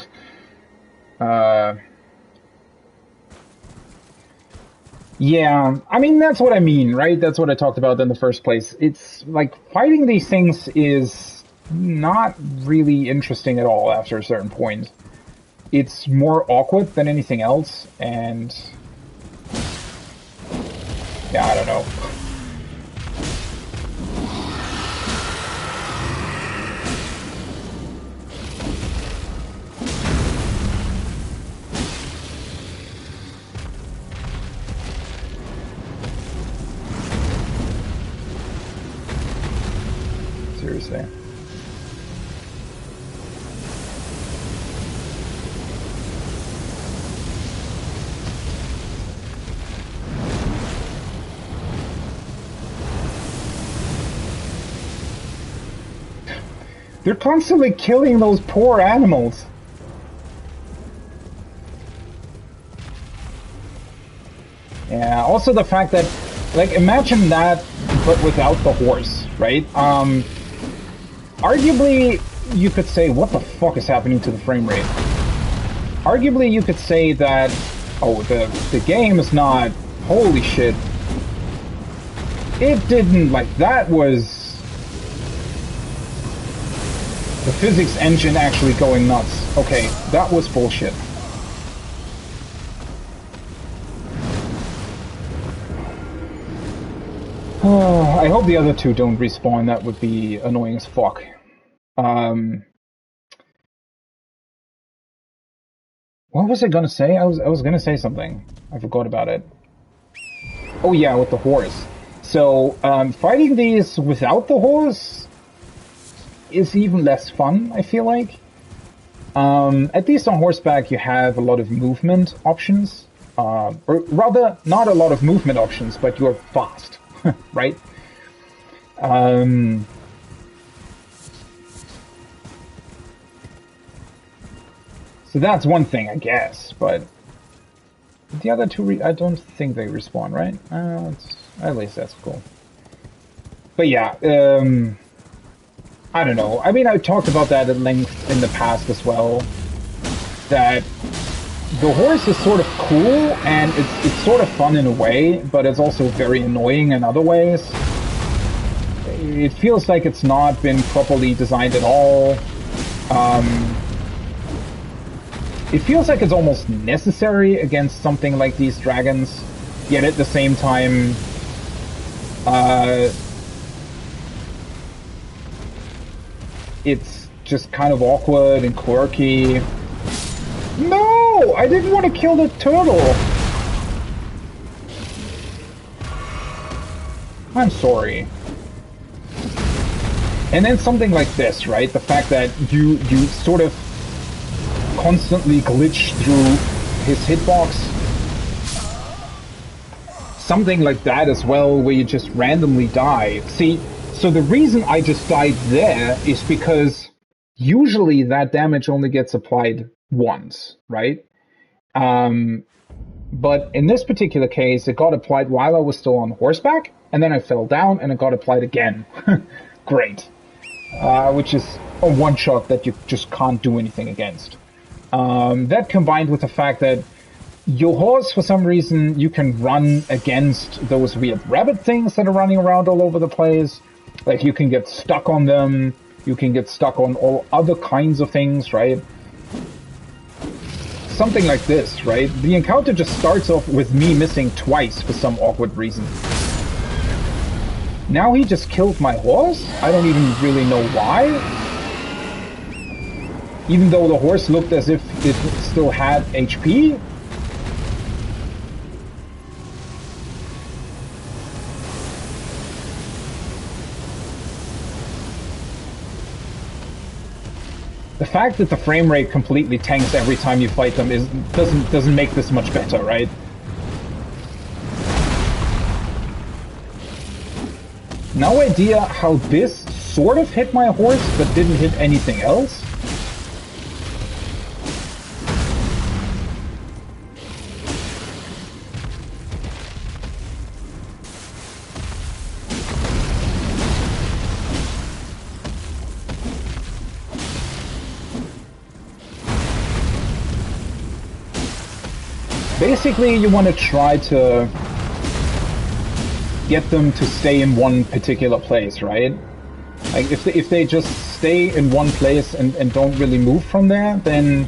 Yeah, I mean, that's what I mean, right? That's what I talked about in the first place. It's like fighting these things is not really interesting at all after a certain point. It's more awkward than anything else, and yeah, I don't know. Seriously. They're constantly killing those poor animals. Yeah, also the fact that, like, imagine that, but without the horse, right? Arguably, you could say, what the fuck is happening to the frame rate? Arguably, you could say that, oh, the game is not, holy shit. It didn't, like, that was the physics engine actually going nuts. Okay, that was bullshit. I hope the other two don't respawn. That would be annoying as fuck. What was I gonna say? I was gonna say something. I forgot about it. Oh yeah, with the horse. So, fighting these without the horse is even less fun, I feel like. At least on horseback you have a lot of movement options. Or rather, not a lot of movement options, but you're fast, right? So that's one thing, I guess, but the other two, I don't think they respawn, right? At least that's cool. But yeah, I don't know. I mean, I talked about that at length in the past as well, that the horse is sort of cool, and it's sort of fun in a way, but it's also very annoying in other ways. It feels like it's not been properly designed at all. It feels like it's almost necessary against something like these dragons, yet at the same time, it's just kind of awkward and quirky. No! I didn't want to kill the turtle! I'm sorry. And then something like this, right? The fact that you sort of constantly glitch through his hitbox. Something like that as well, where you just randomly die. See, so the reason I just died there is because usually that damage only gets applied once, right? But in this particular case, it got applied while I was still on horseback, and then I fell down and it got applied again. Great. Which is a one-shot that you just can't do anything against. That combined with the fact that your horse, for some reason, you can run against those weird rabbit things that are running around all over the place. Like, you can get stuck on them, you can get stuck on all other kinds of things, right? Something like this, right? The encounter just starts off with me missing twice for some awkward reason. Now he just killed my horse? I don't even really know why. Even though the horse looked as if it still had HP. The fact that the frame rate completely tanks every time you fight them doesn't make this much better, right? No idea how this sort of hit my horse, but didn't hit anything else. Basically, you want to try to get them to stay in one particular place, right? Like, if they just stay in one place and don't really move from there, then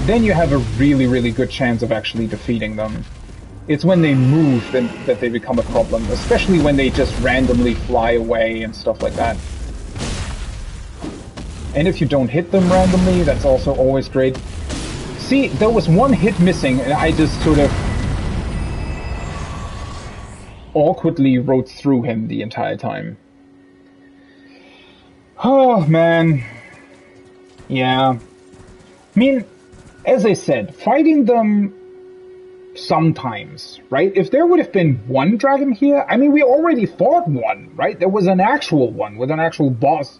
you have a really, really good chance of actually defeating them. It's when they move that they become a problem, especially when they just randomly fly away and stuff like that. And if you don't hit them randomly, that's also always great. See, there was one hit missing, and I just sort of awkwardly rode through him the entire time. Oh, man. Yeah. I mean, as I said, fighting them sometimes, right? If there would have been one dragon here, I mean, we already fought one, right? There was an actual one with an actual boss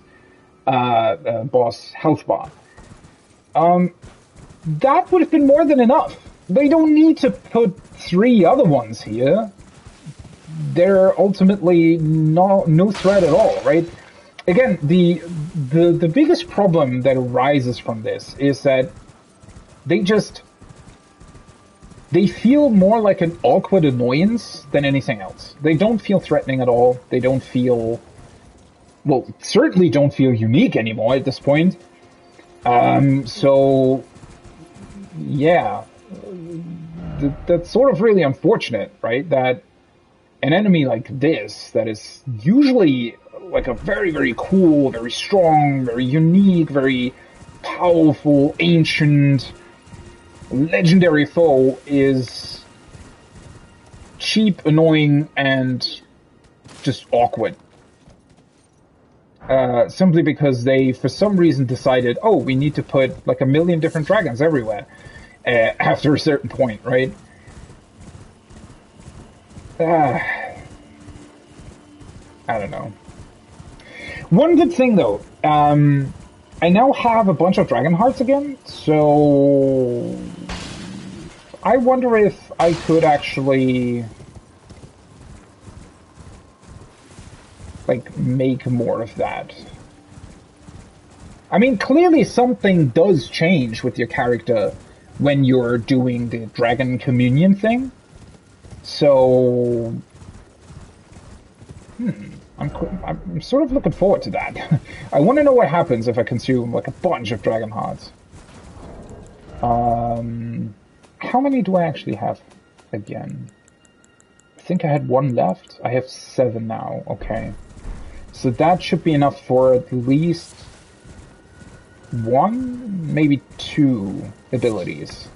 health bar. That would have been more than enough. They don't need to put 3 other ones here. They're ultimately no threat at all, right? Again, the biggest problem that arises from this is that they feel more like an awkward annoyance than anything else. They don't feel threatening at all. They don't feel, well, certainly don't feel unique anymore at this point. So, yeah, that's sort of really unfortunate, right? That an enemy like this, that is usually like a very, very cool, very strong, very unique, very powerful, ancient, legendary foe, is cheap, annoying, and just awkward. Simply because they, for some reason, decided, oh, we need to put like 1 million different dragons everywhere after a certain point, right? I don't know. One good thing, though, I now have a bunch of dragon hearts again, so I wonder if I could actually like make more of that. I mean, clearly something does change with your character when you're doing the dragon communion thing. So, I'm sort of looking forward to that. I want to know what happens if I consume like a bunch of dragon hearts. How many do I actually have again? I think I had 1 left. I have 7 now. Okay. So that should be enough for at least 1, maybe 2 abilities.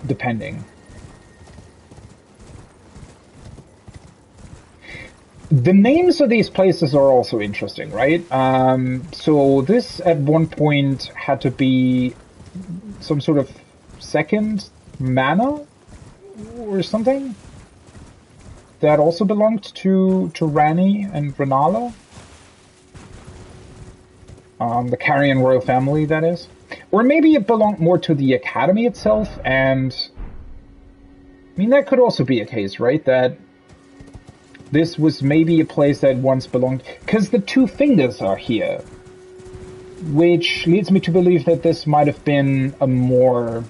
Depending. The names of these places are also interesting, right? So this at one point had to be some sort of second manor or something that also belonged to Rani and Renala. The Carrion royal family, that is. Or maybe it belonged more to the academy itself, and I mean, that could also be a case, right? That this was maybe a place that once belonged, because the 2 fingers are here, which leads me to believe that this might have been a more,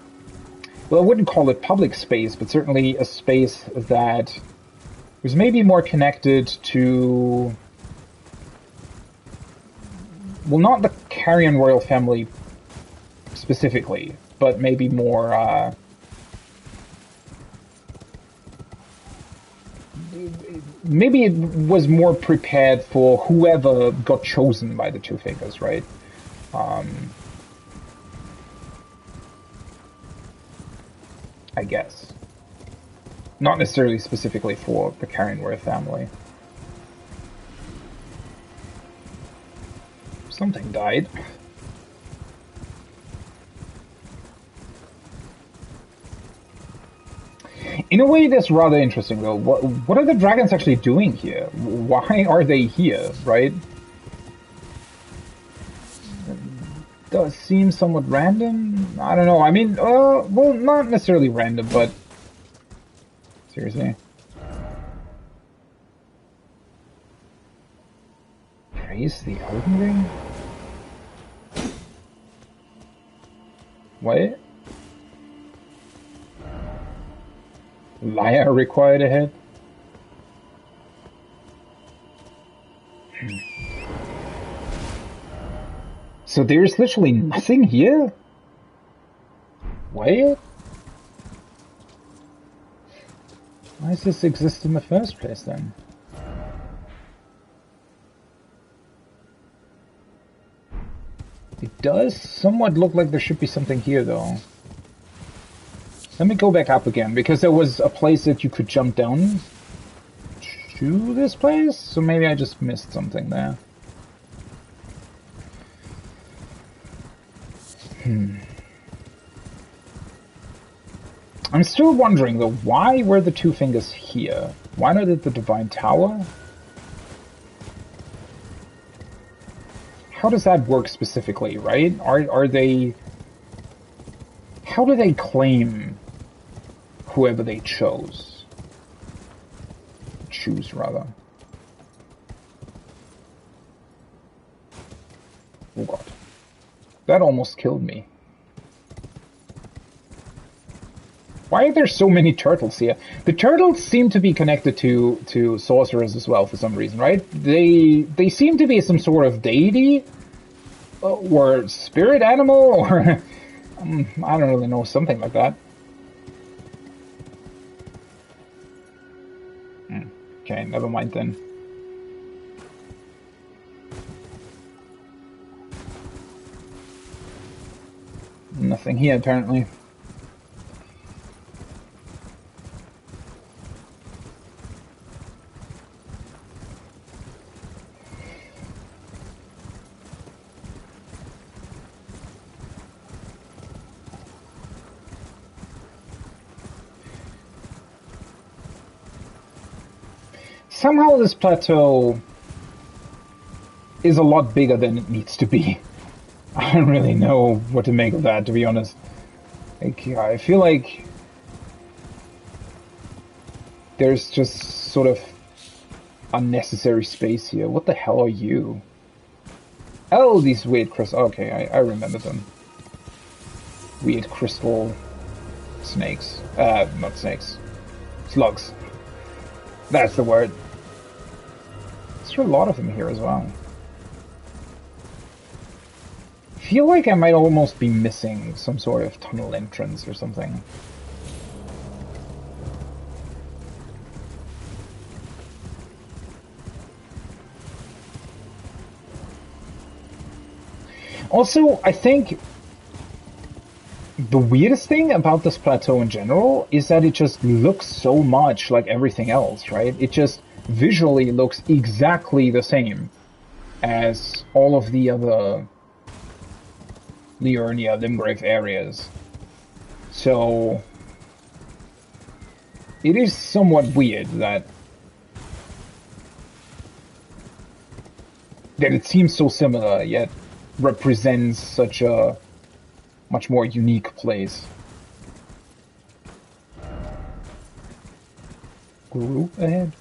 well, I wouldn't call it public space, but certainly a space that was maybe more connected to, well, not the Carrion royal family specifically, but maybe more, maybe it was more prepared for whoever got chosen by the 2 fingers, right? I guess. Not necessarily specifically for the Carrion royal family. Something died. In a way, that's rather interesting, though. What are the dragons actually doing here? Why are they here, right? Does seem somewhat random. I don't know. I mean, well, not necessarily random, but seriously. Praise the Elden Ring? What? Liar required ahead? So there's literally nothing here? What? Why does this exist in the first place then? It does somewhat look like there should be something here though. Let me go back up again, because there was a place that you could jump down to this place, so maybe I just missed something there. I'm still wondering though, why were the two fingers here? Why not at the Divine Tower? How does that work specifically, right? Are they... How do they claim whoever they chose? Choose, rather. Oh god. That almost killed me. Why are there so many turtles here? The turtles seem to be connected to sorcerers as well for some reason, right? They seem to be some sort of deity or spirit animal or I don't really know, something like that. Okay, never mind then. Nothing here apparently. Somehow this plateau is a lot bigger than it needs to be. I don't really know what to make of that, to be honest. Like, I feel like there's just sort of unnecessary space here. What the hell are you? Oh, these weird crystals. Okay, I remember them. Weird crystal snakes. Not snakes. Slugs. That's the word. There's a lot of them here as well. I feel like I might almost be missing some sort of tunnel entrance or something. Also, I think the weirdest thing about this plateau in general is that it just looks so much like everything else, right? It just visually looks exactly the same as all of the other Liurnia, Limgrave areas. So it is somewhat weird that it seems so similar, yet represents such a much more unique place. Guru ahead?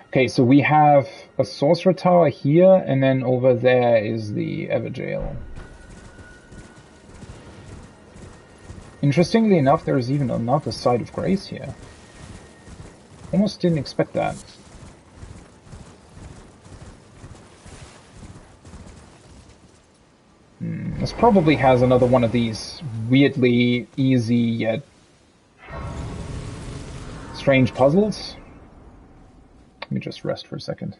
Okay, so we have a sorcerer tower here, and then over there is the Everjail. Interestingly enough, there is even another site of grace here. Almost didn't expect that. This probably has another one of these weirdly easy yet strange puzzles. Let me just rest for a second.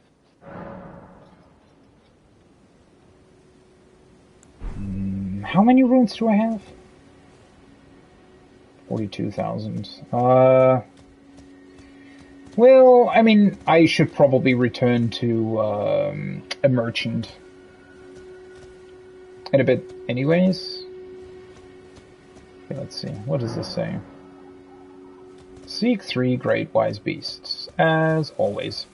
How many runes do I have? 42,000. Well, I mean, I should probably return to a merchant in a bit anyways. Okay, let's see. What does this say? Seek 3 great wise beasts, as always.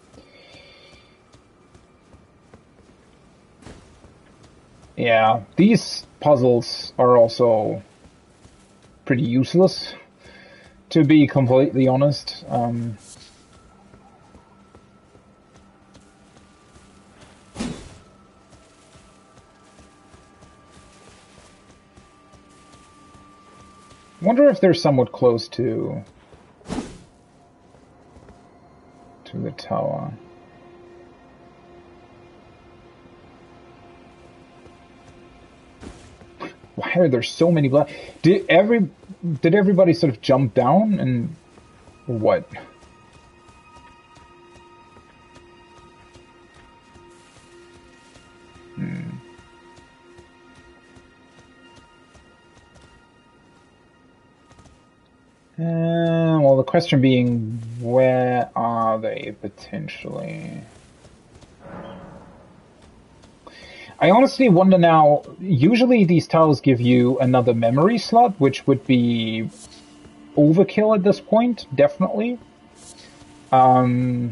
Yeah, these puzzles are also pretty useless, to be completely honest. Wonder if they're somewhat close to the tower. Why are there so many blood? Did everybody sort of jump down and or what? Well, the question being, where are they potentially? I honestly wonder now, usually these tiles give you another memory slot, which would be overkill at this point, definitely. Oh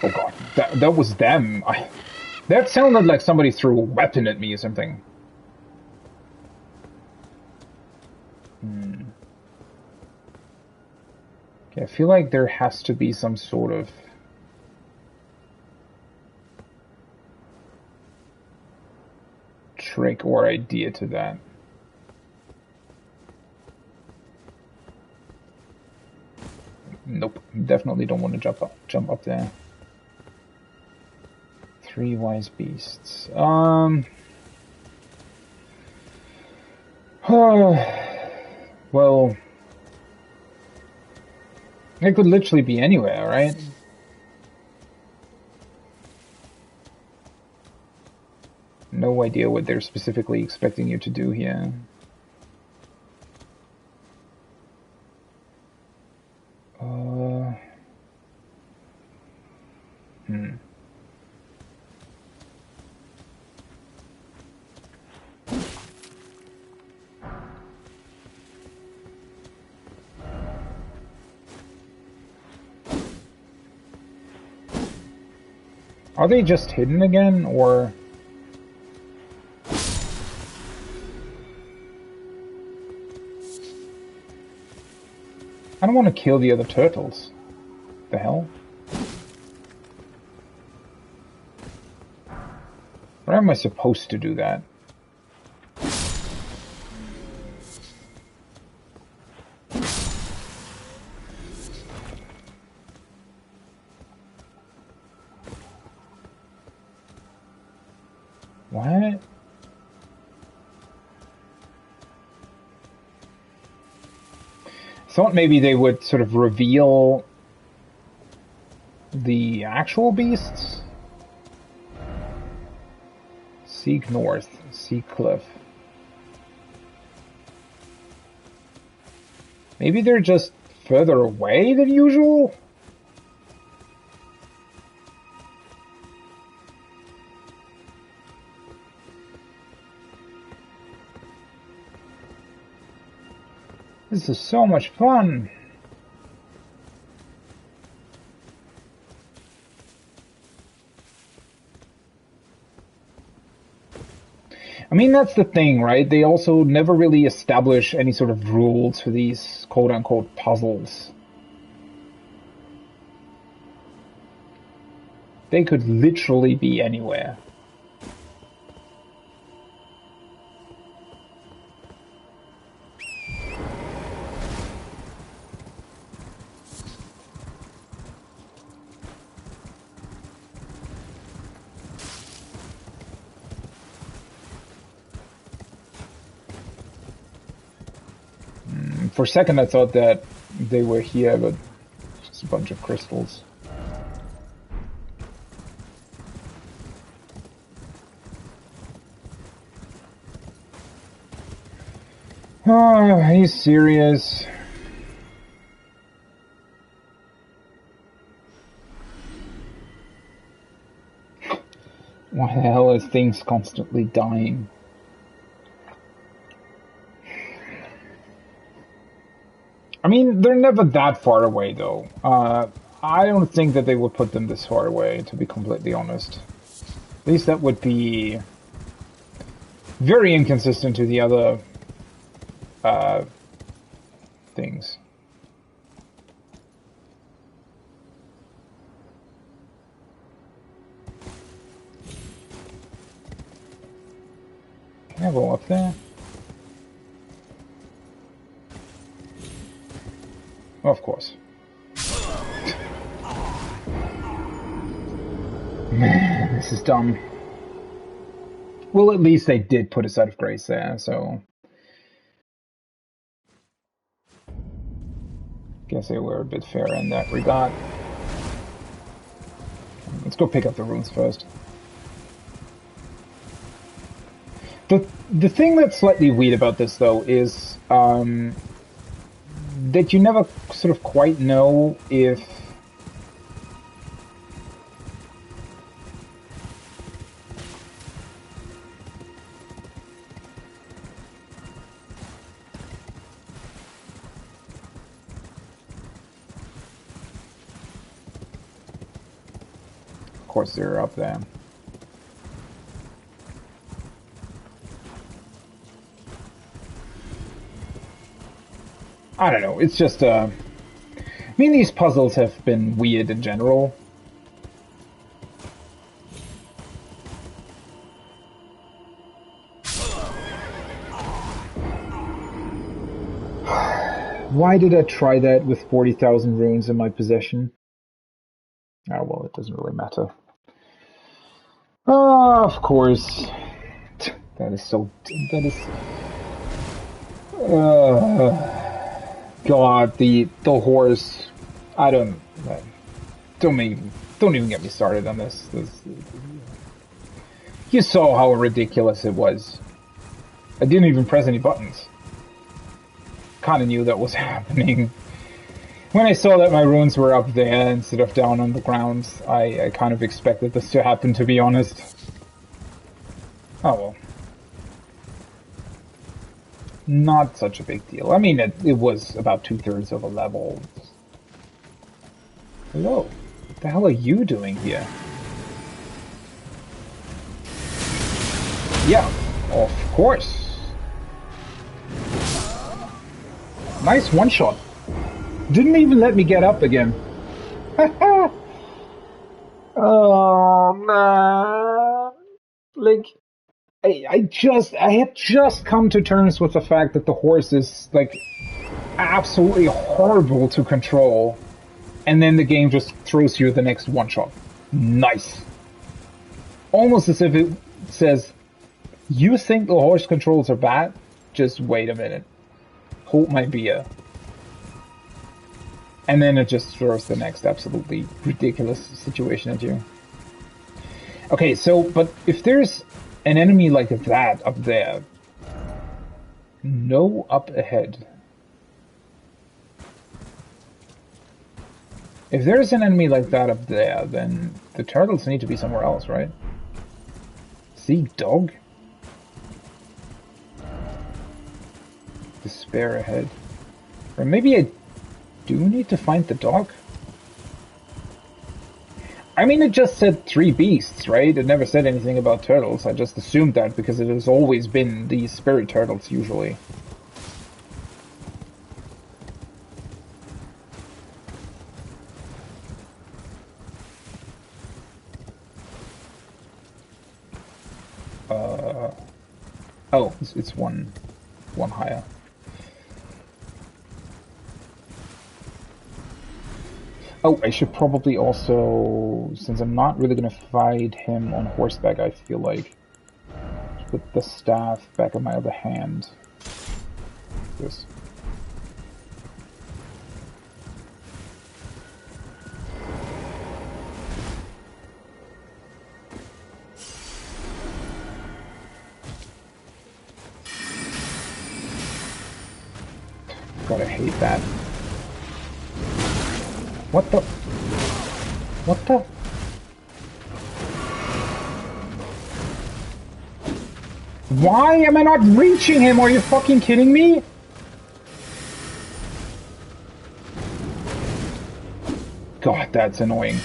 god, that was them. That sounded like somebody threw a weapon at me or something. Okay, I feel like there has to be some sort of trick or idea to that. Nope, definitely don't want to jump up there. 3 wise beasts. Well, it could literally be anywhere, right? No idea what they're specifically expecting you to do here. Are they just hidden again, or... I don't want to kill the other turtles. The hell? Where am I supposed to do that? What? Thought maybe they would sort of reveal the actual beasts. Seek north, seek cliff. Maybe they're just further away than usual? This is so much fun. I mean, that's the thing, right? They also never really establish any sort of rules for these quote-unquote puzzles. They could literally be anywhere. For a second I thought that they were here, but it's just a bunch of crystals. Oh, are you serious? Why the hell is things constantly dying? I mean, they're never that far away, though. I don't think that they would put them this far away, to be completely honest. At least that would be very inconsistent to the other things. Can I go up there? Of course. Man, this is dumb. Well, at least they did put a site of grace there, so... Guess they were a bit fair in that regard. Let's go pick up the runes first. The thing that's slightly weird about this, though, is that you never sort of quite know if... Of course, they're up there. I don't know, it's just, I mean, these puzzles have been weird in general. Why did I try that with 40,000 runes in my possession? Oh, well, it doesn't really matter. Oh, of course. That is so... That is... God, the horse. I don't even get me started on this. You saw how ridiculous it was. I didn't even press any buttons. Kind of knew that was happening. When I saw that my runes were up there instead of down on the ground, I kind of expected this to happen, to be honest. Oh well. Not such a big deal. I mean, it was about 2/3 of a level. Hello. What the hell are you doing here? Yeah, of course. Nice one-shot. Didn't even let me get up again. Oh, man. Like... I had just come to terms with the fact that the horse is, like, absolutely horrible to control. And then the game just throws you the next one-shot. Nice. Almost as if it says, you think the horse controls are bad? Just wait a minute. Hold my beer. And then it just throws the next absolutely ridiculous situation at you. Okay, so, but if there's an enemy like that up there, no up ahead. If there's an enemy like that up there, then the turtles need to be somewhere else, right? See, dog? Despair ahead. Or maybe I do need to find the dog? I mean, it just said 3 beasts, right? It never said anything about turtles. I just assumed that because it has always been these spirit turtles, usually. Oh, it's one higher. Oh, I should probably also, since I'm not really gonna fight him on horseback, I feel like, put the staff back in my other hand. This. God, I hate that. What the? What the? Why am I not reaching him? Are you fucking kidding me? God, that's annoying.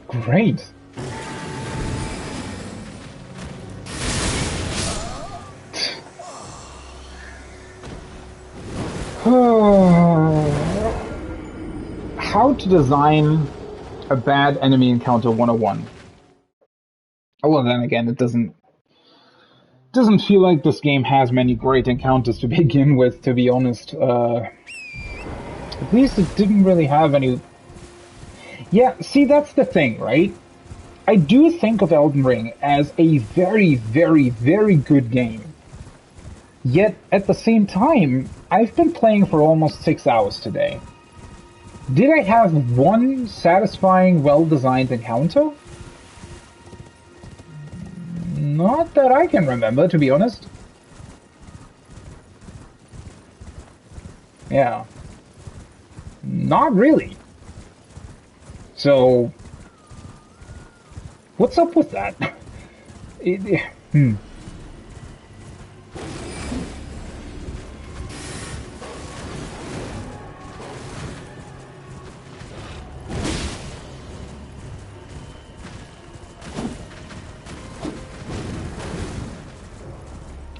Great. How to design a bad enemy encounter 101. Oh, well, then again, it doesn't feel like this game has many great encounters to begin with, to be honest. At least it didn't really have any... Yeah, see, that's the thing, right? I do think of Elden Ring as a very, very, very good game. Yet, at the same time, I've been playing for almost 6 hours today. Did I have one satisfying, well-designed encounter? Not that I can remember, to be honest. Yeah. Not really. So, what's up with that?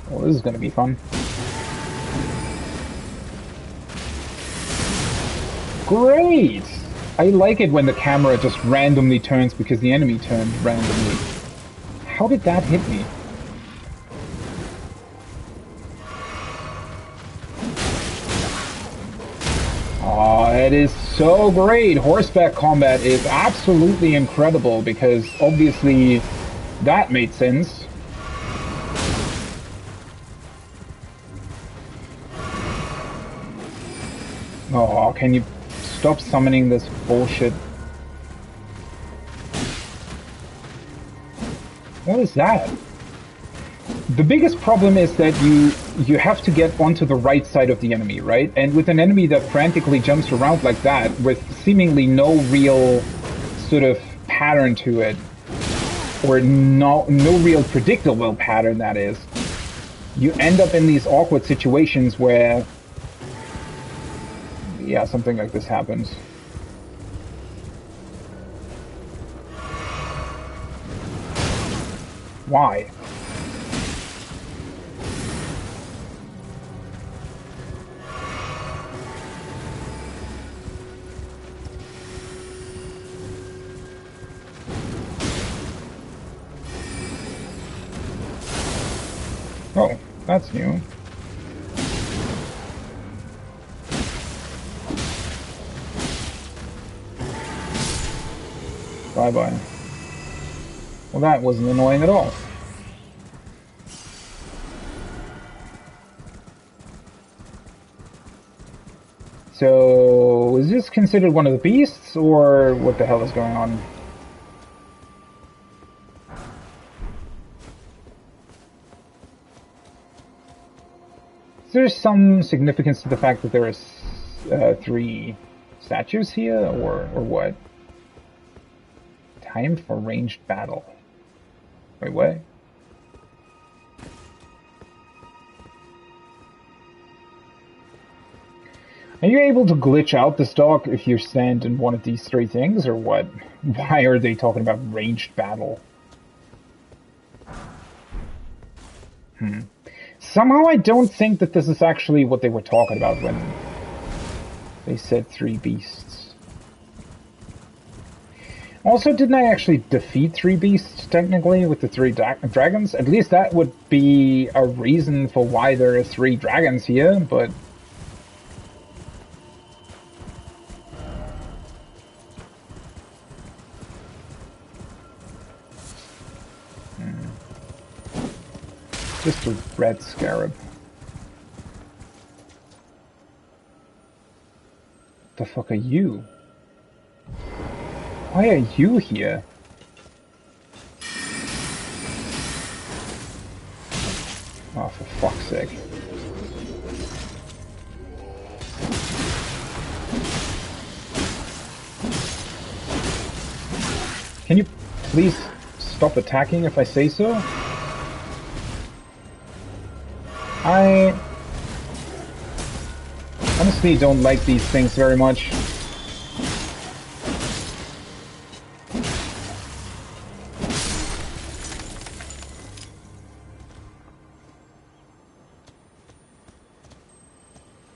Well, this is going to be fun. Great! I like it when the camera just randomly turns because the enemy turned randomly. How did that hit me? Oh, it is so great! Horseback combat is absolutely incredible because obviously that made sense. Oh, can you stop summoning this bullshit? What is that? The biggest problem is that you have to get onto the right side of the enemy, right? And with an enemy that frantically jumps around like that, with seemingly no real sort of pattern to it, or no real predictable pattern, that is, you end up in these awkward situations where, yeah, something like this happens. Why? Oh, that's new. Bye-bye. Well, that wasn't annoying at all. So, is this considered one of the beasts, or what the hell is going on? Is there some significance to the fact that there is 3 statues here, or what? Time for ranged battle. Wait, what? Are you able to glitch out this dog if you stand in one of these 3 things, or what? Why are they talking about ranged battle? Somehow I don't think that this is actually what they were talking about when they said 3 beasts. Also, didn't I actually defeat 3 beasts, technically, with the 3 dragons? At least that would be a reason for why there are 3 dragons here, but... Just a red scarab. The fuck are you? Why are you here? Oh, for fuck's sake. Can you please stop attacking if I say so. I honestly don't like these things very much.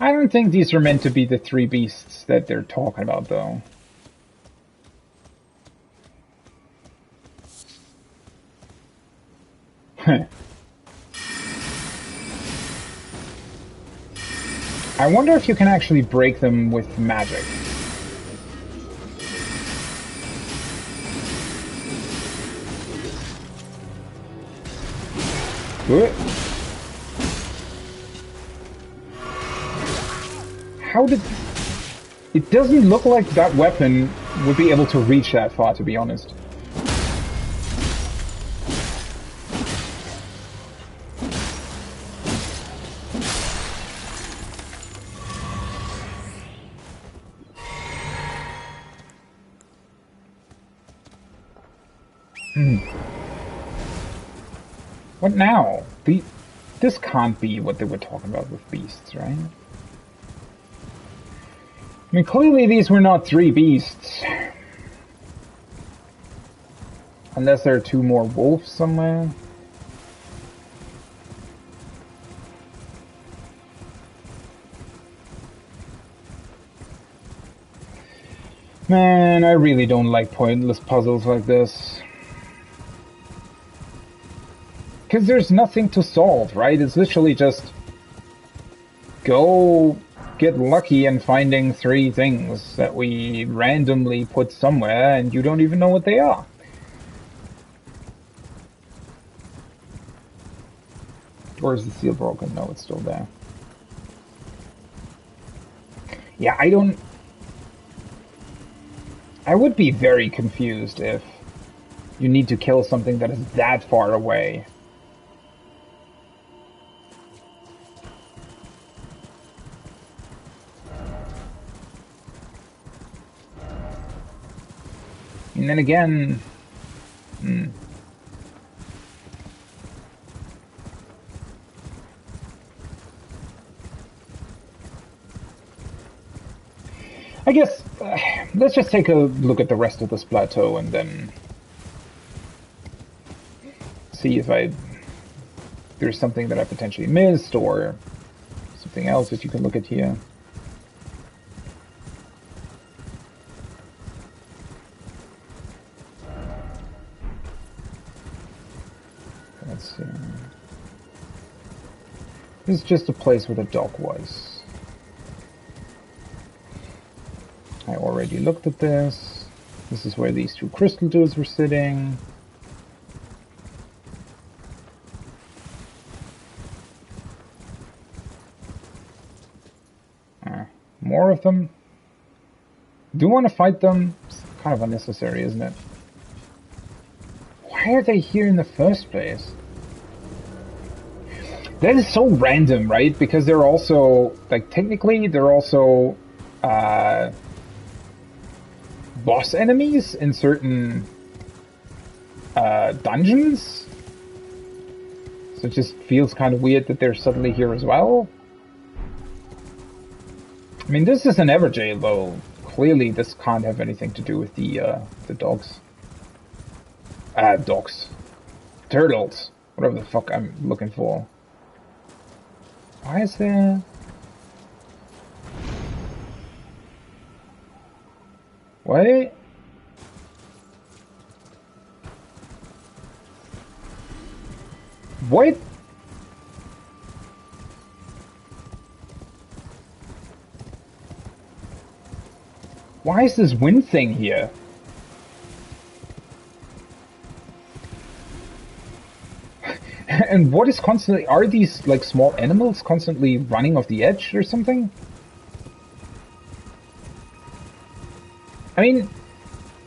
I don't think these are meant to be the 3 beasts that they're talking about, though. I wonder if you can actually break them with magic. Good. How did... It doesn't look like that weapon would be able to reach that far, to be honest. What now? This can't be what they were talking about with beasts, right? I mean, clearly these were not 3 beasts. Unless there are 2 more wolves somewhere. Man, I really don't like pointless puzzles like this. Because there's nothing to solve, right? It's literally just go get lucky in finding 3 things that we randomly put somewhere and you don't even know what they are. Or is the seal broken? No, it's still there. Yeah, I would be very confused if you need to kill something that is that far away. And then again... I guess, let's just take a look at the rest of this plateau and then see if there's something that I potentially missed or something else that you can look at here. Let's see. This is just a place where the dog was. I already looked at this. This is where these 2 crystal dudes were sitting. More of them. Do want to fight them? It's kind of unnecessary, isn't it? Why are they here in the first place? That is so random, right? Because they're also, like, technically, they're also, boss enemies in certain, dungeons? So it just feels kind of weird that they're suddenly here as well. I mean, this is an Everjail, though. Clearly, this can't have anything to do with the dogs. Dogs. Turtles. Whatever the fuck I'm looking for. Why is there... Wait. What? Why is this wind thing here? And what is constantly... Are these, like, small animals constantly running off the edge or something? I mean,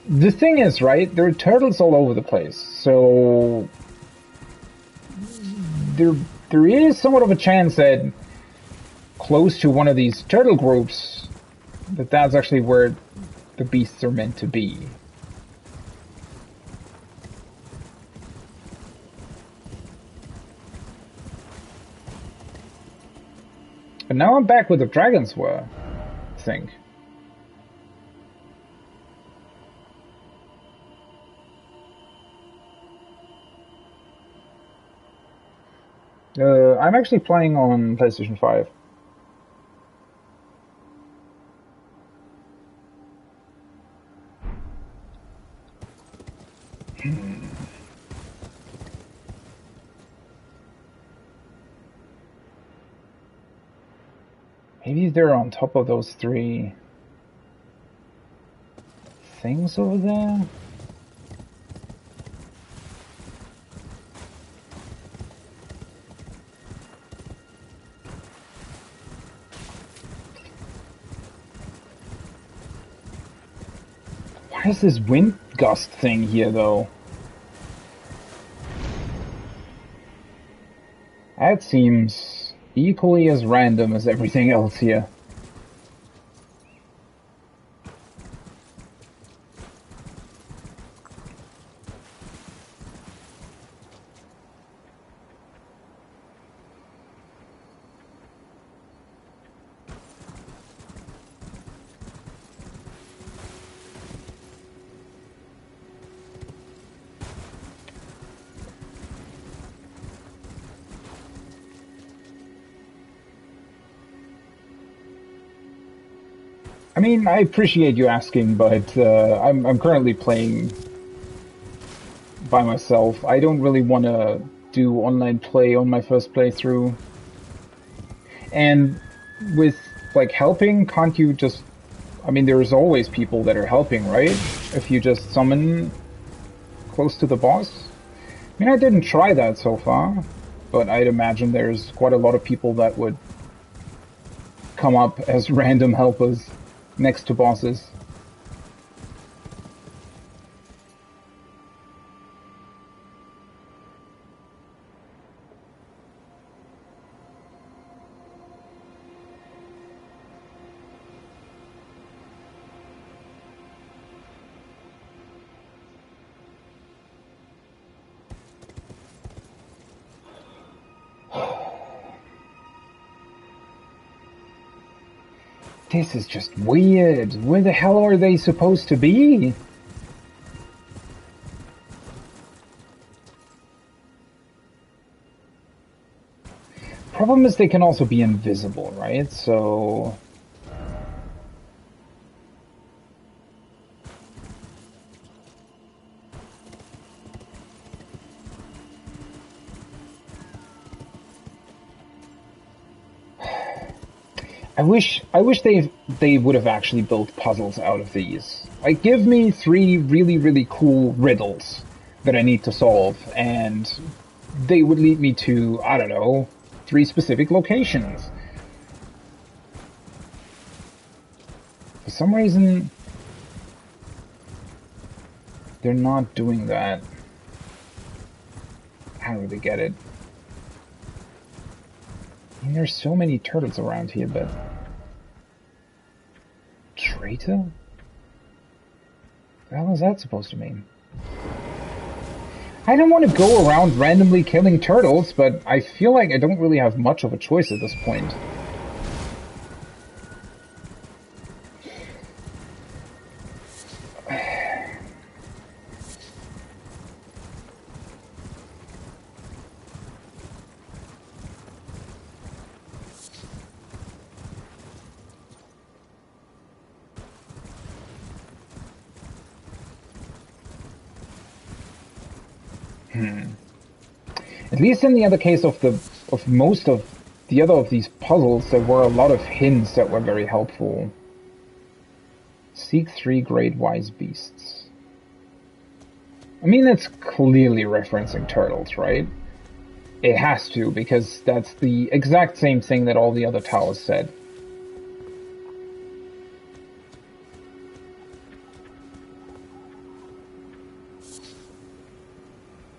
the thing is, right, there are turtles all over the place, so... There is somewhat of a chance that close to one of these turtle groups, that's actually where the beasts are meant to be. But now I'm back where the dragons were, I think. I'm actually playing on PlayStation 5. Maybe they're on top of those 3 things over there? Why is this wind gust thing here, though? That seems equally as random as everything else here. I mean, I appreciate you asking, but I'm currently playing by myself. I don't really want to do online play on my first playthrough. And with, like, helping, can't you just... I mean, there's always people that are helping, right? If you just summon close to the boss. I mean, I didn't try that so far, but I'd imagine there's quite a lot of people that would come up as random helpers next to bosses. This is just weird. Where the hell are they supposed to be? Problem is they can also be invisible, right? So... I wish they would have actually built puzzles out of these. Like, give me 3 really, really cool riddles that I need to solve, and they would lead me to, I don't know, 3 specific locations. For some reason, they're not doing that. I don't really get it. I mean, there's so many turtles around here, but... Traitor? What the hell is that supposed to mean? I don't want to go around randomly killing turtles, but I feel like I don't really have much of a choice at this point. At least in the other case of most of the other of these puzzles, there were a lot of hints that were very helpful. Seek 3 great wise beasts. I mean, that's clearly referencing turtles, right? It has to, because that's the exact same thing that all the other towers said.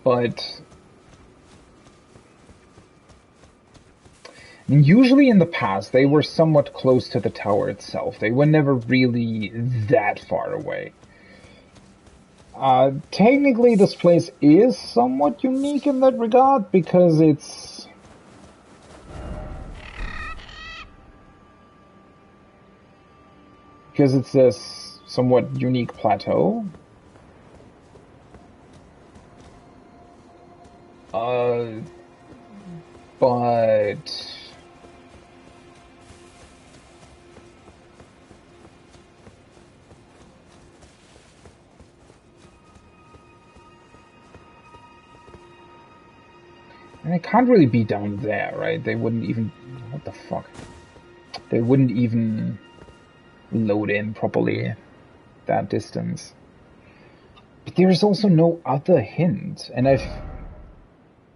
But... usually in the past, they were somewhat close to the tower itself. They were never really that far away. Technically, this place is somewhat unique in that regard, because it's... because it's a somewhat unique plateau. But and it can't really be down there, right? They wouldn't even... What the fuck? They wouldn't even load in properly that distance. But there's also no other hint. And I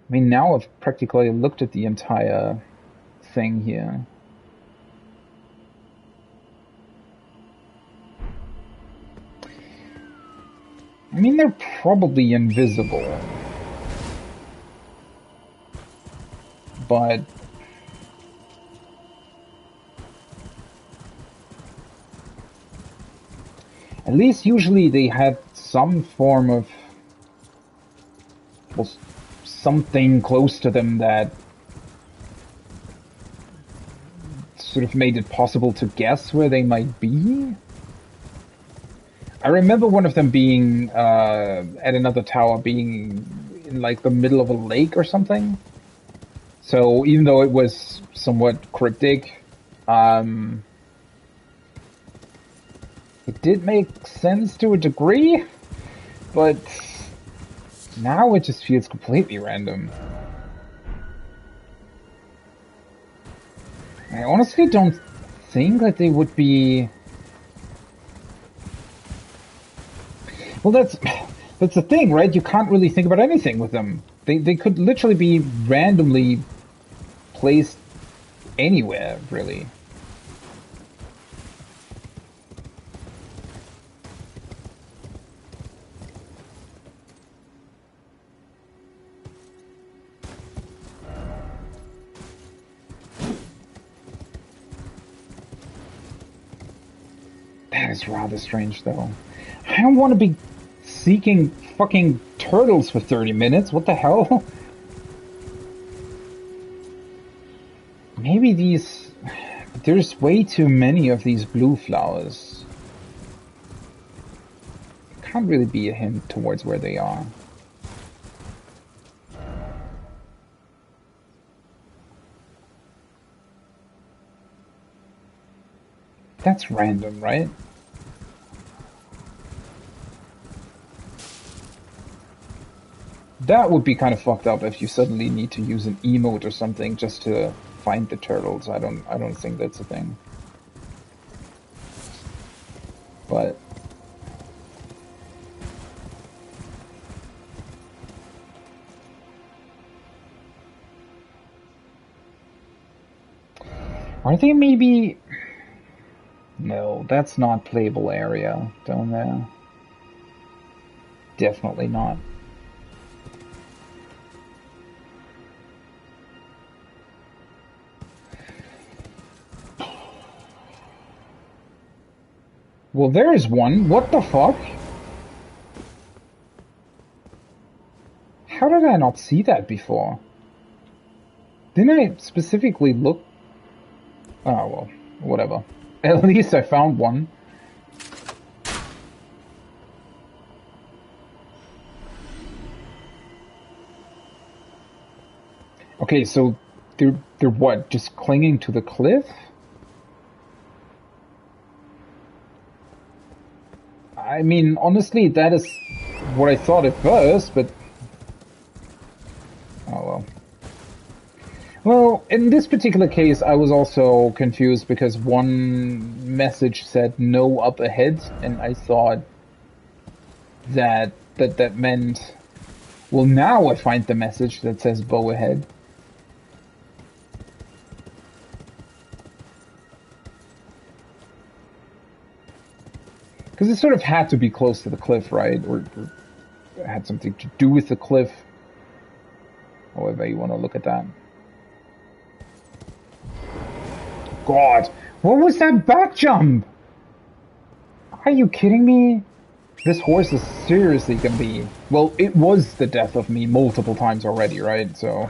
mean, now I've practically looked at the entire thing here. I mean, they're probably invisible. But at least usually they had some form of, well, something close to them that sort of made it possible to guess where they might be. I remember one of them being at another tower, being in like the middle of a lake or something. So even though it was somewhat cryptic, it did make sense to a degree, but now it just feels completely random. I honestly don't think that they would be... Well, that's the thing, right? You can't really think about anything with them. They could literally be randomly placed anywhere, really. That is rather strange, though. I don't want to be seeking fucking turtles for 30 minutes. What the hell? Maybe these... There's way too many of these blue flowers. Can't really be a hint towards where they are. That's random, right? That would be kind of fucked up if you suddenly need to use an emote or something just to find the turtles. I don't think that's a thing. But are they maybe... No, that's not playable area down there. Definitely not. Well, there's one. What the fuck? How did I not see that before? Didn't I specifically look? Oh, well, whatever. At least I found one. Okay, so they're what? Just clinging to the cliff? I mean, honestly, that is what I thought at first, but... Oh, well. Well, in this particular case, I was also confused because one message said no up ahead, and I thought that meant... Well, now I find the message that says bow ahead. Because it sort of had to be close to the cliff, right? Or it had something to do with the cliff. However you want to look at that. God, what was that back jump? Are you kidding me? This horse is seriously gonna be... Well, it was the death of me multiple times already, right? So...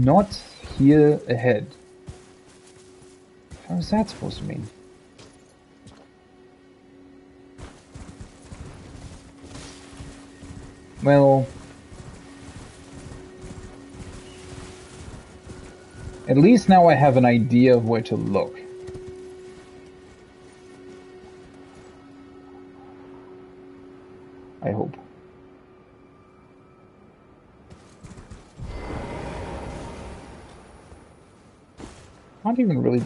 Not here ahead. What was that supposed to mean? Well, at least now I have an idea of where to look. I hope. Not even really...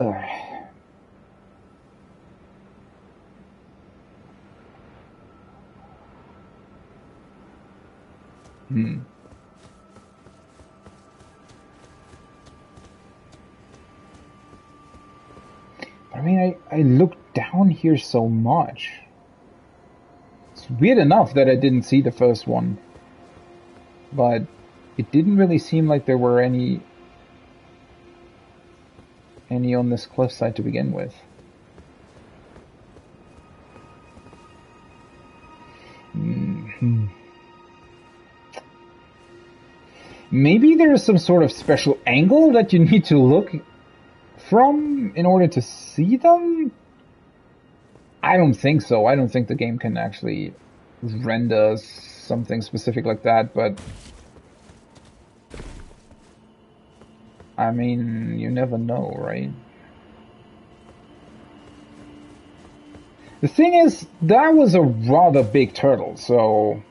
I mean, I looked down here so much. It's weird enough that I didn't see the first one. But it didn't really seem like there were any on this cliffside to begin with. Maybe there's some sort of special angle that you need to look from in order to see them? I don't think so. I don't think the game can actually render something specific like that, but I mean, you never know, right? The thing is, that was a rather big turtle, so...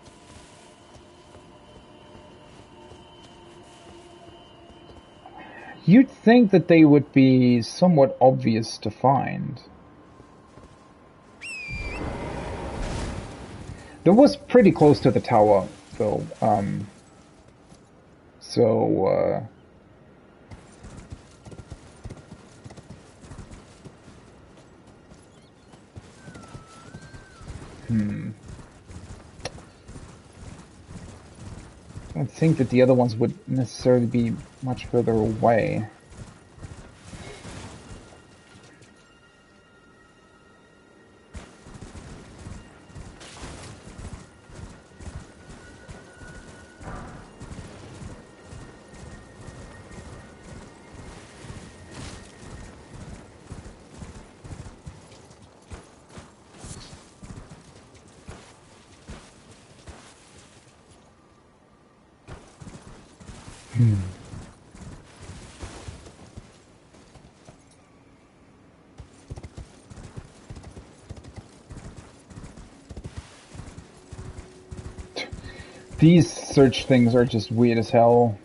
You'd think that they would be somewhat obvious to find. That was pretty close to the tower, though. I don't think that the other ones would necessarily be much further away. These search things are just weird as hell.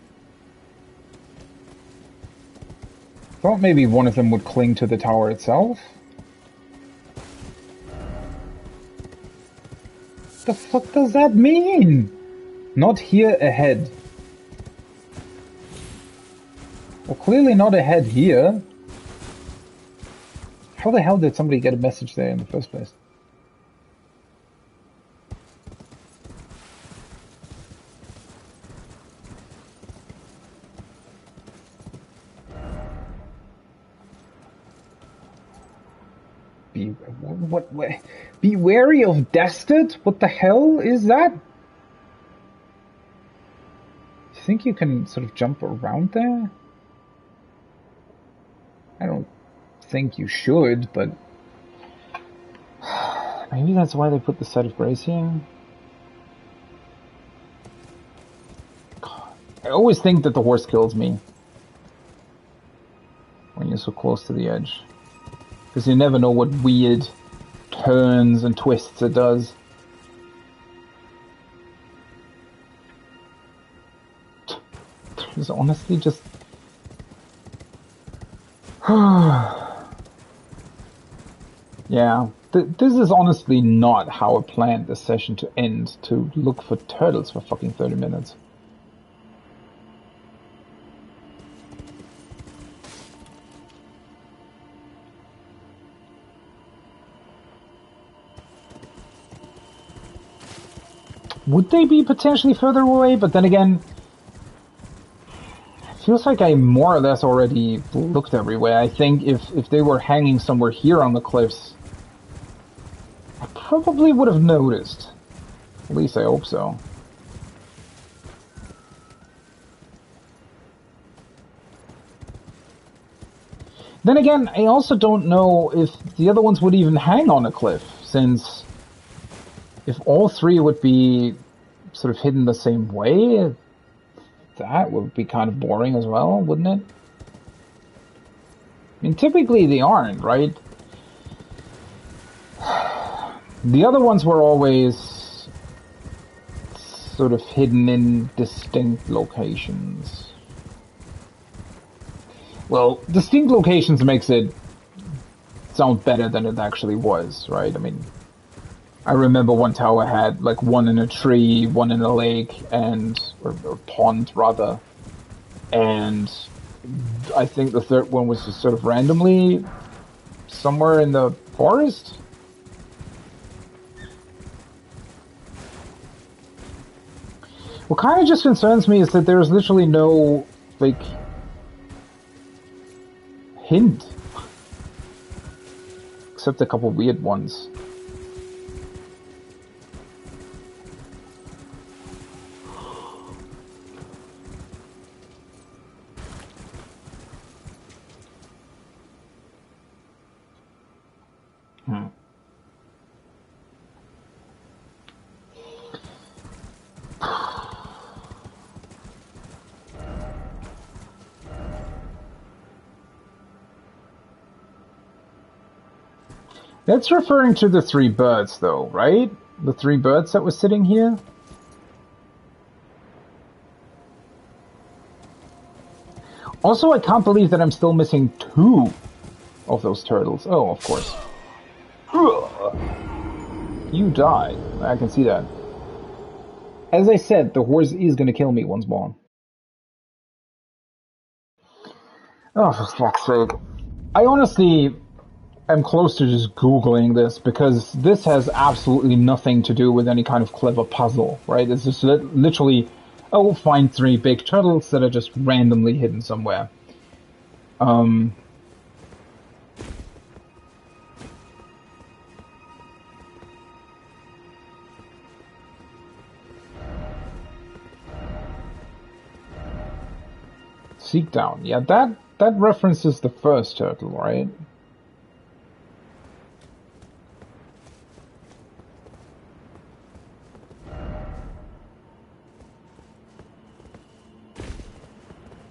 Thought maybe one of them would cling to the tower itself. The fuck does that mean? Not here ahead. Well, clearly not ahead here. How the hell did somebody get a message there in the first place? What? Be wary of Dastard? What the hell is that? You think you can sort of jump around there? I don't think you should, but maybe that's why they put the Site of Grace here. God. I always think that the horse kills me when you're so close to the edge. Because you never know what weird turns and twists it does. There's honestly just... Yeah, this is honestly not how I planned this session to end, to look for turtles for fucking 30 minutes. Would they be potentially further away? But then again, it feels like I more or less already looked everywhere. I think if they were hanging somewhere here on the cliffs, I probably would have noticed. At least I hope so. Then again, I also don't know if the other ones would even hang on a cliff, since if all three would be sort of hidden the same way, that would be kind of boring as well, wouldn't it? I mean, typically they aren't, right? The other ones were always sort of hidden in distinct locations. Well, distinct locations makes it sound better than it actually was, right? I mean, I remember one tower had like one in a tree, one in a lake, or pond rather, and I think the third one was just sort of randomly somewhere in the forest. What kind of just concerns me is that there's literally no, like, hint. Except a couple weird ones. That's referring to the three birds, though, right? The three birds that were sitting here? Also, I can't believe that I'm still missing 2 of those turtles. Oh, of course. You died. I can see that. As I said, the horse is gonna kill me once more. Oh, for fuck's sake. I honestly am close to just Googling this, because this has absolutely nothing to do with any kind of clever puzzle, right? It's just literally, oh, find 3 big turtles that are just randomly hidden somewhere. Seek down. Yeah, that references the first turtle, right?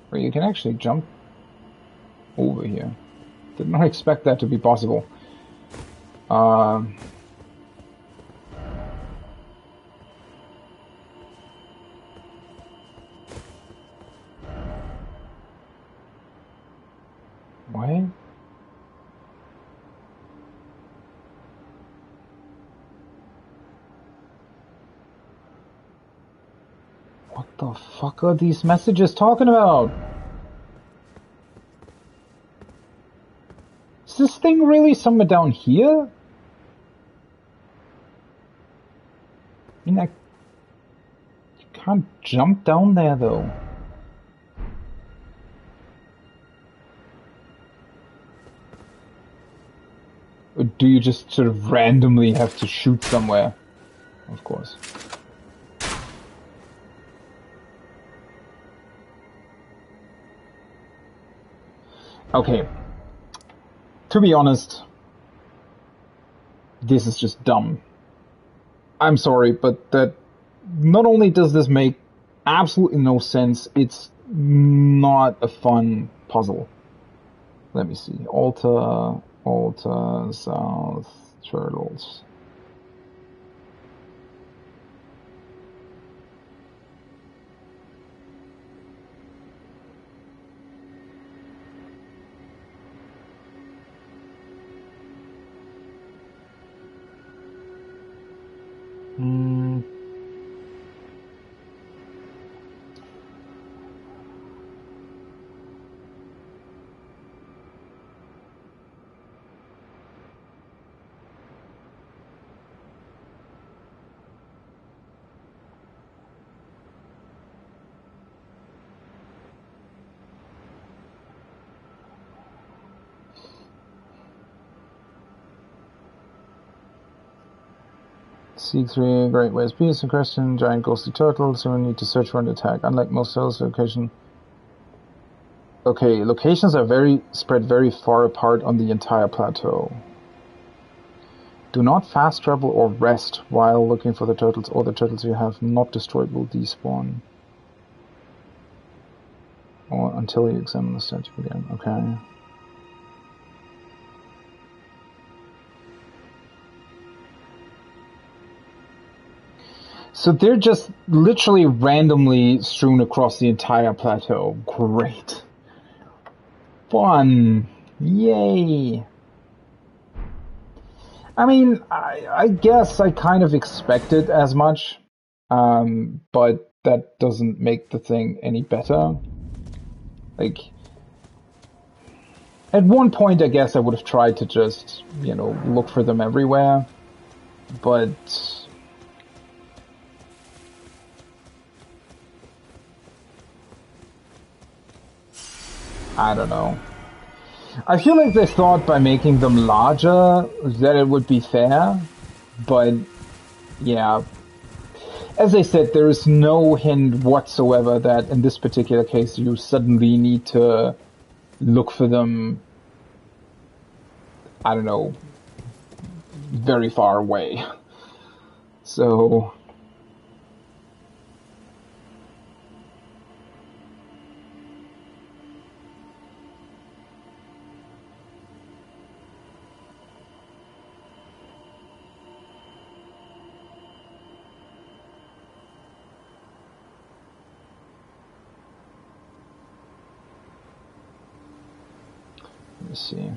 Where you can actually jump over here. Did not expect that to be possible. What? What the fuck are these messages talking about? Is this thing really somewhere down here? I mean, you can't jump down there, though. Or do you just sort of randomly have to shoot somewhere? Of course. Okay. To be honest, this is just dumb. I'm sorry, but that not only does this make absolutely no sense, it's not a fun puzzle. Let me see. Alta, South, Turtles. Seek 3 Great Ways Peace and question giant ghostly turtles, so we need to search for an attack. Unlike most turtles location. Okay, locations are spread very far apart on the entire plateau. Do not fast travel or rest while looking for the turtles, or the turtles you have not destroyed will despawn. Or until you examine the statue again. Okay. So they're just literally randomly strewn across the entire plateau. Great. Fun. Yay. I mean, I guess I kind of expected as much, but that doesn't make the thing any better. Like, at one point, I guess I would have tried to just, look for them everywhere, but I don't know. I feel like they thought by making them larger that it would be fair, but yeah. As I said, there is no hint whatsoever that in this particular case you suddenly need to look for them, I don't know, very far away. So let's see.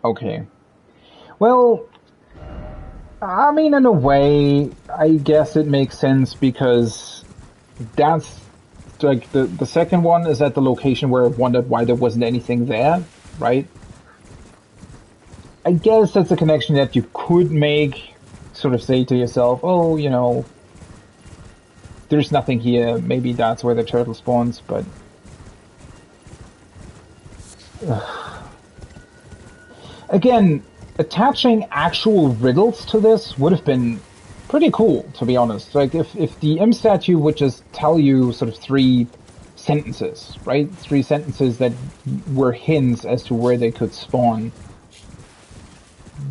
Okay. Well, I mean, in a way, I guess it makes sense because that's like the second one is at the location where I wondered why there wasn't anything there, right? I guess that's a connection that you could make, sort of say to yourself, oh, there's nothing here, maybe that's where the turtle spawns, but again, attaching actual riddles to this would have been pretty cool, to be honest. Like, if the M statue would just tell you sort of 3 sentences, right? 3 sentences that were hints as to where they could spawn.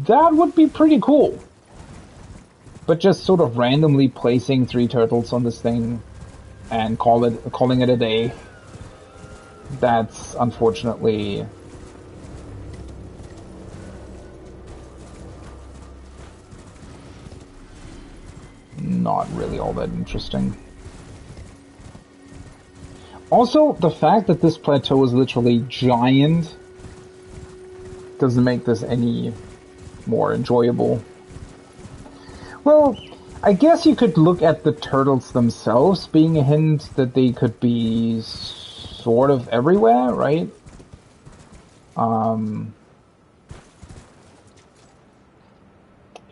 That would be pretty cool. But just sort of randomly placing 3 turtles on this thing and calling it a day, that's unfortunately not really all that interesting. Also, the fact that this plateau is literally giant doesn't make this any more enjoyable. Well, I guess you could look at the turtles themselves being a hint that they could be sort of everywhere, right? Okay,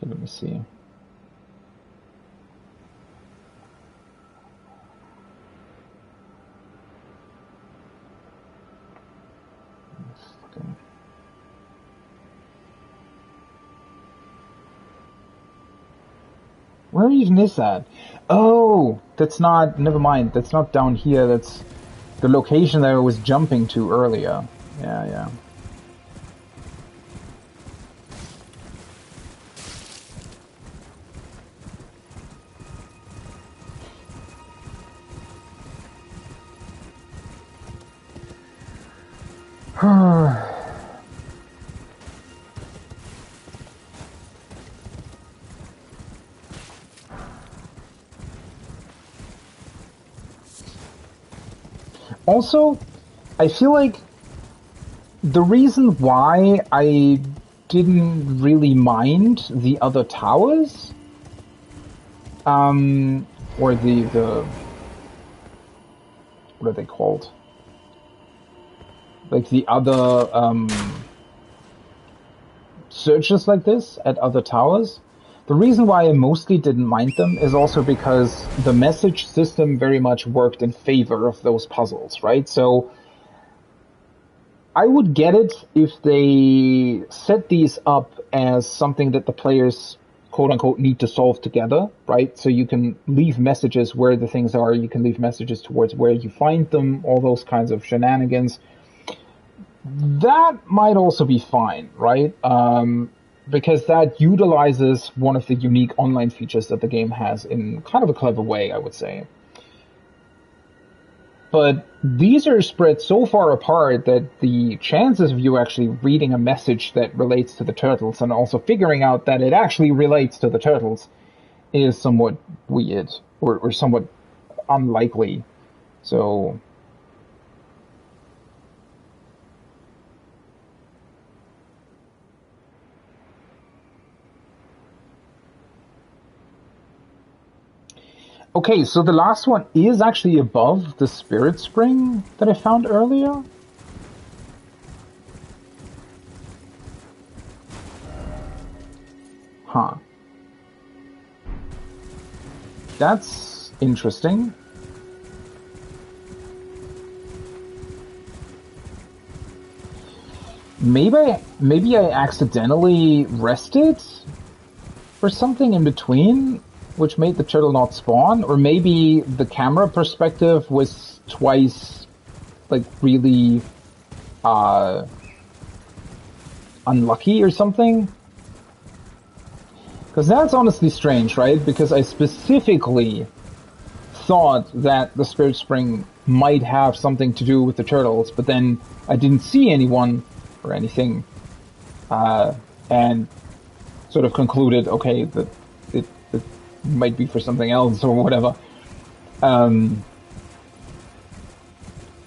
let me see. Where even is that? Oh, that's not, never mind, that's not down here, that's the location that I was jumping to earlier. Yeah. Also, I feel like the reason why I didn't really mind the other towers, or the what are they called? Like the other searches like this at other towers. The reason why I mostly didn't mind them is also because the message system very much worked in favor of those puzzles, right? So I would get it if they set these up as something that the players quote-unquote need to solve together, right? So you can leave messages where the things are, you can leave messages towards where you find them, all those kinds of shenanigans. That might also be fine, right? Because that utilizes one of the unique online features that the game has in kind of a clever way, I would say. But these are spread so far apart that the chances of you actually reading a message that relates to the turtles and also figuring out that it actually relates to the turtles is somewhat weird, or somewhat unlikely. So... Okay, so the last one is actually above the spirit spring that I found earlier. Huh. That's interesting. Maybe I accidentally rested or something in between, which made the turtle not spawn, or maybe the camera perspective was twice, like, really, unlucky or something. Because that's honestly strange, right? Because I specifically thought that the Spirit Spring might have something to do with the turtles, but then I didn't see anyone or anything, and sort of concluded, okay, that it might be for something else or whatever.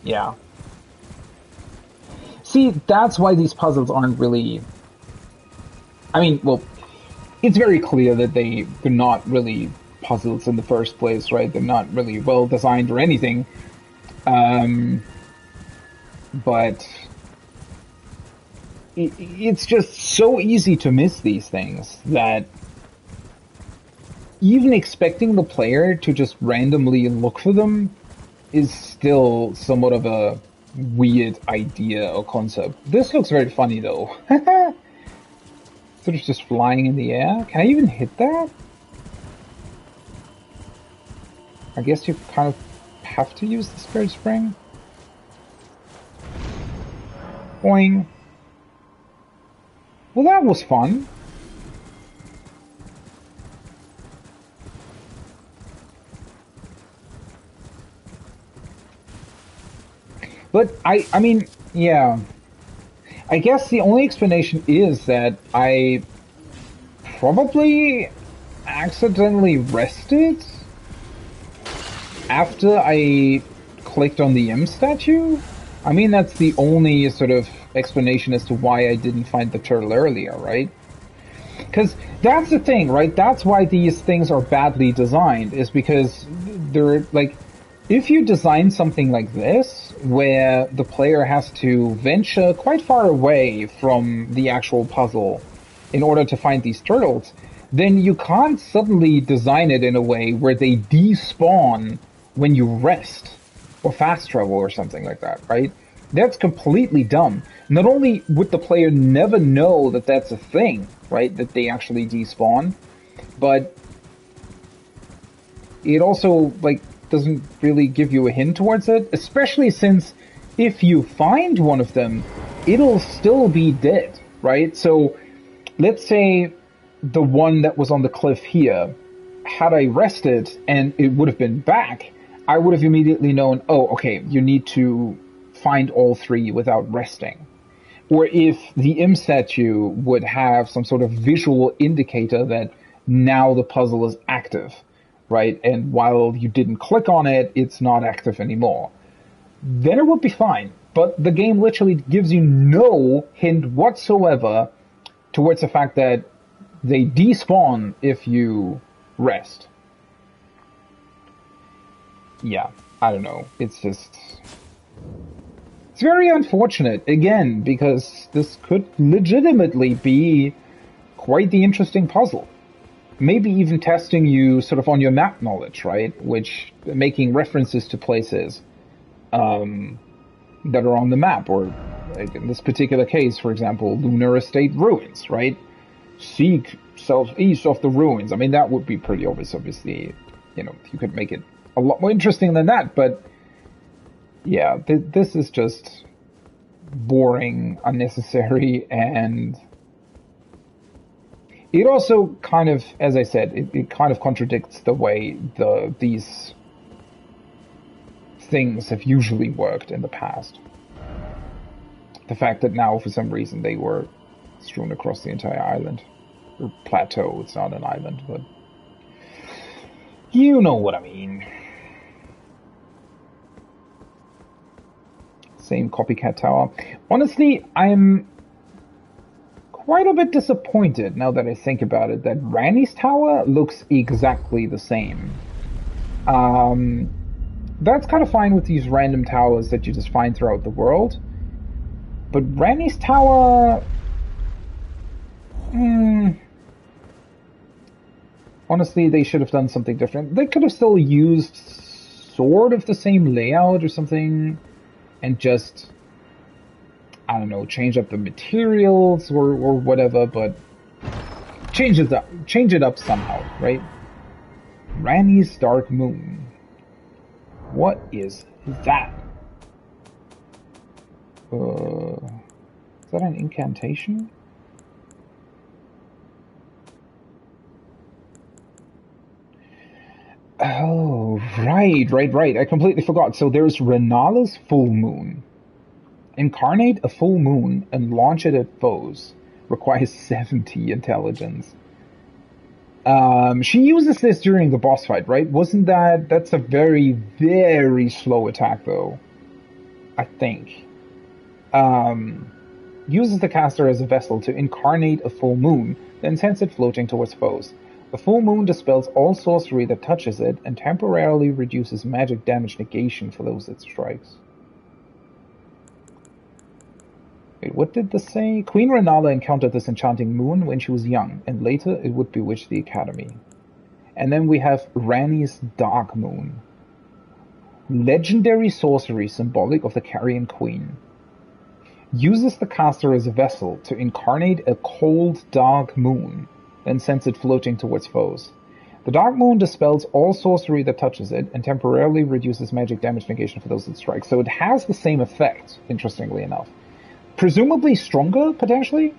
Yeah. See, that's why these puzzles aren't really... I mean, well, it's very clear that they're not really puzzles in the first place, right? They're not really well designed or anything. But it's just so easy to miss these things that even expecting the player to just randomly look for them is still somewhat of a weird idea or concept. This looks very funny though. Sort of just flying in the air. Can I even hit that? I guess you kind of have to use the Spirit Spring. Boing. Well, that was fun. But I mean, yeah. I guess the only explanation is that I probably accidentally rested after I clicked on the M statue. I mean, that's the only sort of explanation as to why I didn't find the turtle earlier, right? Because that's the thing, right? That's why these things are badly designed, is because they're like... If you design something like this, where the player has to venture quite far away from the actual puzzle in order to find these turtles, then you can't suddenly design it in a way where they despawn when you rest, or fast travel or something like that, right? That's completely dumb. Not only would the player never know that that's a thing, right, that they actually despawn, but it also, like, doesn't really give you a hint towards it, especially since if you find one of them, it'll still be dead, right? So let's say the one that was on the cliff here, had I rested and it would have been back, I would have immediately known, oh, okay, you need to find all three without resting. Or if the M statue would have some sort of visual indicator that now the puzzle is active, right? And while you didn't click on it, it's not active anymore. Then it would be fine. But the game literally gives you no hint whatsoever towards the fact that they despawn if you rest. Yeah, I don't know. It's just... It's very unfortunate, again, because this could legitimately be quite the interesting puzzle. Maybe even testing you sort of on your map knowledge, right? Which, making references to places that are on the map, or like in this particular case, for example, Lunar Estate Ruins, right? seek southeast of the ruins. I mean, that would be pretty obvious, obviously. You know, you could make it a lot more interesting than that, but yeah, this is just boring, unnecessary, and it also kind of, as I said, it kind of contradicts the way these things have usually worked in the past. The fact that now, for some reason, they were strewn across the entire island. Or plateau, it's not an island, but you know what I mean. Same copycat tower. Honestly, I'm quite a bit disappointed, now that I think about it, that Ranni's tower looks exactly the same. That's kind of fine with these random towers that you just find throughout the world. But Ranni's tower... honestly, they should have done something different. They could have still used sort of the same layout or something, and just, I don't know, change up the materials or whatever, but change it up somehow, right? Ranni's Dark Moon. What is that? Is that an incantation? Oh, right. I completely forgot. So there's Renala's full moon. Incarnate a full moon and launch it at foes. Requires 70 intelligence. She uses this during the boss fight, right? That's a very, very slow attack, though. I think. Uses the caster as a vessel to incarnate a full moon, then sends it floating towards foes. The full moon dispels all sorcery that touches it and temporarily reduces magic damage negation for those it strikes. Wait, what did this say? Queen Renala encountered this enchanting moon when she was young, and later it would bewitch the academy. And then we have Ranni's Dark Moon. Legendary sorcery symbolic of the Carrion Queen. Uses the caster as a vessel to incarnate a cold, dark moon, then sends it floating towards foes. The Dark Moon dispels all sorcery that touches it, and temporarily reduces magic damage negation for those it strikes. So it has the same effect, interestingly enough. Presumably stronger, potentially?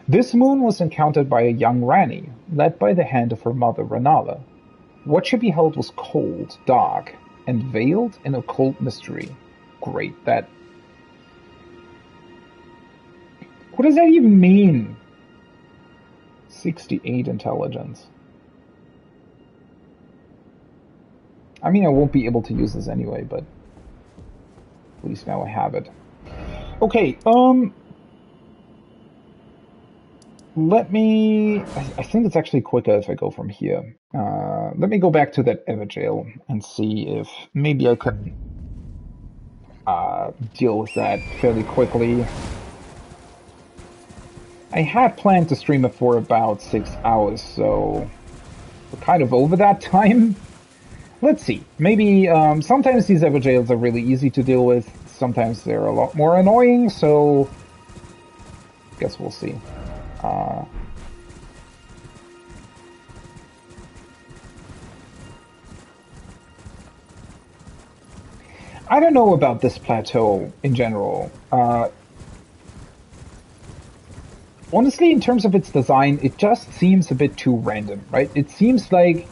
This moon was encountered by a young Ranni, led by the hand of her mother, Renala. What she beheld was cold, dark, and veiled in occult mystery. Great, that... What does that even mean? 68 intelligence. I mean, I won't be able to use this anyway, but at least now I have it. Okay, let me... I think it's actually quicker if I go from here. Let me go back to that Everjail and see if maybe I could deal with that fairly quickly. I had planned to stream it for about 6 hours, so we're kind of over that time. Let's see. Maybe sometimes these Everjails are really easy to deal with. Sometimes they're a lot more annoying, so guess we'll see. I don't know about this plateau in general. Honestly, in terms of its design, it just seems a bit too random, right? It seems like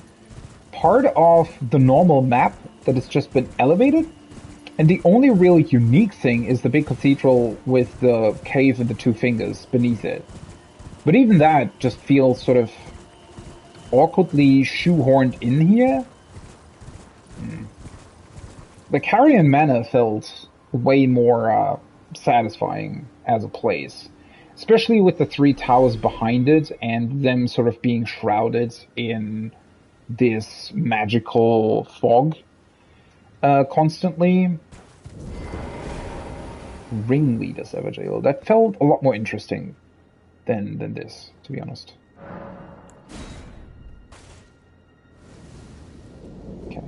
part of the normal map that has just been elevated, and the only really unique thing is the big cathedral with the cave and the two fingers beneath it. But even that just feels sort of awkwardly shoehorned in here. The Carrion Manor felt way more satisfying as a place. Especially with the three towers behind it and them sort of being shrouded in this magical fog constantly. Ringleader's Everjail. That felt a lot more interesting than this, to be honest. Okay.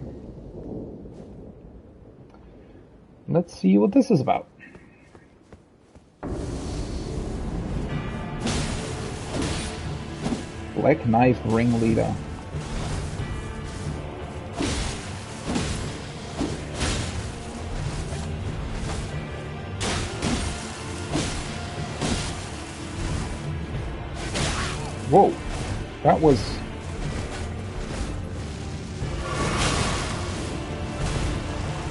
Let's see what this is about. Black Knife Ringleader. Whoa, that was...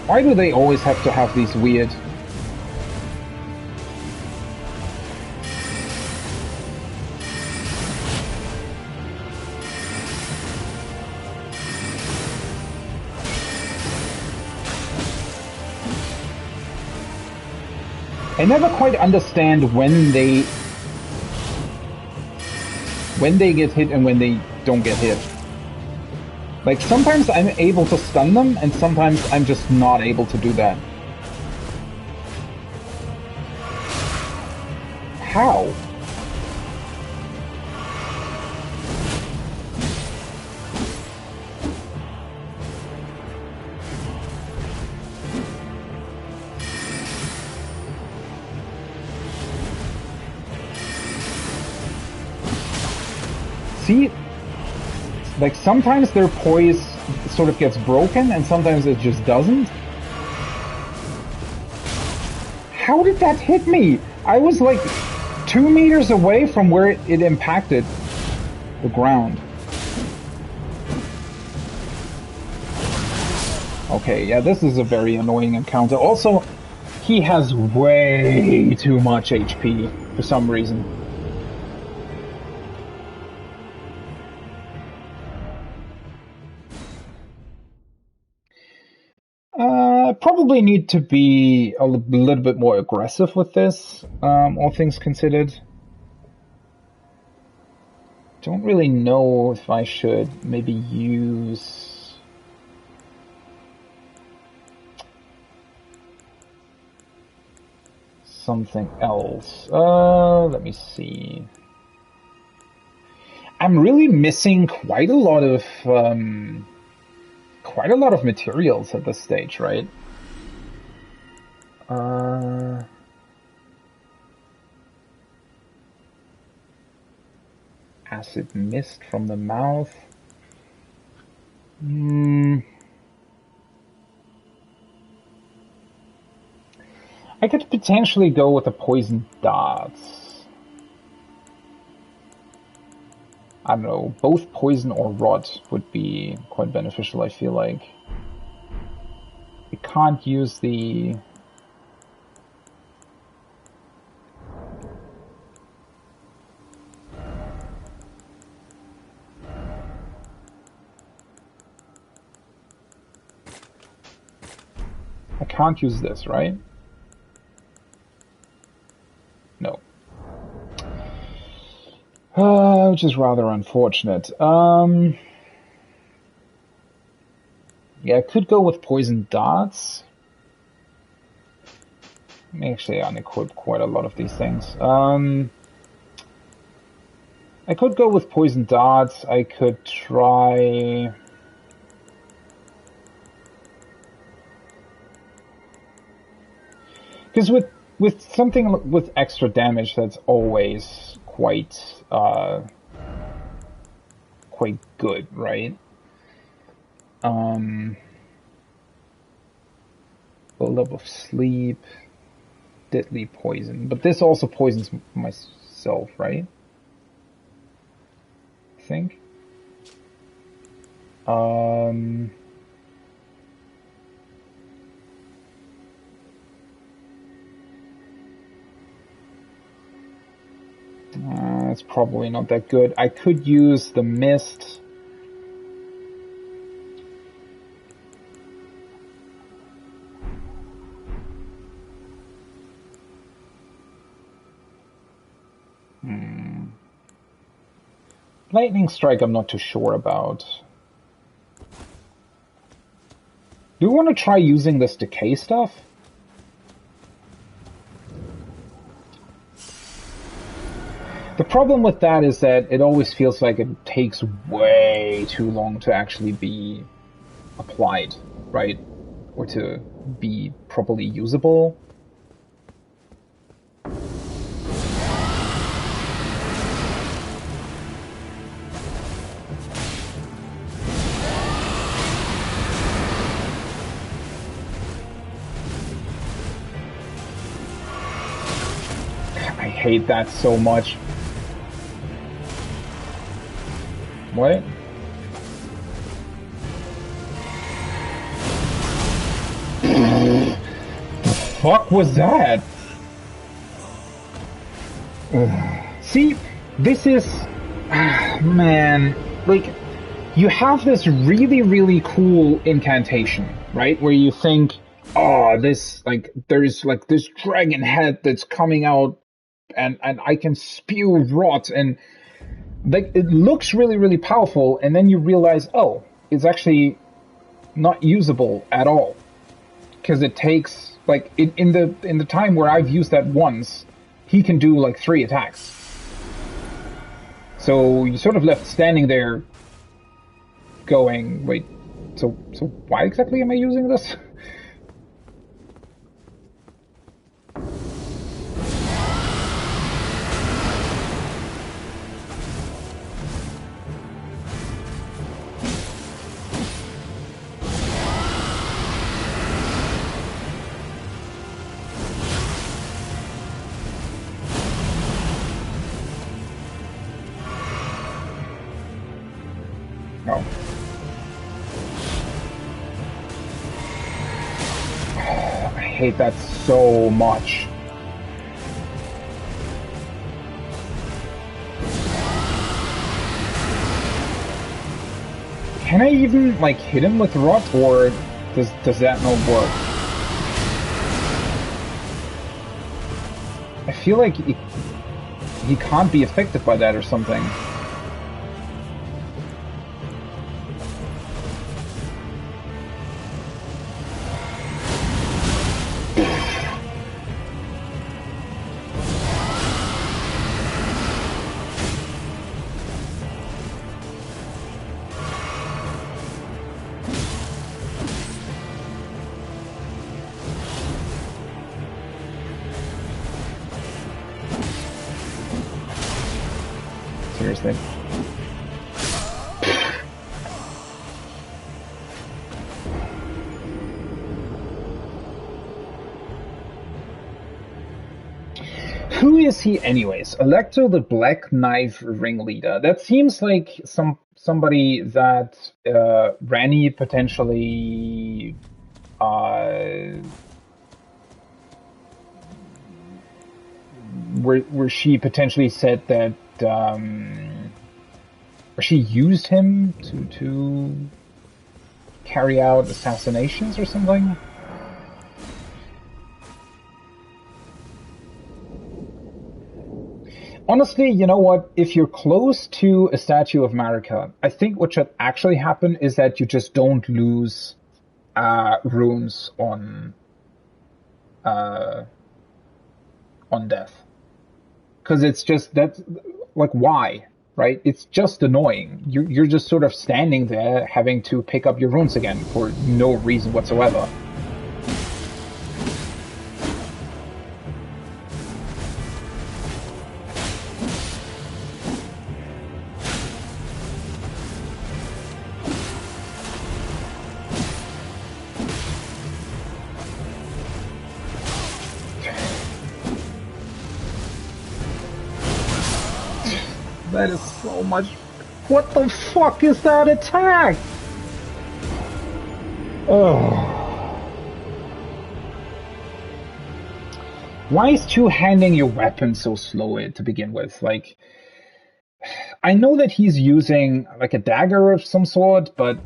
Why do they always have to have these weird... I never quite understand when they get hit and when they don't get hit. Like, sometimes I'm able to stun them, and sometimes I'm just not able to do that. How? See, like sometimes their poise sort of gets broken and sometimes it just doesn't. How did that hit me? I was like 2 meters away from where it impacted the ground. Okay, yeah, this is a very annoying encounter. Also, he has way too much HP for some reason. Probably need to be a little bit more aggressive with this, all things considered. Don't really know if I should maybe use... something else. Let me see. I'm really missing quite a lot of materials at this stage, right? Acid mist from the mouth. I could potentially go with the poison darts. I don't know, both poison or rot would be quite beneficial, I feel like. We can't use the... I can't use this, right? No. Which is rather unfortunate. Yeah, I could go with poison darts. Actually, I unequip quite a lot of these things. I could go with poison darts. I could try... Because with something with extra damage, that's always quite good, right? Build-up of sleep, deadly poison, but this also poisons myself, right? I think. It's probably not that good. I could use the mist. Lightning strike I'm not too sure about. Do you want to try using this decay stuff? The problem with that is that it always feels like it takes way too long to actually be applied, right? Or to be properly usable. hate that so much. What? The fuck was that? See, this is... man, like, you have this really, really cool incantation, right? Where you think, oh, this, like, there's, like, this dragon head that's coming out and I can spew rot, and, like, it looks really, really powerful, and then you realize, oh, it's actually not usable at all. Because it takes, like, in the time where I've used that once, he can do, like, 3 attacks. So you're sort of left standing there going, wait, so why exactly am I using this? No. I hate that so much. Can I even, like, hit him with rot, or does that not work? I feel like he can't be affected by that or something. Seriously. Who is he anyways? Electo the Black Knife ringleader. That seems like somebody that Rani potentially where she potentially said that or she used him to carry out assassinations or something. Honestly, you know what? If you're close to a statue of Marika, I think what should actually happen is that you just don't lose runes on death. Because it's just, that's, like, why? Right? It's just annoying. You're just sort of standing there having to pick up your runes again for no reason whatsoever. That is so much. What the fuck is that attack? Oh. Why is two-handing your weapon so slow to begin with? Like, I know that he's using like a dagger of some sort, but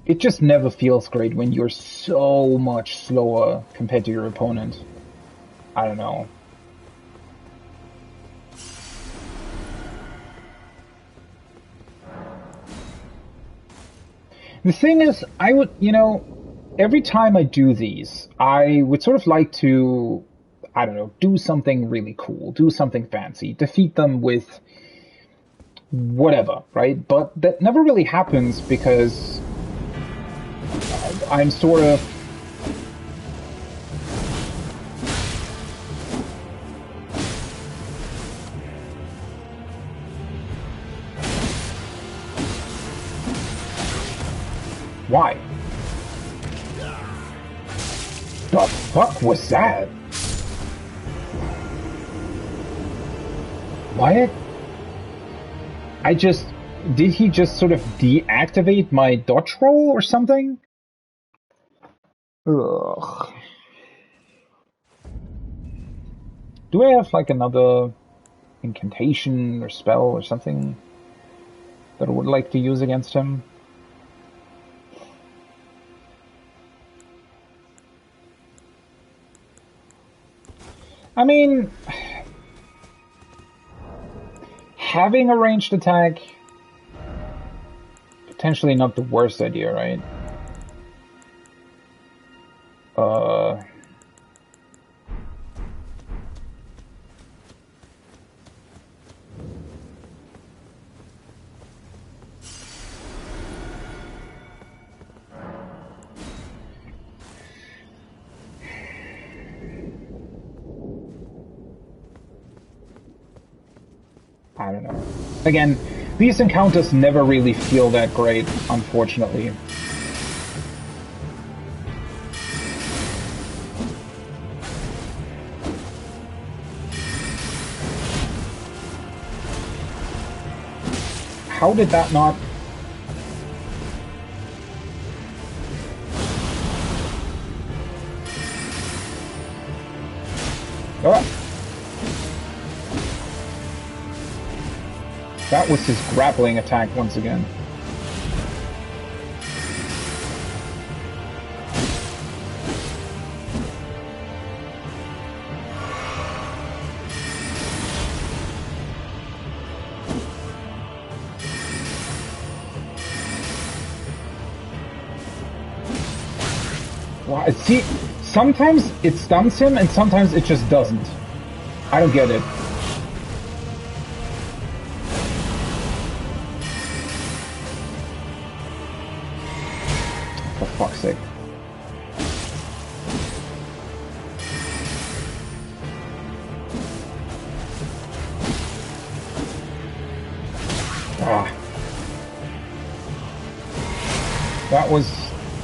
it just never feels great when you're so much slower compared to your opponent. I don't know. The thing is, I would, you know, every time I do these, I would sort of like to, I don't know, do something really cool, do something fancy, defeat them with whatever, right? But that never really happens because I'm sort of... Why? The fuck was that? What? Did he just sort of deactivate my dodge roll or something? Ugh. Do I have like another incantation or spell or something that I would like to use against him? I mean, having a ranged attack, potentially not the worst idea, right? I don't know. Again, these encounters never really feel that great, unfortunately. How did that not... Oh. That was his grappling attack once again. Wow, see, sometimes it stuns him and sometimes it just doesn't. I don't get it. For fuck's sake. Ah. That was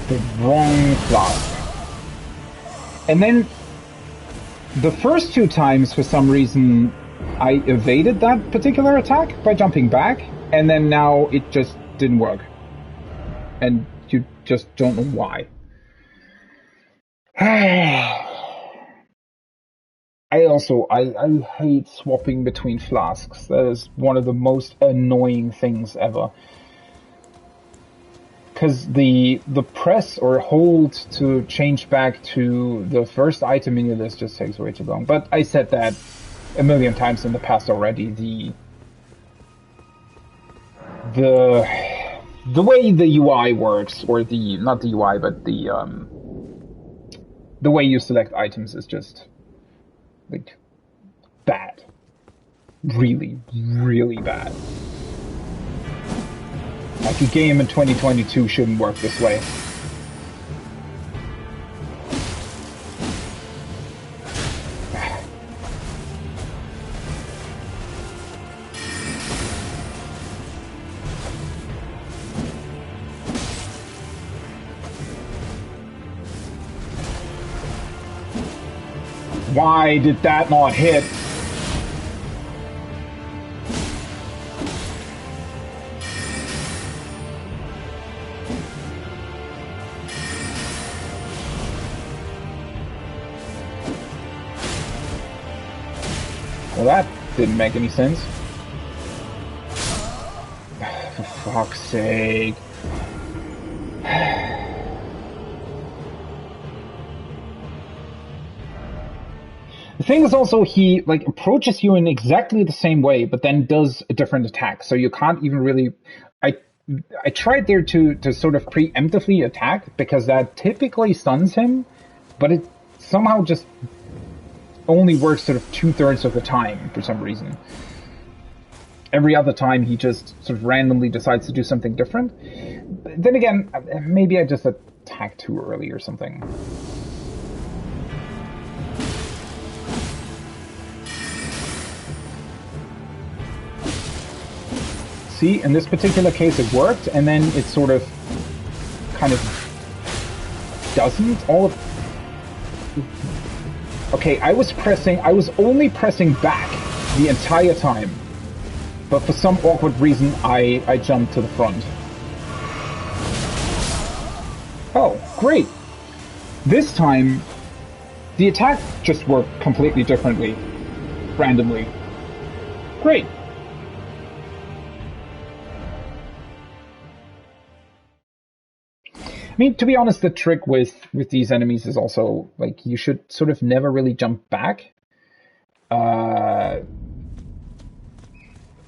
the wrong flask. And then the first two times, for some reason, I evaded that particular attack by jumping back, and then now it just didn't work. And you just don't know why. I hate swapping between flasks. That is one of the most annoying things ever. Because the press or hold to change back to the first item in your list just takes way too long. But I said that a million times in the past already. The way the UI works, or not the UI, but the way you select items is just like bad. Really, really bad. Like a game in 2022 shouldn't work this way. Why did that not hit? Well, that didn't make any sense. For fuck's sake. The thing is also, he like approaches you in exactly the same way, but then does a different attack. So you can't even really... I tried there to sort of preemptively attack, because that typically stuns him, but it somehow just only works sort of 2/3 of the time for some reason. Every other time he just sort of randomly decides to do something different. But then again, maybe I just attacked too early or something. See, in this particular case it worked, and then it sort of kind of doesn't. Okay, I was only pressing back the entire time. but for some awkward reason, I jumped to the front. Oh, great! This time, the attack just worked completely differently, randomly. Great! I mean, to be honest, the trick with these enemies is also, like, you should sort of never really jump back. I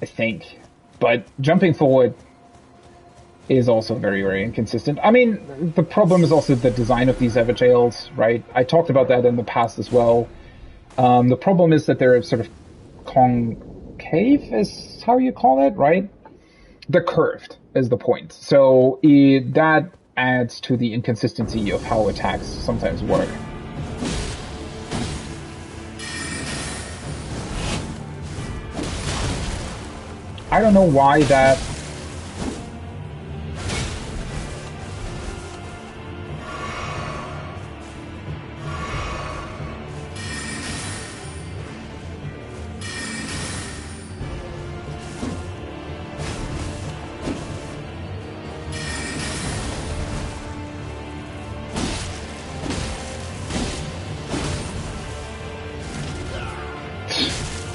think. But jumping forward is also very, very inconsistent. I mean, the problem is also the design of these Everjails, right? I talked about that in the past as well. The problem is that they're sort of concave, is how you call it, right? They're curved, is the point. So that adds to the inconsistency of how attacks sometimes work. I don't know why that...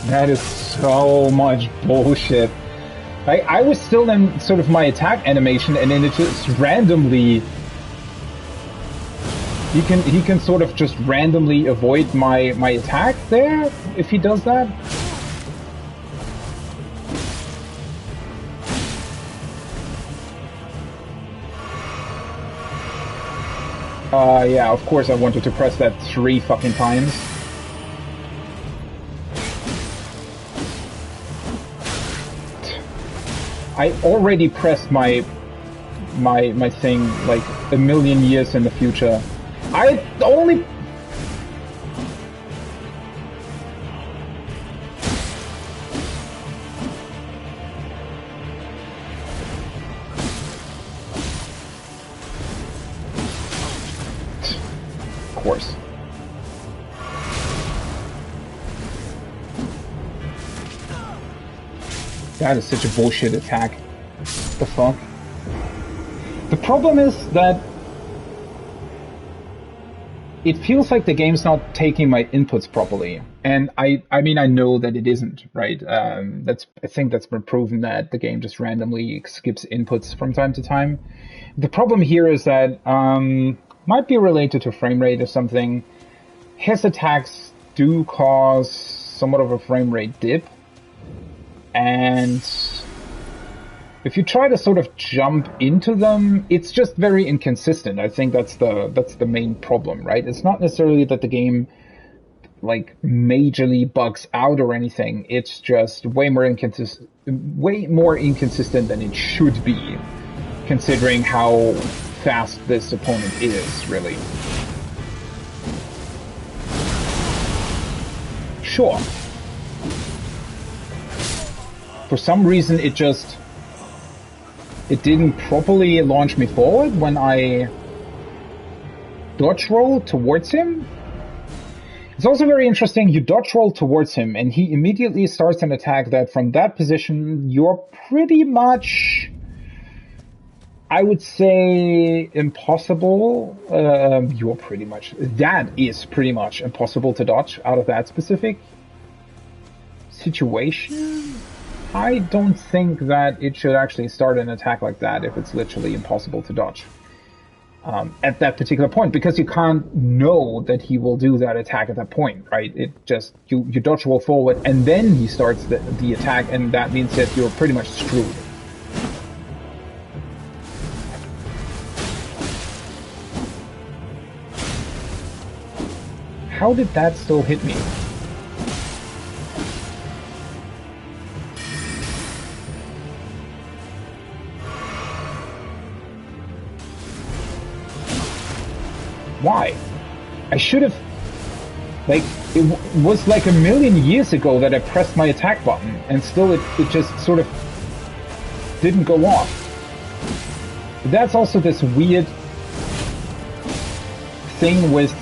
That is so much bullshit. I was still in sort of my attack animation, and then it just randomly... He can sort of just randomly avoid my attack there, if he does that. Yeah, of course I wanted to press that 3 fucking times. I already pressed my thing like a million years in the future. I only... Of course. That is such a bullshit attack. The fuck? The problem is that it feels like the game's not taking my inputs properly. And I mean, I know that it isn't, right? I think that's been proven that the game just randomly skips inputs from time to time. The problem here is that, might be related to frame rate or something. His attacks do cause somewhat of a frame rate dip. And if you try to sort of jump into them, it's just very inconsistent. I think that's the main problem, right? It's not necessarily that the game like majorly bugs out or anything. It's just way more inconsistent than it should be, considering how fast this opponent is, really. Sure. For some reason, it didn't properly launch me forward when I dodge roll towards him. It's also very interesting, you dodge roll towards him, and he immediately starts an attack that from that position, you're pretty much, I would say, impossible. That is pretty much impossible to dodge out of that specific situation. I don't think that it should actually start an attack like that if it's literally impossible to dodge at that particular point, because you can't know that he will do that attack at that point, right? It just, you dodge roll forward and then he starts the attack, and that means that you're pretty much screwed. How did that still hit me? Why? I should have... Like, it was like a million years ago that I pressed my attack button, and still it just sort of didn't go off. But that's also this weird thing with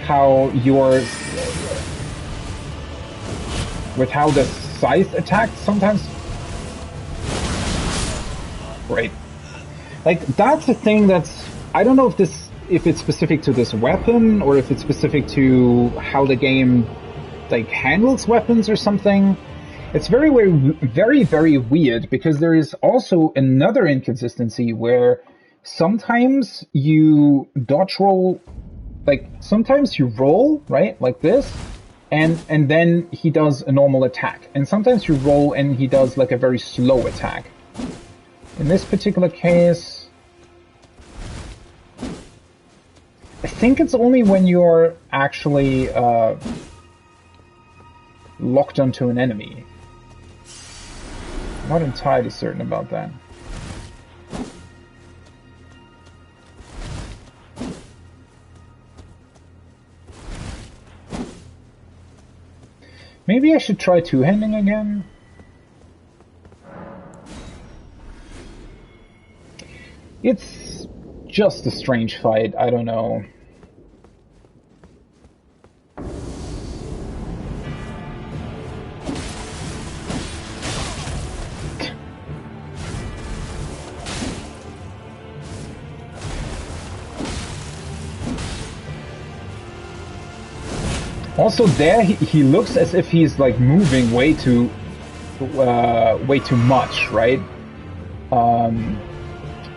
how the scythe attack sometimes. Right. Like, that's a thing that's... I don't know if it's specific to this weapon, or if it's specific to how the game, like, handles weapons or something. It's very, very, very weird, because there is also another inconsistency where sometimes you dodge roll, like, sometimes you roll, right, like this, and then he does a normal attack. And sometimes you roll and he does, like, a very slow attack. In this particular case, I think it's only when you're actually locked onto an enemy. Not entirely certain about that. Maybe I should try two-handing again. It's just a strange fight, I don't know. Also, there he looks as if he's like moving way too much, right?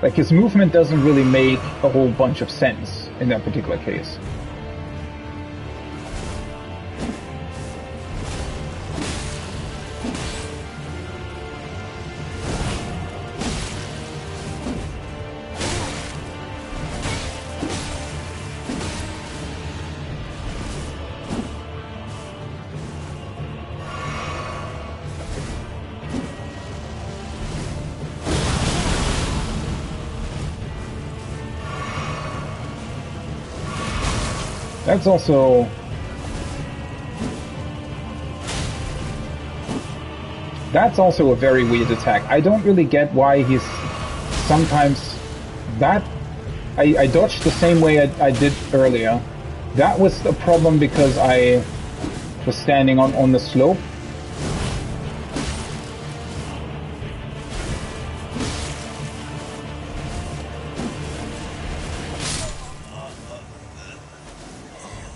Like his movement doesn't really make a whole bunch of sense in that particular case. That's also a very weird attack. I don't really get why he's sometimes that I dodged the same way I did earlier. That was a problem because I was standing on the slope.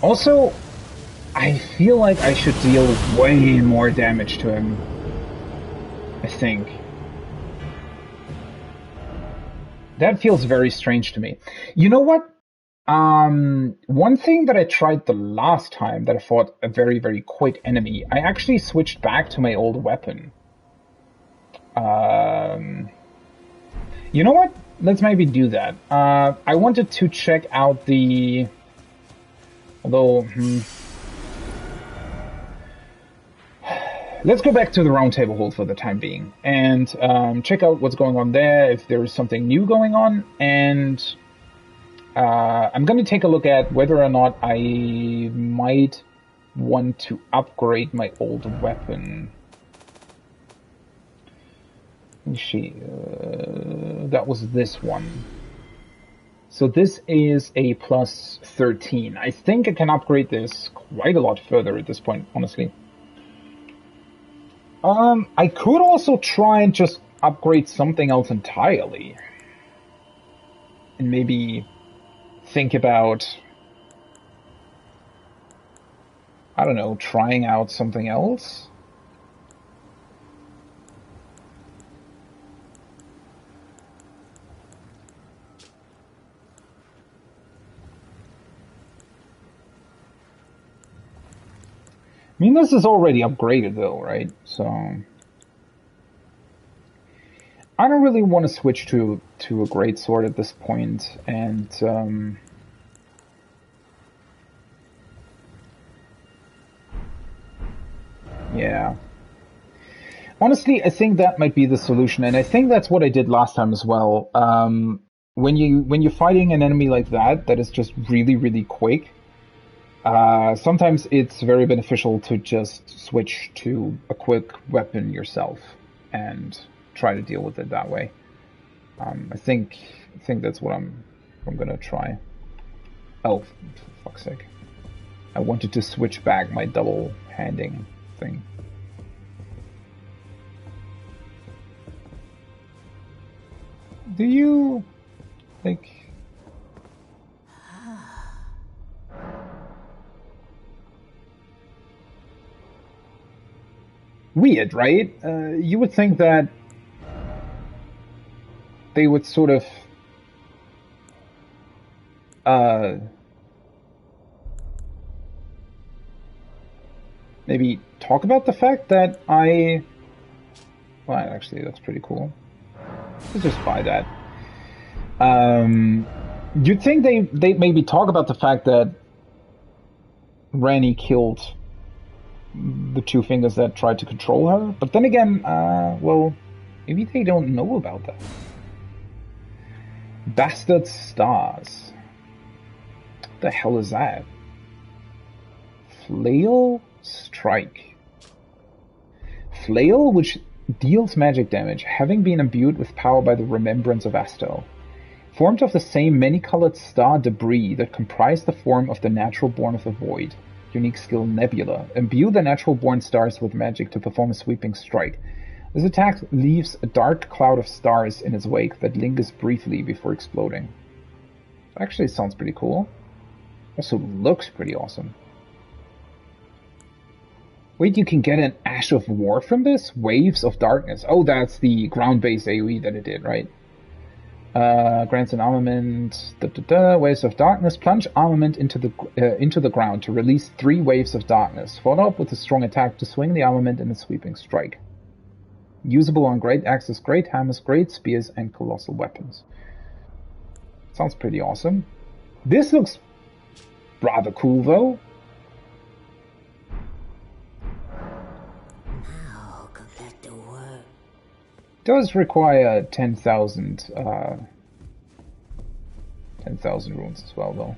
Also, I feel like I should deal way more damage to him. I think. That feels very strange to me. You know what? One thing that I tried the last time that I fought a very, very quick enemy, I actually switched back to my old weapon. You know what? Let's maybe do that. I wanted to check out the... Although, let's go back to the round table hold for the time being and check out what's going on there, if there is something new going on, and I'm going to take a look at whether or not I might want to upgrade my old weapon. Let me see. That was this one. So this is a plus 13. I think I can upgrade this quite a lot further at this point, honestly. I could also try and just upgrade something else entirely. And maybe think about, I don't know, trying out something else? I mean, this is already upgraded though, right? So I don't really want to switch to a great sword at this point, and yeah. Honestly, I think that might be the solution, and I think that's what I did last time as well. When you're fighting an enemy like that is just really, really quick, sometimes it's very beneficial to just switch to a quick weapon yourself and try to deal with it that way. I think that's what I'm gonna try. Oh, for fuck's sake! I wanted to switch back my double handing thing. Do you... like... Weird, right? You would think that they would sort of... maybe talk about the fact that I... Well, actually, that's pretty cool. Let's just buy that. You'd think they maybe talk about the fact that Ranni killed the two fingers that tried to control her, but then again, well, maybe they don't know about that. Bastard Stars. What the hell is that? Flail Strike. Flail, which deals magic damage, having been imbued with power by the remembrance of Astel. Formed of the same many-colored star debris that comprise the form of the natural born of the void. Unique skill Nebula. Imbue the natural born stars with magic to perform a sweeping strike. This attack leaves a dark cloud of stars in its wake that lingers briefly before exploding. Actually, sounds pretty cool. Also looks pretty awesome. Wait, you can get an Ash of War from this? Waves of Darkness. Oh, that's the ground-based AoE that it did, right? Grants an armament. Waves of Darkness. Plunge armament into the ground to release 3 waves of darkness. Follow up with a strong attack to swing the armament in a sweeping strike. Usable on great axes, great hammers, great spears, and colossal weapons. Sounds pretty awesome. This looks rather cool, though.
Now could let the work.
Does require 10,000 runes as well, though.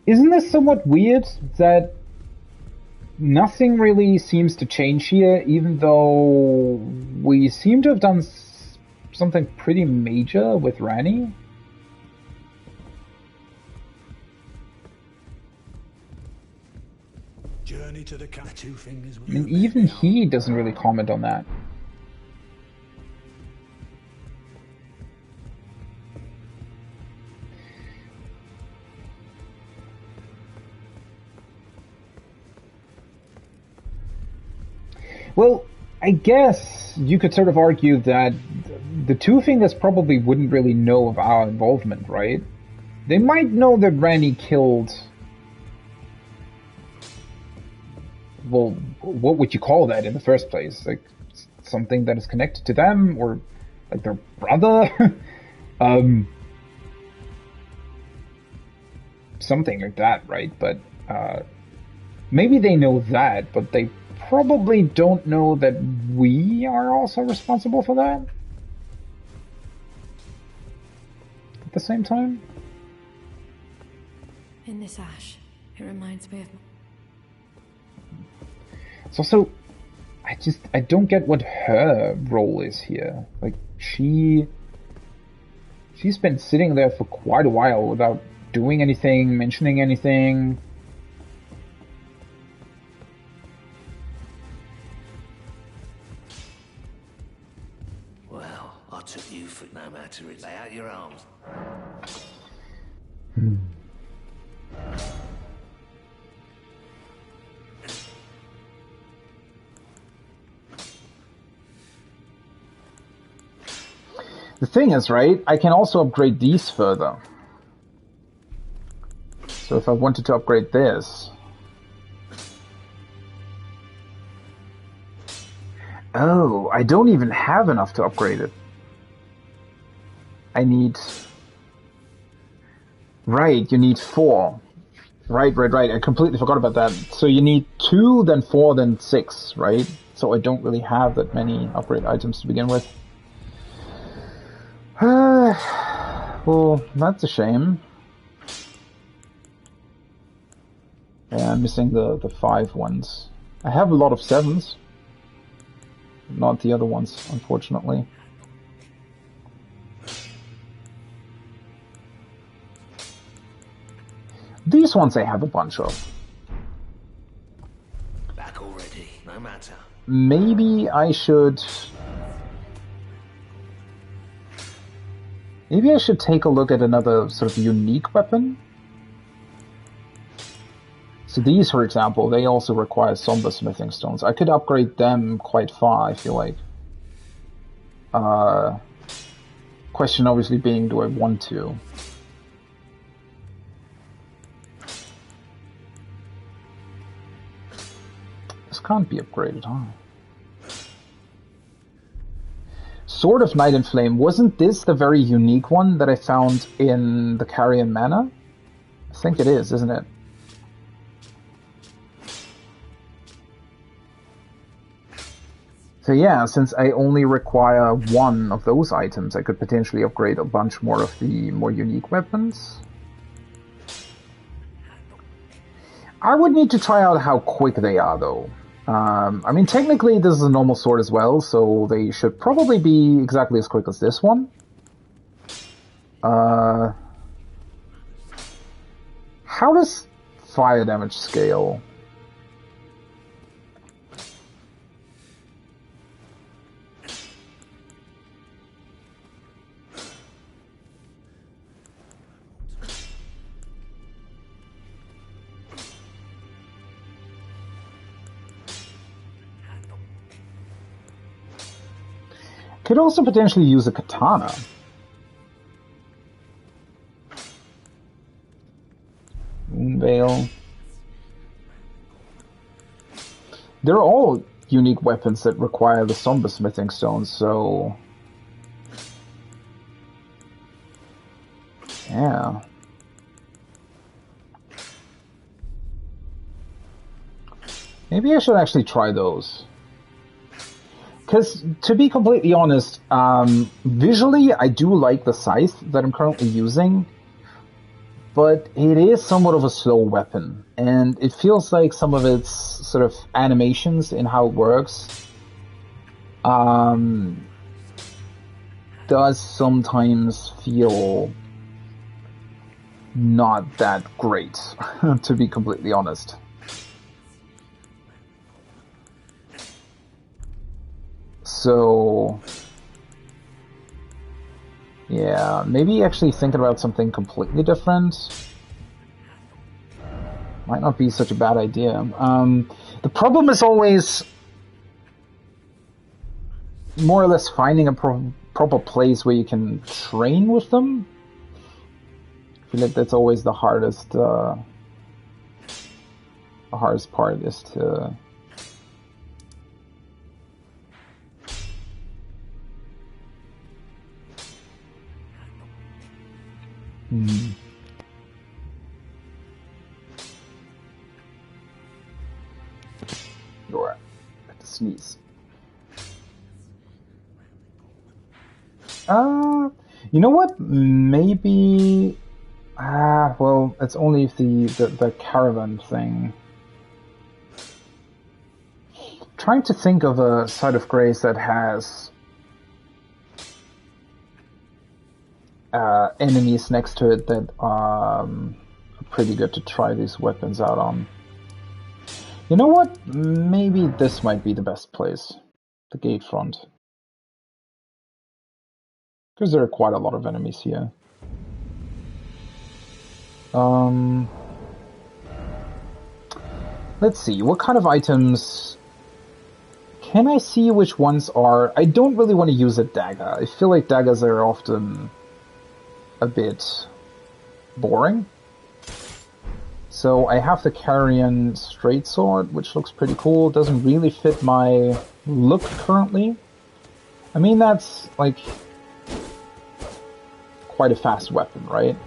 Isn't this somewhat weird that nothing really seems to change here, even though we seem to have done something pretty major with Ranni?
Journey to the two fingers.
I mean, even he doesn't really comment on that. Well, I guess you could sort of argue that the two fingers probably wouldn't really know of our involvement, right? They might know that Ranni killed... Well, what would you call that in the first place? Like, something that is connected to them? Or, like, their brother? Something like that, right? But, maybe they know that, but they probably don't know that we are also responsible for that? At the same time?
In this ash, it reminds me of...
It's also... I don't get what her role is here. Like, she's been sitting there for quite a while without doing anything, mentioning anything.
Well, I took you for no matter it. Lay out your arms.
The thing is, right, I can also upgrade these further. So if I wanted to upgrade this... Oh, I don't even have enough to upgrade it. I need... Right, you need 4. Right. I completely forgot about that. So you need 2, then 4, then 6, right? So I don't really have that many upgrade items to begin with. Well, that's a shame. Yeah, I'm missing the 5 ones. I have a lot of 7s. Not the other ones, unfortunately. These ones I have a bunch of.
Back already, no matter.
Maybe I should... Maybe I should take a look at another sort of unique weapon. So these, for example, they also require somber smithing stones. I could upgrade them quite far, I feel like. Question obviously being, do I want to? This can't be upgraded, huh? Sword of Night and Flame. Wasn't this the very unique one that I found in the Carrion Manor? I think it is, isn't it? So yeah, since I only require one of those items, I could potentially upgrade a bunch more of the more unique weapons. I would need to try out how quick they are, though. I mean, technically this is a normal sword as well, so they should probably be exactly as quick as this one. How does fire damage scale? Could also potentially use a katana. Moonveil. They're all unique weapons that require the somber smithing stones, so... yeah. Maybe I should actually try those. Because, to be completely honest, visually I do like the scythe that I'm currently using, but it is somewhat of a slow weapon, and it feels like some of its sort of animations in how it works does sometimes feel not that great, to be completely honest. So, yeah, maybe actually thinking about something completely different might not be such a bad idea. The problem is always more or less finding a proper place where you can train with them. I feel like that's always the hardest part is to... Alright, I have to sneeze. You know what? Maybe... well, it's only the caravan thing. Trying to think of a site of grace that has enemies next to it that are pretty good to try these weapons out on. You know what? Maybe this might be the best place. The gate front. Because there are quite a lot of enemies here. Let's see, what kind of items... Can I see which ones are... I don't really want to use a dagger. I feel like daggers are often a bit boring. So I have the Carrion straight sword, which looks pretty cool. Doesn't really fit my look currently. I mean, that's like quite a fast weapon, right?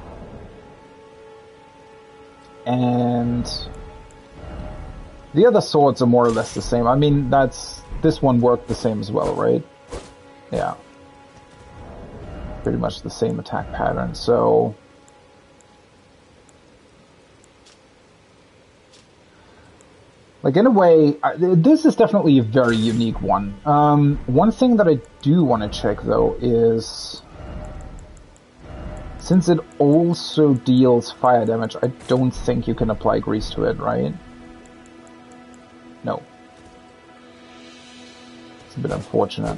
And the other swords are more or less the same. I mean, this one worked the same as well, right? Yeah. Pretty much the same attack pattern, so... Like, in a way, this is definitely a very unique one. One thing that I do want to check, though, is Since it also deals fire damage, I don't think you can apply grease to it, right? No. It's a bit unfortunate.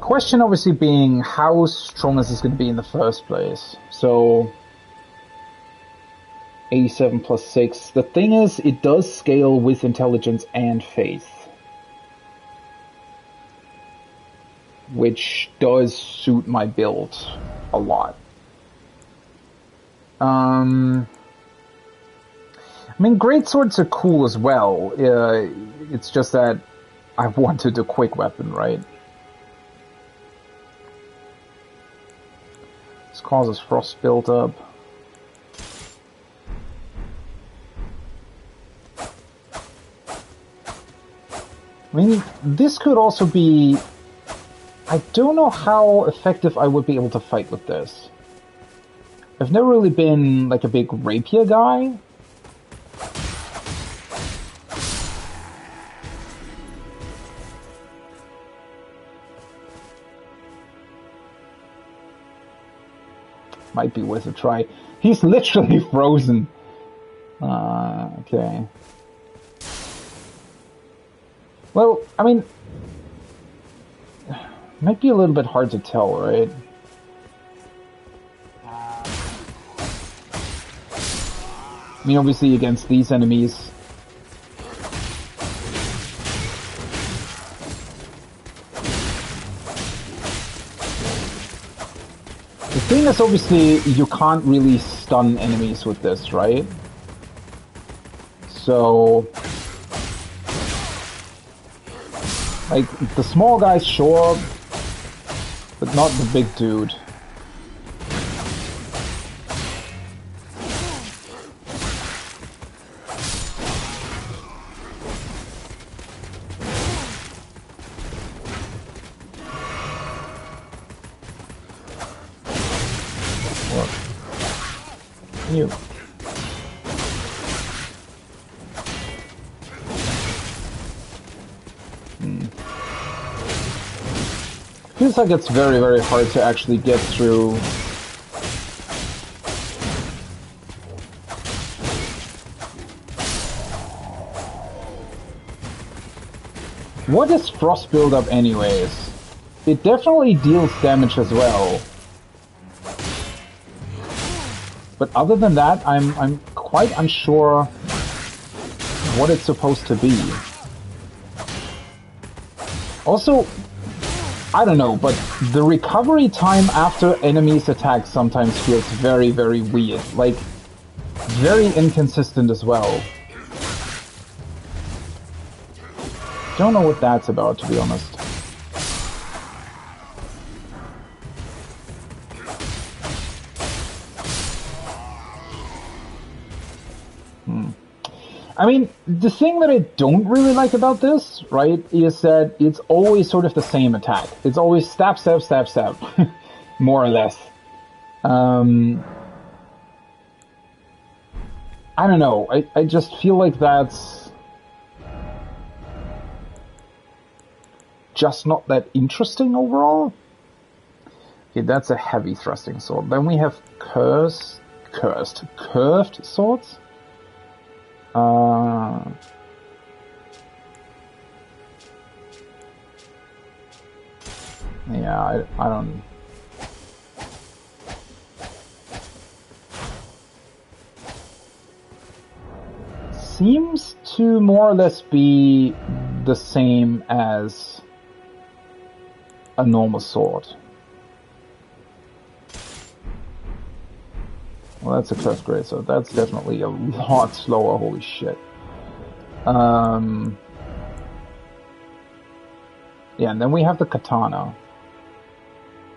Question obviously being, how strong is this going to be in the first place? So, 87 plus 6. The thing is, it does scale with intelligence and faith, which does suit my build a lot. I mean, greatswords are cool as well. It's just that I wanted a quick weapon, right? This causes frost buildup. I mean, this could also be... I don't know how effective I would be able to fight with this. I've never really been, like, a big rapier guy. Might be worth a try. He's literally frozen. Okay. Well, I mean... might be a little bit hard to tell, right? I mean, obviously against these enemies... The thing is, obviously, you can't really stun enemies with this, right? So... like, the small guys, sure, but not the big dude. Look. You. Feels like it's very, very hard to actually get through. What is frost buildup anyways? It definitely deals damage as well. But other than that, I'm quite unsure what it's supposed to be. Also, I don't know, but the recovery time after enemies attack sometimes feels very, very weird. Like, very inconsistent as well. Don't know what that's about, to be honest. I mean, the thing that I don't really like about this, right, is that it's always sort of the same attack. It's always stab, stab, stab, stab. More or less. I don't know. I just feel like that's just not that interesting overall. Okay, that's a heavy thrusting sword. Then we have curved swords. Yeah, I don't... Seems to more or less be the same as a normal sword. Well, that's a curved grade, so that's definitely a lot slower, holy shit. Yeah, and then we have the katana.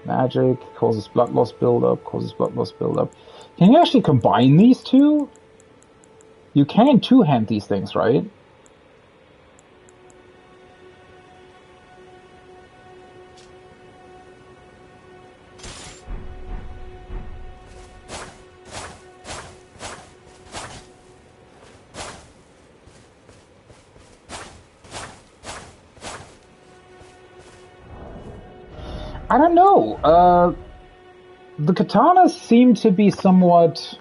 Magic, causes blood loss buildup, causes blood loss buildup. Can you actually combine these two? You can two-hand these things, right? I don't know. The katanas seem to be somewhat...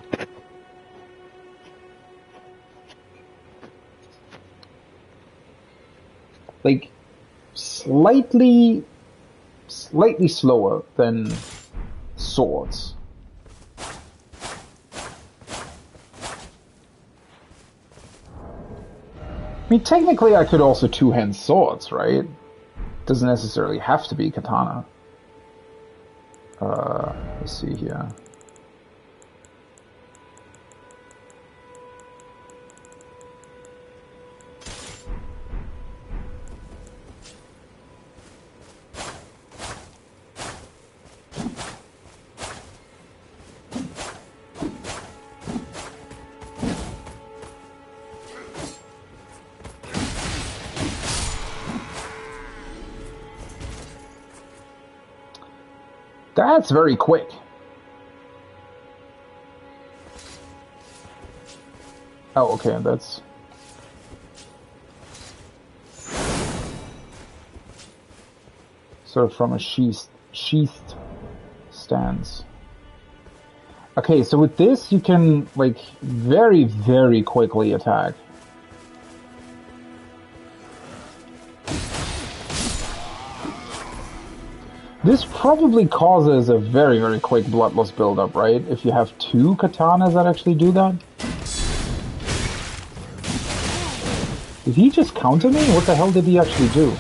like, slightly slower than swords. I mean, technically I could also two-hand swords, right? Doesn't necessarily have to be katana. Let's see here. That's very quick. Oh, okay, that's... sort of from a sheathed stance. Okay, so with this you can, like, very, very quickly attack. This probably causes a very, very quick blood loss buildup, right? If you have two katanas that actually do that. Did he just counter me? What the hell did he actually do?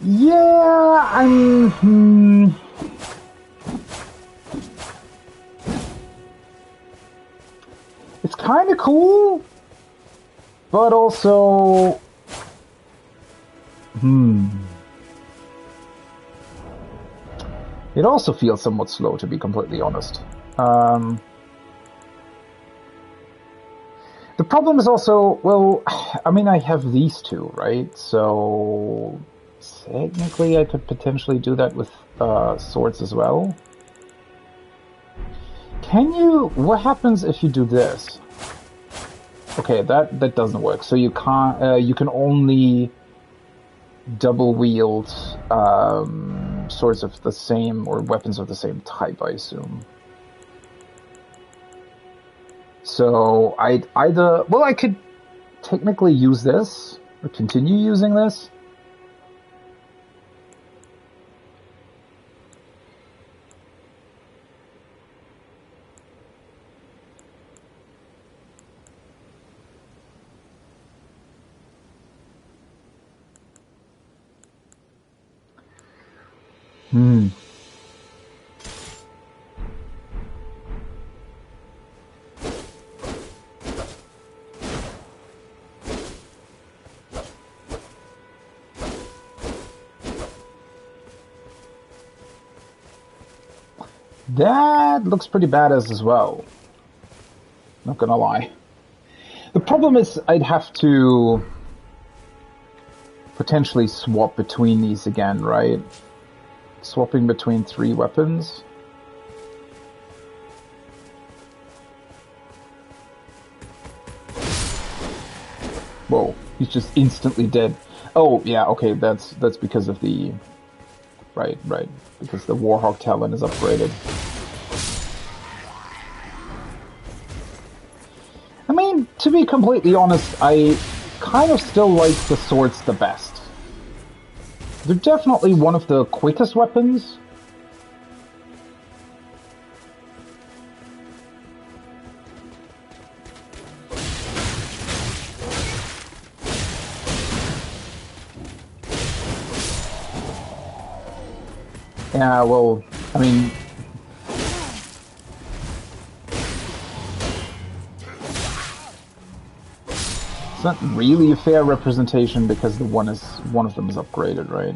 Yeah, it's kind of cool, but also, it also feels somewhat slow, to be completely honest. The problem is also, well, I mean, I have these two, right? So technically I could potentially do that with swords as well. Can you... what happens if you do this? Okay, that doesn't work. So you can't... you can only double wield swords of the same, or weapons of the same type, I assume. So I'd either... well, I could technically use this, or continue using this. That looks pretty badass as well. Not gonna lie. The problem is I'd have to potentially swap between these again, right? Swapping between 3 weapons. Whoa, he's just instantly dead. Oh, yeah, okay, that's because of the... Right, because the Warhawk Talon is upgraded. I mean, to be completely honest, I kind of still like the swords the best. They're definitely one of the quickest weapons. Yeah, well, I mean... It's not really a fair representation because one of them is upgraded, right?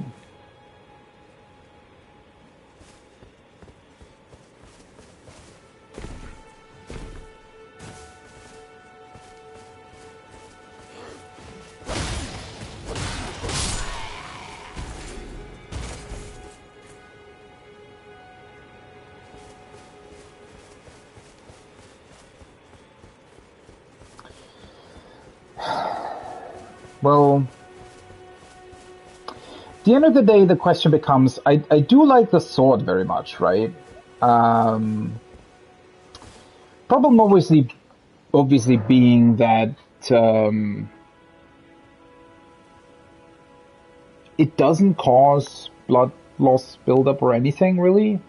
Well, at the end of the day, the question becomes, I do like the sword very much, right? Problem obviously being that it doesn't cause blood loss buildup or anything, really.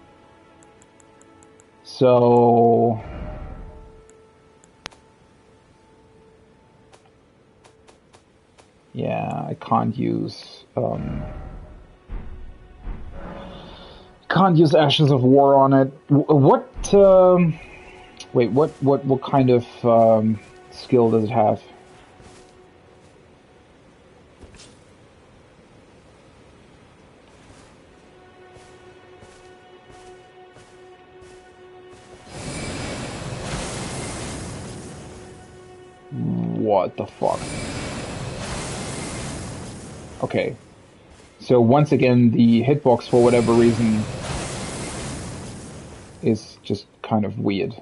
So... yeah, I can't use Ashes of War on it. What wait, what kind of skill does it have? What the fuck? Okay. So once again, the hitbox, for whatever reason, is just kind of weird.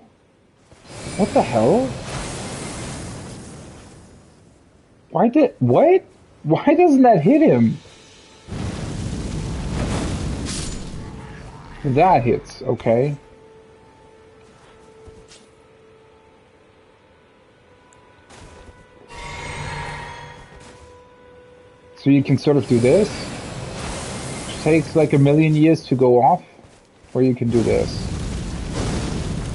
What the hell? What? Why doesn't that hit him? That hits, okay. So you can sort of do this. It takes like 1,000,000 years to go off. Or you can do this.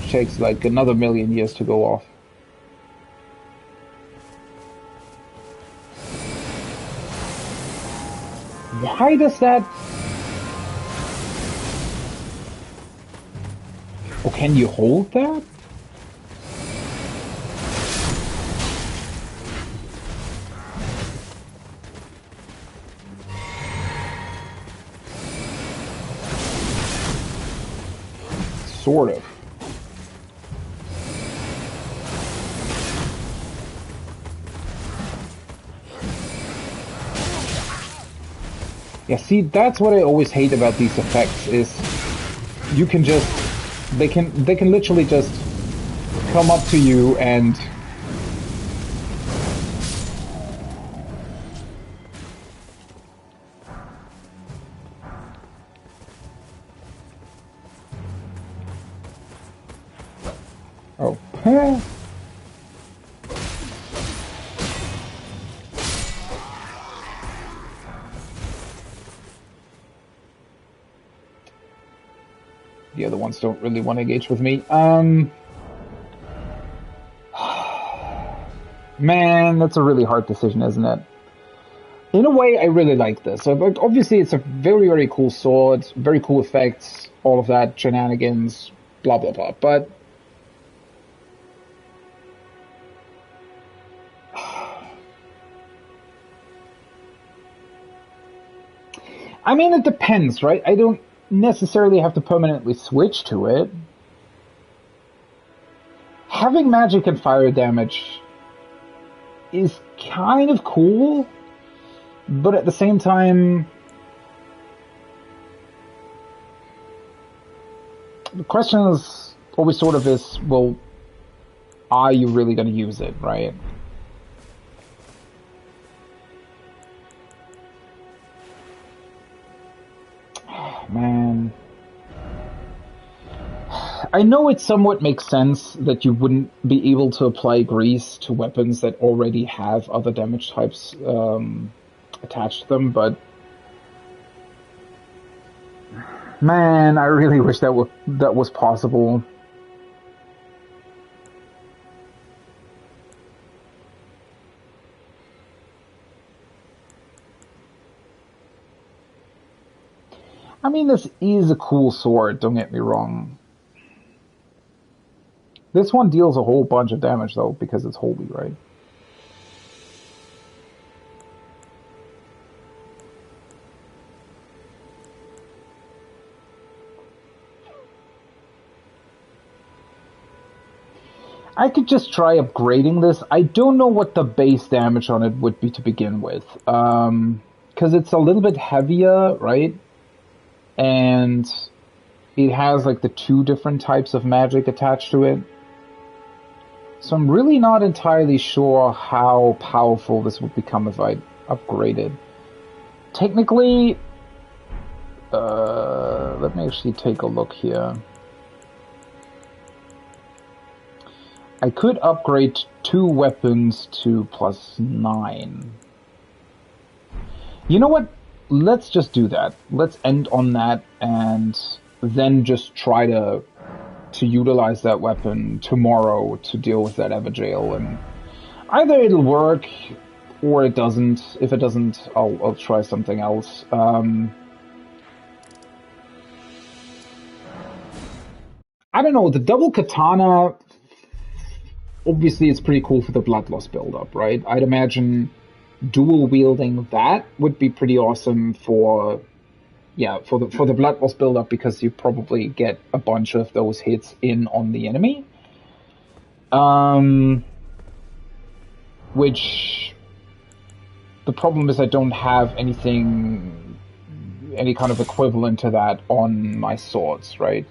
It takes like another 1,000,000 years to go off. Why does that... oh, can you hold that? Sort of. Yeah, see, that's what I always hate about these effects, is you can just... they can literally just come up to you and... oh. The other ones don't really want to engage with me. Man, that's a really hard decision, isn't it? In a way, I really like this. So, like, obviously, it's a very, very cool sword, very cool effects, all of that, shenanigans, blah, blah, blah. But... I mean, it depends, right? I don't necessarily have to permanently switch to it. Having magic and fire damage is kind of cool, but at the same time, the question is always sort of is, well, are you really going to use it, right? Man, I know it somewhat makes sense that you wouldn't be able to apply grease to weapons that already have other damage types attached to them, but man, I really wish that was possible. I mean, this is a cool sword, don't get me wrong. This one deals a whole bunch of damage, though, because it's holy, right? I could just try upgrading this. I don't know what the base damage on it would be to begin with. Because it's a little bit heavier, right? And it has like the 2 different types of magic attached to it. So I'm really not entirely sure how powerful this would become if I upgraded. Technically, let me actually take a look here. I could upgrade 2 weapons to +9. You know what? Let's just do that. Let's end on that and then just try to utilize that weapon tomorrow to deal with that Everjail, and either it'll work or it doesn't. If it doesn't, I'll try something else. I don't know, the double katana, obviously it's pretty cool for the blood loss build-up, right? I'd imagine dual wielding that would be pretty awesome for the blood loss build-up, because you probably get a bunch of those hits in on the enemy. Which the problem is I don't have any kind of equivalent to that on my swords, right?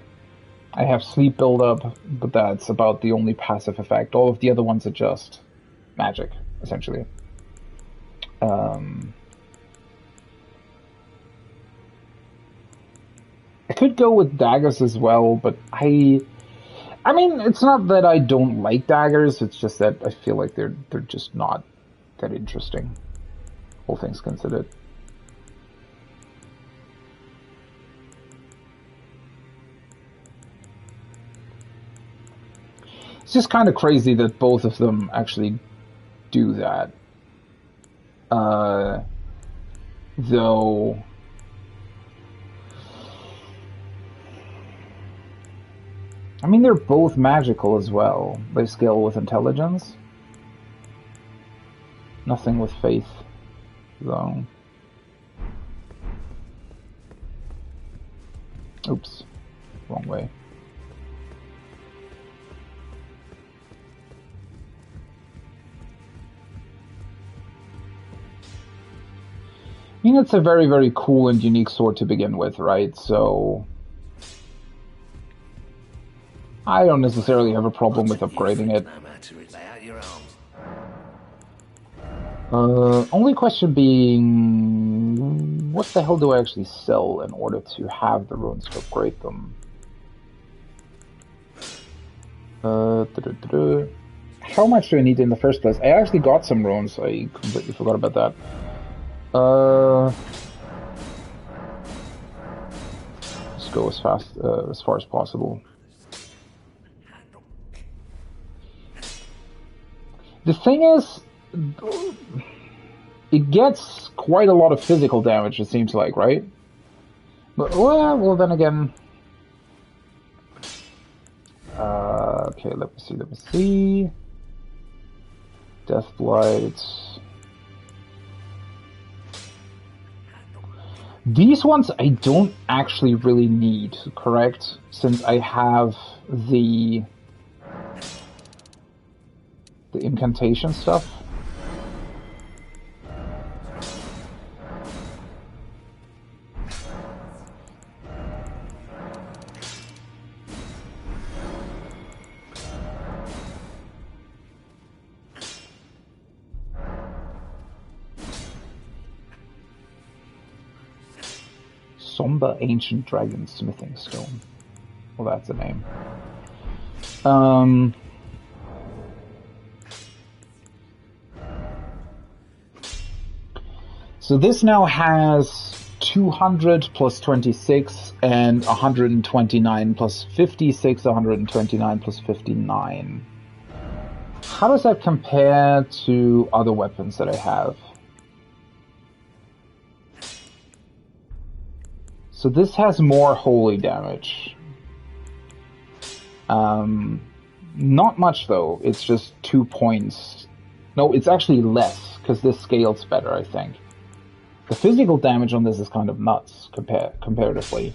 I have sleep build-up, but that's about the only passive effect. All of the other ones are just magic, essentially. I could go with daggers as well, but I mean, it's not that I don't like daggers, it's just that I feel like they're just not that interesting, all things considered. It's just kind of crazy that both of them actually do that. Though... I mean, they're both magical as well. They scale with intelligence. Nothing with faith, though. Oops. Wrong way. I mean, it's a very, very cool and unique sword to begin with, right? So... I don't necessarily have a problem with upgrading it. Only question being, what the hell do I actually sell in order to have the runes to upgrade them? How much do I need in the first place? I actually got some runes. I completely forgot about that. Let's go as far as possible. The thing is, it gets quite a lot of physical damage, it seems like, right? But, well, then again... okay, let me see. Deathblight. These ones I don't actually really need, correct? Since I have the incantation stuff. Somber Ancient Dragon Smithing Stone. Well, that's a name. So this now has 200 plus 26 and 129 plus 56, 129 plus 59. How does that compare to other weapons that I have? So this has more holy damage. Not much though, it's just 2 points. No, it's actually less, because this scales better, I think. The physical damage on this is kind of nuts comparatively.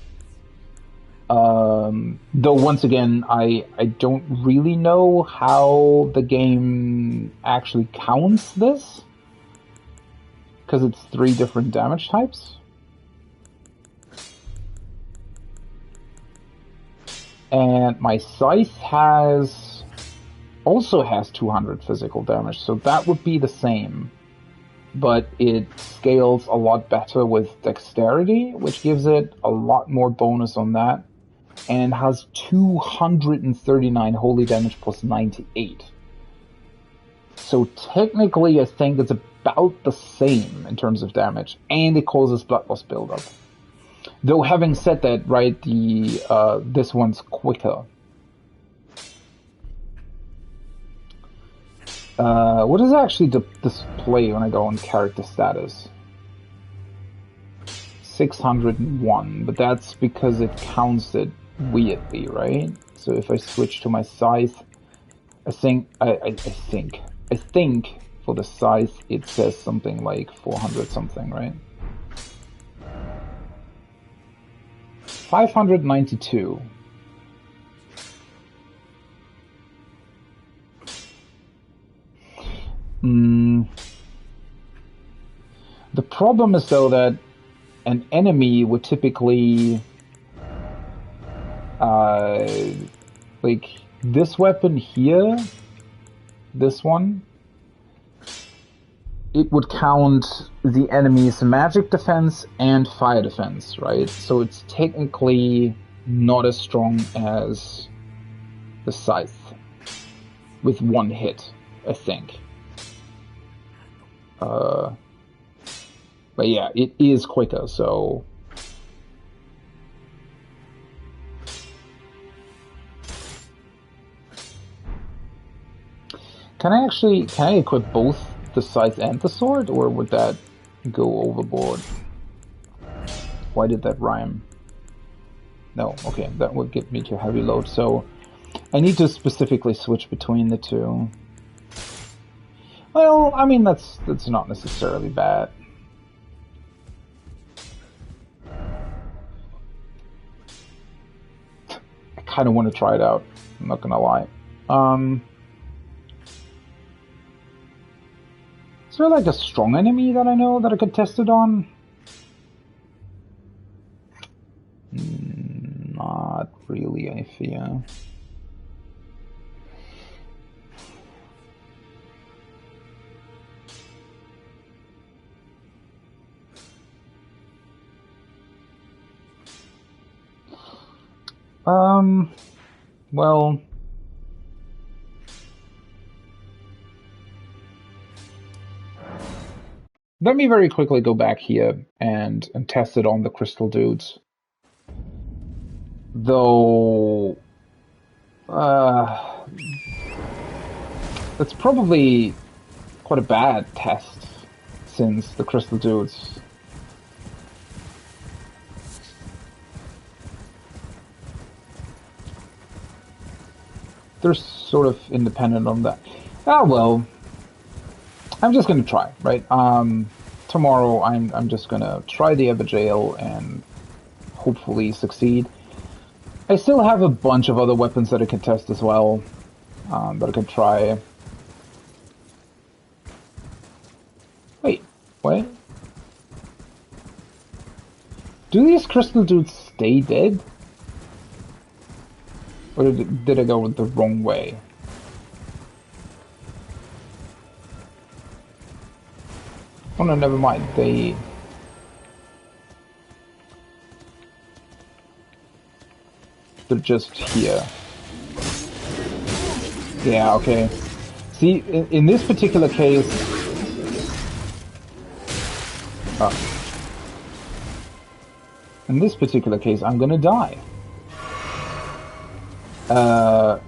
Though once again, I don't really know how the game actually counts this, because it's 3 different damage types. And my scythe also has 200 physical damage, so that would be the same. But it scales a lot better with dexterity, which gives it a lot more bonus on that. And has 239 holy damage plus 98. So technically I think it's about the same in terms of damage, and it causes blood loss buildup. Though having said that, right, this one's quicker. What does it actually display when I go on character status? 601, but that's because it counts it weirdly, right? So if I switch to my scythe, I think for the scythe it says something like 400 something, right? 592. The problem is though that an enemy would typically like this weapon here, this one, it would count the enemy's magic defense and fire defense, right? So it's technically not as strong as the scythe with one hit, I think. But yeah, it is quicker, so... Can I equip both the scythe and the sword, or would that go overboard? Why did that rhyme? No, okay, that would get me to heavy load, so I need to specifically switch between the two. Well, I mean, that's not necessarily bad. I kind of want to try it out, I'm not gonna lie. Is there like a strong enemy that I know that I could test it on? Not really, I fear. Well... Let me very quickly go back here and test it on the crystal dudes. Though... it's probably quite a bad test, since the crystal dudes... They're sort of independent on that. Ah, well... I'm just gonna try, right? Tomorrow I'm just gonna try the Jail and hopefully succeed. I still have a bunch of other weapons that I can test as well, that I could try. Wait, what? Do these crystal dudes stay dead? Or did I go the wrong way? Oh no, never mind. They're just here. Yeah, okay. See, in this particular case... in this particular case, I'm gonna die.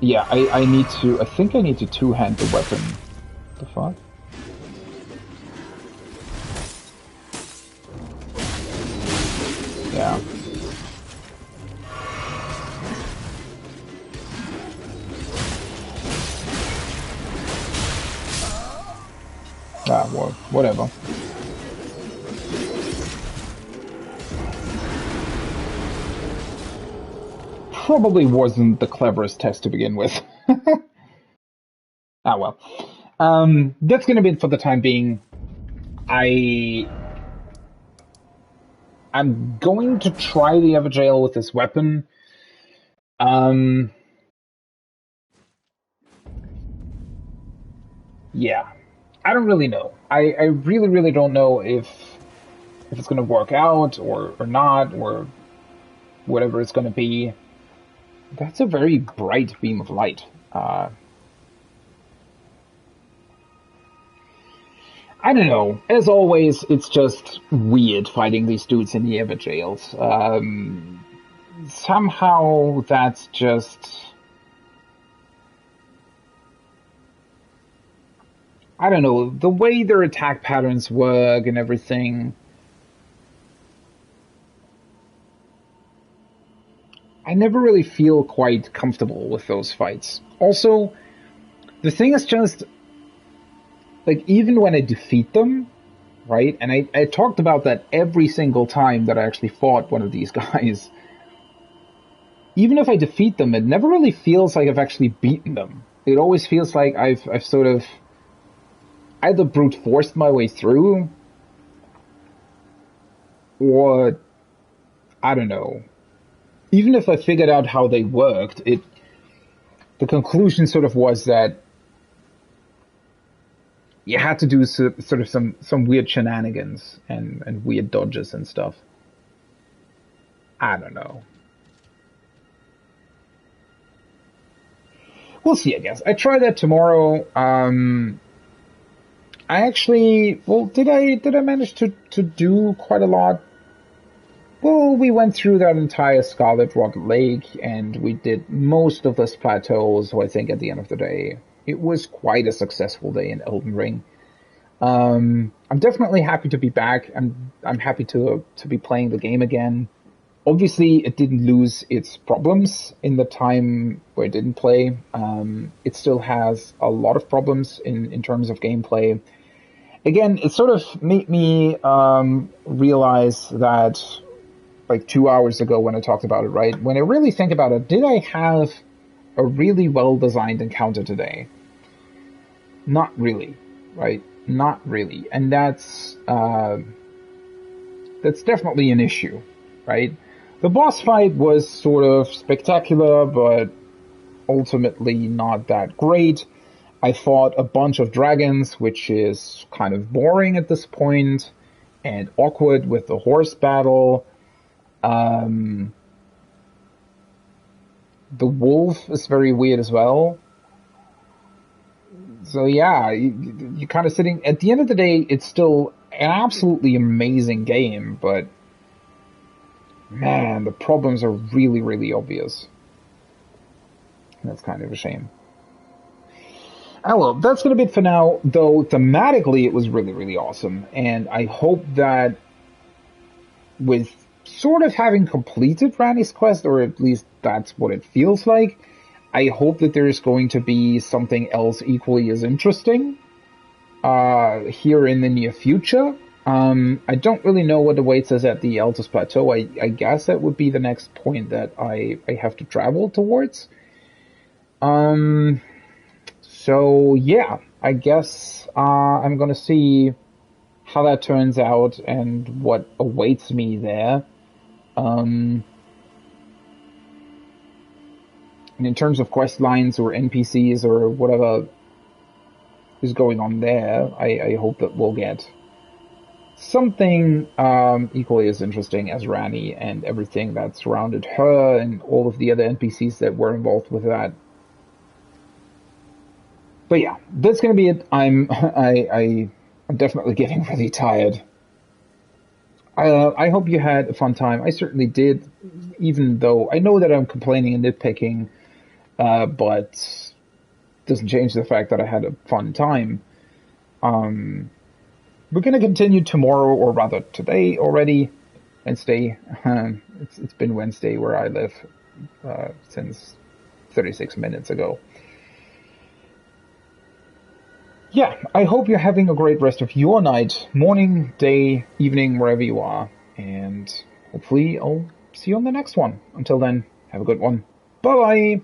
Yeah, I need to... I think I need to two-hand the weapon. What the fuck? Yeah. Ah, well, whatever. probably wasn't the cleverest test to begin with. Ah, well. That's going to be it for the time being. I'm going to try the Everjail with this weapon. Yeah. I don't really know. I really, really don't know if it's going to work out or not, or whatever it's going to be. That's a very bright beam of light. I don't know. As always, it's just weird fighting these dudes in the Everjails. Somehow that's just... I don't know, the way their attack patterns work and everything... I never really feel quite comfortable with those fights. Also, the thing is just... like, even when I defeat them, right? And I talked about that every single time that I actually fought one of these guys. Even if I defeat them, it never really feels like I've actually beaten them. It always feels like I've sort of either brute forced my way through, or I don't know. Even if I figured out how they worked, the conclusion sort of was that you had to do sort of some weird shenanigans and weird dodges and stuff. I don't know. We'll see, I guess. I try that tomorrow. I actually, well, did I manage to do quite a lot? Well, we went through that entire Scarlet Rock Lake, and we did most of this plateau, so I think at the end of the day, it was quite a successful day in Elden Ring. I'm definitely happy to be back. I'm happy to be playing the game again. Obviously, it didn't lose its problems in the time where it didn't play. It still has a lot of problems in terms of gameplay. Again, it sort of made me realize that, like 2 hours ago when I talked about it, right? When I really think about it, did I have a really well-designed encounter today? Not really, right? Not really. And that's definitely an issue, right? The boss fight was sort of spectacular, but ultimately not that great. I fought a bunch of dragons, which is kind of boring at this point, and awkward with the horse battle. The wolf is very weird as well. So yeah, you're kind of sitting... At the end of the day, it's still an absolutely amazing game, but... man, the problems are really, really obvious. That's kind of a shame. Oh well, that's going to be it for now, though thematically it was really, really awesome. And I hope that with sort of having completed Ranni's quest, or at least that's what it feels like, I hope that there is going to be something else equally as interesting here in the near future. I don't really know what awaits us at the Altus Plateau. I guess that would be the next point that I have to travel towards. So yeah, I guess I'm gonna see how that turns out and what awaits me there. And in terms of quest lines or NPCs or whatever is going on there, I hope that we'll get something equally as interesting as Ranni and everything that surrounded her and all of the other NPCs that were involved with that. But yeah, that's gonna be it. I'm definitely getting really tired. I hope you had a fun time. I certainly did, even though I know that I'm complaining and nitpicking, but doesn't change the fact that I had a fun time. We're going to continue tomorrow, or rather today already, Wednesday. It's been Wednesday where I live since 36 minutes ago. Yeah, I hope you're having a great rest of your night, morning, day, evening, wherever you are. And hopefully I'll see you on the next one. Until then, have a good one. Bye-bye.